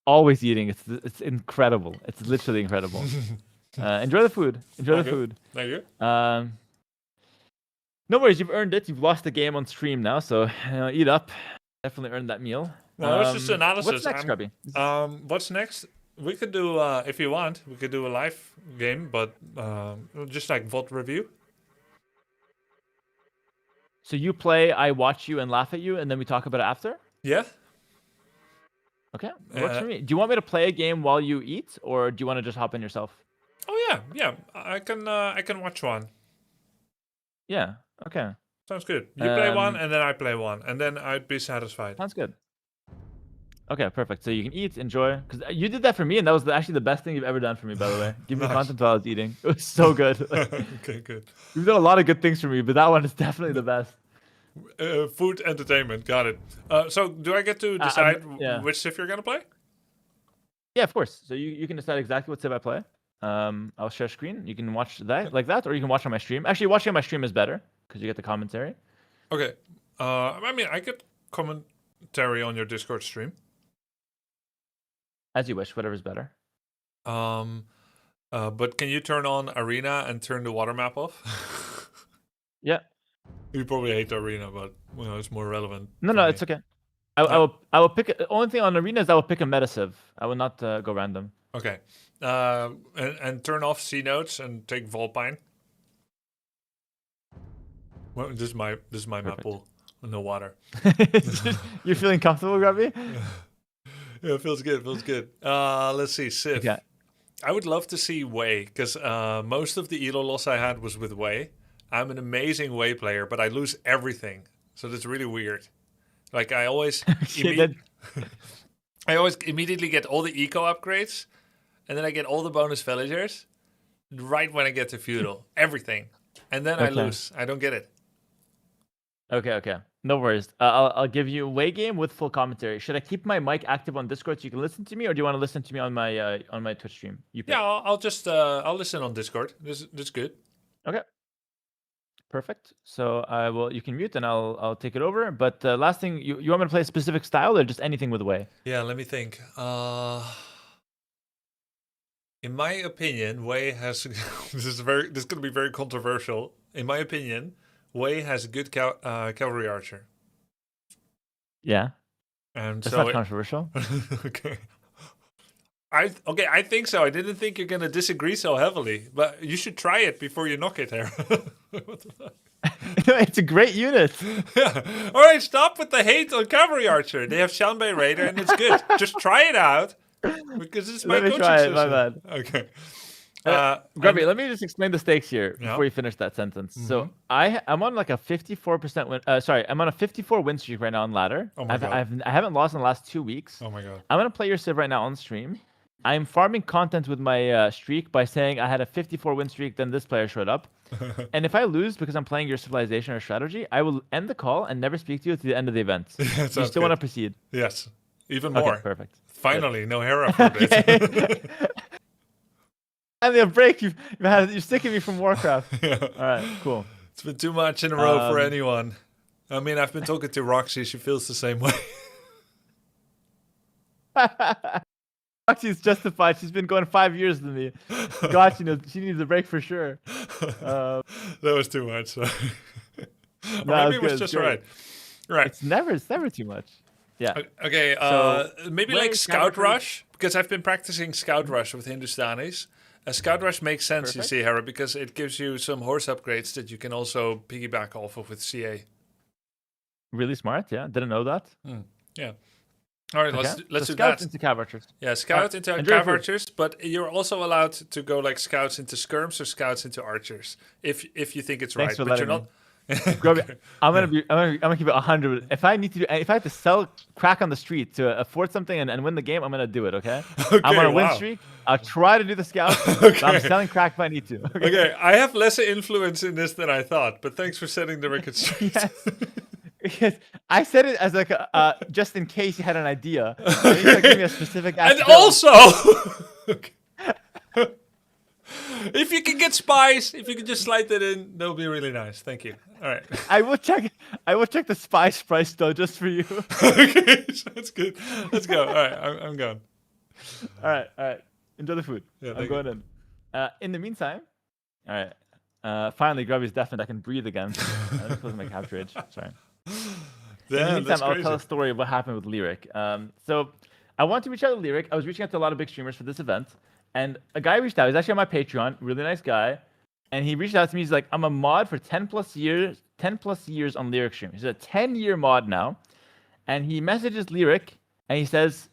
Always eating. It's incredible. It's literally incredible. Enjoy the food. Enjoy the food. Thank you. No worries. You've earned it. You've lost the game on stream now, so eat up. Definitely earned that meal. No, it's just analysis. What's next, Grubby? What's next? We could do, if you want, we could do a live game, but just like VOD review. So you play, I watch you and laugh at you, and then we talk about it after? Yeah. Okay, it works for me. Do you want me to play a game while you eat, or do you want to just hop in yourself? Oh yeah. I can watch one. Yeah. Okay. Sounds good. You play one, and then I play one, and then I'd be satisfied. Sounds good. Okay, perfect. So you can eat, enjoy. Because you did that for me, and that was actually the best thing you've ever done for me, by the way. Give me content while I was eating. It was so good. Okay, good. You've done a lot of good things for me, but that one is definitely the best. Food, entertainment. Got it. So do I get to decide which Civ you're going to play? Yeah, of course. So you can decide exactly what Civ I play. I'll share screen. You can watch that like that, or you can watch on my stream. Actually, watching on my stream is better because you get the commentary. Okay. I mean, I get commentary on your Discord stream. As you wish, whatever's better. But can you turn on Arena and turn the water map off? Yeah. You probably hate the Arena, but it's more relevant. No, it's okay. I will pick. The only thing on Arena is I will pick a meta civ. I will not go random. Okay. And turn off C notes and take Volpine. Well, this is my map pool. No water. You're feeling comfortable, Grubby? Yeah, it feels good. Let's see, Civ. Okay. I would love to see Wei, because most of the elo loss I had was with Wei. I'm an amazing Wei player, but I lose everything. So that's really weird. Like, I always immediately get all the eco upgrades, and then I get all the bonus villagers right when I get to feudal. Everything. And then I lose. I don't get it. Okay. No worries. I'll give you Wei game with full commentary. Should I keep my mic active on Discord so you can listen to me, or do you want to listen to me on my Twitch stream? Yeah, I'll just I'll listen on Discord. That's good. Okay. Perfect. So I will. You can mute, and I'll take it over. But last thing, you want me to play a specific style or just anything with Wei? Yeah, let me think. In my opinion, Wei has this is going to be very controversial. In my opinion, Wei has a good cavalry archer. Yeah. And that's not controversial. Okay. I think so. I didn't think you're gonna disagree so heavily, but you should try it before you knock it here. What the fuck? It's a great unit. Yeah. All right, stop with the hate on Cavalry Archer. They have Shanbei Raider and it's good. Just try it out because it's my Let me coaching try it. My session. bad. Okay. Grubby, and- let me just explain the stakes here Yeah. before you finish that sentence. So I'm on like a 54% win. Sorry, I'm on a 54 win streak right now on ladder. Oh my God. I haven't lost in the last 2 weeks. Oh my God. I'm gonna play your civ right now on stream. I'm farming content with my streak by saying I had a 54 win streak, then this player showed up. And if I lose because I'm playing your civilization or strategy, I will end the call and never speak to you to the end of the event. You sounds still want to good. proceed? Yes. Even more. Okay, perfect. Finally, no Hera for a bit. And the break you're sticking me from Warcraft. Yeah. All right, cool. It's been too much in a row for anyone. I mean, I've been talking to Roxy. She feels the same way. Roxy's justified. She's been going 5 years than me. God, she needs a break for sure. That was too much. Sorry. Or No, maybe it was it's just good. right. Right. It's never too much. Yeah. Okay. So, maybe where like is Scout Cavalry? Rush because I've been practicing Scout Rush with Hindustanis. A Scout Rush makes sense, Perfect. you see, Hera, because it gives you some horse upgrades that you can also piggyback off of with CA. Really smart. Yeah. Didn't know that. Yeah. All right, Okay. let's So do scouts that. into cav archers. Yeah, scout into enjoy your cav food. archers, but you're also allowed to go like scouts into skirms or scouts into archers if you think it's Thanks right. for But you're letting not. Grubby, I'm gonna keep it 100. If I have to sell crack on the street to afford something and win the game, I'm gonna do it. Okay. I'm on a win wow. streak. I'll try to do the scouts. But I'm selling crack if I need to. Okay. Okay, I have less influence in this than I thought, but thanks for setting the record straight. Yes. Because I said it as like just in case you had an idea. And you give me a specific. And build. also, if you can get spies, if you can just slide that in, that'll be really nice. Thank you. All right. I will check the spice price though, just for you. Okay, that's good. Let's go. All right, I'm going. All right. Enjoy the food. Yeah, I'm thank going in. In the meantime, all right. Finally, Grubby's deafened. I can breathe again. Let me close my couch ridge. Sorry. In the Damn, meantime, that's I'll crazy. tell a story of what happened with Lyric. So I want to reach out to Lyric. I was reaching out to a lot of big streamers for this event, and a guy reached out. He's actually on my Patreon. Really nice guy. And he reached out to me. He's like, I'm a mod for 10 plus years on Lyric stream. He's a 10-year mod now. And he messages Lyric, and he says,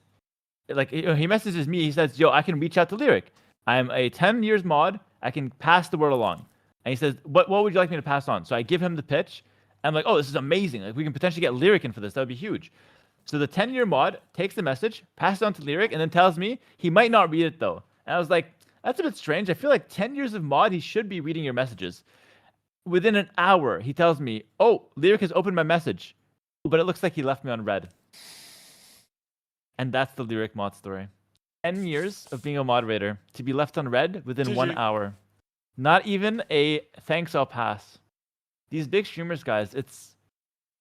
like, he messages me. He says, yo, I can reach out to Lyric. I'm a 10 years mod. I can pass the word along. And he says, what would you like me to pass on? So I give him the pitch. I'm like, oh, this is amazing. Like, we can potentially get Lyric in for this. That would be huge. So the 10-year mod takes the message, passes it on to Lyric, and then tells me he might not read it, though. And I was like, that's a bit strange. I feel like 10 years of mod, he should be reading your messages. Within an hour, he tells me, oh, Lyric has opened my message, but it looks like he left me on red. And that's the Lyric mod story. 10 years of being a moderator to be left on red within 1 hour. Not even a thanks, I'll pass. These big streamers, guys,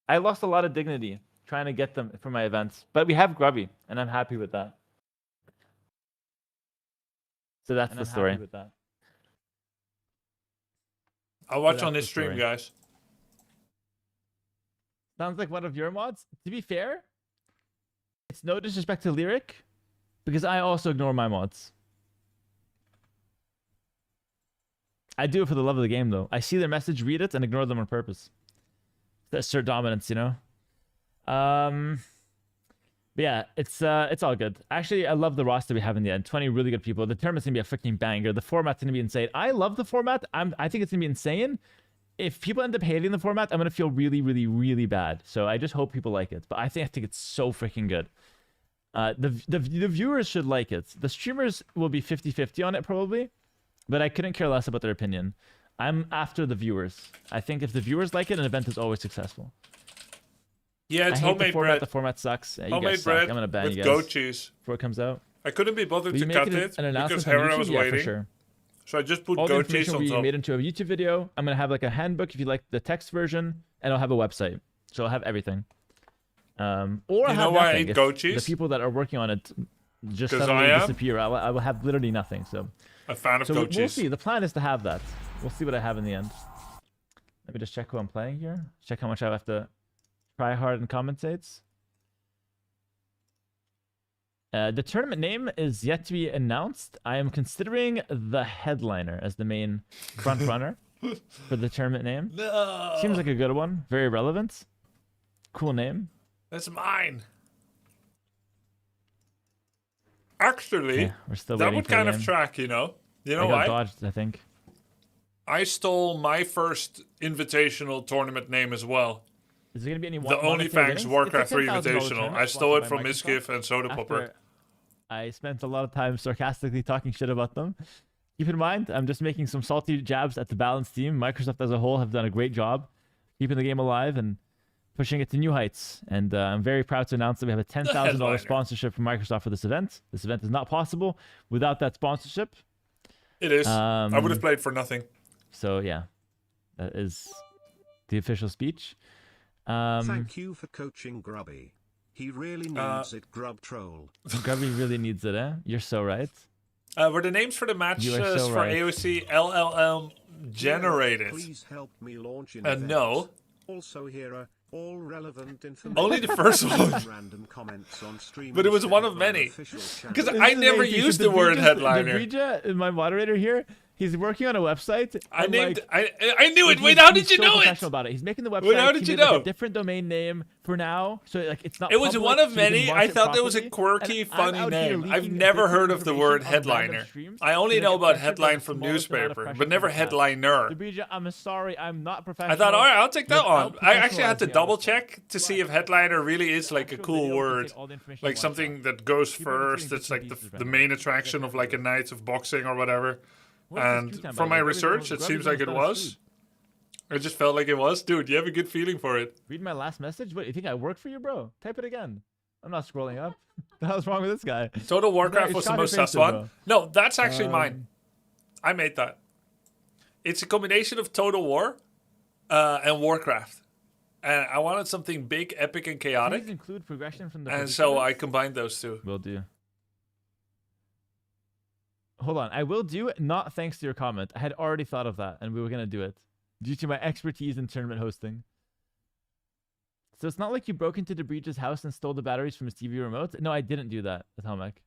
I lost a lot of dignity trying to get them for my events. But we have Grubby, and I'm happy with that. So that's the story. I'll watch that's on the this stream, story. guys. Sounds like one of your mods. To be fair, it's no disrespect to Lyric, because I also ignore my mods. I do it for the love of the game, though. I see their message, read it, and ignore them on purpose. That's Sir Dominance, you know? But yeah, it's all good. Actually, I love the roster we have in the end. 20 really good people. The tournament's gonna be a freaking banger. The format's gonna be insane. I love the format. I think it's gonna be insane. If people end up hating the format, I'm gonna feel really, really, really bad. So I just hope people like it. But I think it's so freaking good. The viewers should like it. The streamers will be 50-50 on it probably, but I couldn't care less about their opinion. I'm after the viewers. I think if the viewers like it, an event is always successful. Yeah, it's I hate the homemade format. bread. The format sucks. You Homemade guys suck. bread I'm gonna ban with you goat guys cheese. before it comes out. I couldn't be bothered Will to you cut make it an announcement because on Hera YouTube? was Yeah, waiting. for sure. So I just put All the goat cheese information on will be top. made into a YouTube video. I'm gonna have like a handbook if you like the text version, and I'll have a website. So I'll have everything. Or You I'll know have why I nothing. ate If goat cheese? The people that are working on it just 'Cause suddenly I am? disappear. I will have literally nothing. So A fan of goat we'll cheese. see. The plan is to have that. We'll see what I have in the end. Let me just check who I'm playing here. Check how much I have to try hard and commentates. The tournament name is yet to be announced. I am considering the headliner as the main front runner. for the tournament name. No. Seems like a good one. Very relevant. Cool name. That's mine. Actually, Yeah, we're still that waiting would for the kind of game. track, you know? You I know got why? dodged, I think. I stole my first invitational tournament name as well. Is there gonna be any The monetary OnlyFans winnings? Warcraft It's a 3 $10,000 Invitational. tournament I stole it sponsored from by Miskiff Microsoft. and Soda Popper. After I spent a lot of time sarcastically talking shit about them. Keep in mind, I'm just making some salty jabs at the balanced team. Microsoft as a whole have done a great job keeping the game alive and pushing it to new heights. And I'm very proud to announce that we have a $10,000 headliner. sponsorship from Microsoft for this event. This event is not possible without that sponsorship. It is. I would Um, have played for nothing. So yeah, that is the official speech. Thank you for coaching Grubby. He really needs it, Grub Troll. Grubby really needs it, eh? You're so right. Were the names for the matches You are so for right. AOC LLM generated? Please help me launch an No. Also Hera, all relevant information. Only the first one. Random comments on stream. But it was instead one of on many. official channel. Because This I is never amazing. used So the word Debrija- headliner. Debrija, my moderator here, he's working on a website. I and, named. like, I knew it. he's- Wait, how he's did you so know professional it? about it. He's making the website. Wait, how did he you made, like, know? a different domain name for now, so like it's not. It was public, one of so we can many. launch I it thought there was a properly. quirky, And I'm funny out here name. I've leaking never business heard of the word information on random headliner. streams, I only so know they about get pressured by headline the from smallest amount of newspaper, pressure but never from the past. headliner. Debrija, I'm sorry, I'm not professional. I thought, all right, I'll take that You've on. I actually had to out-professionalized me double on this. check to see if headliner really is like a Actual cool video, we can word. take all the information Like you want something from. that goes People are getting first. That's bits and like pieces the right main now. attraction of like a night of boxing or whatever. What's this And queue time, from by my the way? research, it Grubby's seems like it almost done his was. food. I just felt like it was. Dude, you have a good feeling for it. Read my last message? What, you think I work for you, bro? Type it again. I'm not scrolling up. What the hell's wrong with this guy? Total Warcraft It's was the copy most sus pasted, one. bro. No, that's actually mine. Um, I made that. It's a combination of Total War and Warcraft. And I wanted something big, epic, and Please chaotic. include progression from the And so I participants. combined those two. Will do. Hold on. I will do, not thanks to your comment. I had already thought of that, and we were going to do it. Due to my expertise in tournament hosting. So it's not like you broke into Debrija's house and stole the batteries from his TV remote? No, I didn't do that, Atomic.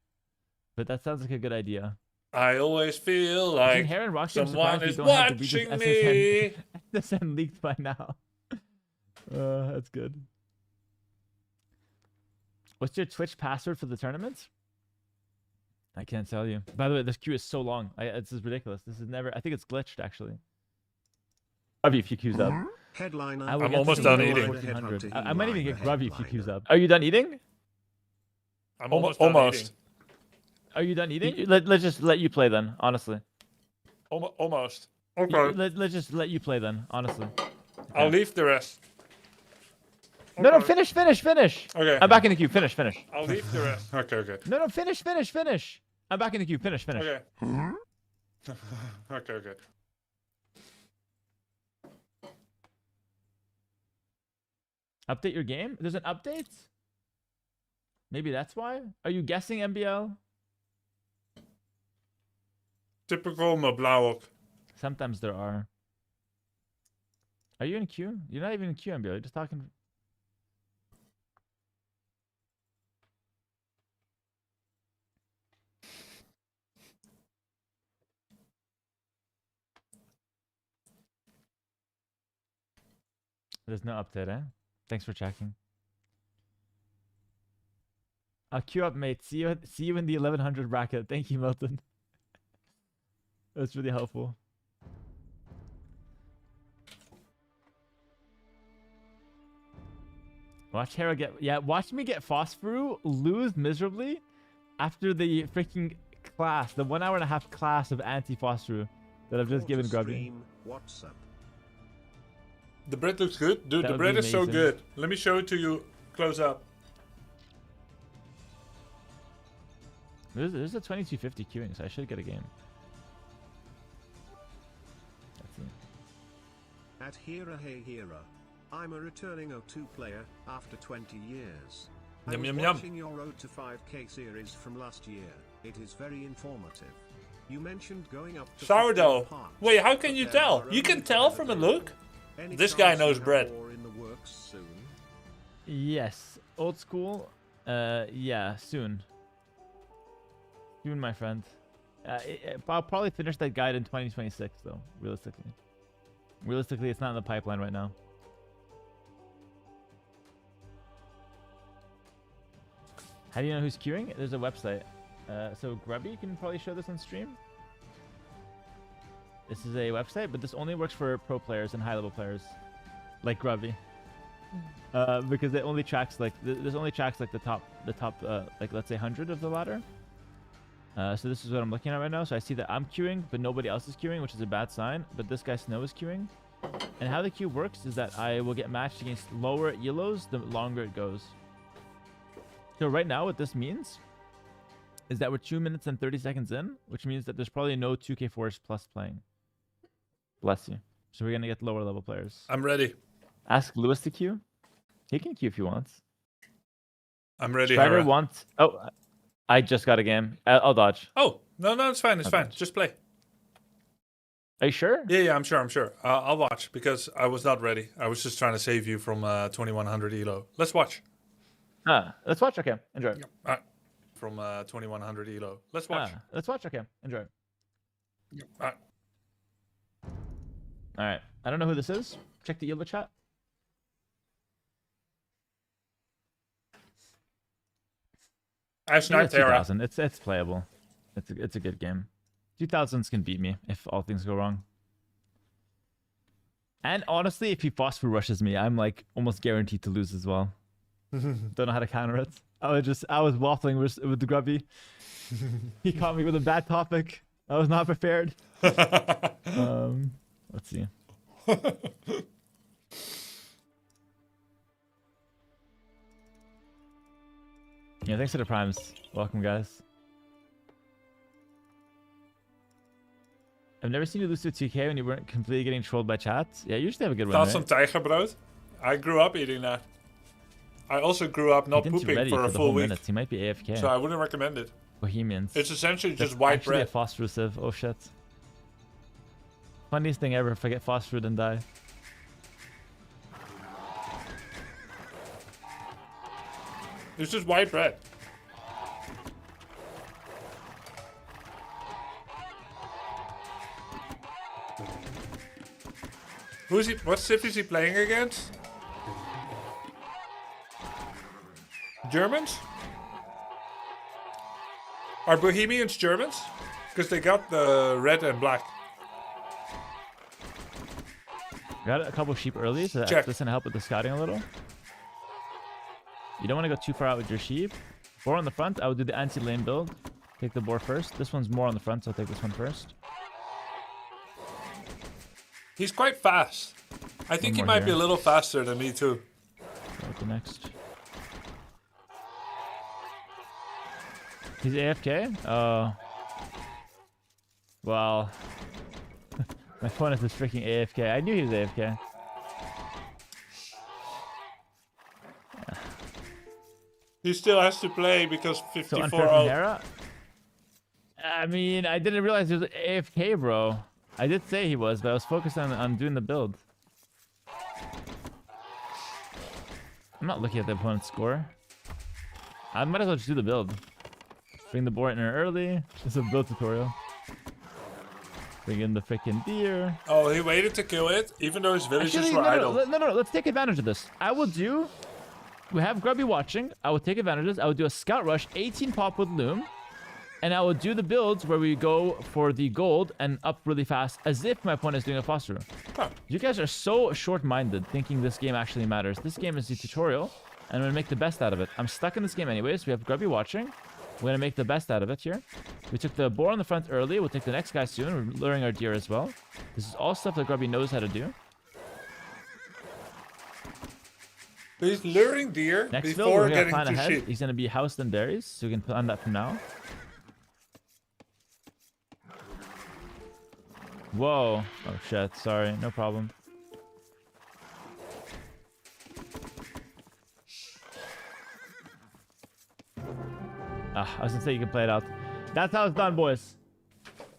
But that sounds like a good idea. I always feel Between like Hera and Roxy, I'm someone surprised we is don't have watching Debrija's me. SSN leaked by now. That's good. What's your Twitch password for the tournament? I can't tell you. By the way, this queue is so long. This is ridiculous. This is never. I think it's glitched actually. Grubby if you queues up. Headliner. I will I'm get almost to done the eating. 1400. I might even get Headliner. Grubby if you queues up. Are you done eating? I'm almost done eating. Are you done eating? Let's just let you play then. Honestly. Almost. Okay. Let's just let you play then. Honestly. I'll leave the rest. No, Okay. finish. Okay. I'm back in the queue. Finish. I'll leave the rest. Okay. No, finish. I'm back in the queue. Finish. Okay. Okay. Update your game? There's an update? Maybe that's why? Are you guessing, MBL? Typical me blauw op. Sometimes there are. Are you in queue? You're not even in queue, MBL. You're just talking. There's no update, eh? Thanks for checking. I'll queue up, mate. See you in the 1100 bracket. Thank you, Milton. That's really helpful. Watch Hera watch me get Phosphoru lose miserably after the freaking class, the 1 hour and a half class of anti-Phosphoru that I've just given Grubby. Stream, what's up? The bread looks good. Dude, That the would bread be is so amazing. good. Let me show it to you close up. There's a 2250 queuing, so I should get a game. Let's see. At Hera Hey Hera. I'm a returning O2 player after 20 years. I Yum, was yum, yum. watching your Road to 5K series from last year. It is very informative. You mentioned going up to 15 Sourdough. parts, Wait, how can but you there tell? are You can only tell 10 from a available. look. Any This guy chance you knows have bread. more in the works soon? Yes, old school. Yeah, soon. Soon, my friend. I'll probably finish that guide in 2026, though, realistically. Realistically, it's not in the pipeline right now. How do you know who's queuing? There's a website. So Grubby can probably show this on stream. This is a website, but this only works for pro players and high-level players, like Grubby. Because it only tracks like this only tracks like the top like let's say 100 of the ladder. So this is what I'm looking at right now. So I see that I'm queuing, but nobody else is queuing, which is a bad sign. But this guy Snow is queuing. And how the queue works is that I will get matched against lower elos the longer it goes. So right now what this means is that we're 2 minutes and 30 seconds in, which means that there's probably no 2K4s plus playing. Bless you. So we're going to get lower level players. I'm ready. Ask Lewis to queue. He can queue if he wants. I'm ready. Strider Hera. wants... Oh, I just got a game. I'll dodge. Oh, no, it's fine. It's fine. Just play. Are you sure? Yeah, I'm sure. I'll watch because I was not ready. I was just trying to save you from 2100 elo. Let's watch. Let's watch. Okay, enjoy. From 2100 elo. Let's watch. Let's watch. Okay, enjoy. All right. I don't know who this is. Check the elo chat. I sniped Hera. 2000. It's playable. It's a good game. 2000s can beat me if all things go wrong. And honestly, if he phosphor rushes me, I'm like almost guaranteed to lose as well. Don't know how to counter it. I was waffling with the Grubby. He caught me with a bad topic. I was not prepared. Let's see. Yeah, thanks for the primes. Welcome, guys. I've never seen you lose to 2K when you weren't completely getting trolled by chat. Yeah, you usually have a good one, Thoughts right? on tijgerbrood? I grew up eating that. I also grew up not pooping for a full week. Minutes. He might be AFK. So I wouldn't recommend it. Bohemians. It's essentially That's just white actually bread. a phosphorusive. Oh shit. Funniest thing ever if I get phosphorid and die. It's just white bread. Who's he? What civ is he playing against? Germans? Are Bohemians Germans? Because they got the red and black. Got a couple sheep early, so Check. that's gonna help with the scouting a little. You don't want to go too far out with your sheep. Boar on the front, I would do the anti-lane build. Take the boar first. This one's more on the front, so I'll take this one first. He's quite fast. I think he more might be here. a little faster than me too. Go with the next. He's AFK? Oh. Well. My opponent is freaking AFK. I knew he was AFK. He still has to play because So 54 unfair from out. Hera? I mean, I didn't realize he was AFK, bro. I did say he was, but I was focused on doing the build. I'm not looking at the opponent's score. I might as well just do the build. Bring the boar in early. This is a build tutorial. Bring in the freaking deer. Oh, he waited to kill it, even though his villagers Actually, were no, idle. no, let's take advantage of this. I will do... We have Grubby watching. I will take advantage of this. I will do a scout rush, 18 pop with loom. And I will do the builds where we go for the gold and up really fast as if my opponent is doing a foster. Huh. You guys are so short-minded thinking this game actually matters. This game is the tutorial and I'm going to make the best out of it. I'm stuck in this game anyways. We have Grubby watching. We're going to make the best out of it here. We took the boar on the front early. We'll take the next guy soon. We're luring our deer as well. This is all stuff that Grubby knows how to do. But he's luring deer Next build, before we're going to getting plan to ahead. sheep. He's going to be housed in berries, so we can plan that from now. Whoa. Oh, shit. Sorry. No problem. I was going to say you can play it out. That's how it's done, boys.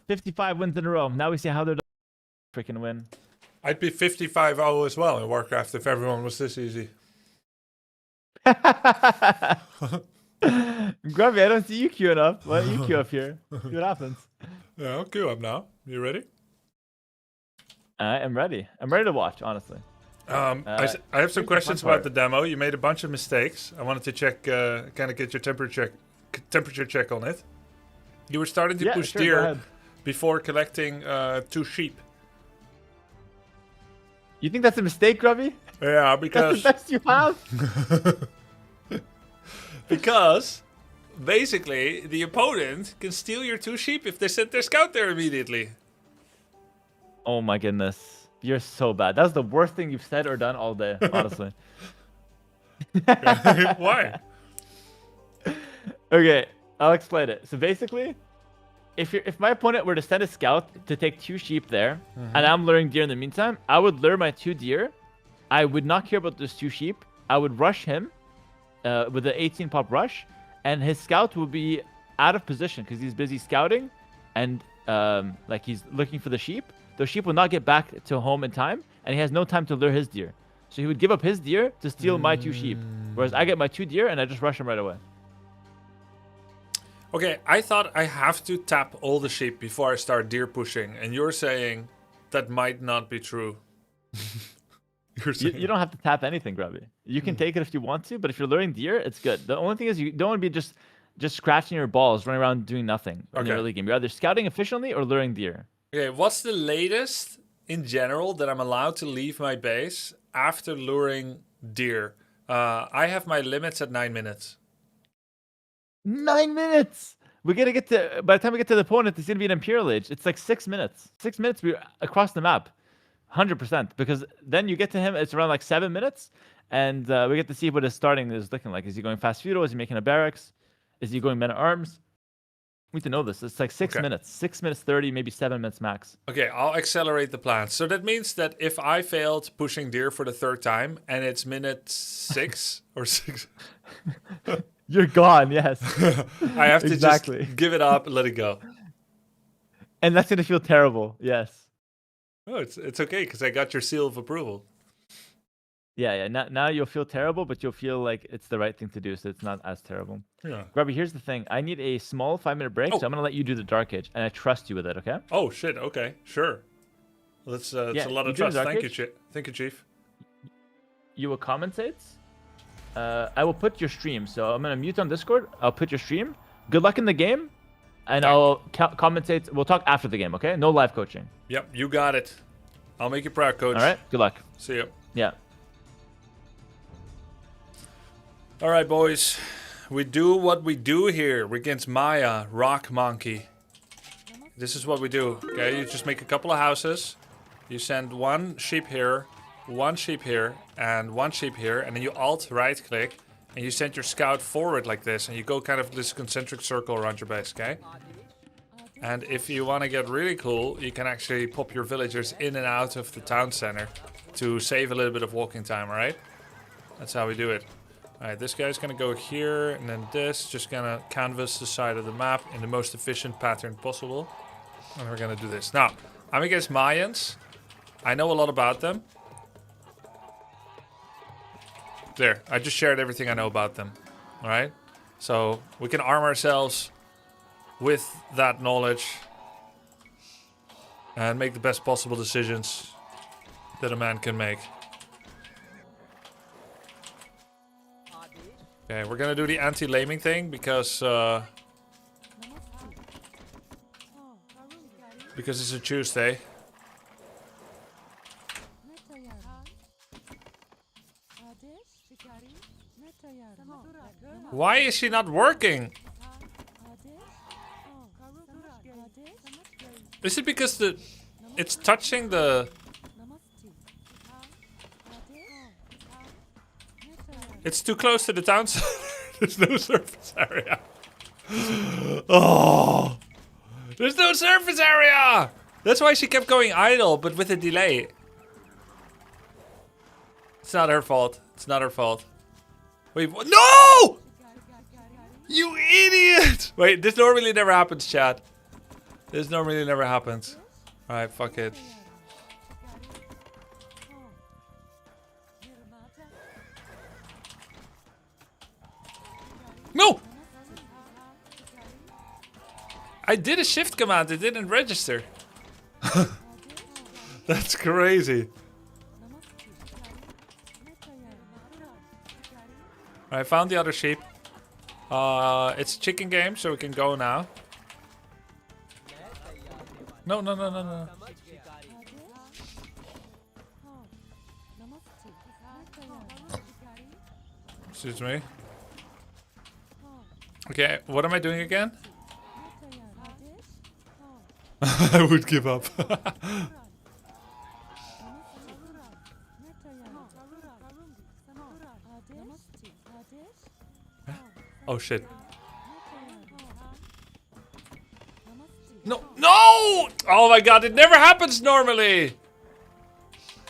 55 wins in a row. Now we see how they're done. Freaking win. I'd be 55-0 as well in Warcraft if everyone was this easy. Grubby, I don't see you queuing up. Why don't you queue up here? See what happens. Yeah, I'll queue up now. You ready? I am ready. I'm ready to watch, honestly. I have some here's the questions fun about part. the demo. You made a bunch of mistakes. I wanted to check, kind of get your temperature check on it. You were starting to Yeah, push sure, go deer ahead. before collecting 2 sheep. You think that's a mistake, Grubby? Yeah, That's because the best you have? because basically the opponent can steal your 2 sheep if they send their scout there immediately. Oh my goodness. You're so bad. That's the worst thing you've said or done all day, honestly. Why? Okay, I'll explain it. So basically, if my opponent were to send a scout to take 2 sheep there, and I'm luring deer in the meantime, I would lure my 2 deer. I would not care about those 2 sheep. I would rush him with the 18 pop rush, and his scout will be out of position because he's busy scouting, and like he's looking for the sheep. Those sheep will not get back to home in time, and he has no time to lure his deer. So he would give up his deer to steal my 2 sheep, whereas I get my 2 deer and I just rush him right away. Okay, I thought I have to tap all the sheep before I start deer pushing, and you're saying that might not be true. You're saying You don't have to tap anything, Grubby. You can take it if you want to, but if you're luring deer, it's good. The only thing is you don't want to be just scratching your balls, running around doing nothing in the Okay. early game. You're either scouting efficiently or luring deer. Okay, what's the latest in general that I'm allowed to leave my base after luring deer? I have my limits at 9 minutes. 9 minutes. We're gonna get to by the time we get to the opponent, it's gonna be an Imperial Age. It's like 6 minutes. 6 minutes we're across the map. 100%. Because then you get to him, it's around like 7 minutes, and we get to see what his starting is looking like. Is he going fast feudal? Is he making a barracks? Is he going men at arms? We need to know this. It's like 6 Okay. minutes. 6 minutes 30, maybe 7 minutes max. Okay, I'll accelerate the plan. So that means that if I failed pushing deer for the 3rd time and it's minute 6 or 6, You're gone, yes. I have to Exactly. just give it up and let it go. And that's gonna feel terrible. Yes. Oh, it's okay because I got your seal of approval. Yeah. Now you'll feel terrible, but you'll feel like it's the right thing to do, so it's not as terrible. Yeah. Grubby, here's the thing. I need a small 5-minute break, Oh. so I'm gonna let you do the Dark Age, and I trust you with it, okay? Oh shit. Okay, sure. It's Yeah, a lot you of do the trust. Dark Thank you, Age? Thank you, Chief. You will commentate. I will put your stream, so I'm gonna mute on Discord. I'll put your stream. Good luck in the game, and I'll commentate. We'll talk after the game, okay? No live coaching. Yep, you got it. I'll make you proud, coach. All right. Good luck. See you. Yeah. All right, boys. We do what we do here against Maya, Rock Monkey. This is what we do. Okay, you just make a couple of houses. You send 1 sheep here, 1 sheep here, and 1 sheep here, and then you alt right click, and you send your scout forward like this, and you go kind of this concentric circle around your base. Okay. And if you want to get really cool, you can actually pop your villagers in and out of the town center to save a little bit of walking time, alright? That's how we do it. Alright, this guy's gonna go here, and then this, just gonna canvas the side of the map in the most efficient pattern possible. And we're gonna do this. Now, I'm against Mayans. I know a lot about them. There, I just shared everything I know about them. Alright? So, we can arm ourselves with that knowledge and make the best possible decisions that a man can make. Okay, we're gonna do the anti-laming thing because it's a Tuesday. Why is she not working? Is it because it's touching the... It's too close to the town center. There's no surface area. Oh! There's no surface area! That's why she kept going idle, but with a delay. It's not her fault. It's not her fault. Wait, what? No! You idiot! Wait, this normally never happens, chat. This normally never happens. Alright, fuck it. No! I did a shift command, it didn't register. That's crazy. I found the other sheep. It's chicken game, so we can go now. No, no, no, no, no. Excuse me. Okay, what am I doing again? I would give up. Oh shit. No, no! Oh my god, it never happens normally!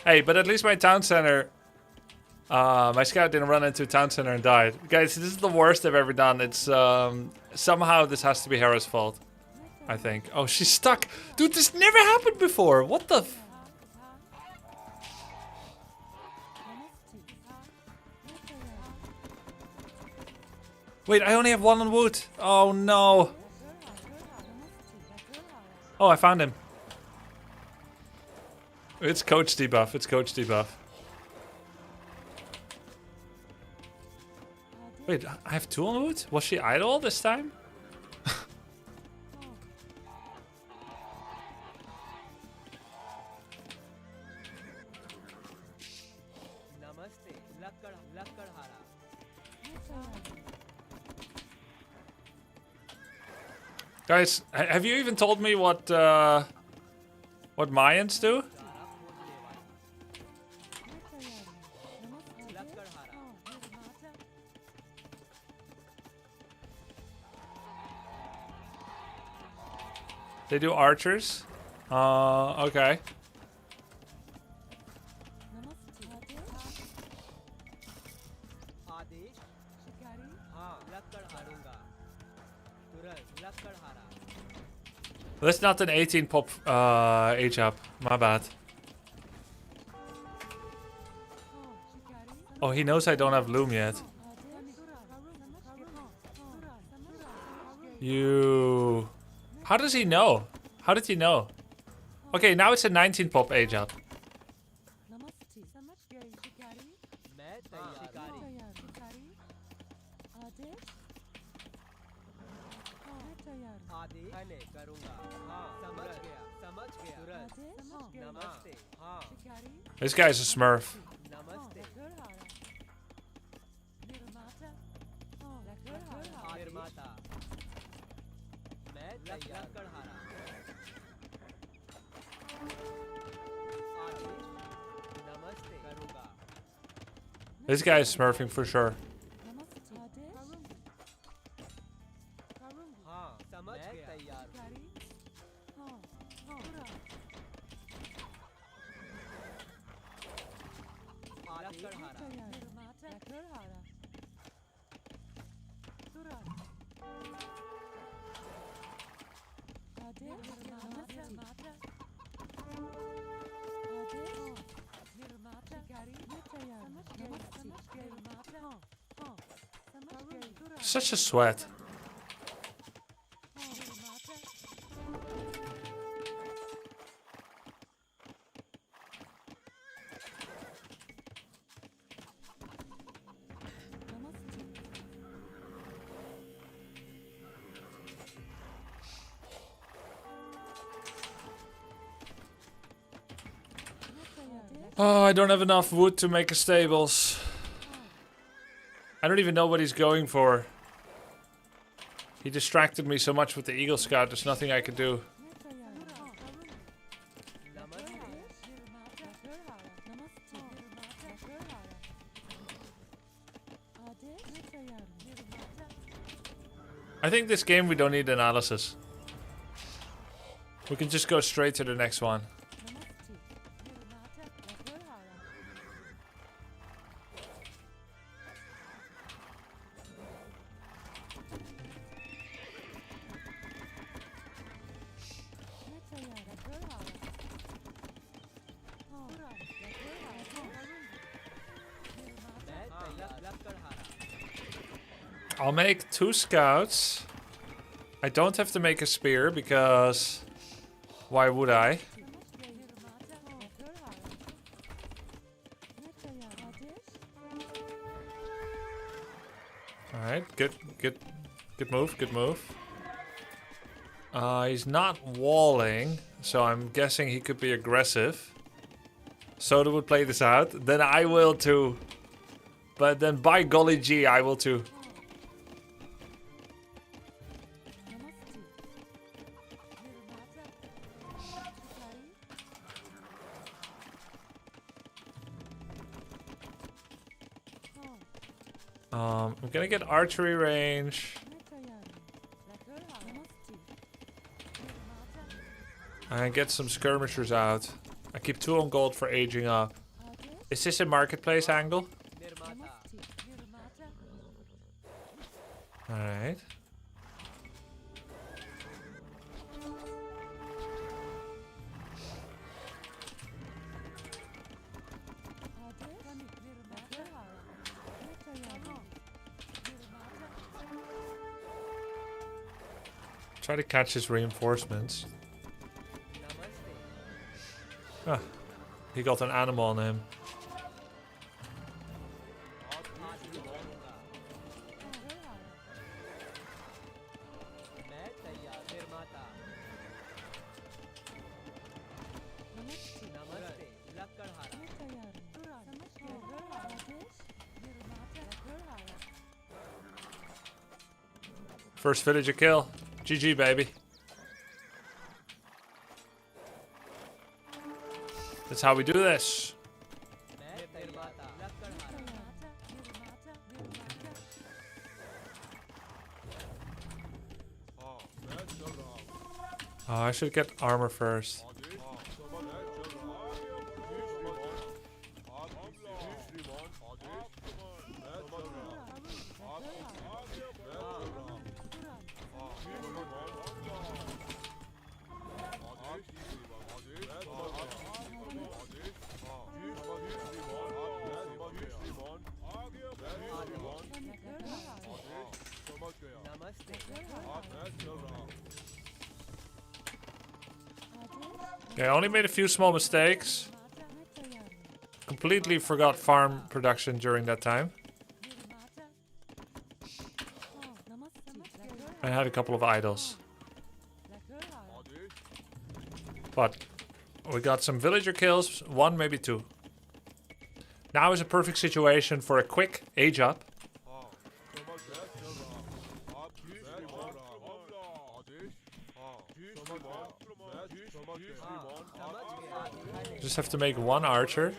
Hey, but at least my town center... my scout didn't run into town center and died. Guys, this is the worst I've ever done. It's, somehow this has to be Hera's fault. I think. Oh, she's stuck! Dude, this never happened before! What the f... Wait, I only have one on wood. Oh no. Oh, I found him. It's coach debuff. It's coach debuff. Wait, I have two on wood? Was she idle this time? Guys, have you even told me what Mayans do? They do archers? Okay. That's not an 18 pop age up. My bad. Oh, he knows I don't have loom yet. You... How does he know? How did he know? Okay, now it's a 19 pop age up. This guy's a smurf. This guy is smurfing for sure. Such a sweat. Oh, I don't have enough wood to make a stables. I don't even know what he's going for. He distracted me so much with the Eagle Scout, there's nothing I could do. I think this game we don't need analysis. We can just go straight to the next one. I'll make 2 scouts. I don't have to make a spear because why would I? Alright, good move, good move. He's not walling, so I'm guessing he could be aggressive. Soda would play this out, then I will too. But then by golly gee, I will too. I'm gonna get archery range. And get some skirmishers out. I keep 2 on gold for aging up. Is this a marketplace angle? Alright. Try to catch his reinforcements. Ah, he got an animal on him. First villager kill. GG, baby. That's how we do this. Oh, I should get armor first. Yeah, I only made a few small mistakes. Completely forgot farm production during that time. I had a couple of idols. But we got some villager kills, 1 maybe 2. Now is a perfect situation for a quick age up. Just have to make 1 archer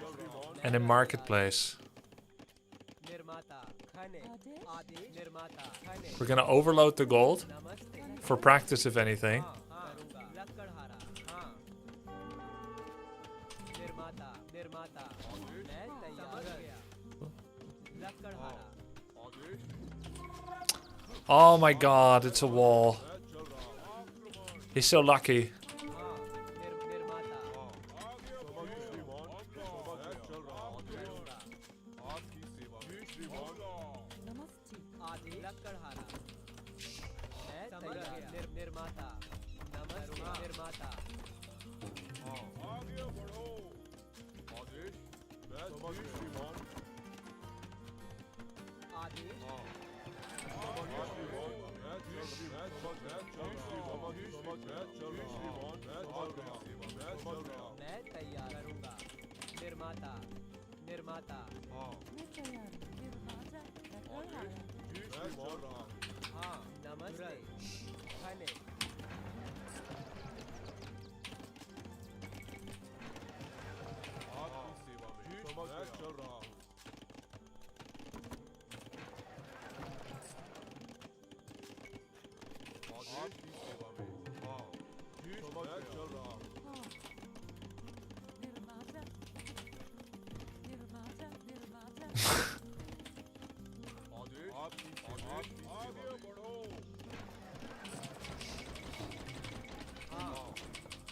and a marketplace. We're gonna overload the gold for practice, if anything. Oh my god, it's a wall. He's so lucky.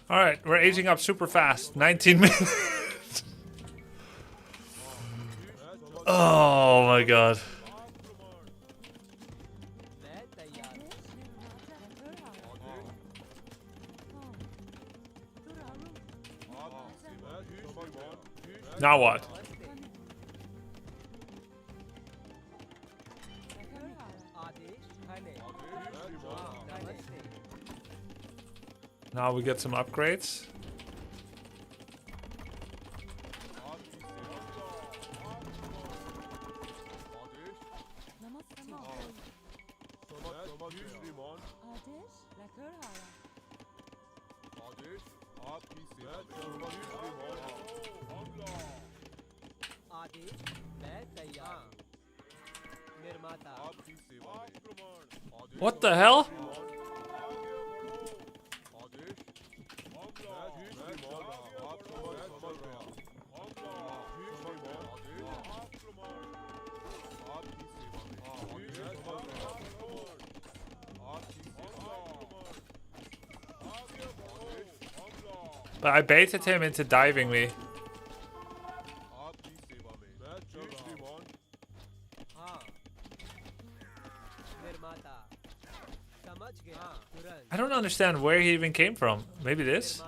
Alright, we're aging up super fast. 19 minutes. Oh my god. Now what? Now we get some upgrades. What the hell? But I baited him into diving me. I don't understand where he even came from. Maybe this?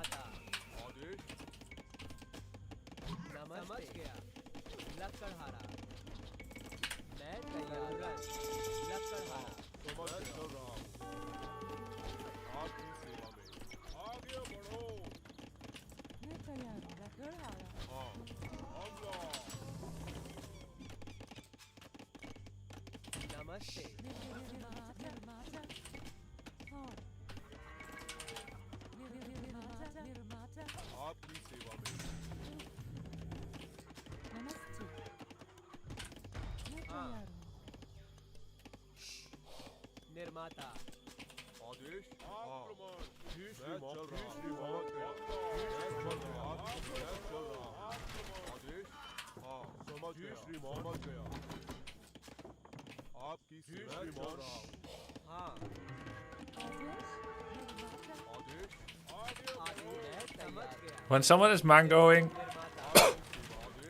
When someone is mangoing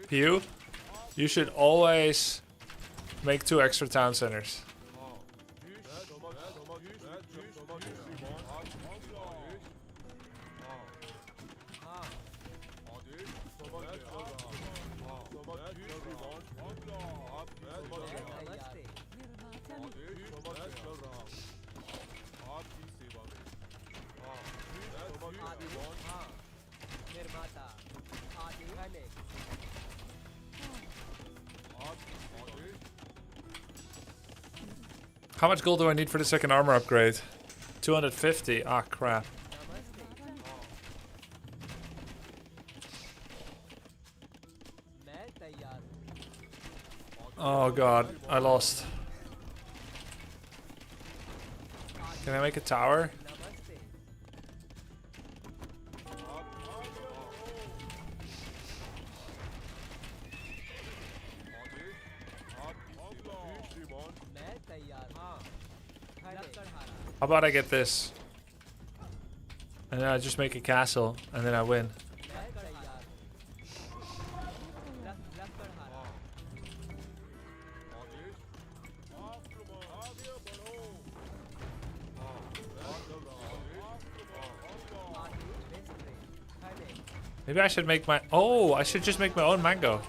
you should always make 2 extra town centers. How much gold do I need for the second armor upgrade? 250. Ah, crap. Oh god, I lost. Can I make a tower? How about I get this? And then I just make a castle, and then I win. Maybe I should make my... Oh, I should just make my own mango.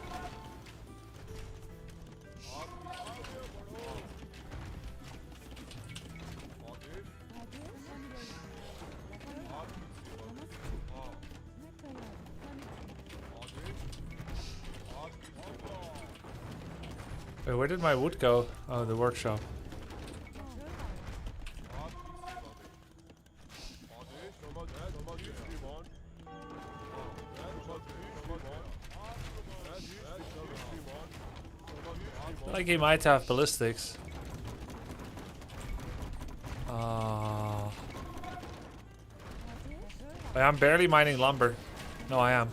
Wait, where did my wood go? Oh, the workshop. I feel like he might have ballistics. I'm barely mining lumber. No, I am.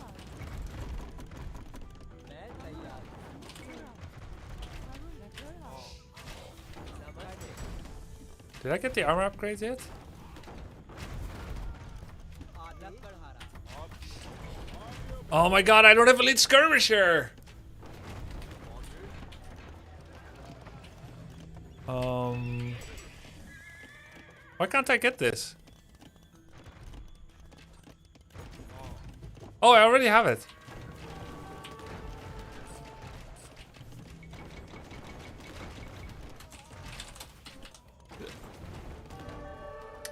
Did I get the armor upgrades yet? Oh my god, I don't have elite skirmisher! Why can't I get this? Oh, I already have it.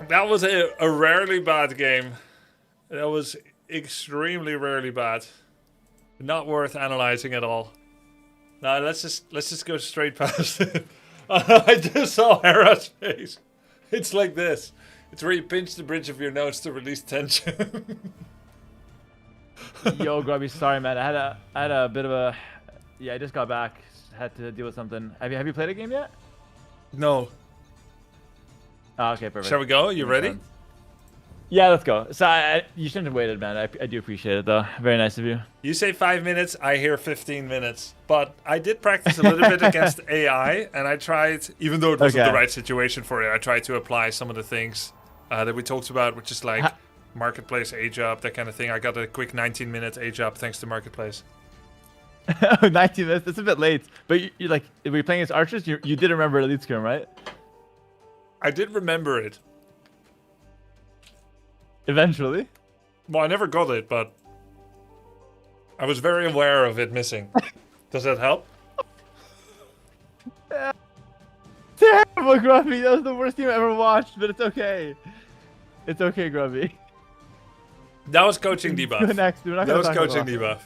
That was a rarely bad game. That was extremely rarely bad. Not worth analyzing at all. Now let's just go straight past it. I just saw Hera's face. It's like this. It's where you pinch the bridge of your nose to release tension. Yo, Grubby, sorry, man. I had a bit of a. Yeah, I just got back. Had to deal with something. Have you played a game yet? No. Oh, okay, perfect. Shall we go? You Makes ready? sense. Yeah, let's go. So you shouldn't have waited, man. I do appreciate it, though. Very nice of you. You say 5 minutes, I hear 15 minutes. But I did practice a little bit against AI, and I tried, even though it wasn't the right situation for it, I tried to apply some of the things that we talked about, which is like Marketplace age up, that kind of thing. I got a quick 19-minute age up thanks to Marketplace. 19 minutes? That's a bit late. But you like, if we're playing as archers, you did remember Elite Scrim, right? I did remember it. Eventually. Well, I never got it, but I was very aware of it missing. Does that help? Terrible, Grubby. That was the worst game I ever watched, but it's okay. It's okay, Grubby. That was coaching debuff. Go next. We're not That gonna was talk coaching about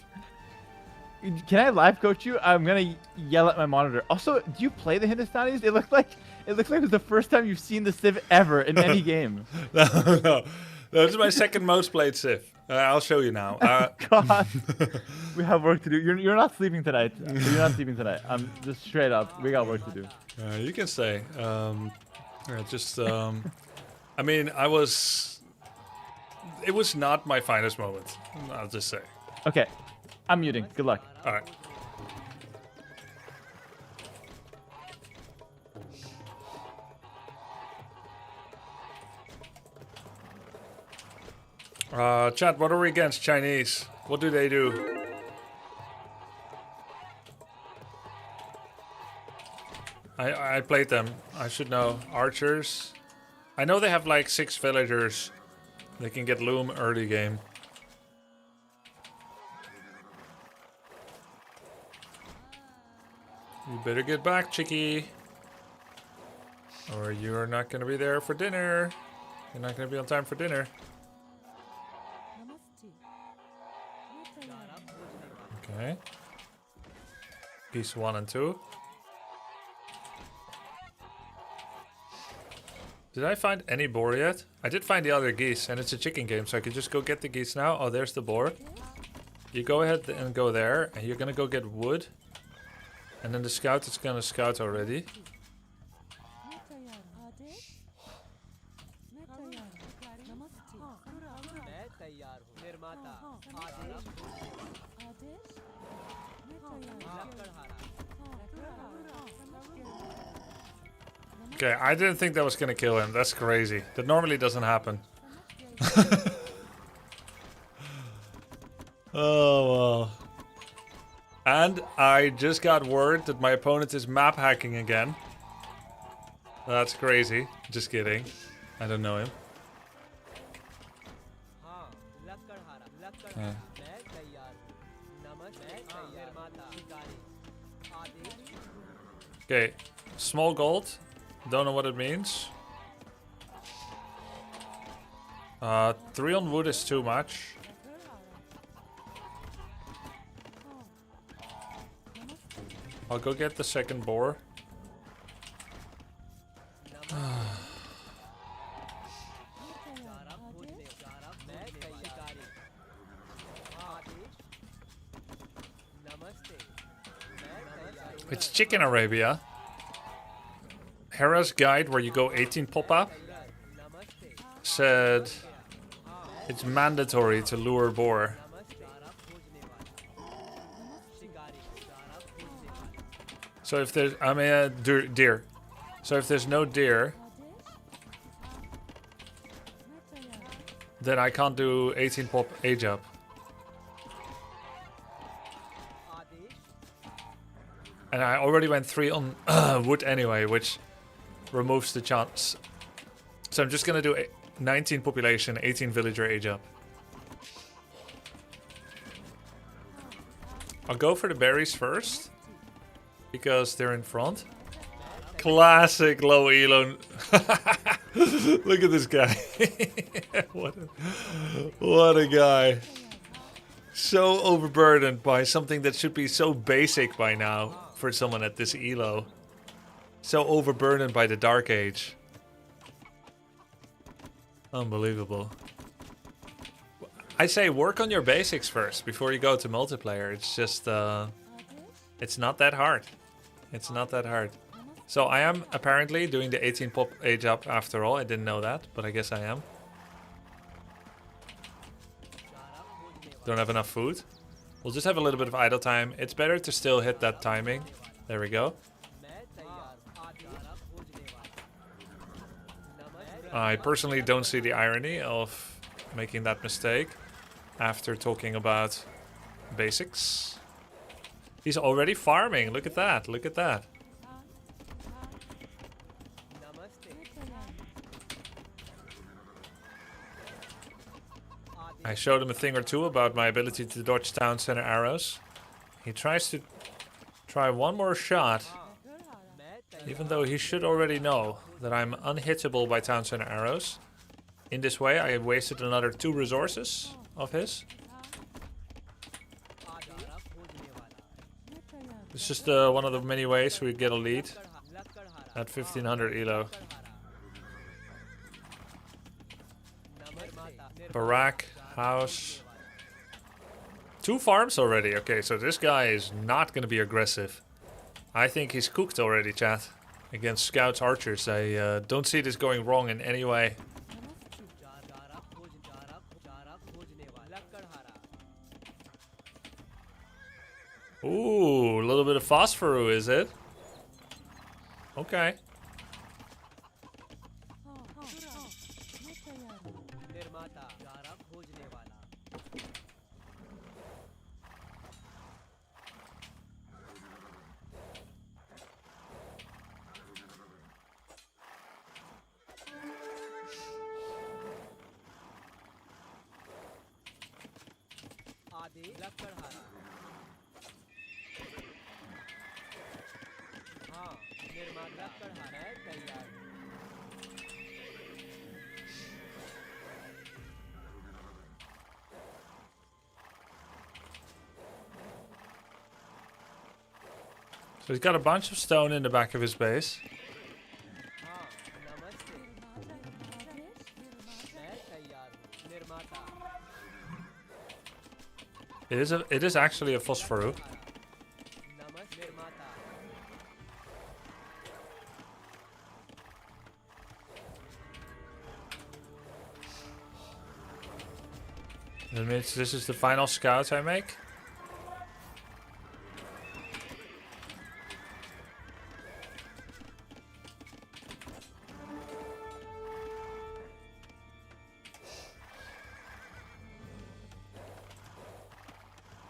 debuff. Can I live coach you? I'm gonna yell at my monitor. Also, do you play the Hindustanis? It looks like it was the first time you've seen the Civ ever in any game. No. This is my second most played Civ. I'll show you now. God, we have work to do. You're not sleeping tonight. You're not sleeping tonight. I'm just straight up. We got work to do. You can say. I mean, it was not my finest moment. I'll just say. Okay, I'm muting. Good luck. All right. Chat, what are we against? Chinese. What do they do? I played them. I should know. Archers. I know they have like 6 villagers. They can get loom early game. You better get back, chickie. Or you're not gonna be there for dinner. You're not gonna be on time for dinner. Okay. Piece 1 and 2. Did I find any boar yet? I did find the other geese, and it's a chicken game, so I could just go get the geese now. Oh, there's the boar. You go ahead and go there, and you're gonna go get wood. And then the scout is gonna scout already. Okay, I didn't think that was gonna kill him. That's crazy. That normally doesn't happen. Oh, well. And I just got word that my opponent is map hacking again. That's crazy. Just kidding. I don't know him. Okay. Okay, small gold. Don't know what it means. 3 on wood is too much. I'll go get the second boar. It's Chicken Arabia. Hera's guide, where you go 18 pop-up, said it's mandatory to lure boar. So if there's, deer. So if there's no deer, then I can't do 18 pop age up. And I already went 3 on wood anyway, which removes the chance. So I'm just gonna do 19 population, 18 villager age up. I'll go for the berries first, because they're in front. Classic low elo. Look at this guy. What a guy. So overburdened by something that should be so basic by now for someone at this elo. So overburdened by the Dark Age. Unbelievable. I say work on your basics first before you go to multiplayer. It's just, it's not that hard. It's not that hard. So I am apparently doing the 18 pop age up after all. I didn't know that, but I guess I am. Don't have enough food. We'll just have a little bit of idle time. It's better to still hit that timing. There we go. I personally don't see the irony of making that mistake after talking about basics. He's already farming. Look at that. Look at that. I showed him a thing or two about my ability to dodge town center arrows. He tries to try one more shot, even though he should already know that I'm unhittable by town center arrows. In this way, I wasted another 2 resources of his. It's just one of the many ways we get a lead at 1500 elo. Barak, house. 2 farms already. Okay, so this guy is not going to be aggressive. I think he's cooked already, chat. Against scouts, archers. I don't see this going wrong in any way. Ooh, a little bit of phosphorus, is it? Okay. So he's got a bunch of stone in the back of his base. It is actually a phosphorus. That means this is the final scout I make.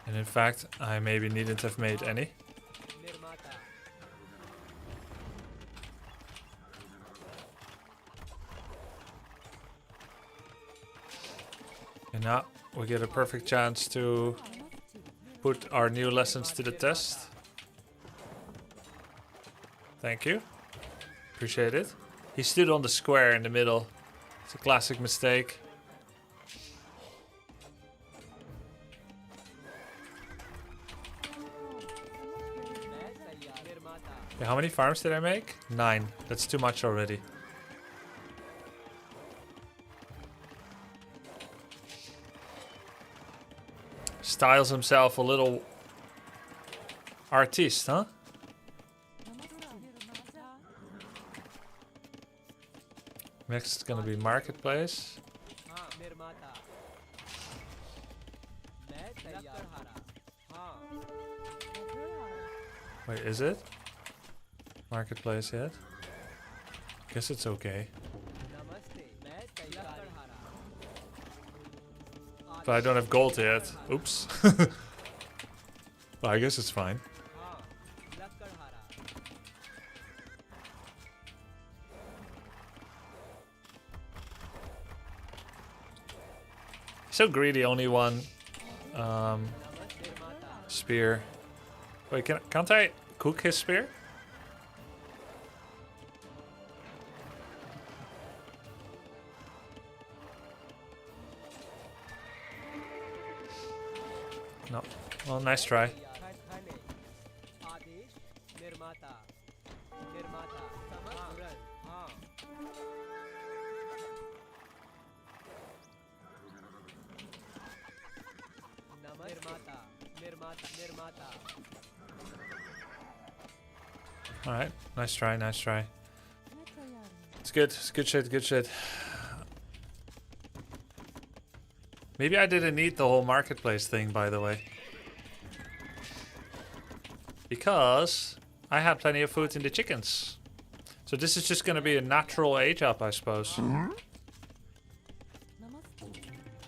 And in fact, I maybe needn't have made any. And now we get a perfect chance to put our new lessons to the test. Thank you. Appreciate it. He stood on the square in the middle. It's a classic mistake. Okay, how many farms did I make? 9. That's too much already. Styles himself a little artiste, huh? Next is gonna be marketplace. Wait, is it? Marketplace yet? Guess it's okay. But I don't have gold yet. Oops. Well, I guess it's fine. So greedy, only one spear. Wait, can't I cook his spear? No. Well, nice try. Alright, nice try, nice try. It's good, it's good shit, good shit. Maybe I didn't need the whole marketplace thing, by the way. Because I had plenty of food in the chickens. So this is just gonna be a natural age up, I suppose.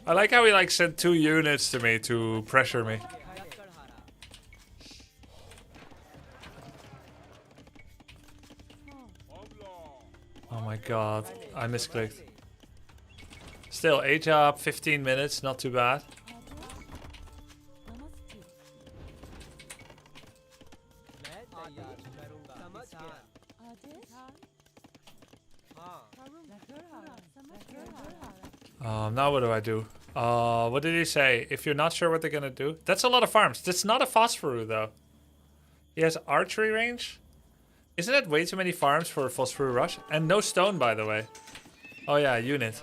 I like how he like sent 2 units to me to pressure me. Oh my god, I misclicked. Still, age up, 15 minutes, not too bad. Now what do I do? What did he say? If you're not sure what they're gonna do? That's a lot of farms. That's not a Phosphorus though. He has archery range? Isn't that way too many farms for a Phosphorus rush? And no stone, by the way. Oh yeah, unit.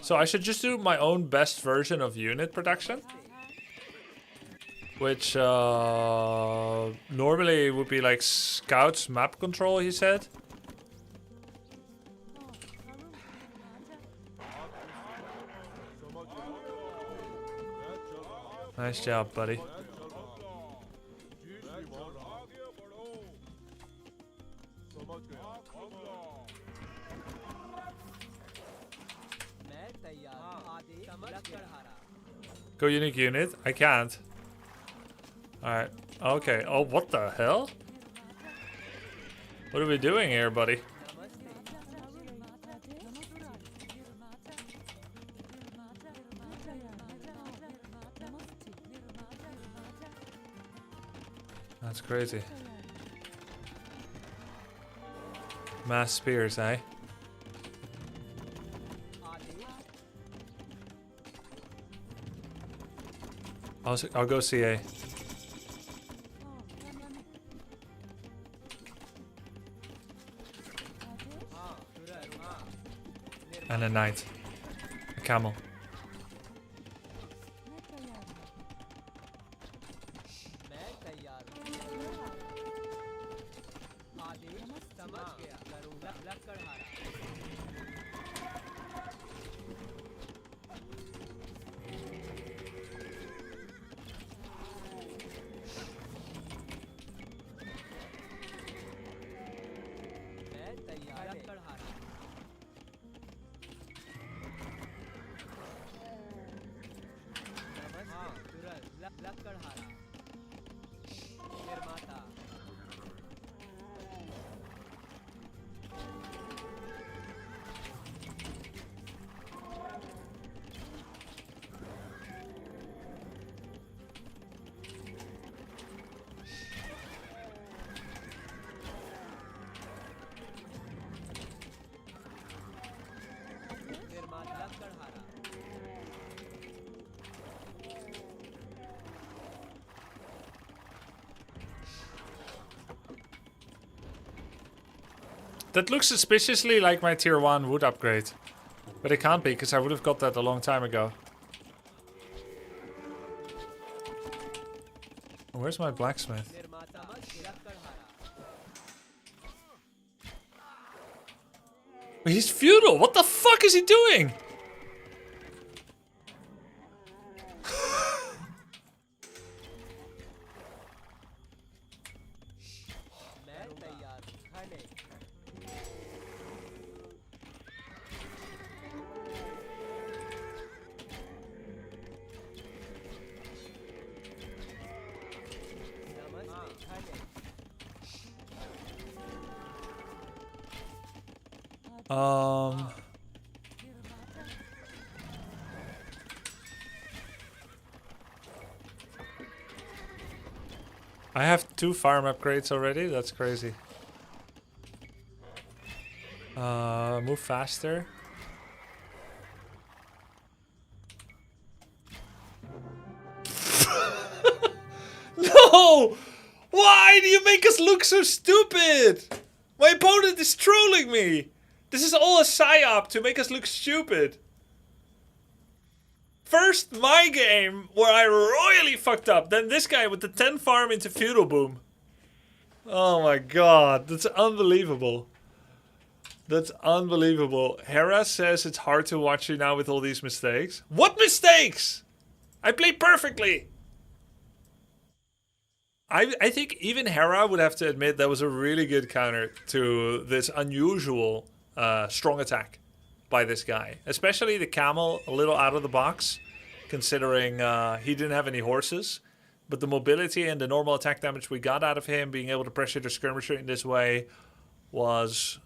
So I should just do my own best version of unit production. Which normally would be like scouts map control, he said. Nice job, buddy. Go unique unit. I can't. Alright. Okay. Oh, what the hell? What are we doing here, buddy? That's crazy. Mass spears, eh? I'll go CA. And a knight. A camel. That looks suspiciously like my tier 1 wood upgrade. But it can't be, because I would have got that a long time ago. Where's my blacksmith? He's feudal! What the fuck is he doing? I have 2 farm upgrades already. That's crazy. Move faster. No! Why do you make us look so stupid? My opponent is trolling me. This is all a psyop to make us look stupid. First my game where I royally fucked up, then this guy with the 10 farm into Feudal Boom. Oh my god, that's unbelievable. That's unbelievable. Hera says it's hard to watch you now with all these mistakes. What mistakes? I played perfectly. I think even Hera would have to admit that was a really good counter to this unusual strong attack by this guy. Especially the camel, a little out of the box, considering he didn't have any horses. But the mobility and the normal attack damage we got out of him, being able to pressure the skirmisher in this way, was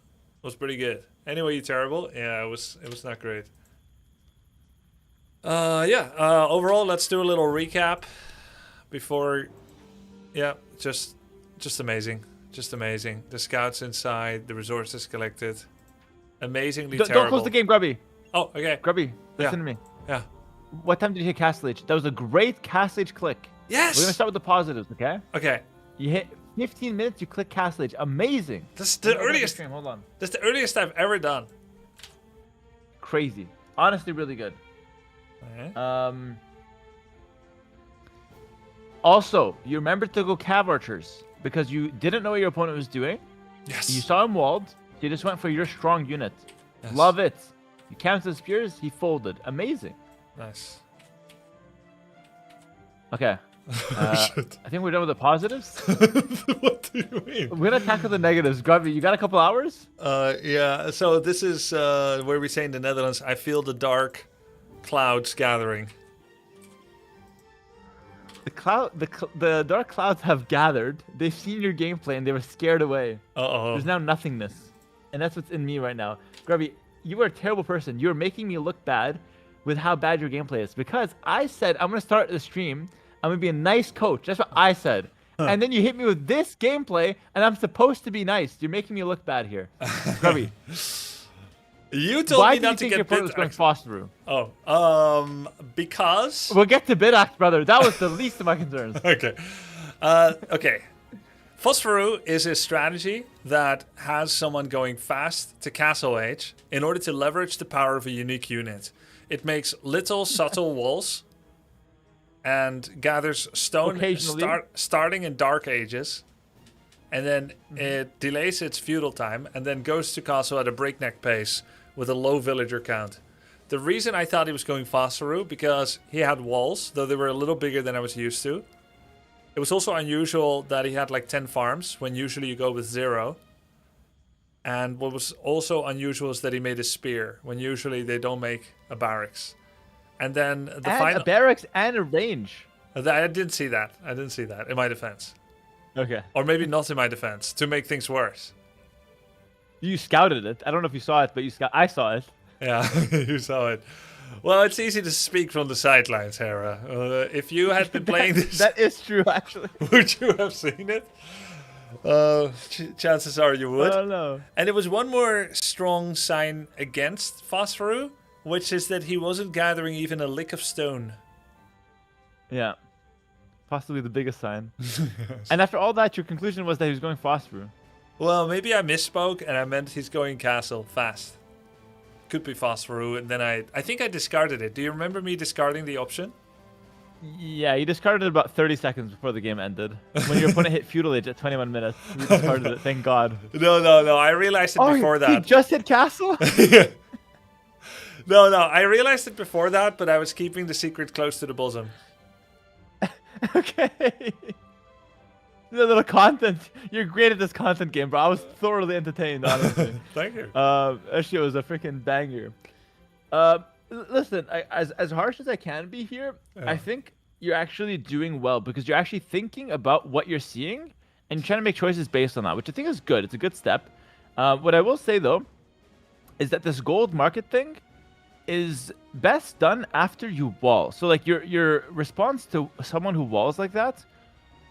pretty good. Anyway, you terrible. Yeah, it was not great. Overall, let's do a little recap before. Yeah, just amazing. Just amazing. The scouts inside, the resources collected. Amazingly terrible. Don't close the game, Grubby. Oh, okay. Grubby, listen to me. Yeah. What time did you hit Castle Age? That was a great Castle Age click. Yes! We're going to start with the positives, okay? Okay. You hit 15 minutes, you click Castle Age. Amazing. That's the earliest. Hold on. That's the earliest I've ever done. Crazy. Honestly, really good. Okay. Also, you remember to go Cav Archers because you didn't know what your opponent was doing. Yes. You saw him walled. You just went for your strong unit. Yes. Love it. You counted the spears. He folded. Amazing. Nice. Okay. I think we're done with the positives. What do you mean? We're gonna tackle the negatives. Grubby, you got a couple hours? Yeah. So this is where we say in the Netherlands, I feel the dark clouds gathering. The dark clouds have gathered. They've seen your gameplay and they were scared away. Uh-oh. There's now nothingness, and that's what's in me right now. Grubby, you are a terrible person. You're making me look bad with how bad your gameplay is because I said I'm gonna start the stream. I'm gonna be a nice coach. That's what I said. And then you hit me with this gameplay, and I'm supposed to be nice. You're making me look bad here, Grubby. You told Why me do you not to think get your opponent was going Phosphorus? Oh, because. We'll get to Bidax, brother. That was the least of my concerns. Okay. Okay. Phosphorus is a strategy that has someone going fast to Castle Age in order to leverage the power of a unique unit. It makes little subtle walls and gathers stone starting in Dark Ages. And then it delays its feudal time and then goes to castle at a breakneck pace with a low villager count. The reason I thought he was going Phosphorus because he had walls, though they were a little bigger than I was used to. It was also unusual that he had like 10 farms when usually you go with 0. And what was also unusual is that he made a spear when usually they don't make a barracks. And then the final... a barracks and a range. I didn't see that. I didn't see that in my defense. Okay. Or maybe not in my defense, to make things worse. You scouted it. I don't know if you saw it, but I saw it. Yeah, you saw it. Well, it's easy to speak from the sidelines, Hera. If you had been playing this... That is true, actually. Would you have seen it? Chances are you would. I don't know. And there was one more strong sign against Phosphorus, which is that he wasn't gathering even a lick of stone. Yeah. Possibly the biggest sign. And after all that, your conclusion was that he was going Phosphorus. Well, maybe I misspoke and I meant he's going castle fast. Could be Phosphorus, and then I think I discarded it. Do you remember me discarding the option? Yeah, you discarded it about 30 seconds before the game ended. When your opponent hit Feudal Age at 21 minutes, you discarded it, thank God. No, I realized it before that. He just hit Castle? No, I realized it before that, but I was keeping the secret close to the bosom. Okay. The little content. You're great at this content game, bro. I was thoroughly entertained, honestly. Thank you. Actually, it was a freaking banger. Listen, as harsh as I can be here, Yeah. I think you're actually doing well because you're actually thinking about what you're seeing and trying to make choices based on that, which I think is good. It's a good step. What I will say, though, is that this gold market thing is best done after you wall. So like your response to someone who walls like that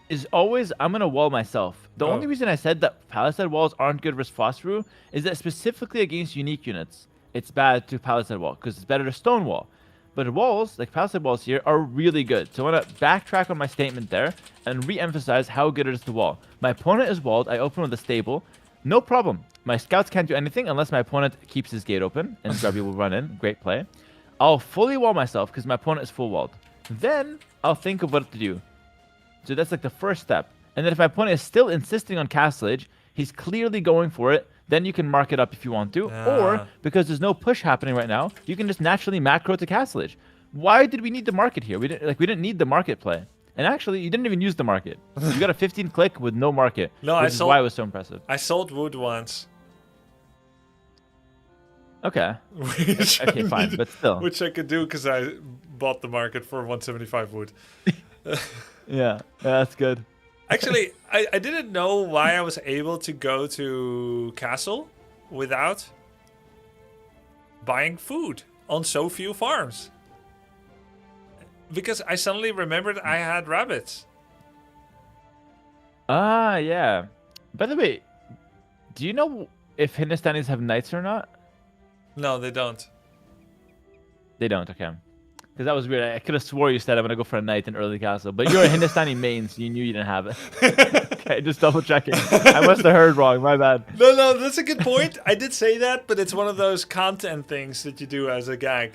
is always, I'm going to wall myself. The only reason I said that Palisade walls aren't good versus Phosphorus is that specifically against unique units, it's bad to Palisade wall because it's better to stone wall. But walls, like palisade walls here, are really good. So I want to backtrack on my statement there and re-emphasize how good it is to wall. My opponent is walled. I open with a stable. No problem. My scouts can't do anything unless my opponent keeps his gate open, and Grubby will run in. Great play. I'll fully wall myself because my opponent is full walled. Then I'll think of what to do. So that's like the first step. And then if my opponent is still insisting on castlage, he's clearly going for it, then you can mark it up if you want to. Or, because there's no push happening right now, you can just naturally macro to castlage. Why did we need the market here? We didn't need the market play. And actually, you didn't even use the market. You got a 15 click with no market. No, which is why it was so impressive. I sold wood once. Okay. Which Okay, fine, but still. Which I could do because I bought the market for 175 wood. Yeah, that's good. Actually, I didn't know why I was able to go to castle without buying food on so few farms. Because I suddenly remembered I had rabbits. Ah, yeah. By the way, do you know if Hindustanis have knights or not? No, they don't. They don't, okay. Because that was weird. I could have swore you said I'm going to go for a knight in early castle. But you're a Hindustani main, so you knew you didn't have it. Okay, just double checking. I must have heard wrong. My bad. No, that's a good point. I did say that, but it's one of those content things that you do as a gag.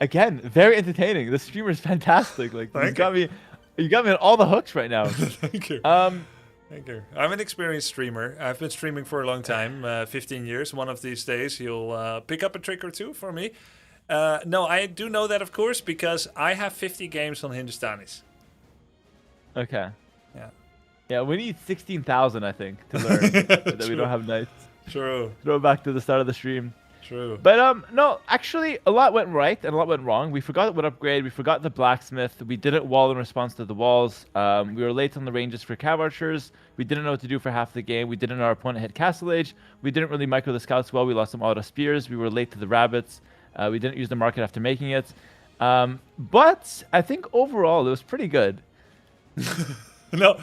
Again, very entertaining. The streamer is fantastic. Like, you got me on all the hooks right now. Thank you. Thank you. I'm an experienced streamer. I've been streaming for a long time, 15 years. One of these days, you'll pick up a trick or two for me. No, I do know that, of course, because I have 50 games on Hindustanis. Okay. Yeah. Yeah, we need 16,000, I think, to learn that we don't have knights. True. Throw it back to the start of the stream. True. But no, actually, a lot went right and a lot went wrong. We forgot what upgrade. We forgot the blacksmith. We didn't wall in response to the walls. We were late on the ranges for cav archers. We didn't know what to do for half the game. We didn't know our opponent hit castle age. We didn't really micro the scouts well. We lost some auto spears. We were late to the rabbits. We didn't use the market after making it. But I think overall it was pretty good. No,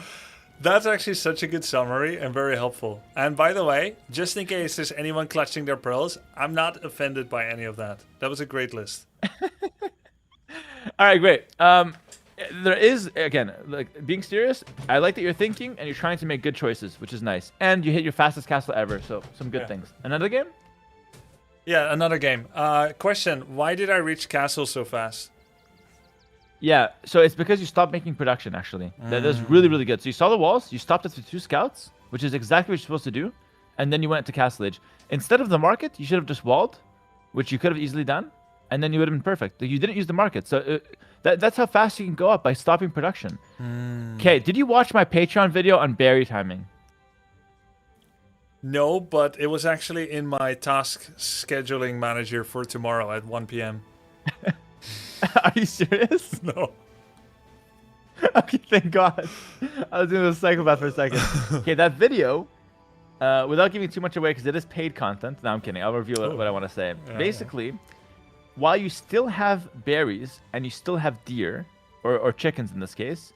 that's actually such a good summary and very helpful. And by the way, just in case there's anyone clutching their pearls, I'm not offended by any of that. That was a great list. All right, great. There is, again, like being serious, I like that you're thinking and you're trying to make good choices, which is nice. And you hit your fastest castle ever, so some good things. Another game? Yeah, another game. Question, why did I reach castle so fast? Yeah, so it's because you stopped making production, actually. That is really, really good. So you saw the walls, you stopped after 2 scouts, which is exactly what you're supposed to do, and then you went to castle age. Instead of the market, you should have just walled, which you could have easily done, and then you would have been perfect. You didn't use the market, so that's how fast you can go up, by stopping production. Okay, did you watch my Patreon video on berry timing? No, but it was actually in my task scheduling manager for tomorrow at 1 p.m. Are you serious? No. Okay, thank God. I was doing a psychopath for a second. Okay, that video, without giving too much away, because it is paid content. No, I'm kidding. I'll reveal what I want to say. Basically, while you still have berries and you still have deer, or chickens in this case,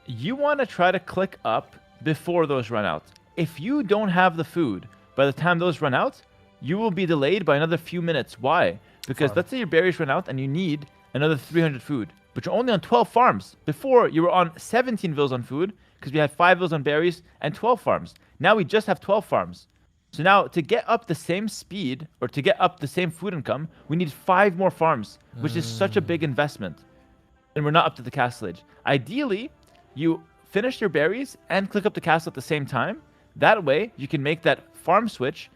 you want to try to click up before those run out. If you don't have the food by the time those run out, you will be delayed by another few minutes. Why? Because let's say your berries run out and you need another 300 food, but you're only on 12 farms. Before, you were on 17 vills on food because we had 5 vills on berries and 12 farms. Now we just have 12 farms. So now to get up the same speed or to get up the same food income, we need 5 more farms, which is such a big investment. And we're not up to the castle age. Ideally, you finish your berries and click up the castle at the same time. That way, you can make that farm switch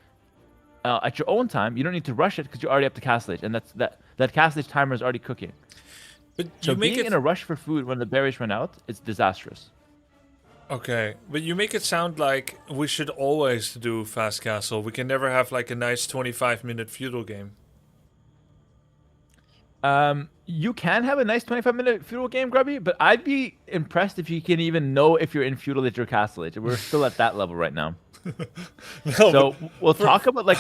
at your own time. You don't need to rush it because you're already up to castle age, and that castle age timer is already cooking. But So you make being it in a rush for food when the berries run out, it's disastrous. okay, but you make it sound like we should always do fast castle. We can never have like a nice 25-minute feudal game. You can have a nice 25-minute feudal game, Grubby, but I'd be impressed if you can even know if you're in feudal age or castle age. We're still at that level right now. So we'll talk about like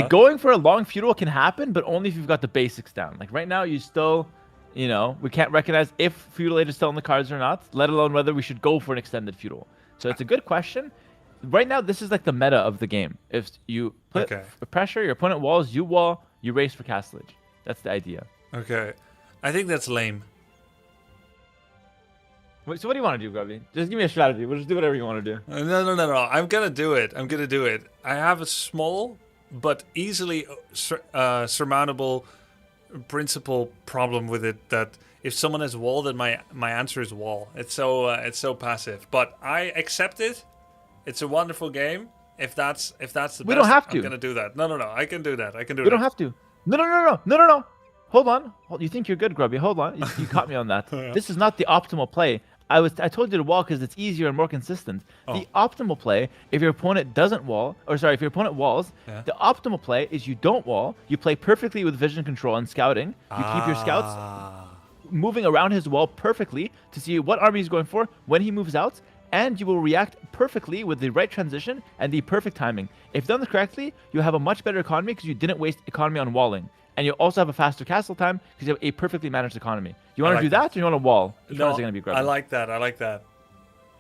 going for a long feudal can happen, but only if you've got the basics down. Like right now, you still, we can't recognize if feudal age is still on the cards or not, let alone whether we should go for an extended feudal. So it's a good question. Right now, this is like the meta of the game. If you put pressure, your opponent walls, you wall, you race for castle age. That's the idea. Okay. I think that's lame. Wait, so what do you want to do, Grubby? Just give me a strategy. We'll just do whatever you want to do. No. I'm gonna do it. I have a small but easily surmountable principal problem with it. That if someone has wall, then my answer is wall. It's so passive. But I accept it. It's a wonderful game. If that's the best, We don't have to. I'm gonna do that. No. I can do that. We don't have to. No. Hold on. You think you're good, Grubby? Hold on. You caught me on that. Yeah. This is not the optimal play. I told you to wall because it's easier and more consistent. The optimal play, if your opponent doesn't wall, if your opponent walls, the optimal play is you don't wall. You play perfectly with vision control and scouting. You keep your scouts moving around his wall perfectly to see what army he's going for when he moves out, and you will react perfectly with the right transition and the perfect timing. If done correctly, you have a much better economy because you didn't waste economy on walling. And you also have a faster castle time because you have a perfectly managed economy. You want to do that or you want to wall? Which one is it going to be, Grubby? I like that.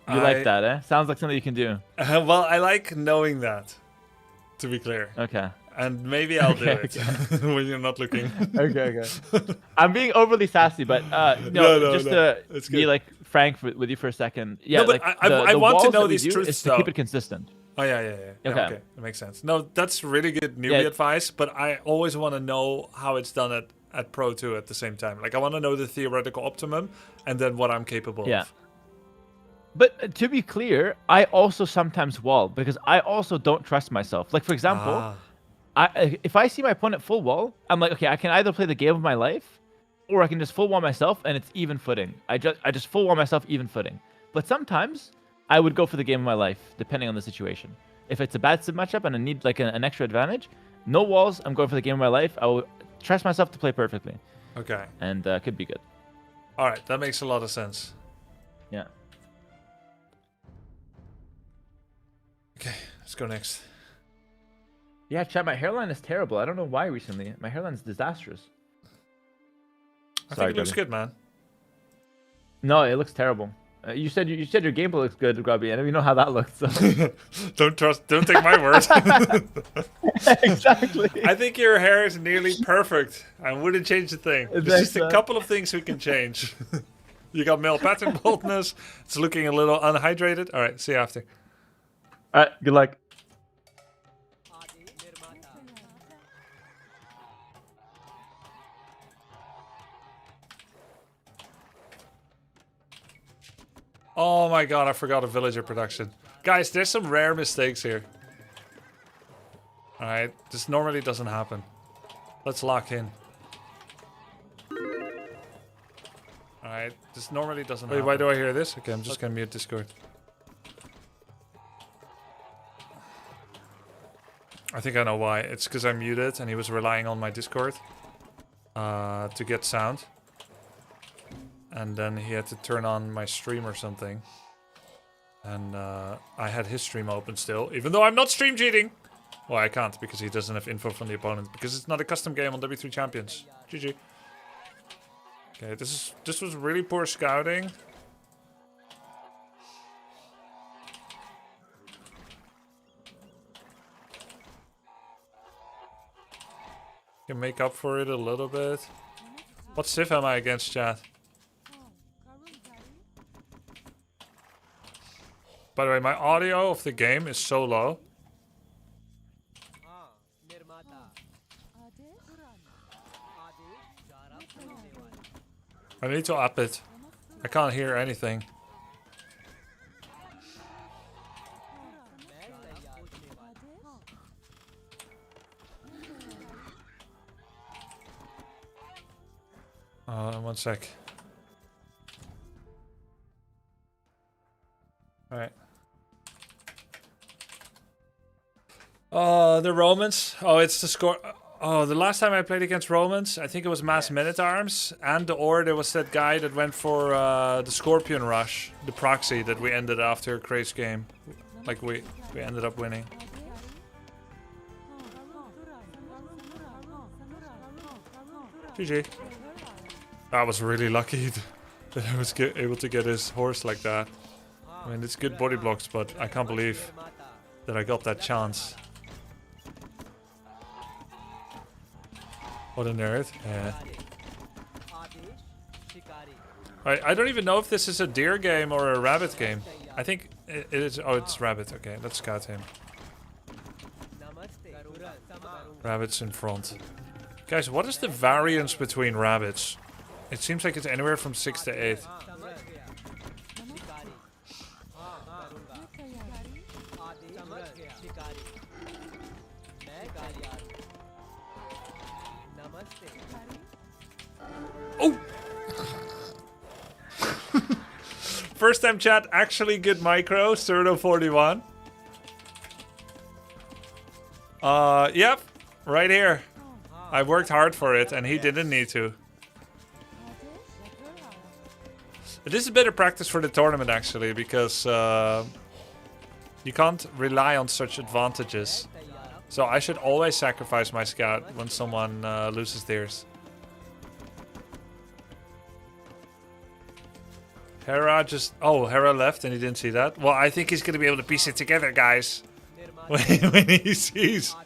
You like that, eh? Sounds like something you can do. Well, I like knowing that, to be clear. Okay. And maybe I'll do it when you're not looking. Okay. I'm being overly sassy, but just to It's be good. like frank with you for a second. Yeah, No, but like I the want to walls know that we these do truths, is to though. keep it consistent. Oh, yeah. Okay, that makes sense. No, that's really good newbie advice, but I always want to know how it's done at Pro 2 at the same time. Like, I want to know the theoretical optimum and then what I'm capable of. But to be clear, I also sometimes wall because I also don't trust myself. Like, for example, if I see my opponent full wall, I'm like, okay, I can either play the game of my life or I can just full wall myself and it's even footing. I just full wall myself even footing. But sometimes I would go for the game of my life, depending on the situation. If it's a bad sim matchup and I need like an extra advantage, no walls, I'm going for the game of my life. I will trust myself to play perfectly. Okay. And could be good. All right, that makes a lot of sense. Yeah. Okay, let's go next. Yeah, chat, my hairline is terrible. I don't know why recently. My hairline is disastrous. I think it looks good, man. No, it looks terrible. You said your gameplay looks good, Grubby, and we know how that looks. So. Don't take my word. Exactly. I think your hair is nearly perfect. I wouldn't change a thing. There's just a couple of things we can change. You got male pattern baldness. It's looking a little unhydrated. All right, see you after. All right, good luck. Oh my god, I forgot a villager production. Guys, there's some rare mistakes here. Alright, this normally doesn't happen. Let's lock in. Alright, this normally doesn't happen. Wait, why do I hear this? Okay, I'm just gonna mute Discord. I think I know why. It's because I muted and he was relying on my Discord to get sound. And then he had to turn on my stream or something. And I had his stream open still, even though I'm not stream cheating. Well, I can't because he doesn't have info from the opponent because it's not a custom game on W3 Champions. GG. Okay, this was really poor scouting. Can make up for it a little bit. What civ am I against, chat? By the way, my audio of the game is so low. I need to up it. I can't hear anything. One sec. Alright. The Romans. Oh, it's the score. Oh, the last time I played against Romans, I think it was Mass Men-at-Arms. And or there was that guy that went for the Scorpion Rush, the proxy that we ended after a crazy game. Like we ended up winning. GG. I was really lucky that I was able to get his horse like that. I mean, it's good body blocks, but I can't believe that I got that chance. What a nerd. Yeah. Alright, I don't even know if this is a deer game or a rabbit game. I think it is. Oh, it's rabbit. Okay, let's scout him. Rabbits in front. Guys, what is the variance between rabbits? It seems like it's anywhere from 6 to 8. Oh! First time chat, actually good micro, Cerdo41. Yep, right here. I worked hard for it and he didn't need to. This is a bit of practice for the tournament actually, because you can't rely on such advantages. So I should always sacrifice my scout when someone loses theirs. Hera just... Oh, Hera left and he didn't see that. Well, I think he's going to be able to piece it together, guys. When he sees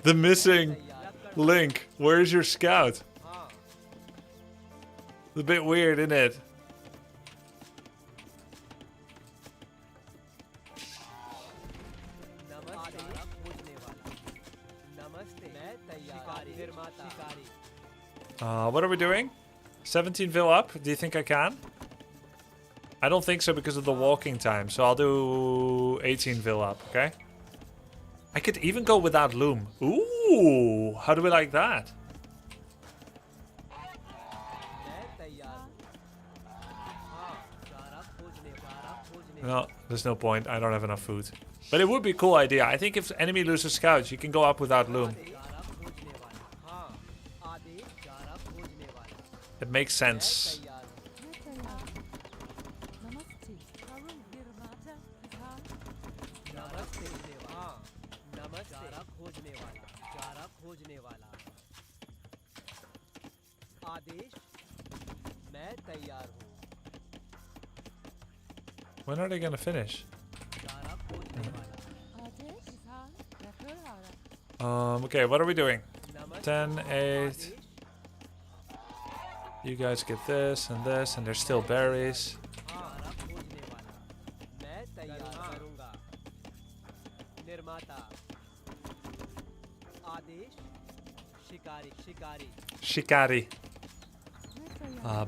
the missing link. Where's your scout? It's a bit weird, isn't it? What are we doing? 17 vil up? Do you think I can? I don't think so because of the walking time. So I'll do 18 vil up, okay? I could even go without loom. Ooh, how do we like that? No, there's no point. I don't have enough food. But it would be a cool idea. I think if enemy loses scouts, you can go up without loom. It makes sense. When are they gonna finish? Okay, what are we doing? 10, 8. You guys get this, and there's still berries. Shikari.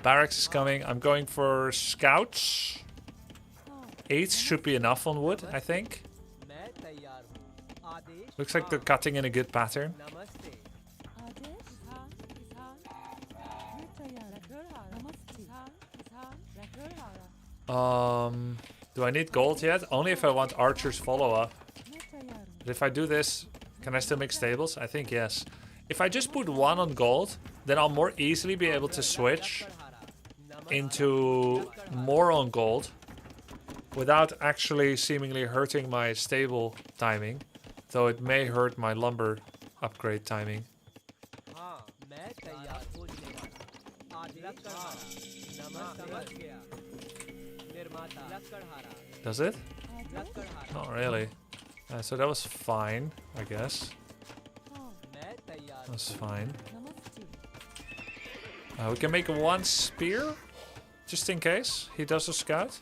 Barracks is coming. I'm going for scouts. 8 should be enough on wood, I think. Looks like they're cutting in a good pattern. Do I need gold yet? Only if I want archer's follow-up. But if I do this, can I still make stables? I think yes. If I just put 1 on gold, then I'll more easily be able to switch into more on gold without actually seemingly hurting my stable timing, though it may hurt my lumber upgrade timing. Does it? Not really. So that was fine, I guess. That's fine. We can make 1 spear, just in case he does a scout.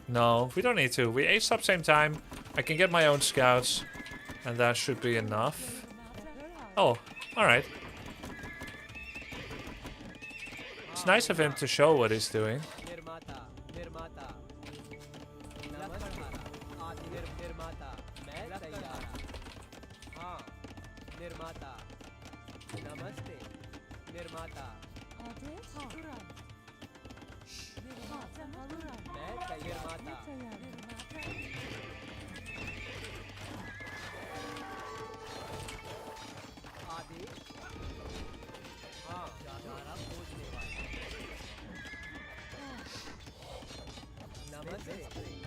No, we don't need to. We aced up same time. I can get my own scouts, and that should be enough. Oh, alright. It's nice of him to show what he's doing.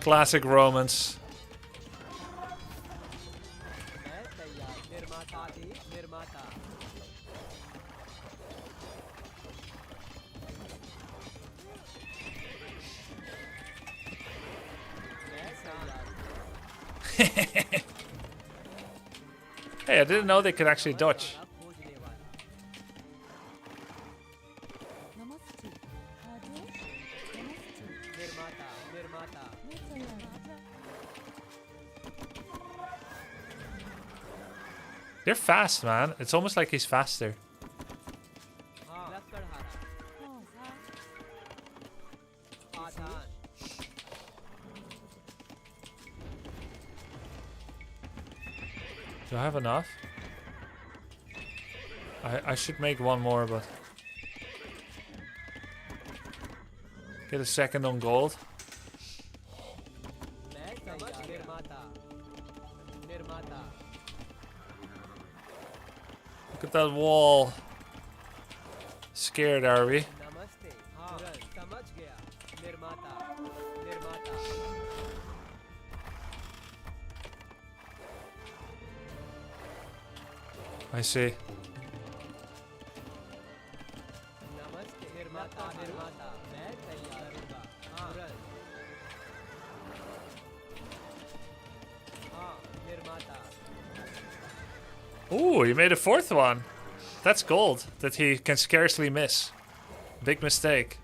Classic Romans. Hey, I didn't know they could actually dodge. They're fast, man. It's almost like he's faster. Do I have enough? I should make one more, but... Get a second on gold. Look at that wall. Scared, are we? I see. Ooh, he made a fourth one. That's gold that he can scarcely miss. Big mistake.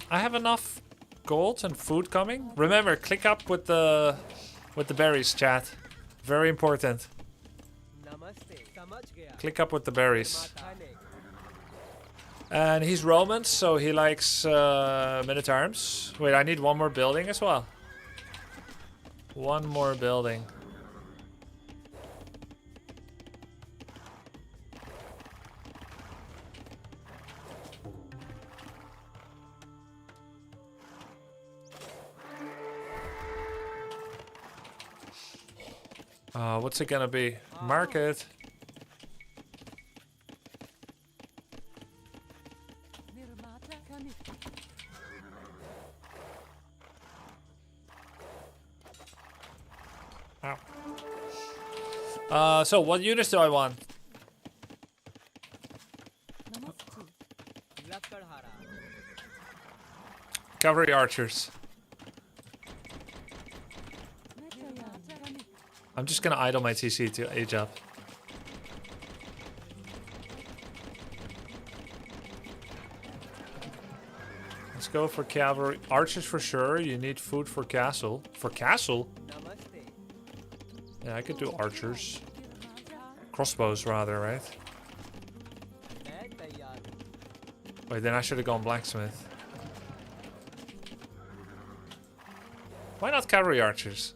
I have enough gold and food coming. Remember, click up with the berries, chat. Very important. Click up with the berries. And he's Roman, so he likes men-at-arms. Wait, I need one more building as well. One more building. What's it gonna be? Market. Ow. So what units do I want? Cavalry archers. I'm just gonna idle my TC to age up. Let's go for cavalry. Archers for sure. You need food for castle. For castle? Yeah, I could do archers. Crossbows rather, right? Wait, then I should have gone blacksmith. Why not cavalry archers?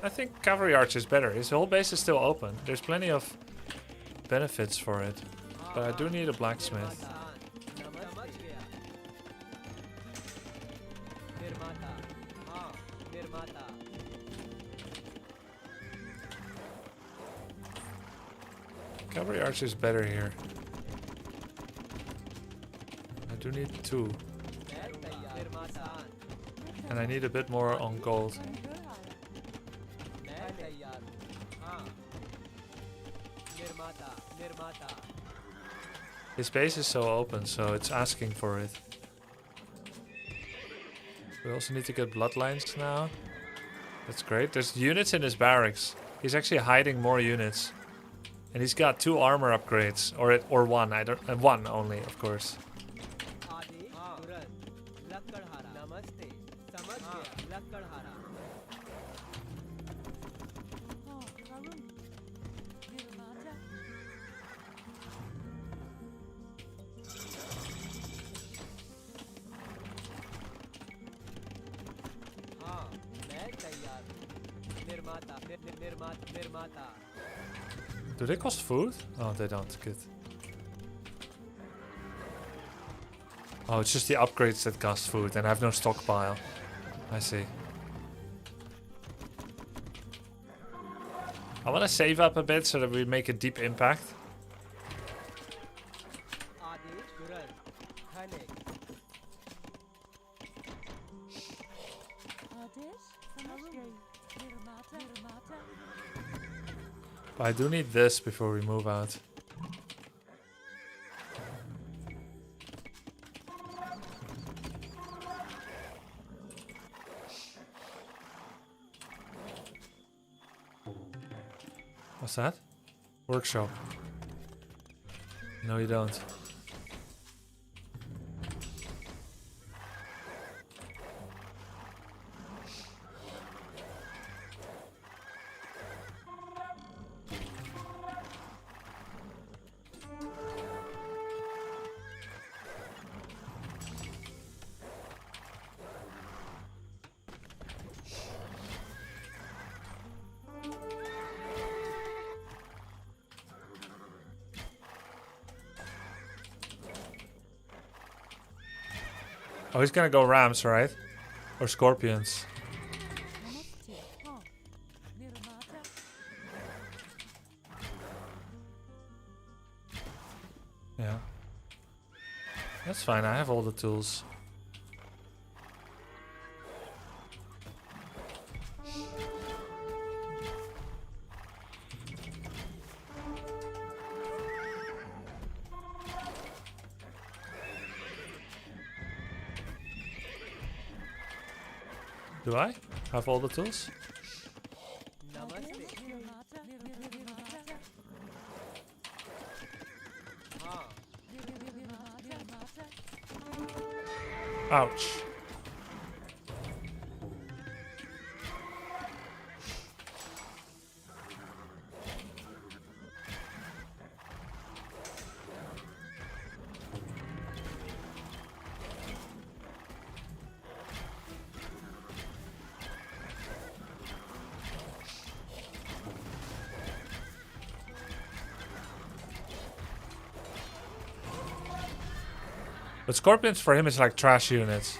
I think cavalry archer is better. His whole base is still open. There's plenty of benefits for it. But I do need a blacksmith. Cavalry archer is better here. I do need 2. And I need a bit more on gold. His base is so open, so it's asking for it. We also need to get bloodlines now. That's great. There's units in his barracks. He's actually hiding more units. And he's got 2 armor upgrades. Or 1. I don't... And 1 only, of course. Do they cost food? Oh, they don't. Good. Oh, it's just the upgrades that cost food, and I have no stockpile. I see. I want to save up a bit so that we make a deep impact. But I do need this before we move out. What's that? Workshop. No, you don't. Oh, he's gonna go rams, right? Or scorpions. Yeah. That's fine, I have all the tools. Do I have all the tools? Ouch. But scorpions for him is like trash units.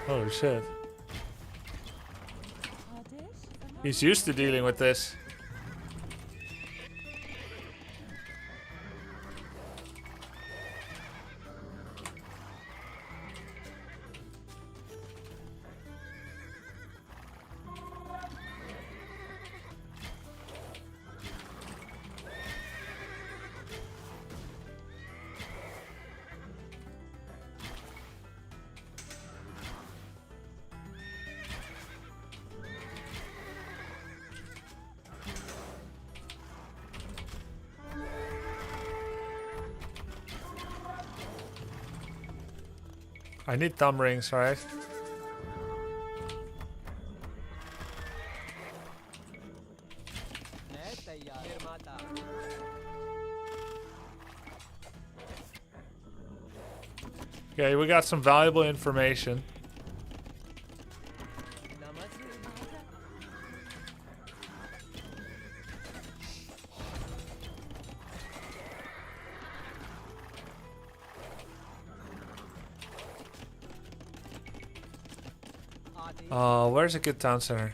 Holy shit. He's used to dealing with this. I need thumb rings, right? Okay, we got some valuable information. Where's a good town center?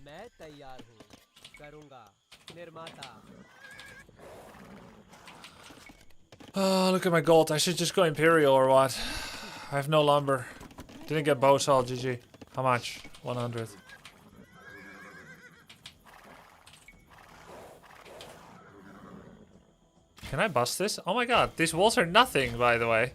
मैं तैयार हूँ करूँगा निर्माता Look at my gold. I should just go Imperial or what? I have no lumber. Didn't get bow saw, GG. How much? 100. Can I bust this? Oh my god, these walls are nothing, by the way.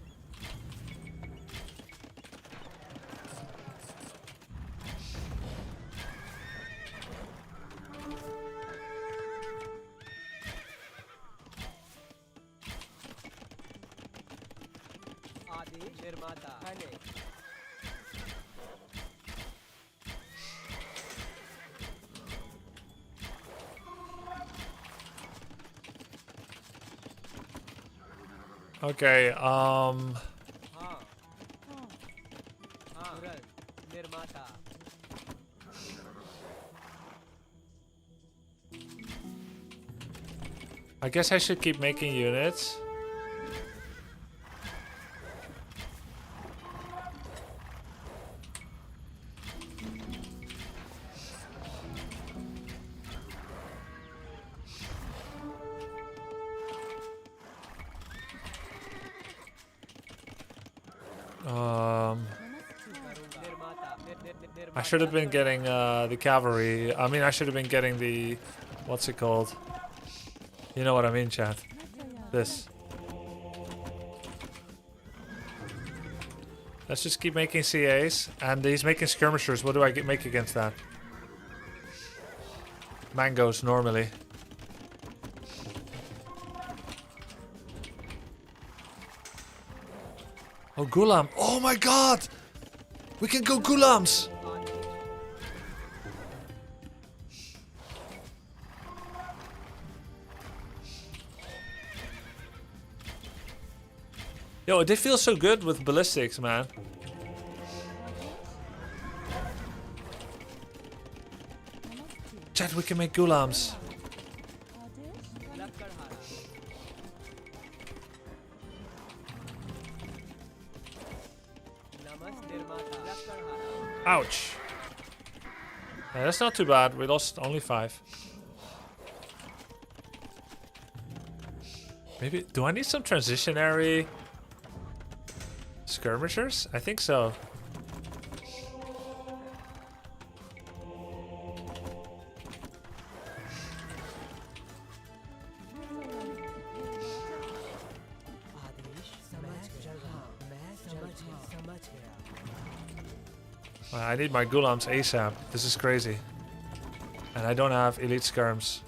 आदेश निर्माता खाने Okay, हाँ हाँ तुरंत निर्माता I guess I should keep making units. I should have been getting the cavalry. I mean, I should have been getting the... What's it called? You know what I mean, chat. This. Let's just keep making CAs. And he's making skirmishers. What do I make against that? Mangoes, normally. Oh, Gulam. Oh my god! We can go Gulams! Yo, it did feel so good with ballistics, man. Chat, we can make Gulams. Ouch. Yeah, that's not too bad. We lost only 5. Maybe... Do I need some transitionary... skirmishers? I think so. I need my Gulams ASAP. This is crazy. And I don't have elite skirms.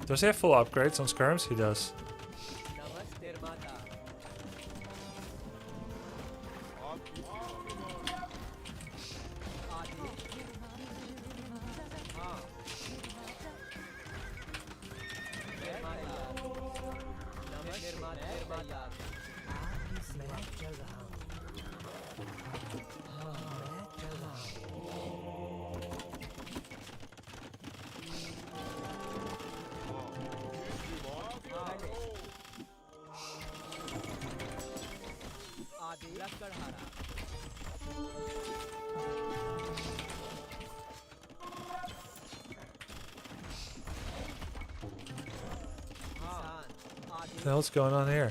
Does he have full upgrades on skirms? He does. What the hell's going on here?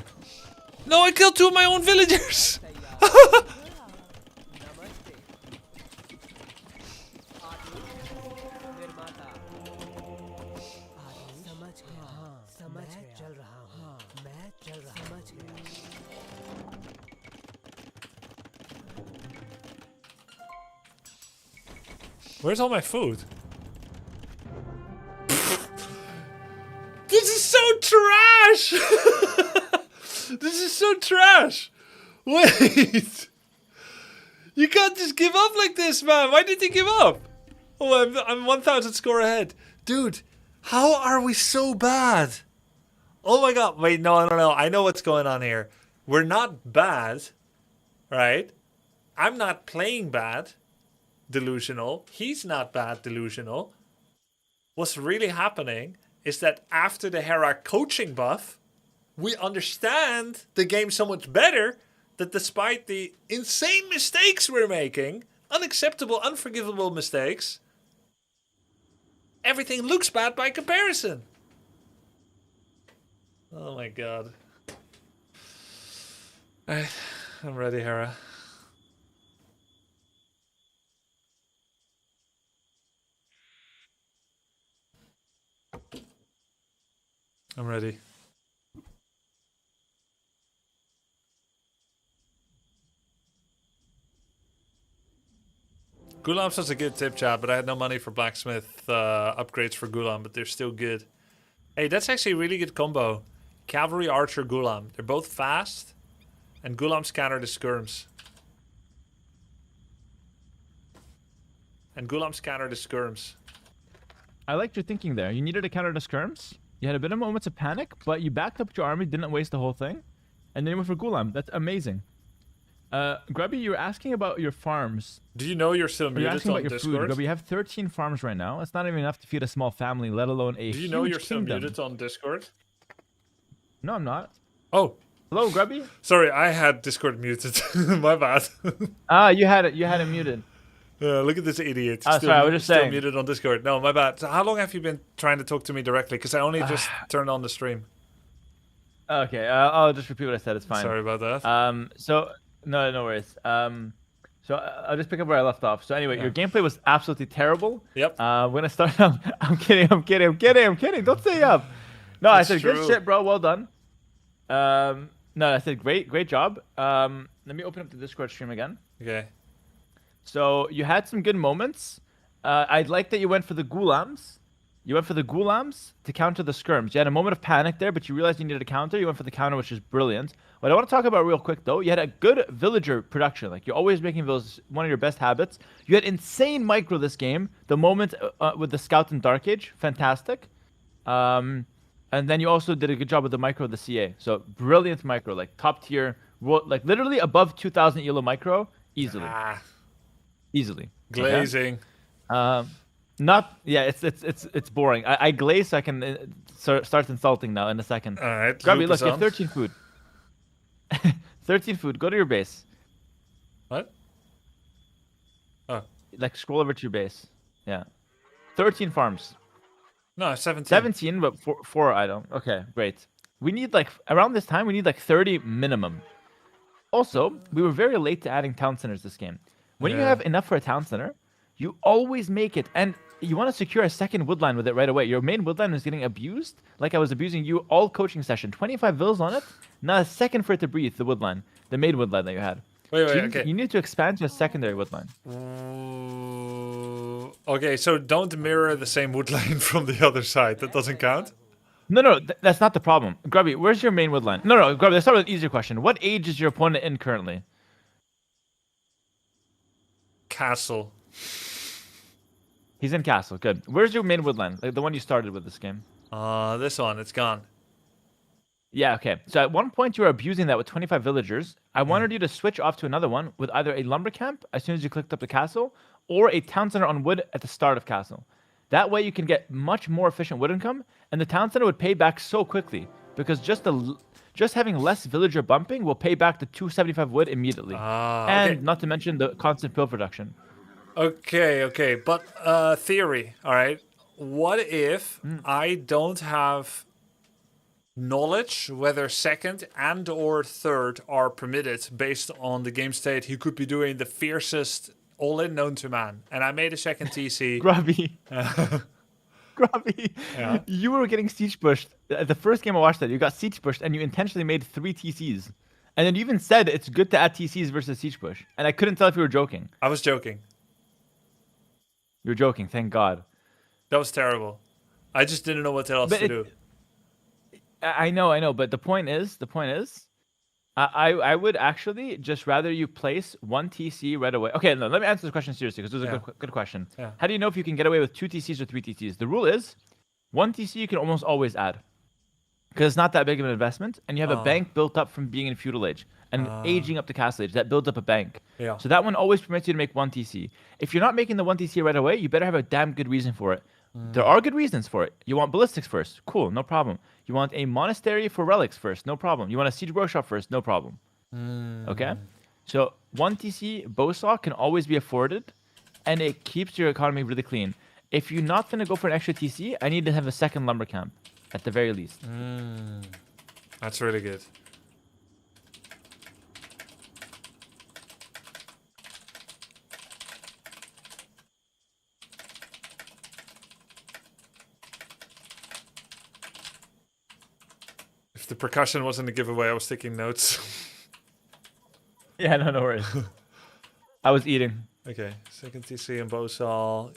No, I killed 2 of my own villagers! Where's all my food? This is so trash! This is so trash. Wait. You can't just give up like this, man. Why did you give up? Oh, I'm 1,000 score ahead. Dude, how are we so bad? Oh my god. Wait, no. I know what's going on here. We're not bad, right? I'm not playing bad. Delusional. He's not bad. Delusional. What's really happening is that after the Hera coaching buff, we understand the game so much better that despite the insane mistakes we're making, unacceptable, unforgivable mistakes, everything looks bad by comparison. Oh my god. I'm ready, Hera. I'm ready. Ghulam's was a good tip, chat, but I had no money for blacksmith upgrades for Ghulam, but they're still good. Hey, that's actually a really good combo. Cavalry, Archer, Ghulam. They're both fast, and Ghulam scanner the skirms. I liked your thinking there. You needed to counter the skirms. You had a bit of moments of panic, but you backed up your army, didn't waste the whole thing, and then you went for Ghulam. That's amazing. Grubby, you were asking about your farms. Do you know you're still You're muted asking on about your Discord? food. Grubby, you have 13 farms right now. It's not even enough to feed a small family, let alone a Do you know huge you're still kingdom. muted on Discord? No, I'm not. Oh, Hello, Grubby. sorry, I had Discord muted. My bad. You had it. You had it muted. Look at this idiot. Oh, sorry, I was just still saying. muted on Discord. No, my bad. So how long have you been trying to talk to me directly? Because I only just turned on the stream. Okay, I'll just repeat what I said. It's fine. Sorry about that. So no worries. So I'll just pick up where I left off. So anyway, your gameplay was absolutely terrible. Yep. We're gonna start. I'm kidding. Don't say up. No, I said true. good shit, bro. Well done. No, I said great job. Let me open up the Discord stream again. Okay. So you had some good moments. I'd like that you went for the Ghulams. You went for the Ghulams to counter the skirms. You had a moment of panic there, but you realized you needed a counter. You went for the counter, which is brilliant. What I want to talk about real quick, though, you had a good villager production. Like, you're always making villas one of your best habits. You had insane micro this game. The moment with the Scout and Dark Age, fantastic. And then you also did a good job with the micro of the CA. So, brilliant micro, like top tier, like literally above 2,000 ELO micro, easily. Easily. Glazing. Okay? It's boring. I glaze so I can start insulting now in a second. All right. Grubby, loop look, is you have on. 13 food. 13 food. Go to your base. What? Oh. Like, scroll over to your base. Yeah. 13 farms. No, 17. 17, but four I don't. Okay, great. We need, like, around this time, we need, like, 30 minimum. Also, we were very late to adding town centers this game. When you Yeah. have enough for a town center, you always make it. And you want to secure a second woodline with it right away. Your main woodline is getting abused, like I was abusing you all coaching session. 25 vills on it, not a second for it to breathe, the woodline. The main woodline that you had. Wait, So okay. you need to expand to a secondary woodline. Okay, so don't mirror the same woodline from the other side. That doesn't count? No, that's not the problem. Grubby, where's your main woodline? No, Grubby, let's start with an easier question. What age is your opponent in currently? Castle. He's in castle. Good. Where's your main woodline? Like the one you started with this game. This one, it's gone. Yeah, okay. So at one point you were abusing that with 25 villagers. I wanted you to switch off to another one with either a lumber camp as soon as you clicked up the castle or a town center on wood at the start of castle. That way you can get much more efficient wood income and the town center would pay back so quickly because just having less villager bumping will pay back the 275 wood immediately. And okay. not to mention the constant pill production. Okay, but theory, all right? What if I don't have knowledge whether second and or third are permitted based on the game state? He could be doing the fiercest all-in known to man, and I made a second TC. Grubby. Grubby. Yeah. You were getting siege pushed. The first game I watched that, you got siege pushed and you intentionally made 3 TCs. And then you even said it's good to add TCs versus siege push. And I couldn't tell if you were joking. I was joking. You were joking, thank God. That was terrible. I just didn't know what else to do. I know, but the point is, I would actually just rather you place 1 TC right away. Okay, no, let me answer this question seriously because this is a good question. Yeah. How do you know if you can get away with 2 TCs or 3 TCs? The rule is 1 TC you can almost always add because it's not that big of an investment, and you have a bank built up from being in feudal age and aging up to castle age that builds up a bank. Yeah. So that one always permits you to make 1 TC. If you're not making the 1 TC right away, you better have a damn good reason for it. There are good reasons for it. You want ballistics first, cool, no problem. You want a monastery for relics first, no problem. You want a siege workshop first, no problem. Okay, so 1 TC bowsaw can always be afforded, and it keeps your economy really clean. If you're not gonna go for an extra TC, I need to have a second lumber camp, at the very least. That's really good. If the percussion wasn't a giveaway, I was taking notes. Yeah, no worries. I was eating. Okay, second TC and bowsaw.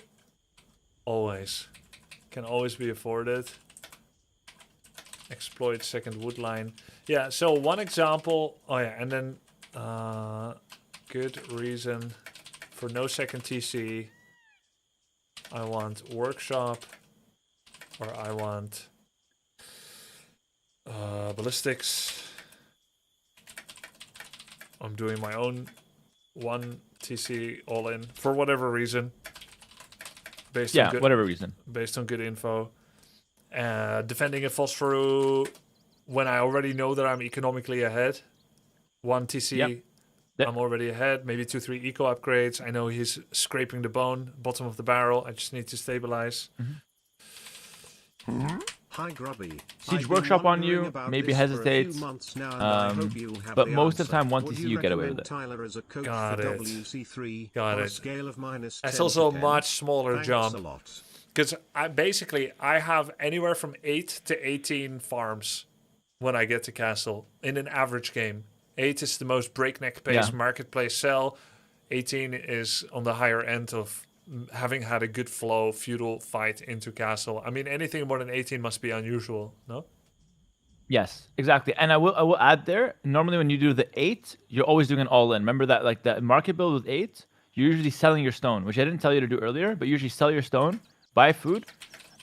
Always. Can always be afforded. Exploit second wood line. Yeah, so one example. Oh yeah, and then good reason for no second TC. I want workshop, or I want ballistics. I'm doing my own 1 TC all in for whatever reason. Based on good, whatever reason. Based on good info. Defending a Phosphorus when I already know that I'm economically ahead. 1 TC, Yep. I'm already ahead. Maybe 2-3 eco upgrades. I know he's scraping the bone, bottom of the barrel. I just need to stabilize. Hi Grubby. Siege I've been workshop on wondering you, about maybe this for a hesitate, few months now, and I hope you have but the most of the answer. time 1 Would TC you get away recommend with it. Tyler as a coach Got for it. WC3 Got on a it. scale of -10 That's to also a 10? much smaller Thanks jump. a lot. Because I have anywhere from 8 to 18 farms when I get to castle in an average game. 8 is the most breakneck pace marketplace sell. 18 is on the higher end of having had a good flow feudal fight into castle. I mean, anything more than 18 must be unusual, no? Yes, exactly. And I will add there, normally when you do the 8, you're always doing an all-in. Remember that, like, the market build with 8, you're usually selling your stone, which I didn't tell you to do earlier, but you usually sell your stone, buy food,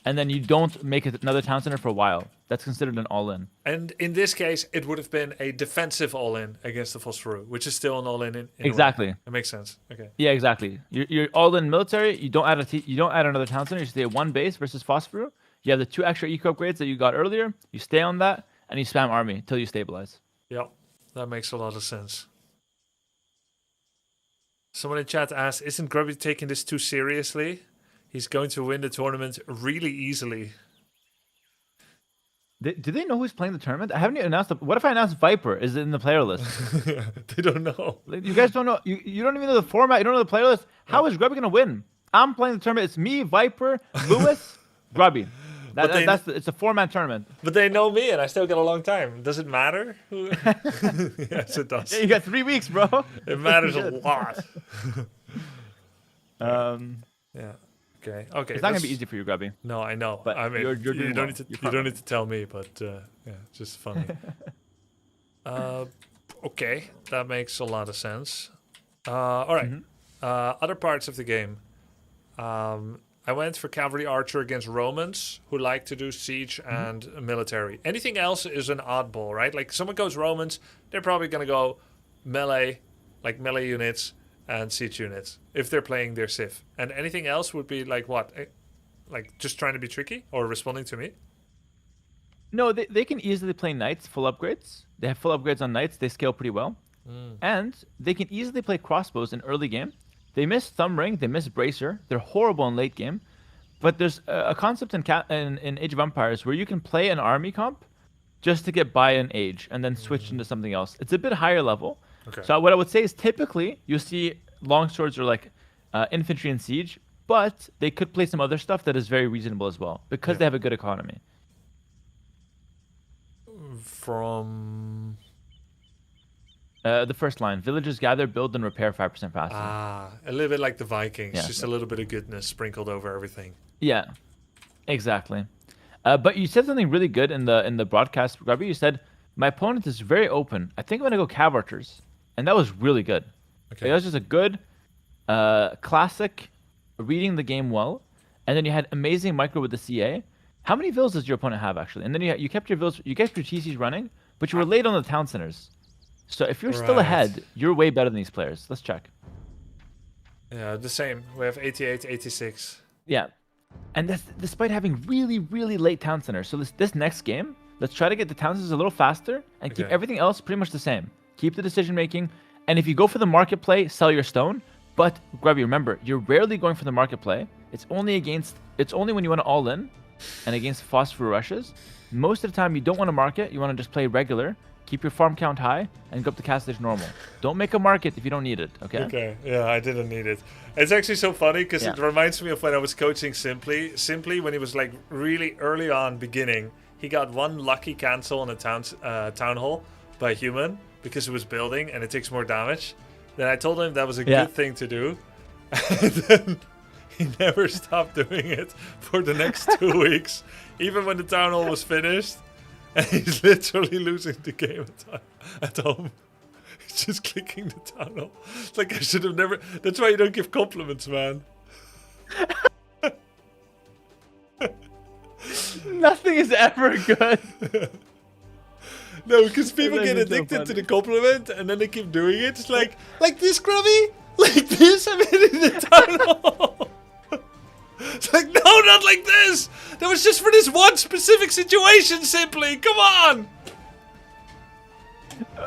and then you don't make it another town center for a while. That's considered an all-in. And in this case, it would have been a defensive all-in against the Phosphorus, which is still an all-in. In Exactly. It makes sense. Okay. Yeah, exactly. You're all-in military. You don't add another town center. You stay at 1 base versus Phosphorus. You have the 2 extra eco upgrades that you got earlier. You stay on that, and you spam army until you stabilize. Yeah, that makes a lot of sense. Someone in chat asked, isn't Grubby taking this too seriously? He's going to win the tournament really easily. Do they know who's playing the tournament? I haven't even announced. What if I announce Viper is in the player list? They don't know. Like, you guys don't know. You don't even know the format. You don't know the player list. How is Grubby going to win? I'm playing the tournament. It's me, Viper, Lewis, Grubby. It's a 4-man tournament. But they know me, and I still get a long time. Does it matter? Yes, it does. Yeah, you got 3 weeks, bro. It matters a lot. Yeah. Okay. Okay. It's not gonna be easy for you, Grubby. No, I know. But I mean, you're you doing don't well. need to. You're You don't need to tell me, but yeah, it's just funny. Okay, that makes a lot of sense. All right. Other parts of the game. I went for cavalry archer against Romans who like to do siege and military. Anything else is an oddball, right? Like someone goes Romans, they're probably gonna go melee, like melee units and siege units if they're playing their Civ. And anything else would be like what? Like just trying to be tricky or responding to me? No, they can easily play knights full upgrades. They have full upgrades on knights. They scale pretty well. And they can easily play crossbows in early game. They miss thumb ring. They miss bracer. They're horrible in late game. But there's a concept in Age of Empires where you can play an army comp just to get by an age and then switch into something else. It's a bit higher level. Okay. So what I would say is typically you see longswords or like infantry and siege, but they could play some other stuff that is very reasonable as well because they have a good economy. From The first line, villages gather, build, and repair 5% faster. a little bit like the Vikings, Yeah. just a little bit of goodness sprinkled over everything. Yeah, exactly. But you said something really good in the broadcast, Grubby. You said My opponent is very open. I think I'm gonna go Cav Archers, and that was really good. Okay. That was just a good, classic, reading the game well, and then you had amazing micro with the CA. How many vills does your opponent have actually? And then you kept your vills, you kept your TCs running, but you were late on the town centers. So if you're still Right. ahead, you're way better than these players. Let's check. Yeah, the same. We have 88, 86. Yeah, and that's despite having really, really late town centers. So this next game, let's try to get the town centers a little faster and keep Okay. everything else pretty much the same. Keep the decision making, and if you go for the market play, sell your stone. But Grubby, remember, you're rarely going for the market play. It's only when you want to all in, and against phosphor rushes. Most of the time, you don't want to market. You want to just play regular. Keep your farm count high and go up the cast stage normal. Don't make a market if you don't need it. Okay. Okay, yeah, I didn't need it. It's actually so funny because Yeah. it reminds me of when I was coaching Simply. Simply, when he was like really early on beginning, he got one lucky cancel on a town hall by human because it was building and it takes more damage. Then I told him that was a Yeah. good thing to do. And then he never stopped doing it for the next 2 weeks, even when the town hall was finished. And he's literally losing the game at home. He's just clicking the town hall. It's like I should have never. That's why you don't give compliments, man. Nothing is ever good. No, because people That get is so addicted to funny. the compliment and then they keep doing it. It's like this, Grubby? Like this? I'm hitting the town hall. It's like, no, not like this. That was just for this one specific situation, Simply. Come on.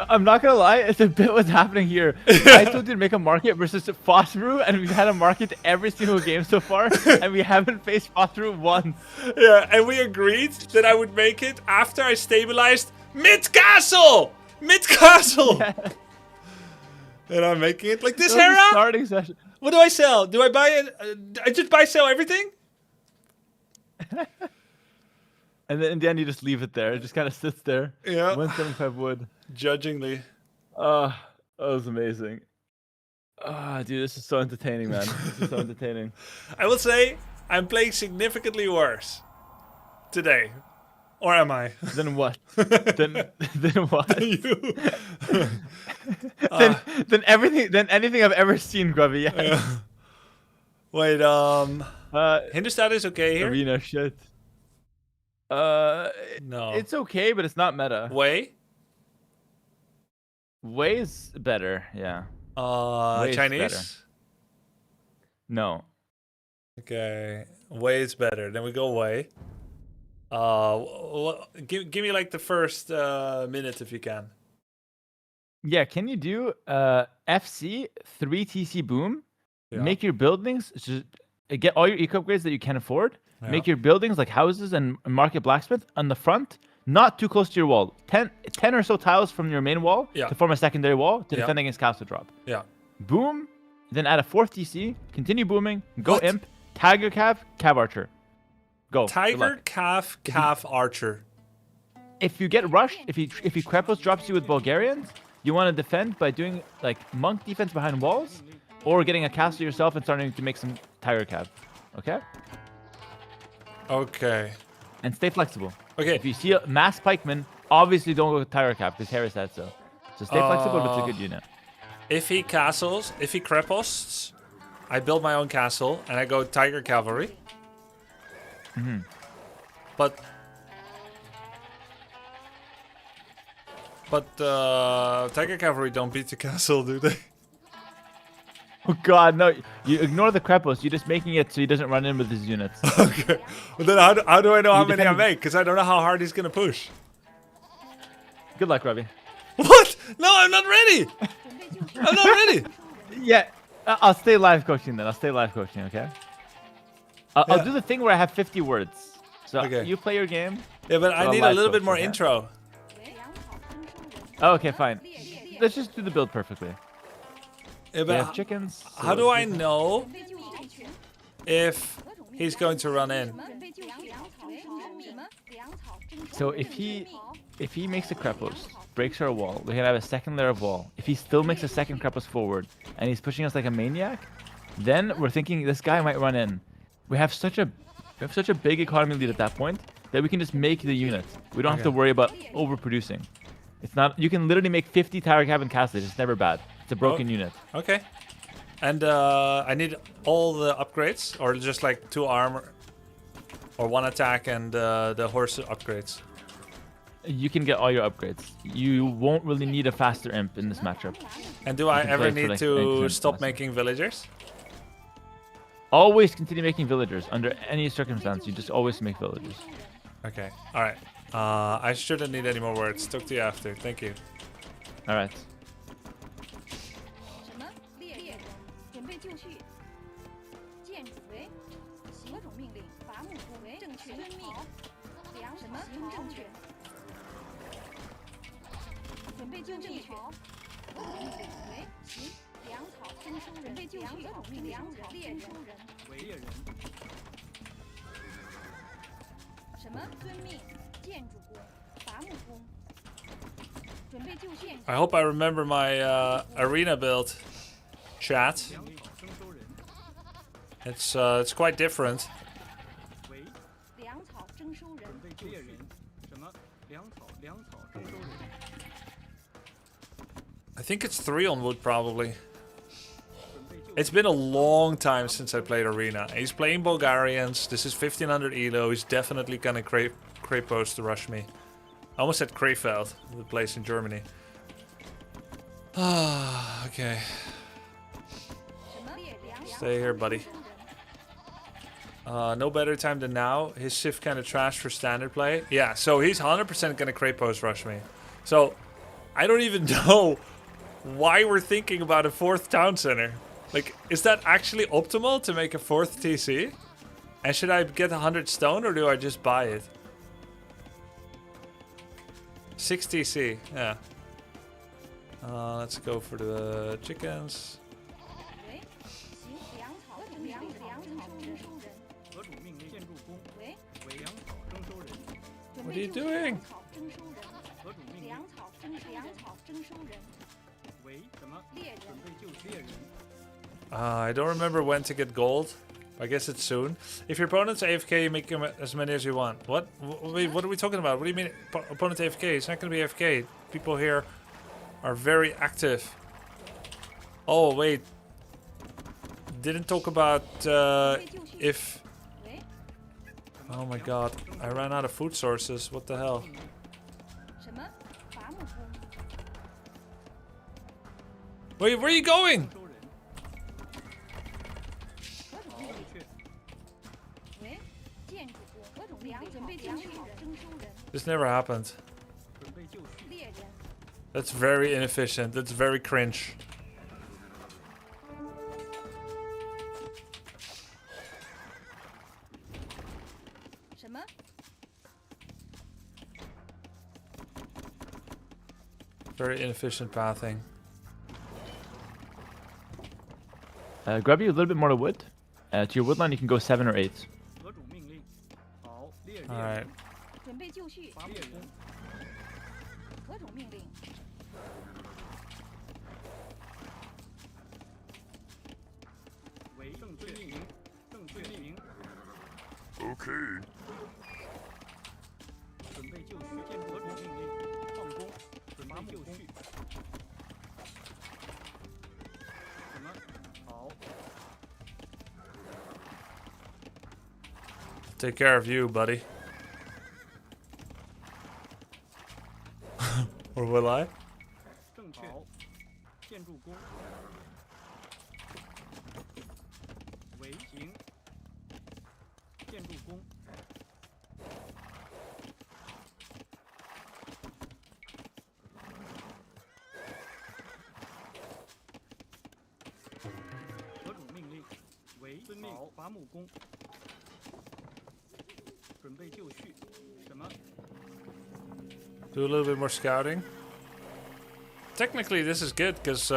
I'm not gonna lie, it's a bit what's happening here. I told you to make a market versus Phosphor, and we've had a market every single game so far, and we haven't faced Phosphor once. Yeah, and we agreed that I would make it after I stabilized mid-castle. Mid-castle. And I'm making it like this, That was the Hera. starting session. What do I sell? Do I buy it? I just buy, sell everything? And then in the end, you just leave it there. It just kind of sits there. Yeah. 175 wood. Judgingly. That was amazing. Dude, this is so entertaining, man. This is so entertaining. I will say I'm playing significantly worse today. Or am I? Then what? then what? You. Then everything. Then anything I've ever seen, Grubby. Yes. Wait, Hindustan is okay here? Arena shit. No. It's okay, but it's not meta. Way? Way is better, yeah. Way is Chinese? better. No. Okay. Way is better. Then we go way. Give me like the first minute if you can. Yeah, can you do FC 3 TC boom? Yeah. Make your buildings just get all your eco upgrades that you can afford. Yeah. Make your buildings like houses and market blacksmith on the front, not too close to your wall. 10 or so tiles from your main wall Yeah. to form a secondary wall to Yeah. defend against castle drop. Yeah. Boom, then add a 4th TC, continue booming, go What? imp, tiger cav, cav archer. Go. Good Tiger, luck. calf, archer. If you get rushed, if he Krepos drops you with Bulgarians, you want to defend by doing like monk defense behind walls, or getting a castle yourself and starting to make some tiger cav. Okay? Okay. And stay flexible. Okay. If you see a mass pikeman, obviously don't go with tiger cav because Hera said so. So stay flexible, but it's a good unit. If he creposts, I build my own castle and I go tiger cavalry. Mm-hmm. But tiger cavalry don't beat the castle, do they? Oh god, no! You ignore the Krepos. You're just making it so he doesn't run in with his units. Okay. Well, then how do I know how You many I defend- make? Because I don't know how hard he's gonna push. Good luck, Robbie. What? No, I'm not ready. I'm not ready. Yeah, I'll stay live coaching then. I'll stay live coaching, okay? I'll Yeah. do the thing where I have 50 words. So Okay. you play your game. Yeah, but I I'll need a live little bit coach, more okay? intro. Oh, okay, fine. Let's just do the build perfectly. Yeah, We but have chickens. how so do I know if he's going to run in? So if he makes a Krepos, breaks our wall, we can have a second layer of wall. If he still makes a second Krepos forward, and he's pushing us like a maniac, then we're thinking this guy might run in. We have such a big economy lead at that point that we can just make the unit. We don't have to Okay. worry about overproducing. It's not. You can literally make 50 tower cabin castles. It's never bad. It's a broken unit. Okay. And I need all the upgrades, or just like 2 armor, or 1 attack and the horse upgrades. You can get all your upgrades. You won't really need a faster imp in this matchup. And do I can ever play for, need like, to 90% stop faster. making villagers? Always continue making villagers under any circumstance. You just always make villagers. Okay. All right. I shouldn't need any more words. Talk to you after. Thank you. All right. 什么猎人？准备就绪。建筑为何种命令？伐木工为正确。遵命。粮什么正确？准备就绪。何种命令为行？粮草征收人。准备就绪。何种命令？粮草猎人。为猎人。什么？遵命。建筑工。伐木工。准备就绪。 I hope I remember my arena build, chat. 粮草征收人。 It's quite different. 为粮草征收人。准备就绪。什么？粮草征收人。 I think it's 3 on wood probably. 准备就 It's been a long time since I played arena. He's playing Bulgarians. This is 1500 elo. He's definitely gonna Krapos to rush me. I almost said Krefeld, the place in Germany. Ah, okay. 什么猎粮？ Stay here, buddy. No better time than now. His shift kind of trash for standard play. Yeah, so he's 100% gonna Krapos rush me. So I don't even know why we're thinking about a 4th town center. Like, is that actually optimal to make a 4th TC? And should I get 100 stone or do I just buy it? 6 TC, yeah. Let's go for the chickens. 为行粮草征粮草征收人。何种命令？建筑工。为为粮草征收人。准 What are 备 you 就绪。 doing? 粮草征收人。何种命令？粮草征收人。为什么？猎人。准备就绪。猎人。 I don't remember when to get gold. I guess it's soon. If your opponent's AFK, you make him as many as you want. What? Wait, what are we talking about? What do you mean opponent's AFK? It's not going to be AFK. People here are very active. Oh, wait. Didn't talk about if... 为 Oh my god. I ran out of food sources. What the hell? 什么？伐木工。 Wait, where are you going? 收人。何种命令？确。为建筑工。何种命令？准备就绪。征收人。 This never happened. 准备就绪。猎人。 That's very inefficient. That's very cringe. Very inefficient pathing. Grubby, a little bit more to wood. To your wood line, you can go 7 or 8. 何种命令？好，猎人。 Alright. 准备就绪。猎人。何种命令？为正确命名，正确命名。 Okay. 准备就绪，建筑何种命令？放工，准备就绪。什么？好， Take care of you, buddy. Or will I? 正确。建筑工。为行。建筑工。 何种命令？为遵命。伐木工。准备就绪。什么？ Do a little bit more scouting. Technically, this is good because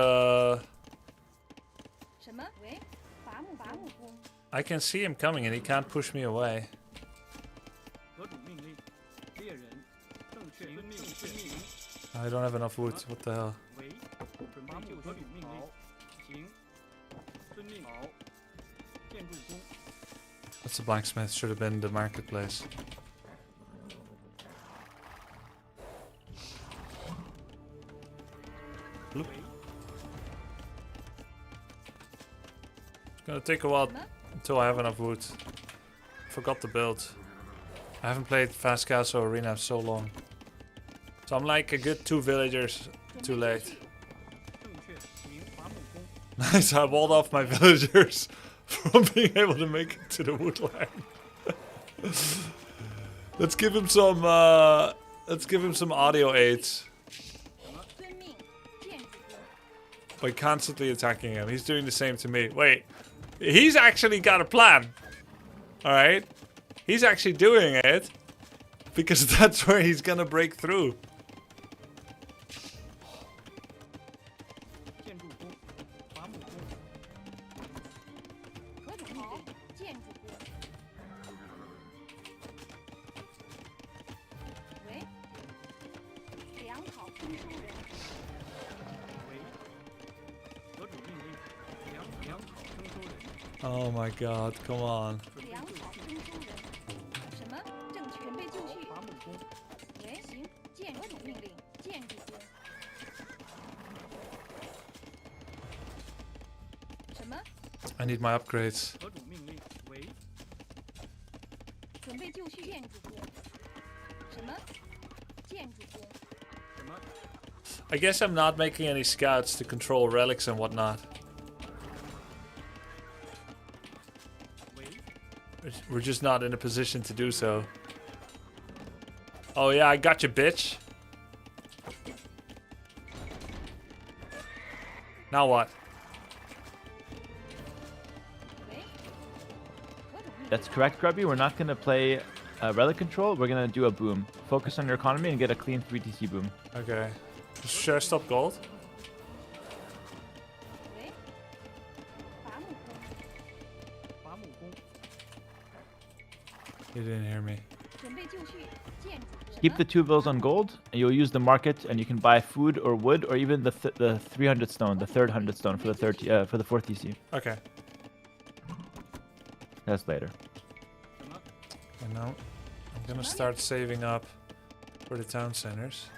什么？喂，伐木工。 I can see him coming and he can't push me away. 何种命令？猎人。正确遵命。遵命。 I don't have enough wood. What the hell? 为准备就何种命令？行。遵命。好。建筑工。 That's the blacksmith. Should have been the marketplace. Bloop. It's gonna take a while until I have enough wood. Forgot the build. I haven't played Fast Castle Arena so long. So I'm like a good 2 villagers too late. 正确，行，伐木工， Nice, I walled off my villagers from being able to make it to the woodline. Let's give him some audio aids 遵命，建筑工， by constantly attacking him. He's doing the same to me. Wait, he's actually got a plan. All right, he's actually doing it because that's where he's gonna break through. 建筑工，伐木工，何种命令？建筑工。喂，粮草征收人，喂，何种命令？粮草征收人， Oh my god, come on. 粮草征收人。什么？正确，准备就绪。伐木工，喂，行，建何种命令？建筑工。什么？ I need my upgrades. 何种命令？喂，准备就绪。建筑工。什么？建筑工。什么？ I guess I'm not making any scouts to control relics and whatnot. 喂， We're just not in a position to do so. Oh yeah, I got you, bitch. Now what? 喂，何种命令？ That's correct, Grubby. We're not gonna play relic control. We're gonna do a boom. Focus on your economy and get a clean 3TC boom. Okay. Should I stop gold? 喂，伐木工。伐木工， You didn't hear me. 准备就绪。建筑。什 Keep 么 the 2 bills on gold, and you'll use the market, and you can buy food or wood, or even the 300 stone, the third 100 stone for the 4th TC. Okay. That's later. 什么？ And now I'm gonna start saving up for the town centers.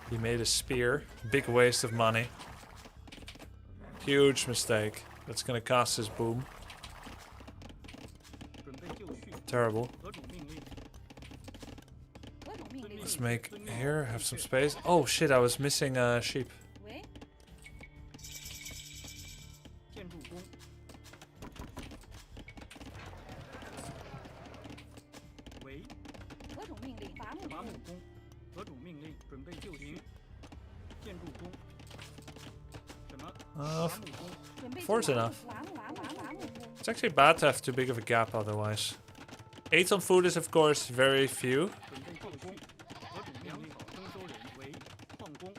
He made a spear. Big waste of money. Huge mistake. That's gonna cost his boom. 准备就绪， Terrible. 何种命令？何种命令？ Let's make here, have some space. Oh shit, I was missing a sheep. 喂，建筑工，喂，何种命令？伐木工伐木。工，何种命令？准备就绪，建筑工，什么？伐木工，准备 Four's 就绪 enough. 伐木工。 It's actually bad to have too big of a gap otherwise. 8 on food is of course very few. 准备矿工，何种命令？征收人为矿工，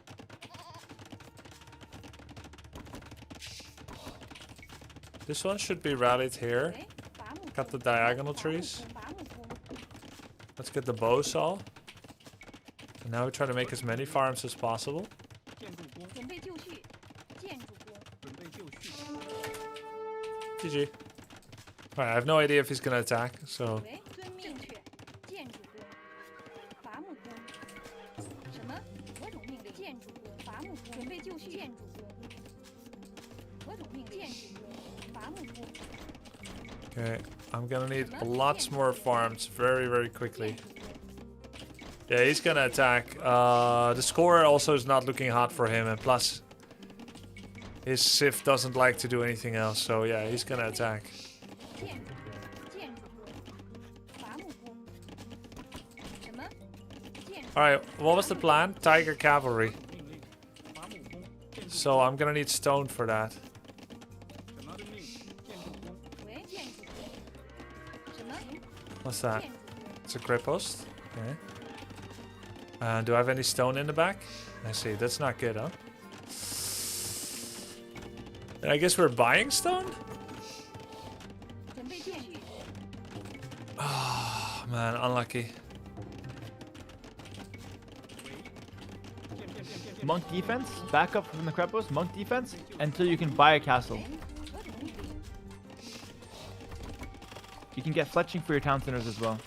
This one should be rallied here. 喂，伐木工。 Cut the diagonal trees. 伐木工。 Let's get the bow saw. And now we try to make as many farms as possible. 建筑工，准备就绪。建筑工。准备就绪， GG. Alright, I have no idea if he's gonna attack, so 喂，遵命确。建筑工。伐木工。什么？何种命令？建筑工。伐木工。准备就绪。建筑工。何种命令？建筑工。伐木工。 okay. I'm gonna need lots more farms very, very quickly. Yeah, he's gonna attack. The score also is not looking hot for him, and plus his Sif doesn't like to do anything else, so yeah, he's gonna attack. 建筑工。建筑工。伐木工。什么？建筑。 Alright, what was the plan? Tiger cavalry. 命令，伐木工，建筑 So I'm gonna need stone for that. 什么？命，建筑工，喂，建筑工。什么？ What's that? 建筑工。 It's a grip post. Okay. Do I have any stone in the back? I see. That's not good, huh? And I guess we're buying stone? 准备就绪。 Oh, man, unlucky. 建， Monk defense, back up from the Krepos, monk defense, until you can buy a castle. 何种命令？ You can get fletching for your town centers as well.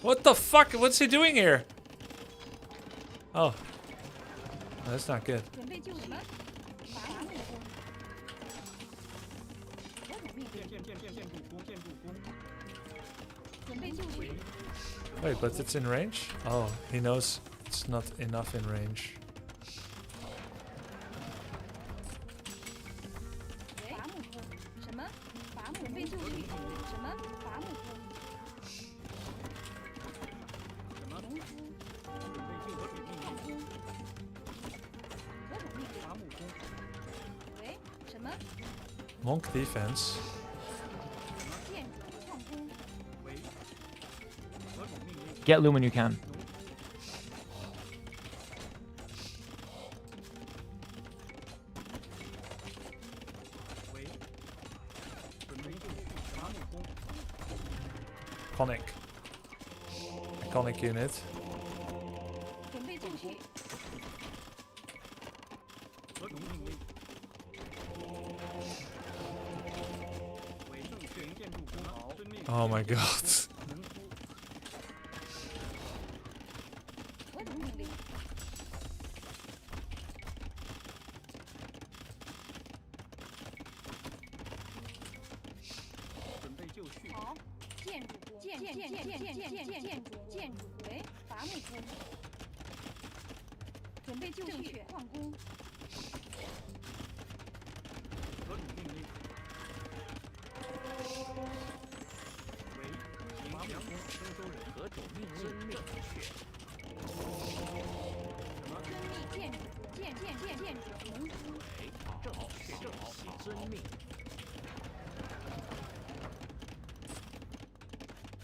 What the fuck? What's he doing here? Oh. That's not good. 准备就绪。伐木工。何种命令？建筑工。准备就绪。 Wait, but it's in range? Oh, he knows it's not enough in range. 喂，伐木工。什么？伐木准备就绪。什么？伐木工。农夫。矿工。何种命令？伐木工。喂，什么？ Monk defense. 建筑矿工。喂。何种命令？ Get loom when you can. 喂。准备就绪。伐木工。 Iconic. Iconic unit. 准备就绪。何种命令？为正确建筑工。好，遵命。 Oh my god. 农夫。何种命令？准备就绪。好，建筑工。建筑。喂，伐木工。准备就绪。矿工。何种命令？为伐木工征收人。何种命令？正确。什么？遵命。建筑。农夫。正好，遵命。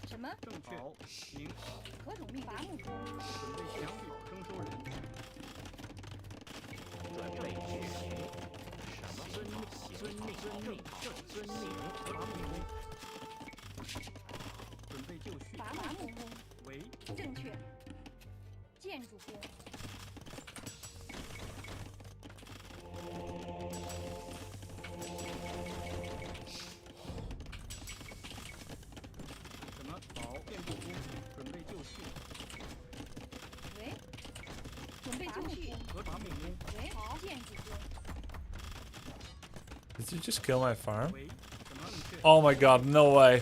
什么？正确。行。何种命令？伐木工。准备粮草征收人。准备执行。什么？遵命。遵命。伐木工。准备就绪。伐木工。为正确。建筑工。什么？好，建筑工。准备就绪。喂，准备就绪。何伐木工。喂，好，建筑工。 Did you just kill my farm? 为什么？正确。 Oh my god, no way.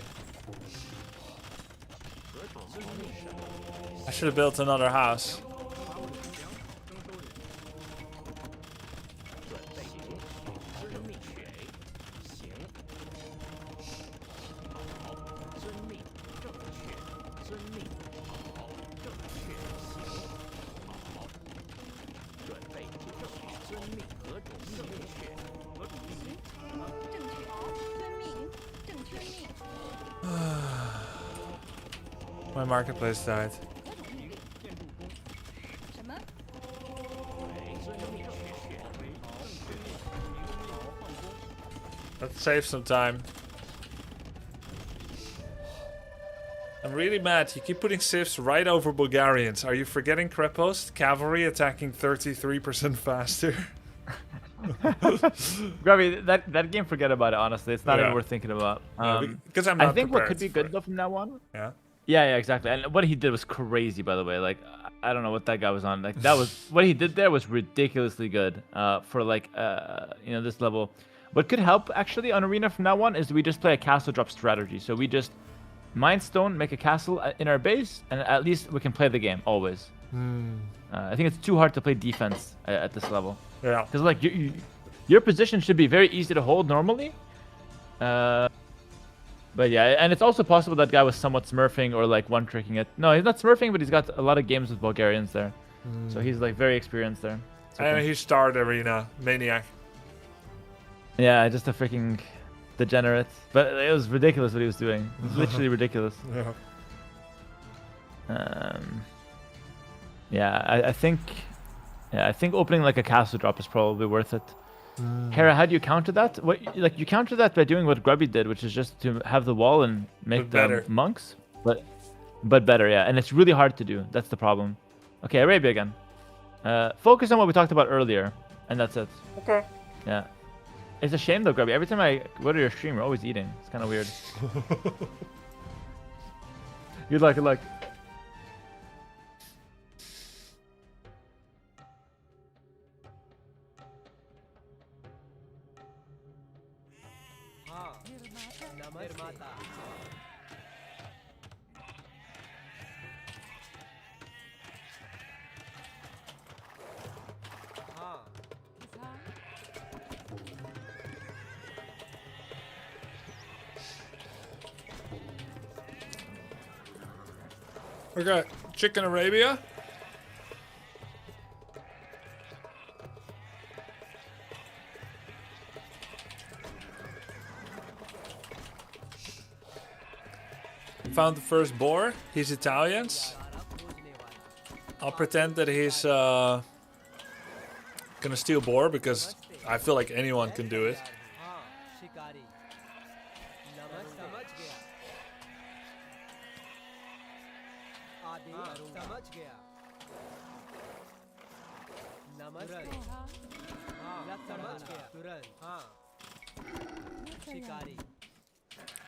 何种遵命？ I should have built another house. 伐木工粮草征收人。准备行。遵命。行。好，遵命。正确。遵命。好，正确。行。好，准备正确。遵命。何种命令？何种命令？什么？正确。好，遵命。正确命。 My marketplace died. 何种命令？建筑工。什么？为遵命。正确。为正确命。明命。换工。 Let's save some time. I'm really mad. You keep putting civs right over Bulgarians. Are you forgetting Krepos? Cavalry attacking 33% faster. Grubby, that game, forget about it, honestly. It's not Yeah. even worth thinking about. Because I'm not I think what prepared could be for good it. though from now on. Yeah. Yeah, exactly. And what he did was crazy, by the way. Like, I don't know what that guy was on. Like, that was what he did there was ridiculously good. For like, this level. What could help actually on Arena from now on is we just play a castle drop strategy. So we just mine stone, make a castle in our base, and at least we can play the game always. I think it's too hard to play defense at this level. Yeah. Because like your position should be very easy to hold normally. But yeah, and it's also possible that guy was somewhat smurfing or like one-tricking it. No, he's not smurfing, but he's got a lot of games with Bulgarians there. So he's like very experienced there. It's okay. And he starred Arena. Maniac. Yeah, just a freaking degenerate. But it was ridiculous what he was doing. It was literally ridiculous. Yeah. Yeah, I think opening like a castle drop is probably worth it. Hera, how do you counter that? Like you counter that by doing what Grubby did, which is just to have the wall and make But better. them monks, but better, yeah. And it's really hard to do. That's the problem. Okay, Arabia again. Focus on what we talked about earlier, and that's it. Okay. Yeah. It's a shame though, Grubby. Every time I go to your stream, you're always eating. It's kind of weird. Good luck. Good luck. Okay, Chicken Arabia. Found the first boar. He's Italians. I'll pretend that he's gonna steal boar because I feel like anyone can do it.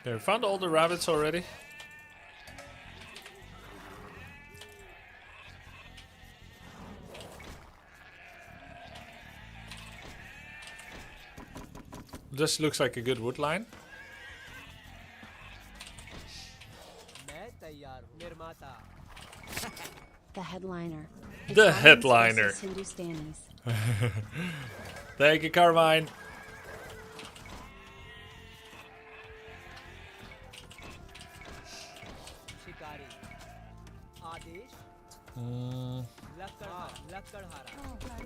Okay, we found all the rabbits already. This looks like a good wood line. The headliner. The headliner. Hindustanis. Thank you, Carmine.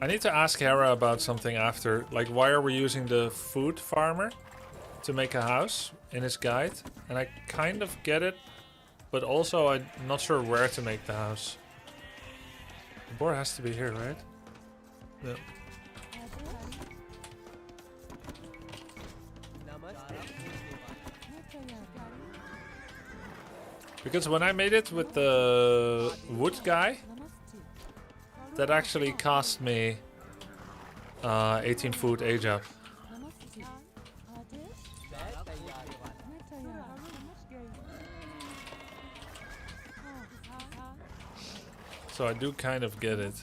I need to ask Hera about something after. Like, why are we using the food farmer to make a house in his guide? And I kind of get it, but also I'm not sure where to make the house. The boar has to be here, right? No. Because when I made it with the wood guy, that actually cost me 18 food age up. So I do kind of get it.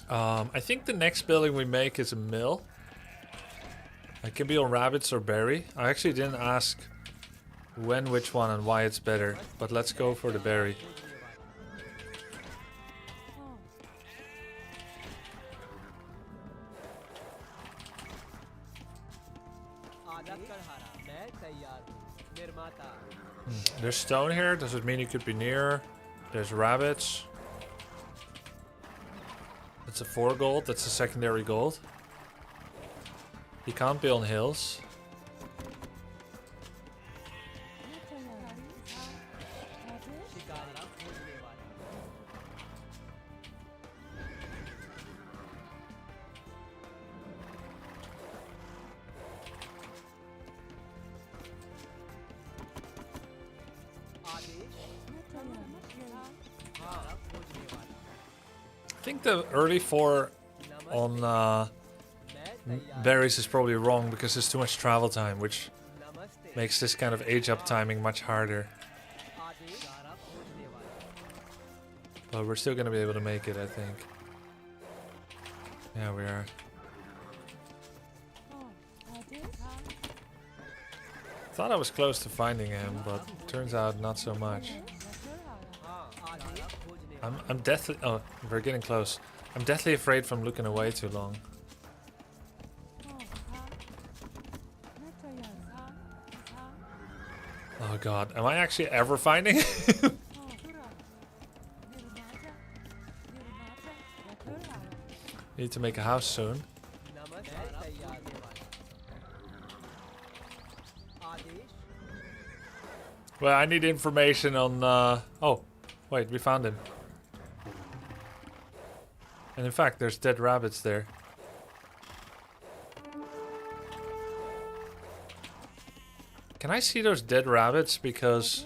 I think the next building we make is a mill. It can be on rabbits or berry. I actually didn't ask when, which one, and why it's better. But let's go for the berry. There's stone here. Does it mean it could be nearer? There's rabbits. That's a 4 gold. That's a secondary gold. He can't be on hills. I think the early 4 on berries is probably wrong because there's too much travel time, which makes this kind of age up timing much harder. But we're still gonna be able to make it, I think. Yeah, we are. Thought I was close to finding him, but turns out not so much. I'm deathly. Oh, we're getting close. I'm deathly afraid from looking away too long. Oh god, am I actually ever finding him? Need to make a house soon. Well, I need information on... Oh, wait, we found him. And in fact, there's dead rabbits there. Can I see those dead rabbits? Because...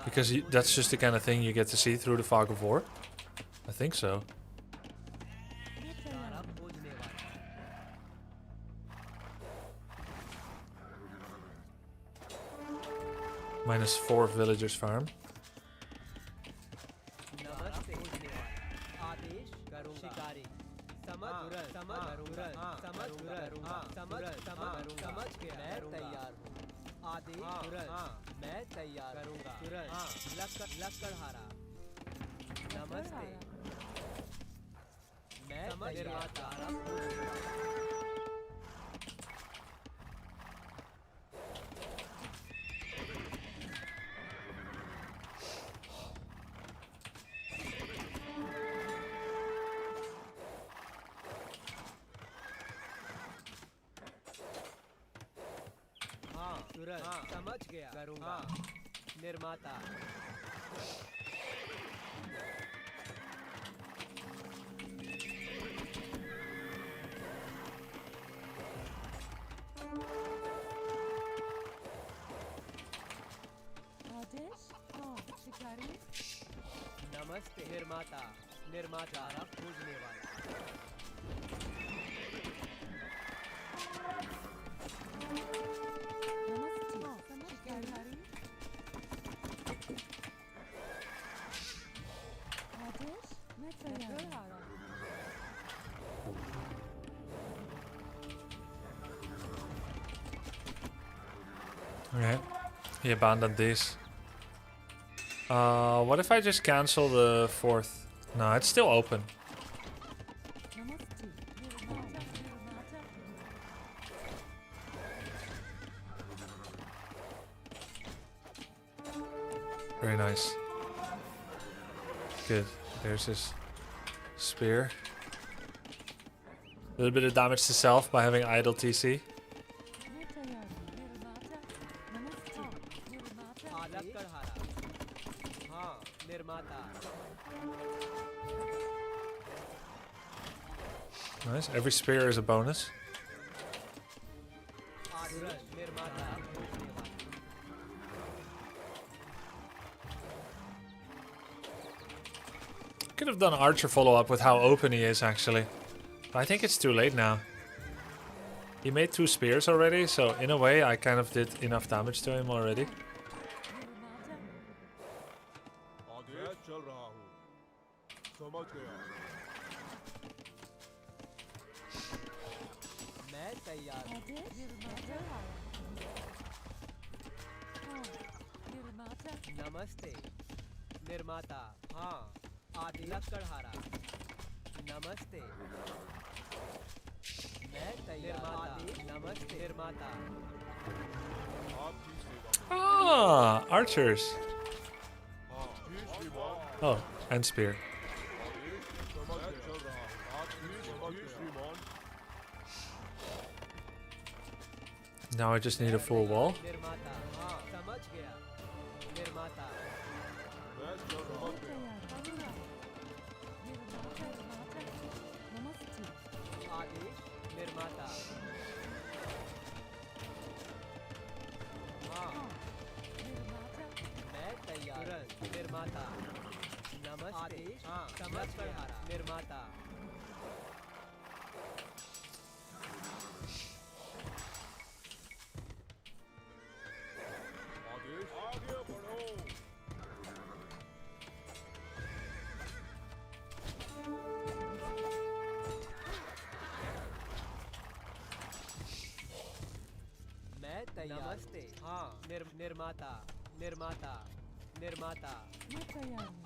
Because that's just the kind of thing you get to see through the fog of war. I think so. -4 villagers farm. समझ गया करूंगा निर्माता नमस्ते निर्माता निर्माता खोजने वाला Okay. He abandoned these. What if I just cancel the 4th? No, it's still open. Very nice. Good. There's his spear. A little bit of damage to self by having idle TC. Nice. Every spear is a bonus. Could have done archer follow-up with how open he is, actually. But I think it's too late now. He made 2 spears already, so in a way I kind of did enough damage to him already. नमस्ते निर्माता हाँ आदि लकड़हारा नमस्ते मैं तैयार नमस्ते निर्माता Ah, archers. Oh, and spear. Now I just need a full wall. निर्माता मैं तैयार नमस्ते हाँ निर्माता निर्माता निर्माता मैं तैयार हूँ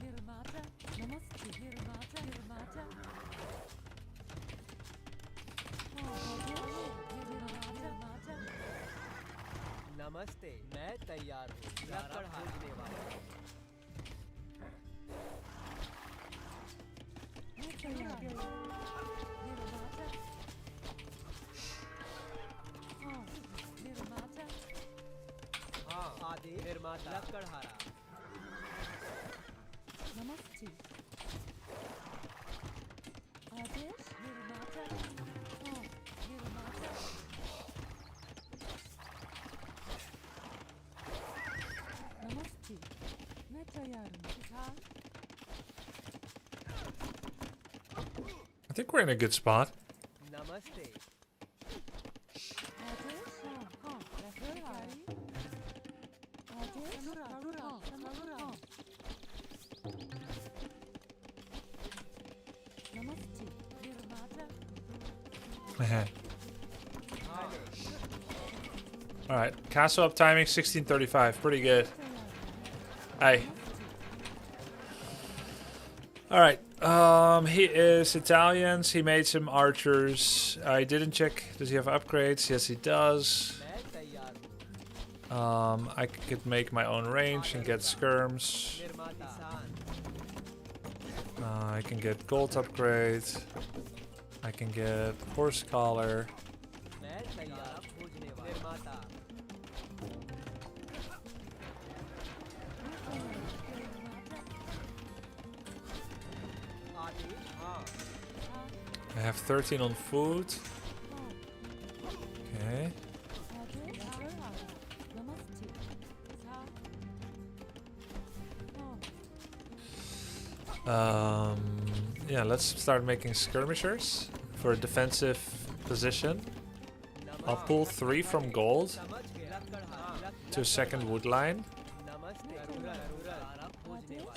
निर्माता नमस्ते निर्माता निर्माता नमस्ते मैं तैयार हूँ लकड़हारने वाला मैं तैयार हूँ निर्माता हाँ निर्माता हाँ आदि निर्माता लकड़हारा नमस्ते आदेश निर्माता हाँ निर्माता नमस्ते मैं तैयार हूँ I think we're in a good spot. नमस्ते आदेश हाँ लकड़हारी आदेश नमस्ते निर्माता Alright, castle up timing 16:35. Pretty good. Hey. Alright, he is Italian, he made some archers. I didn't check, does he have upgrades? Yes he does. I could make my own range and get skirms. I can get gold upgrade. I can get horse collar. I have 13 on food. Okay. Yeah, let's start making skirmishers for a defensive position. I'll pull 3 from gold to a second wood line.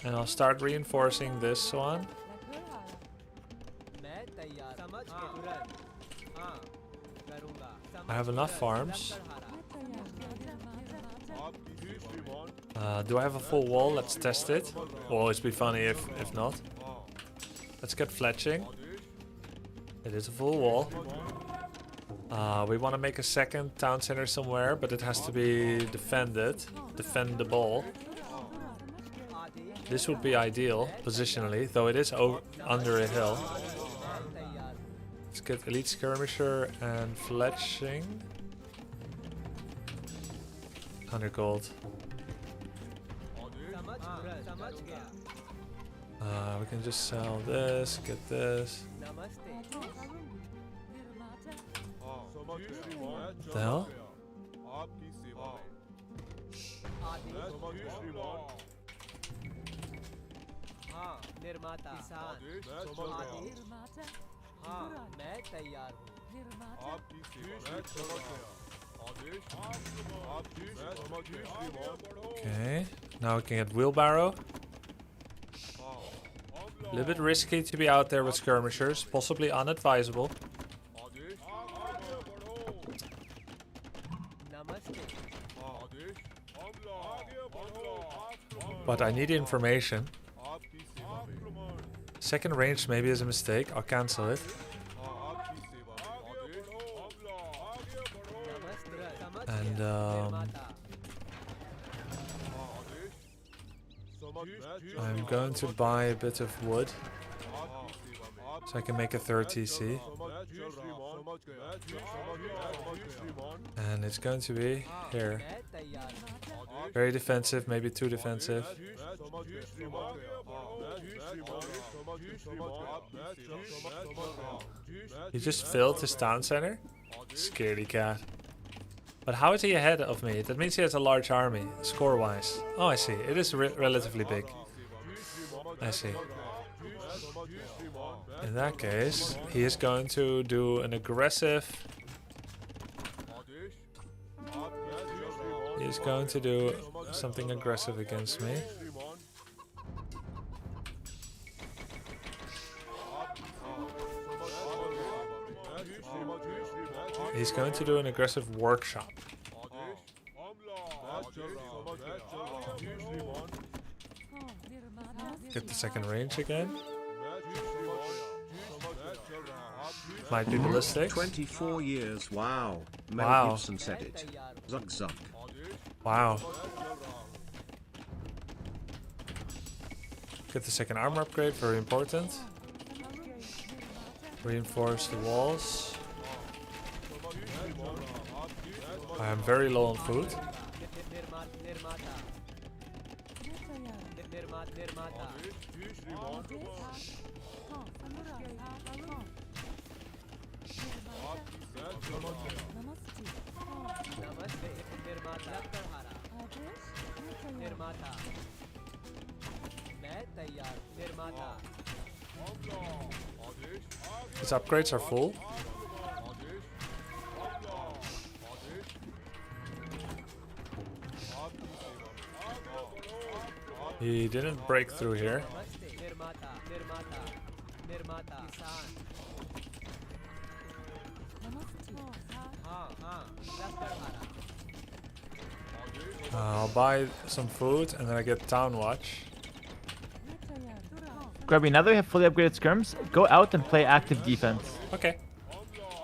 And I'll start reinforcing this one. I have enough farms. Do I have a full wall? Let's test it. Will always be funny if not. Let's get fletching. It is a full wall. We want to make a second town center somewhere, but it has to be defendable. This would be ideal positionally, though it is under a hill. Let's get elite skirmisher and fletching. 100 gold. We can just sell this, get this. What the hell? Okay, now we can get wheelbarrow. A little bit risky to be out there with skirmishers, possibly unadvisable. But I need information. Second range maybe is a mistake, I'll cancel it. And I'm going to buy a bit of wood so I can make a third TC. And it's going to be here. Very defensive, maybe too defensive. He just filled his town center? Scaredy cat. But how is he ahead of me? That means he has a large army, score-wise. Oh, I see. It is relatively big. I see. In that case, he is going to do an aggressive... He is going to do something aggressive against me. He's going to do an aggressive workshop. Get the second range again. Might be ballistics. 24 years, wow. Mel Wow. Gibson said it. Zuck zuck. Wow. Get the second armor upgrade, very important. Reinforce the walls. I am very low on food. His upgrades are full. He didn't break through here. I'll buy some food and then I get town watch. Grubby, now that we have fully upgraded skirms, go out and play active defense. Okay.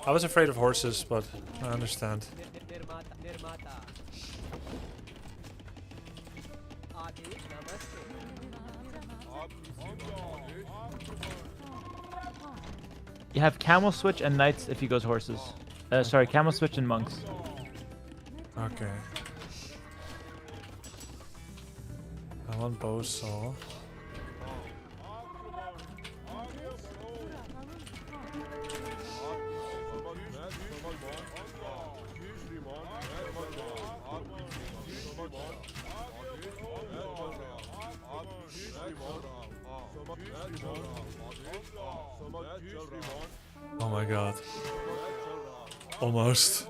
I was afraid of horses, but I understand. You have camel switch and knights if he goes horses. Sorry, camel switch and monks. Okay. I want bow saw. Oh my god. Almost.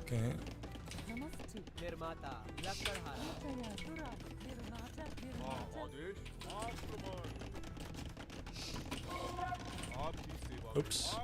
Okay. Oops.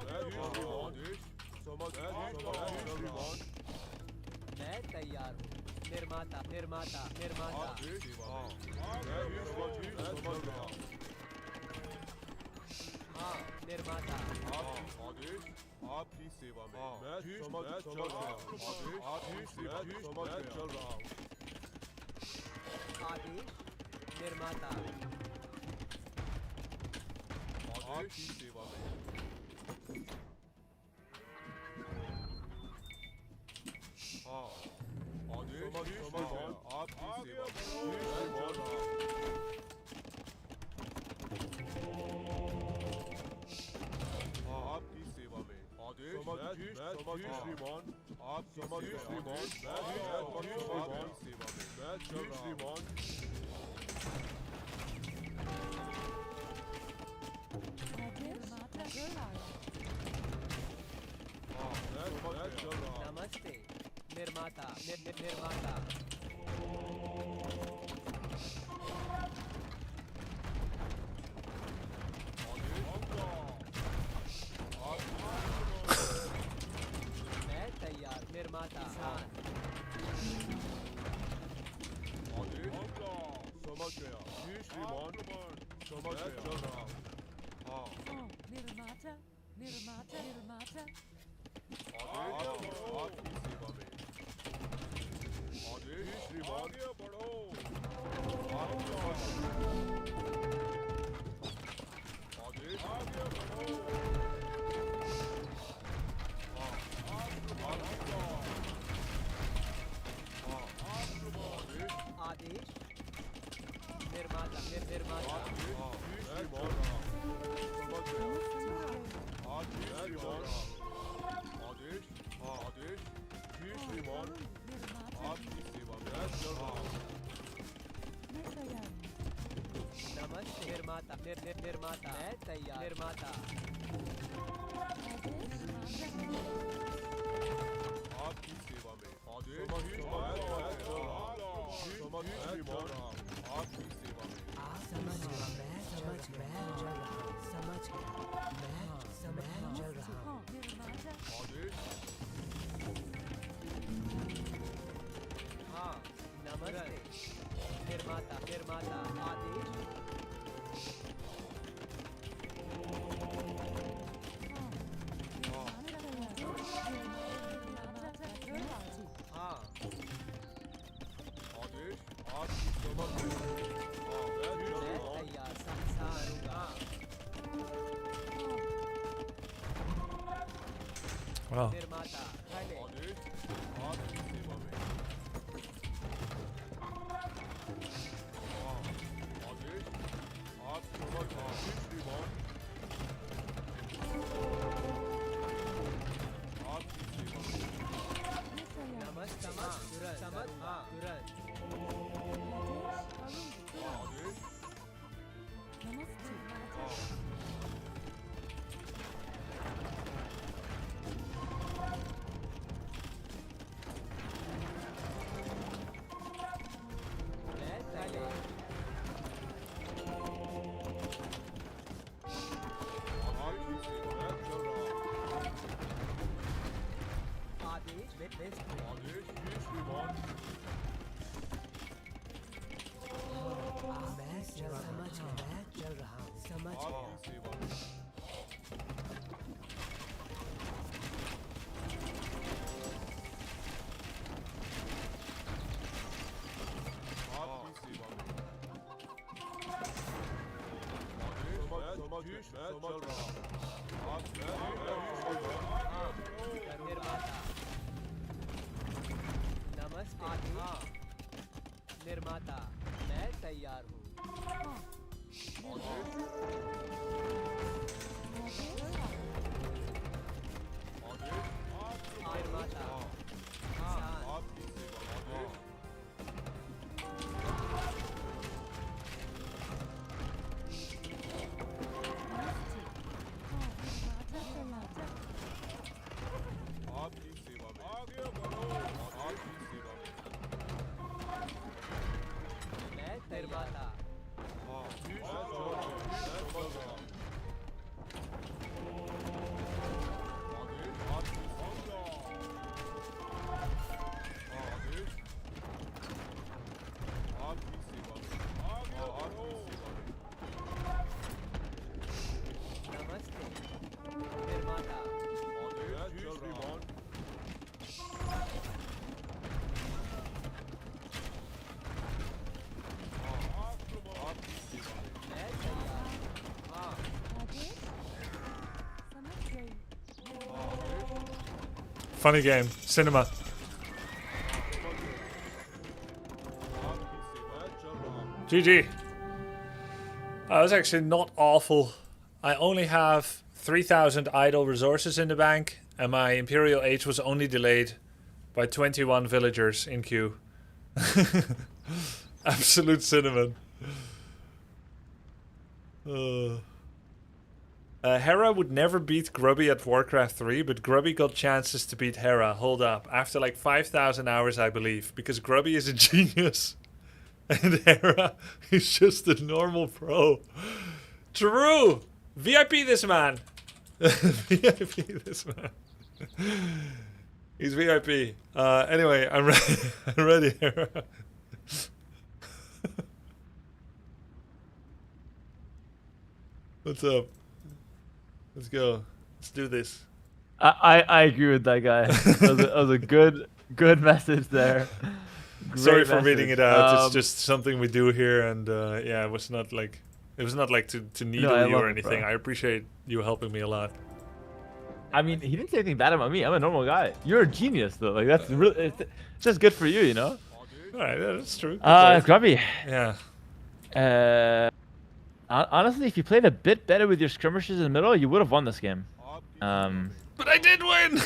Wow. निर्माता मैं तैयार हूँ निर्माता Funny game. Cinema. GG. That was actually not awful. I only have 3,000 idle resources in the bank, and my Imperial Age was only delayed by 21 villagers in queue. Absolute cinnamon. Hera would never beat Grubby at Warcraft 3, but Grubby got chances to beat Hera. Hold up. After like 5,000 hours, I believe. Because Grubby is a genius. And Hera is just a normal pro. True! VIP this man! VIP this man. He's VIP. Anyway, I'm ready. I'm ready, Hera. What's up? Let's go. Let's do this. I agree with that guy. That was a good message there. Great Sorry for message. reading it out. It's just something we do here, and yeah, it was not like to needle you or anything. I appreciate you helping me a lot. I mean, he didn't say anything bad about me. I'm a normal guy. You're a genius, though. Like that's really, it's just good for you, you know. All right, yeah, that's true. Grubby. Yeah. Honestly, if you played a bit better with your skirmishes in the middle, you would have won this game. But I did win!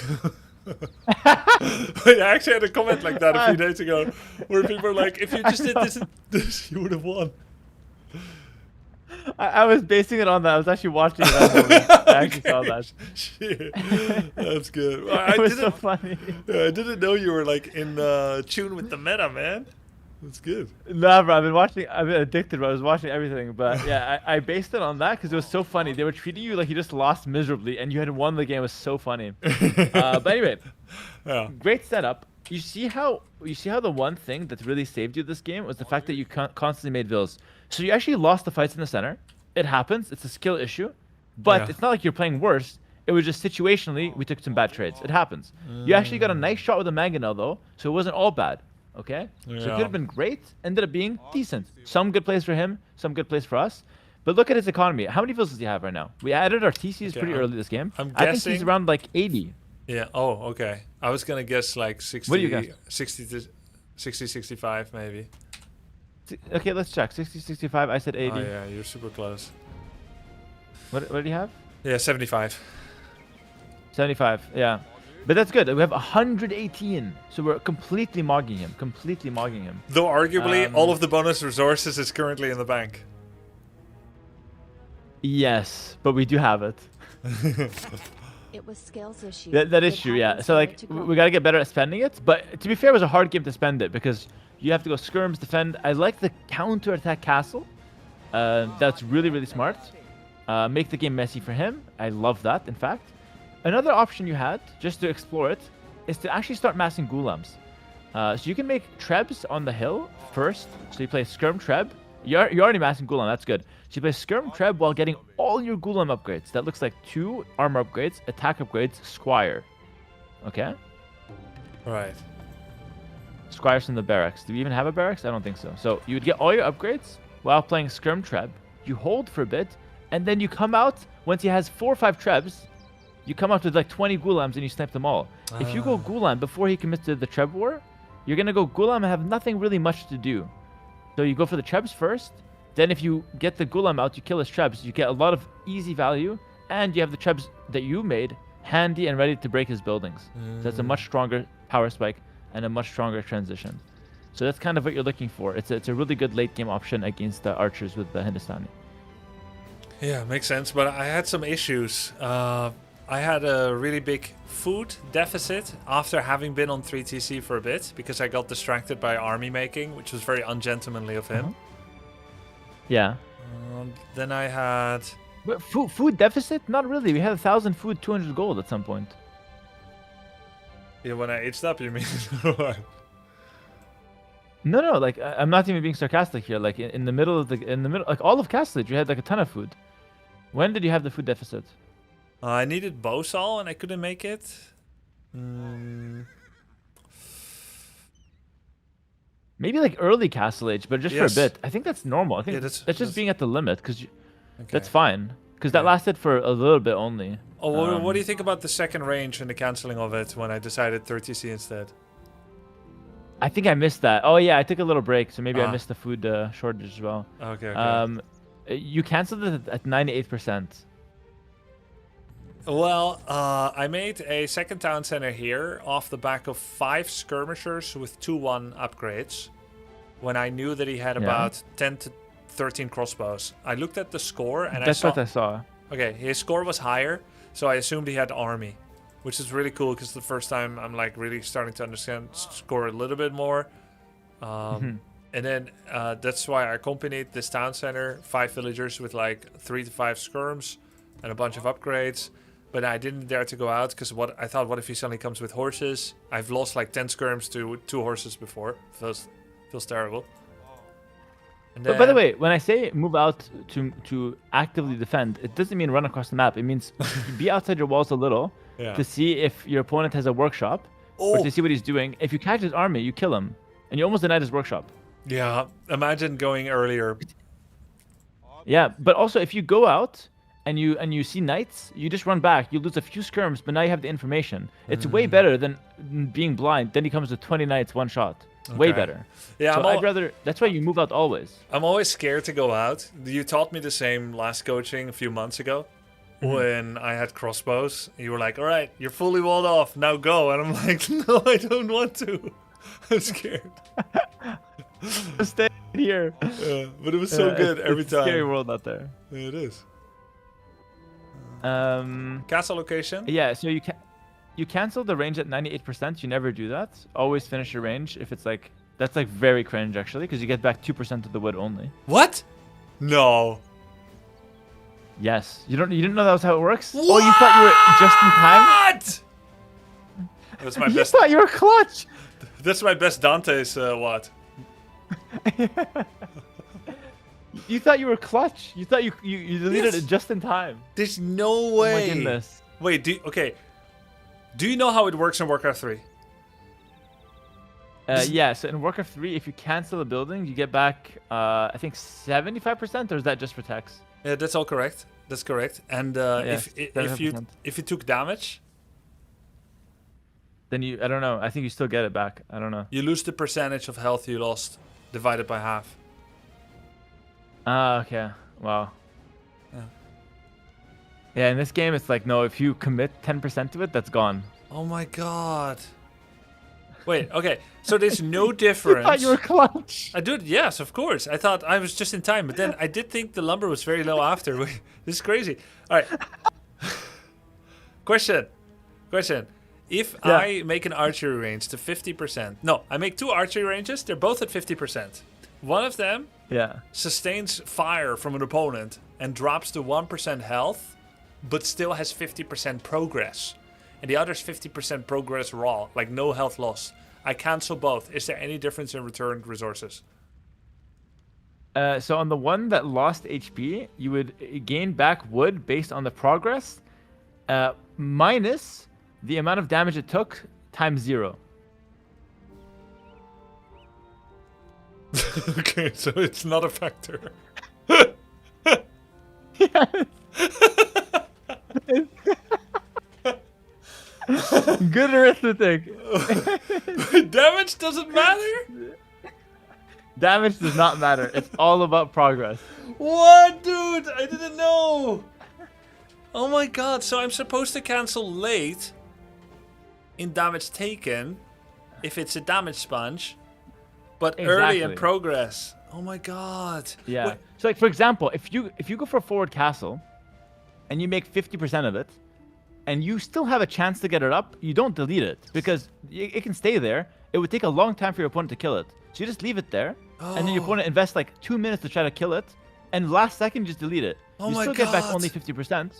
Wait, I actually had a comment like that a few days ago, where people were like, if you just did this and this, you would have won. I was basing it on that. I was actually watching it that moment. I actually saw that. Shit. That's good. It was so funny. Yeah, I didn't know you were like in tune with the meta, man. That's good. Nah, bro, I've been addicted, bro. I was watching everything. But yeah, I based it on that because it was so funny. They were treating you like you just lost miserably and you had won the game. It was so funny. But anyway, yeah. Great setup. You see how the one thing that really saved you this game was the fact that you constantly made vills. So you actually lost the fights in the center. It happens. It's a skill issue. But it's not like you're playing worse. It was just situationally we took some bad trades. It happens. You actually got a nice shot with the mangonel though, so it wasn't all bad. Okay, so it could have been great. Ended up being decent. Some good plays for him, some good plays for us. But look at his economy. How many vills does he have right now? We added our TCs pretty early this game. I think he's around like 80. Yeah. Oh, okay. I was gonna guess like 60. What do you guess? 60 to 60, 65 maybe. Okay, let's check. 60, 65. I said 80. Oh yeah, you're super close. What do you have? Yeah, 75. 75. Yeah. But that's good. We have 118. So we're completely mogging him. Though arguably, all of the bonus resources is currently in the bank. Yes, but we do have it. It was skills issue. That is true, yeah. So like, we got to get better at spending it. But to be fair, it was a hard game to spend it because You have to go skirms, defend. I like the counter-attack castle. That's really, really smart. Make the game messy for him. I love that, in fact. Another option you had, just to explore it, is to actually start massing Ghulams. So you can make Trebs on the hill first. So you play Skirm Treb. You're already massing Ghulam, that's good. So you play Skirm Treb while getting all your Ghulam upgrades. That looks like 2 armor upgrades, attack upgrades, Squire. Okay? Right. Squires from the barracks. Do we even have a barracks? I don't think so. So you would get all your upgrades while playing Skirm Treb. You hold for a bit, and then you come out, once he has 4 or 5 Trebs, you come out with like 20 Ghulams and you snipe them all. If you go Ghulam before he commits to the Treb war, you're going to go Ghulam and have nothing really much to do. So you go for the Trebs first, then if you get the Ghulam out, you kill his Trebs, you get a lot of easy value, and you have the Trebs that you made handy and ready to break his buildings. So that's a much stronger power spike and a much stronger transition. So that's kind of what you're looking for. It's a really good late game option against the archers with the Hindustani. Yeah, makes sense. But I had some issues. I had a really big food deficit after having been on 3TC for a bit because I got distracted by army making, which was very ungentlemanly of him. Yeah. Then I had... But food deficit? Not really. We had 1,000 food, 200 gold at some point. Yeah, when I aged up, you mean? No, like I'm not even being sarcastic here. Like in the middle, like all of Castle Age, you had like a ton of food. When did you have the food deficit? I needed Bosal and I couldn't make it. Maybe like early Castle Age, but just for a bit. I think that's normal. I think that's just being at the limit because that's fine. Because that lasted for a little bit only. Oh, what do you think about the second range and the cancelling of it when I decided 30C instead? I think I missed that. Oh yeah, I took a little break, so maybe I missed the food shortage as well. Okay. You canceled it at 98%. Well, I made a second town center here off the back of 5 skirmishers with 2-1 upgrades. When I knew that he had about 10 to 13 crossbows. I looked at the score and That's what I saw. Okay, his score was higher, so I assumed he had army. Which is really cool because the first time I'm like really starting to understand score a little bit more. And then that's why I accompanied this town center, 5 villagers with like 3 to 5 skirms and a bunch of upgrades. But I didn't dare to go out because I thought, what if he suddenly comes with horses? I've lost like 10 skirms to 2 horses before. Feels terrible. And but by the way, when I say move out to actively defend, it doesn't mean run across the map. It means be outside your walls a little. To see if your opponent has a workshop, or to see what he's doing. If you catch his army, you kill him, and you almost denied his workshop. Yeah, imagine going earlier. Yeah, but also if you go out and you see knights, you just run back. You lose a few skirms, but now you have the information. It's way better than being blind. Then he comes with 20 knights, one shot. Way better. Yeah, so I'd rather. That's why you move out always. I'm always scared to go out. You taught me the same last coaching a few months ago. When I had crossbows, you were like, all right, you're fully walled off, now go. And I'm like, no, I don't want to. I'm scared. Stay here. Yeah, but it was so good every it's time. A scary world out there. Yeah, it is. Castle location? Yeah, so you cancel the range at 98%. You never do that. Always finish your range if it's like... That's like very cringe, actually, because you get back 2% of the wood only. What? No. Yes. You didn't know that was how it works? What? Oh, you thought you were just in time? What? That's my best. You thought you were clutch. That's my best Dante's what? You thought you were clutch. You thought you deleted it just in time. There's no way. Oh my goodness. Wait, do you know how it works in Warcraft 3? Yeah, so in Warcraft 3, if you cancel a building, you get back, I think 75%, or is that just for tax? Yeah, that's all correct. That's correct. And if you took damage, then I don't know. I think you still get it back. I don't know. You lose the percentage of health you lost divided by half. Ah, okay. Wow. Yeah, in this game, it's like, no, if you commit 10% to it, that's gone. Oh my god. Wait, okay. So there's no difference. You thought you were clutch. I did, yes, of course. I thought I was just in time, but then I did think the lumber was very low after. This is crazy. All right. Question. If Yeah. I make an archery range to 50%, no, I make 2 archery ranges. They're both at 50%. One of them Yeah. sustains fire from an opponent and drops to 1% health, but still has 50% progress. And the other's 50% progress raw, like no health loss. I cancel both. Is there any difference in returned resources? So on the one that lost HP, you would gain back wood based on the progress, minus the amount of damage it took times 0. Okay, so it's not a factor. Good arithmetic. Damage doesn't matter? Damage does not matter. It's all about progress. What, dude? I didn't know. Oh my god, so I'm supposed to cancel late in damage taken if it's a damage sponge, but early in Exactly. progress. Oh my god. Yeah. Wait, So like for example, if you go for a forward castle and you make 50% of it and you still have a chance to get it up, you don't delete it because it can stay there. It would take a long time for your opponent to kill it. So you just leave it there and then your opponent invests like 2 minutes to try to kill it and last second just delete it. Oh you my still get back God. only 50%,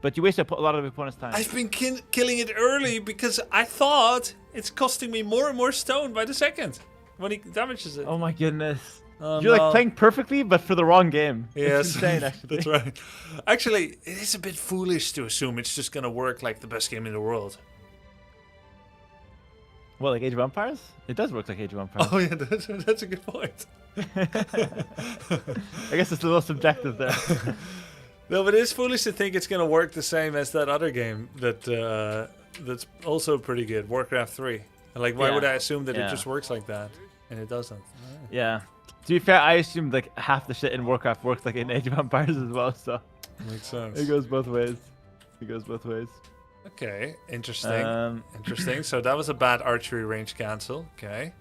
but you wasted a lot of your opponent's time. I've been killing it early because I thought it's costing me more and more stone by the second when he damages it. Oh my goodness. Oh, You're no. like playing perfectly, but for the wrong game. Yes, It's insane, actually. that's right. Actually, it is a bit foolish to assume it's just gonna work like the best game in the world. Well, like Age of Empires? It does work like Age of Empires. Oh yeah, that's a good point. I guess it's a little subjective there. No, but it's foolish to think it's gonna work the same as that other game that's also pretty good, Warcraft 3. Like, why Yeah. would I assume that it Yeah. just works like that? And it doesn't. Yeah. To be fair, I assumed like half the shit in Warcraft works like in Age of Empires as well, so Makes sense. it goes both ways. It goes both ways. Okay, interesting. Um, Interesting. So that was a bad archery range cancel. Okay.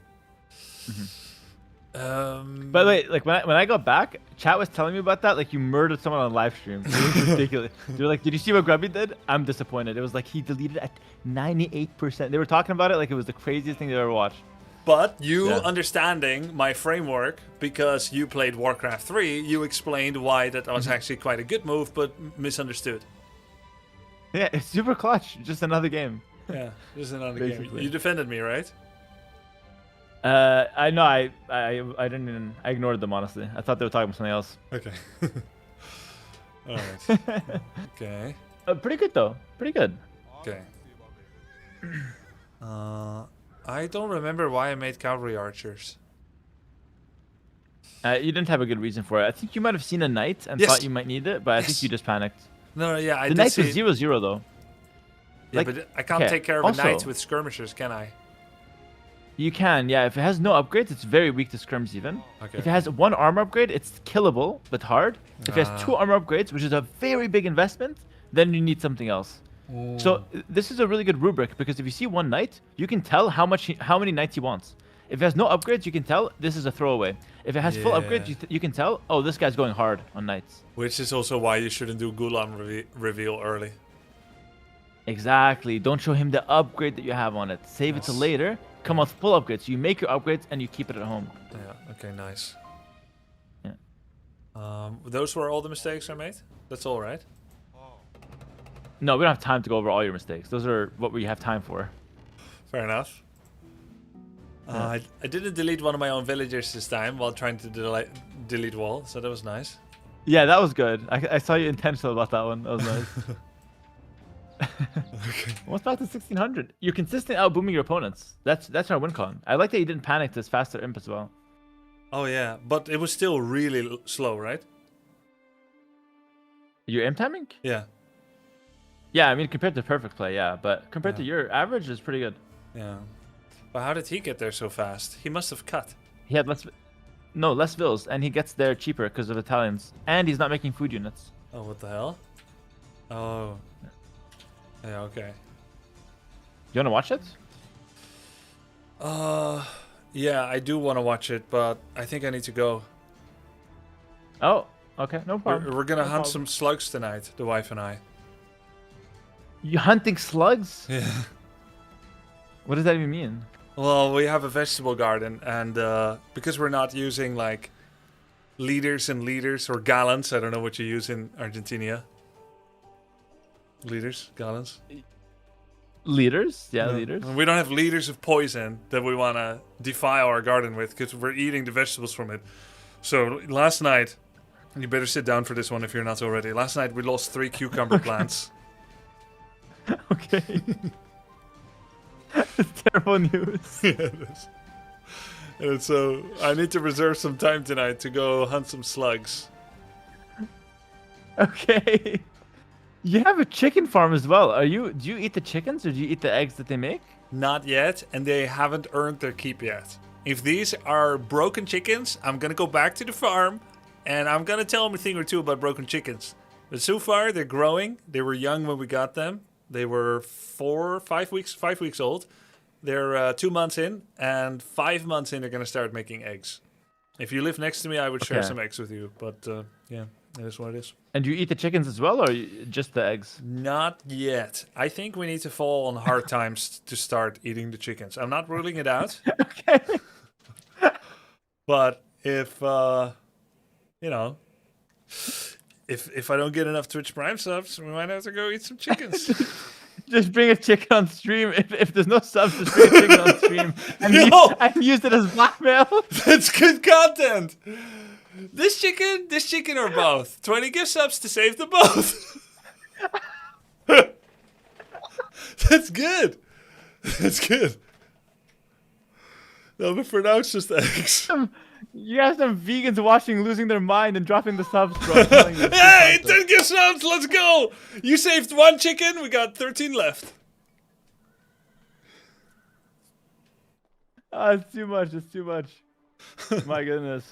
By the way, like when I got back, chat was telling me about that. Like you murdered someone on live stream. It was ridiculous. They were like, "Did you see what Grubby did?" I'm disappointed. It was like he deleted at 98%. They were talking about it like it was the craziest thing they ever watched. But you Yeah. understanding my framework because you played Warcraft 3, you explained why that was actually quite a good move, but misunderstood. Yeah, it's super clutch. Just another game. Yeah, this is another game. Basically. You defended me, right? I know. I didn't even. I ignored them honestly. I thought they were talking about something else. Okay. All right. Okay. Pretty good though. Pretty good. Okay. I don't remember why I made cavalry archers. You didn't have a good reason for it. I think you might have seen a knight and Yes. thought you might need it, but I Yes. think you just panicked. No, yeah, I The did knight see. was 0-0 though. Yeah, like- but I can't okay, take care of also- a knight with skirmishers, can I? You can, yeah. If it has no upgrades, it's very weak to scrims even. Okay. If it has 1 armor upgrade, it's killable, but hard. If it has 2 armor upgrades, which is a very big investment, then you need something else. So this is a really good rubric because if you see 1 knight, you can tell how many knights he wants. If it has no upgrades, you can tell this is a throwaway. If it has full upgrades, Yeah. you can tell, oh, this guy's going hard on knights. Which is also why you shouldn't do Gulam reveal early. Exactly. Don't show him the upgrade that you have on it. Save it to Yes. later. Come out full upgrades. So you make your upgrades and you keep it at home. Yeah, okay, nice. Yeah. Those were all the mistakes I made? That's all right? No, we don't have time to go over all your mistakes. Those are what we have time for. Fair enough. I didn't delete one of my own villagers this time while trying to delete wall, so that was nice. Yeah, that was good. I saw you intentional about that one. That was nice. What's back to 1600? You're consistent out booming your opponents. That's our win con. I like that you didn't panic this faster imp as well. Oh yeah, but it was still really slow, right? Your imp timing? Yeah, Yeah, I mean compared to perfect play, yeah, but compared to Yeah. your average is pretty good. yeah. But how did he get there so fast? He must have cut. He had less vills, and he gets there cheaper because of Italians, and he's not making food units. Oh, what the hell? Oh. Yeah, okay. You want to watch it? Yeah, I do want to watch it, but I think I need to go. Oh, okay, no problem. We're gonna No hunt problem. some slugs tonight, the wife and I. You hunting slugs? Yeah. What does that even mean? Well, we have a vegetable garden, and because we're not using like liters and liters or gallons, I don't know what you use in Argentina. Liters, gallons. Liters? Yeah, No. liters. We don't have liters of poison that we want to defile our garden with because we're eating the vegetables from it. So last night, you better sit down for this one if you're not already. Last night we lost 3 cucumber plants. Okay. It's terrible news. Yeah, it is. And so I need to reserve some time tonight to go hunt some slugs. Okay. You have a chicken farm as well. Do you eat the chickens or do you eat the eggs that they make? Not yet, and they haven't earned their keep yet. If these are broken chickens, I'm gonna go back to the farm and I'm gonna tell them a thing or two about broken chickens. But so far, they're growing. They were young when we got them. They were 5 weeks old. They're 2 months in, and 5 months in, they're gonna start making eggs. If you live next to me, I would share Okay. some eggs with you. But yeah, it is what it is. And do you eat the chickens as well or just the eggs? Not yet. I think we need to fall on hard times to start eating the chickens. I'm not ruling it out. Okay. But if you know, if I don't get enough Twitch Prime subs, we might have to go eat some chickens. Just bring a chicken on stream. If there's no subs, just bring a chicken on stream and, Yo! and use it as blackmail. That's good content. This chicken, or both. 20 gift subs to save them both. That's good. That's good. No, but for now it's just eggs. You have some vegans watching, losing their mind and dropping the subs, bro. I'm telling you, it's good Hey, content. 10 gift subs, let's go. You saved 1 chicken, we got 13 left. Oh, it's too much. It's too much. My goodness.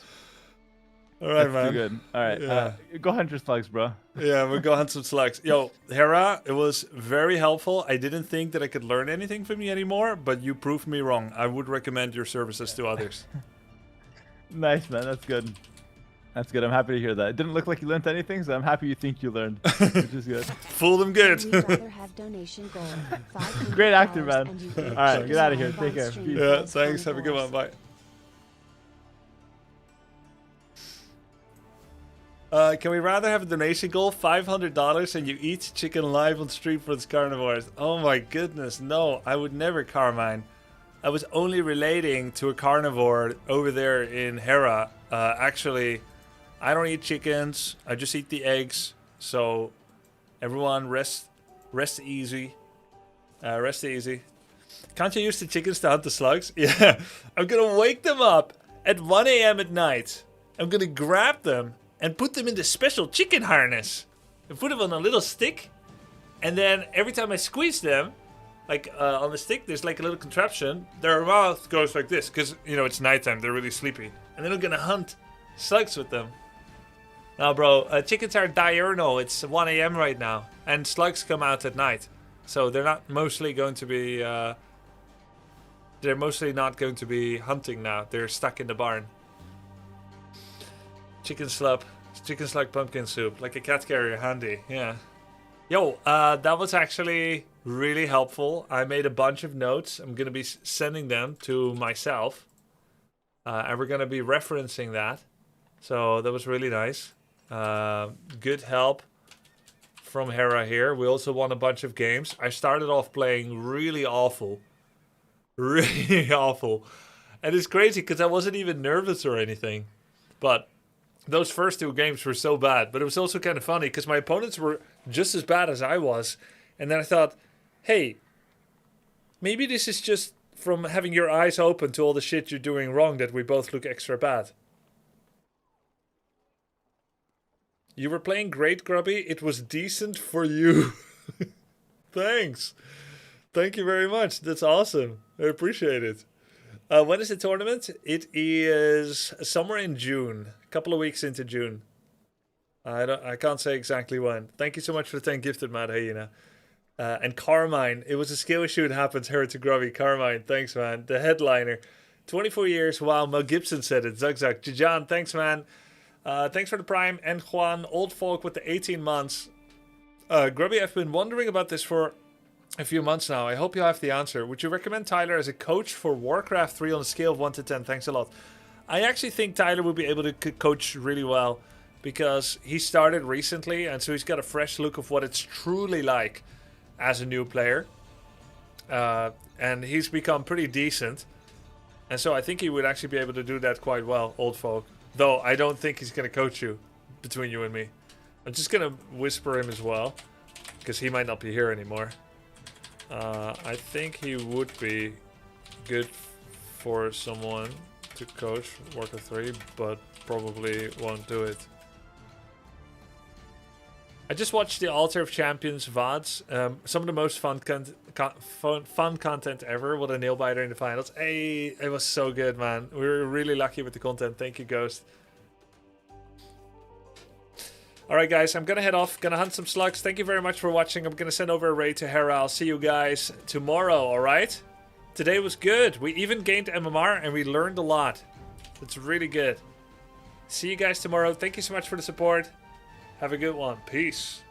All right, That's man. too good. All right. Yeah. Go hunt your slugs, bro. Yeah, we'll go hunt some slugs. Yo, Hera, it was very helpful. I didn't think that I could learn anything from you anymore, but you proved me wrong. I would recommend your services to others. Nice, man. That's good. That's good. I'm happy to hear that. It didn't look like you learned anything, so I'm happy you think you learned, which is good. Fool them good. We'd rather have donation goal. $500 Great actor, man. and you get All right, chicken get out of here. live Take on care. stream Peace. Yeah, as thanks. Have a good one. carnivores. Bye. Can we rather have a donation goal, $500, and you eat chicken live on stream for the carnivores? Oh my goodness, no, I would never, Carmine. I was only relating to a carnivore over there in Hera. Actually, I don't eat chickens. I just eat the eggs. So, everyone, rest easy. Rest easy. Can't you use the chickens to hunt the slugs? Yeah, I'm gonna wake them up at 1 a.m. at night. I'm gonna grab them and put them in the special chicken harness. And put them on a little stick. And then every time I squeeze them, like on the stick, there's like a little contraption. Their mouth goes like this, because, you know, it's nighttime. They're really sleepy. And then I'm gonna hunt slugs with them. Now, bro, chickens are diurnal. It's 1 a.m. right now. And slugs come out at night. So they're not mostly going to be... they're mostly not going to be hunting now. They're stuck in the barn. Chicken slug pumpkin soup. Like a cat carrier, handy. Yeah. Yo, that was actually really helpful. I made a bunch of notes. I'm going to be sending them to myself. And we're going to be referencing that. So that was really nice. Good help from Hera here. We also won a bunch of games. I started off playing really awful. Really awful. And it's crazy because I wasn't even nervous or anything. But those first 2 games were so bad. But it was also kind of funny because my opponents were just as bad as I was. And then I thought, hey, maybe this is just from having your eyes open to all the shit you're doing wrong that we both look extra bad. You were playing great, Grubby. It was decent for you. Thanks. Thank you very much. That's awesome. I appreciate it. When is the tournament? It is somewhere in June. A couple of weeks into June. I can't say exactly when. Thank you so much for the 10 gifted, Mad Hyena. And Carmine. It was a skill issue. It happens here to Grubby. Carmine, thanks, man. The headliner. 24 years. Wow, Mel Gibson said it. Zug Zug. Jajan, thanks, man. Thanks for the Prime. And Juan, Old Folk with the 18 months. Grubby, I've been wondering about this for a few months now. I hope you have the answer. Would you recommend Tyler as a coach for Warcraft 3 on a scale of 1 to 10? Thanks a lot. I actually think Tyler would be able to coach really well because he started recently, and so he's got a fresh look of what it's truly like as a new player. And he's become pretty decent. And so I think he would actually be able to do that quite well, old folk. Though I don't think he's going to coach you, between you and me. I'm just going to whisper him as well, because he might not be here anymore. I think he would be good for someone to coach Warcraft 3, but probably won't do it. I just watched the Altar of Champions VODs. Some of the most fun content ever. What a nail biter in the finals. Hey, it was so good, man. We were really lucky with the content. Thank you, Ghost. Alright, guys, I'm gonna head off. Gonna hunt some slugs. Thank you very much for watching. I'm gonna send over a raid to Hera. I'll see you guys tomorrow, alright? Today was good. We even gained MMR and we learned a lot. It's really good. See you guys tomorrow. Thank you so much for the support. Have a good one. Peace.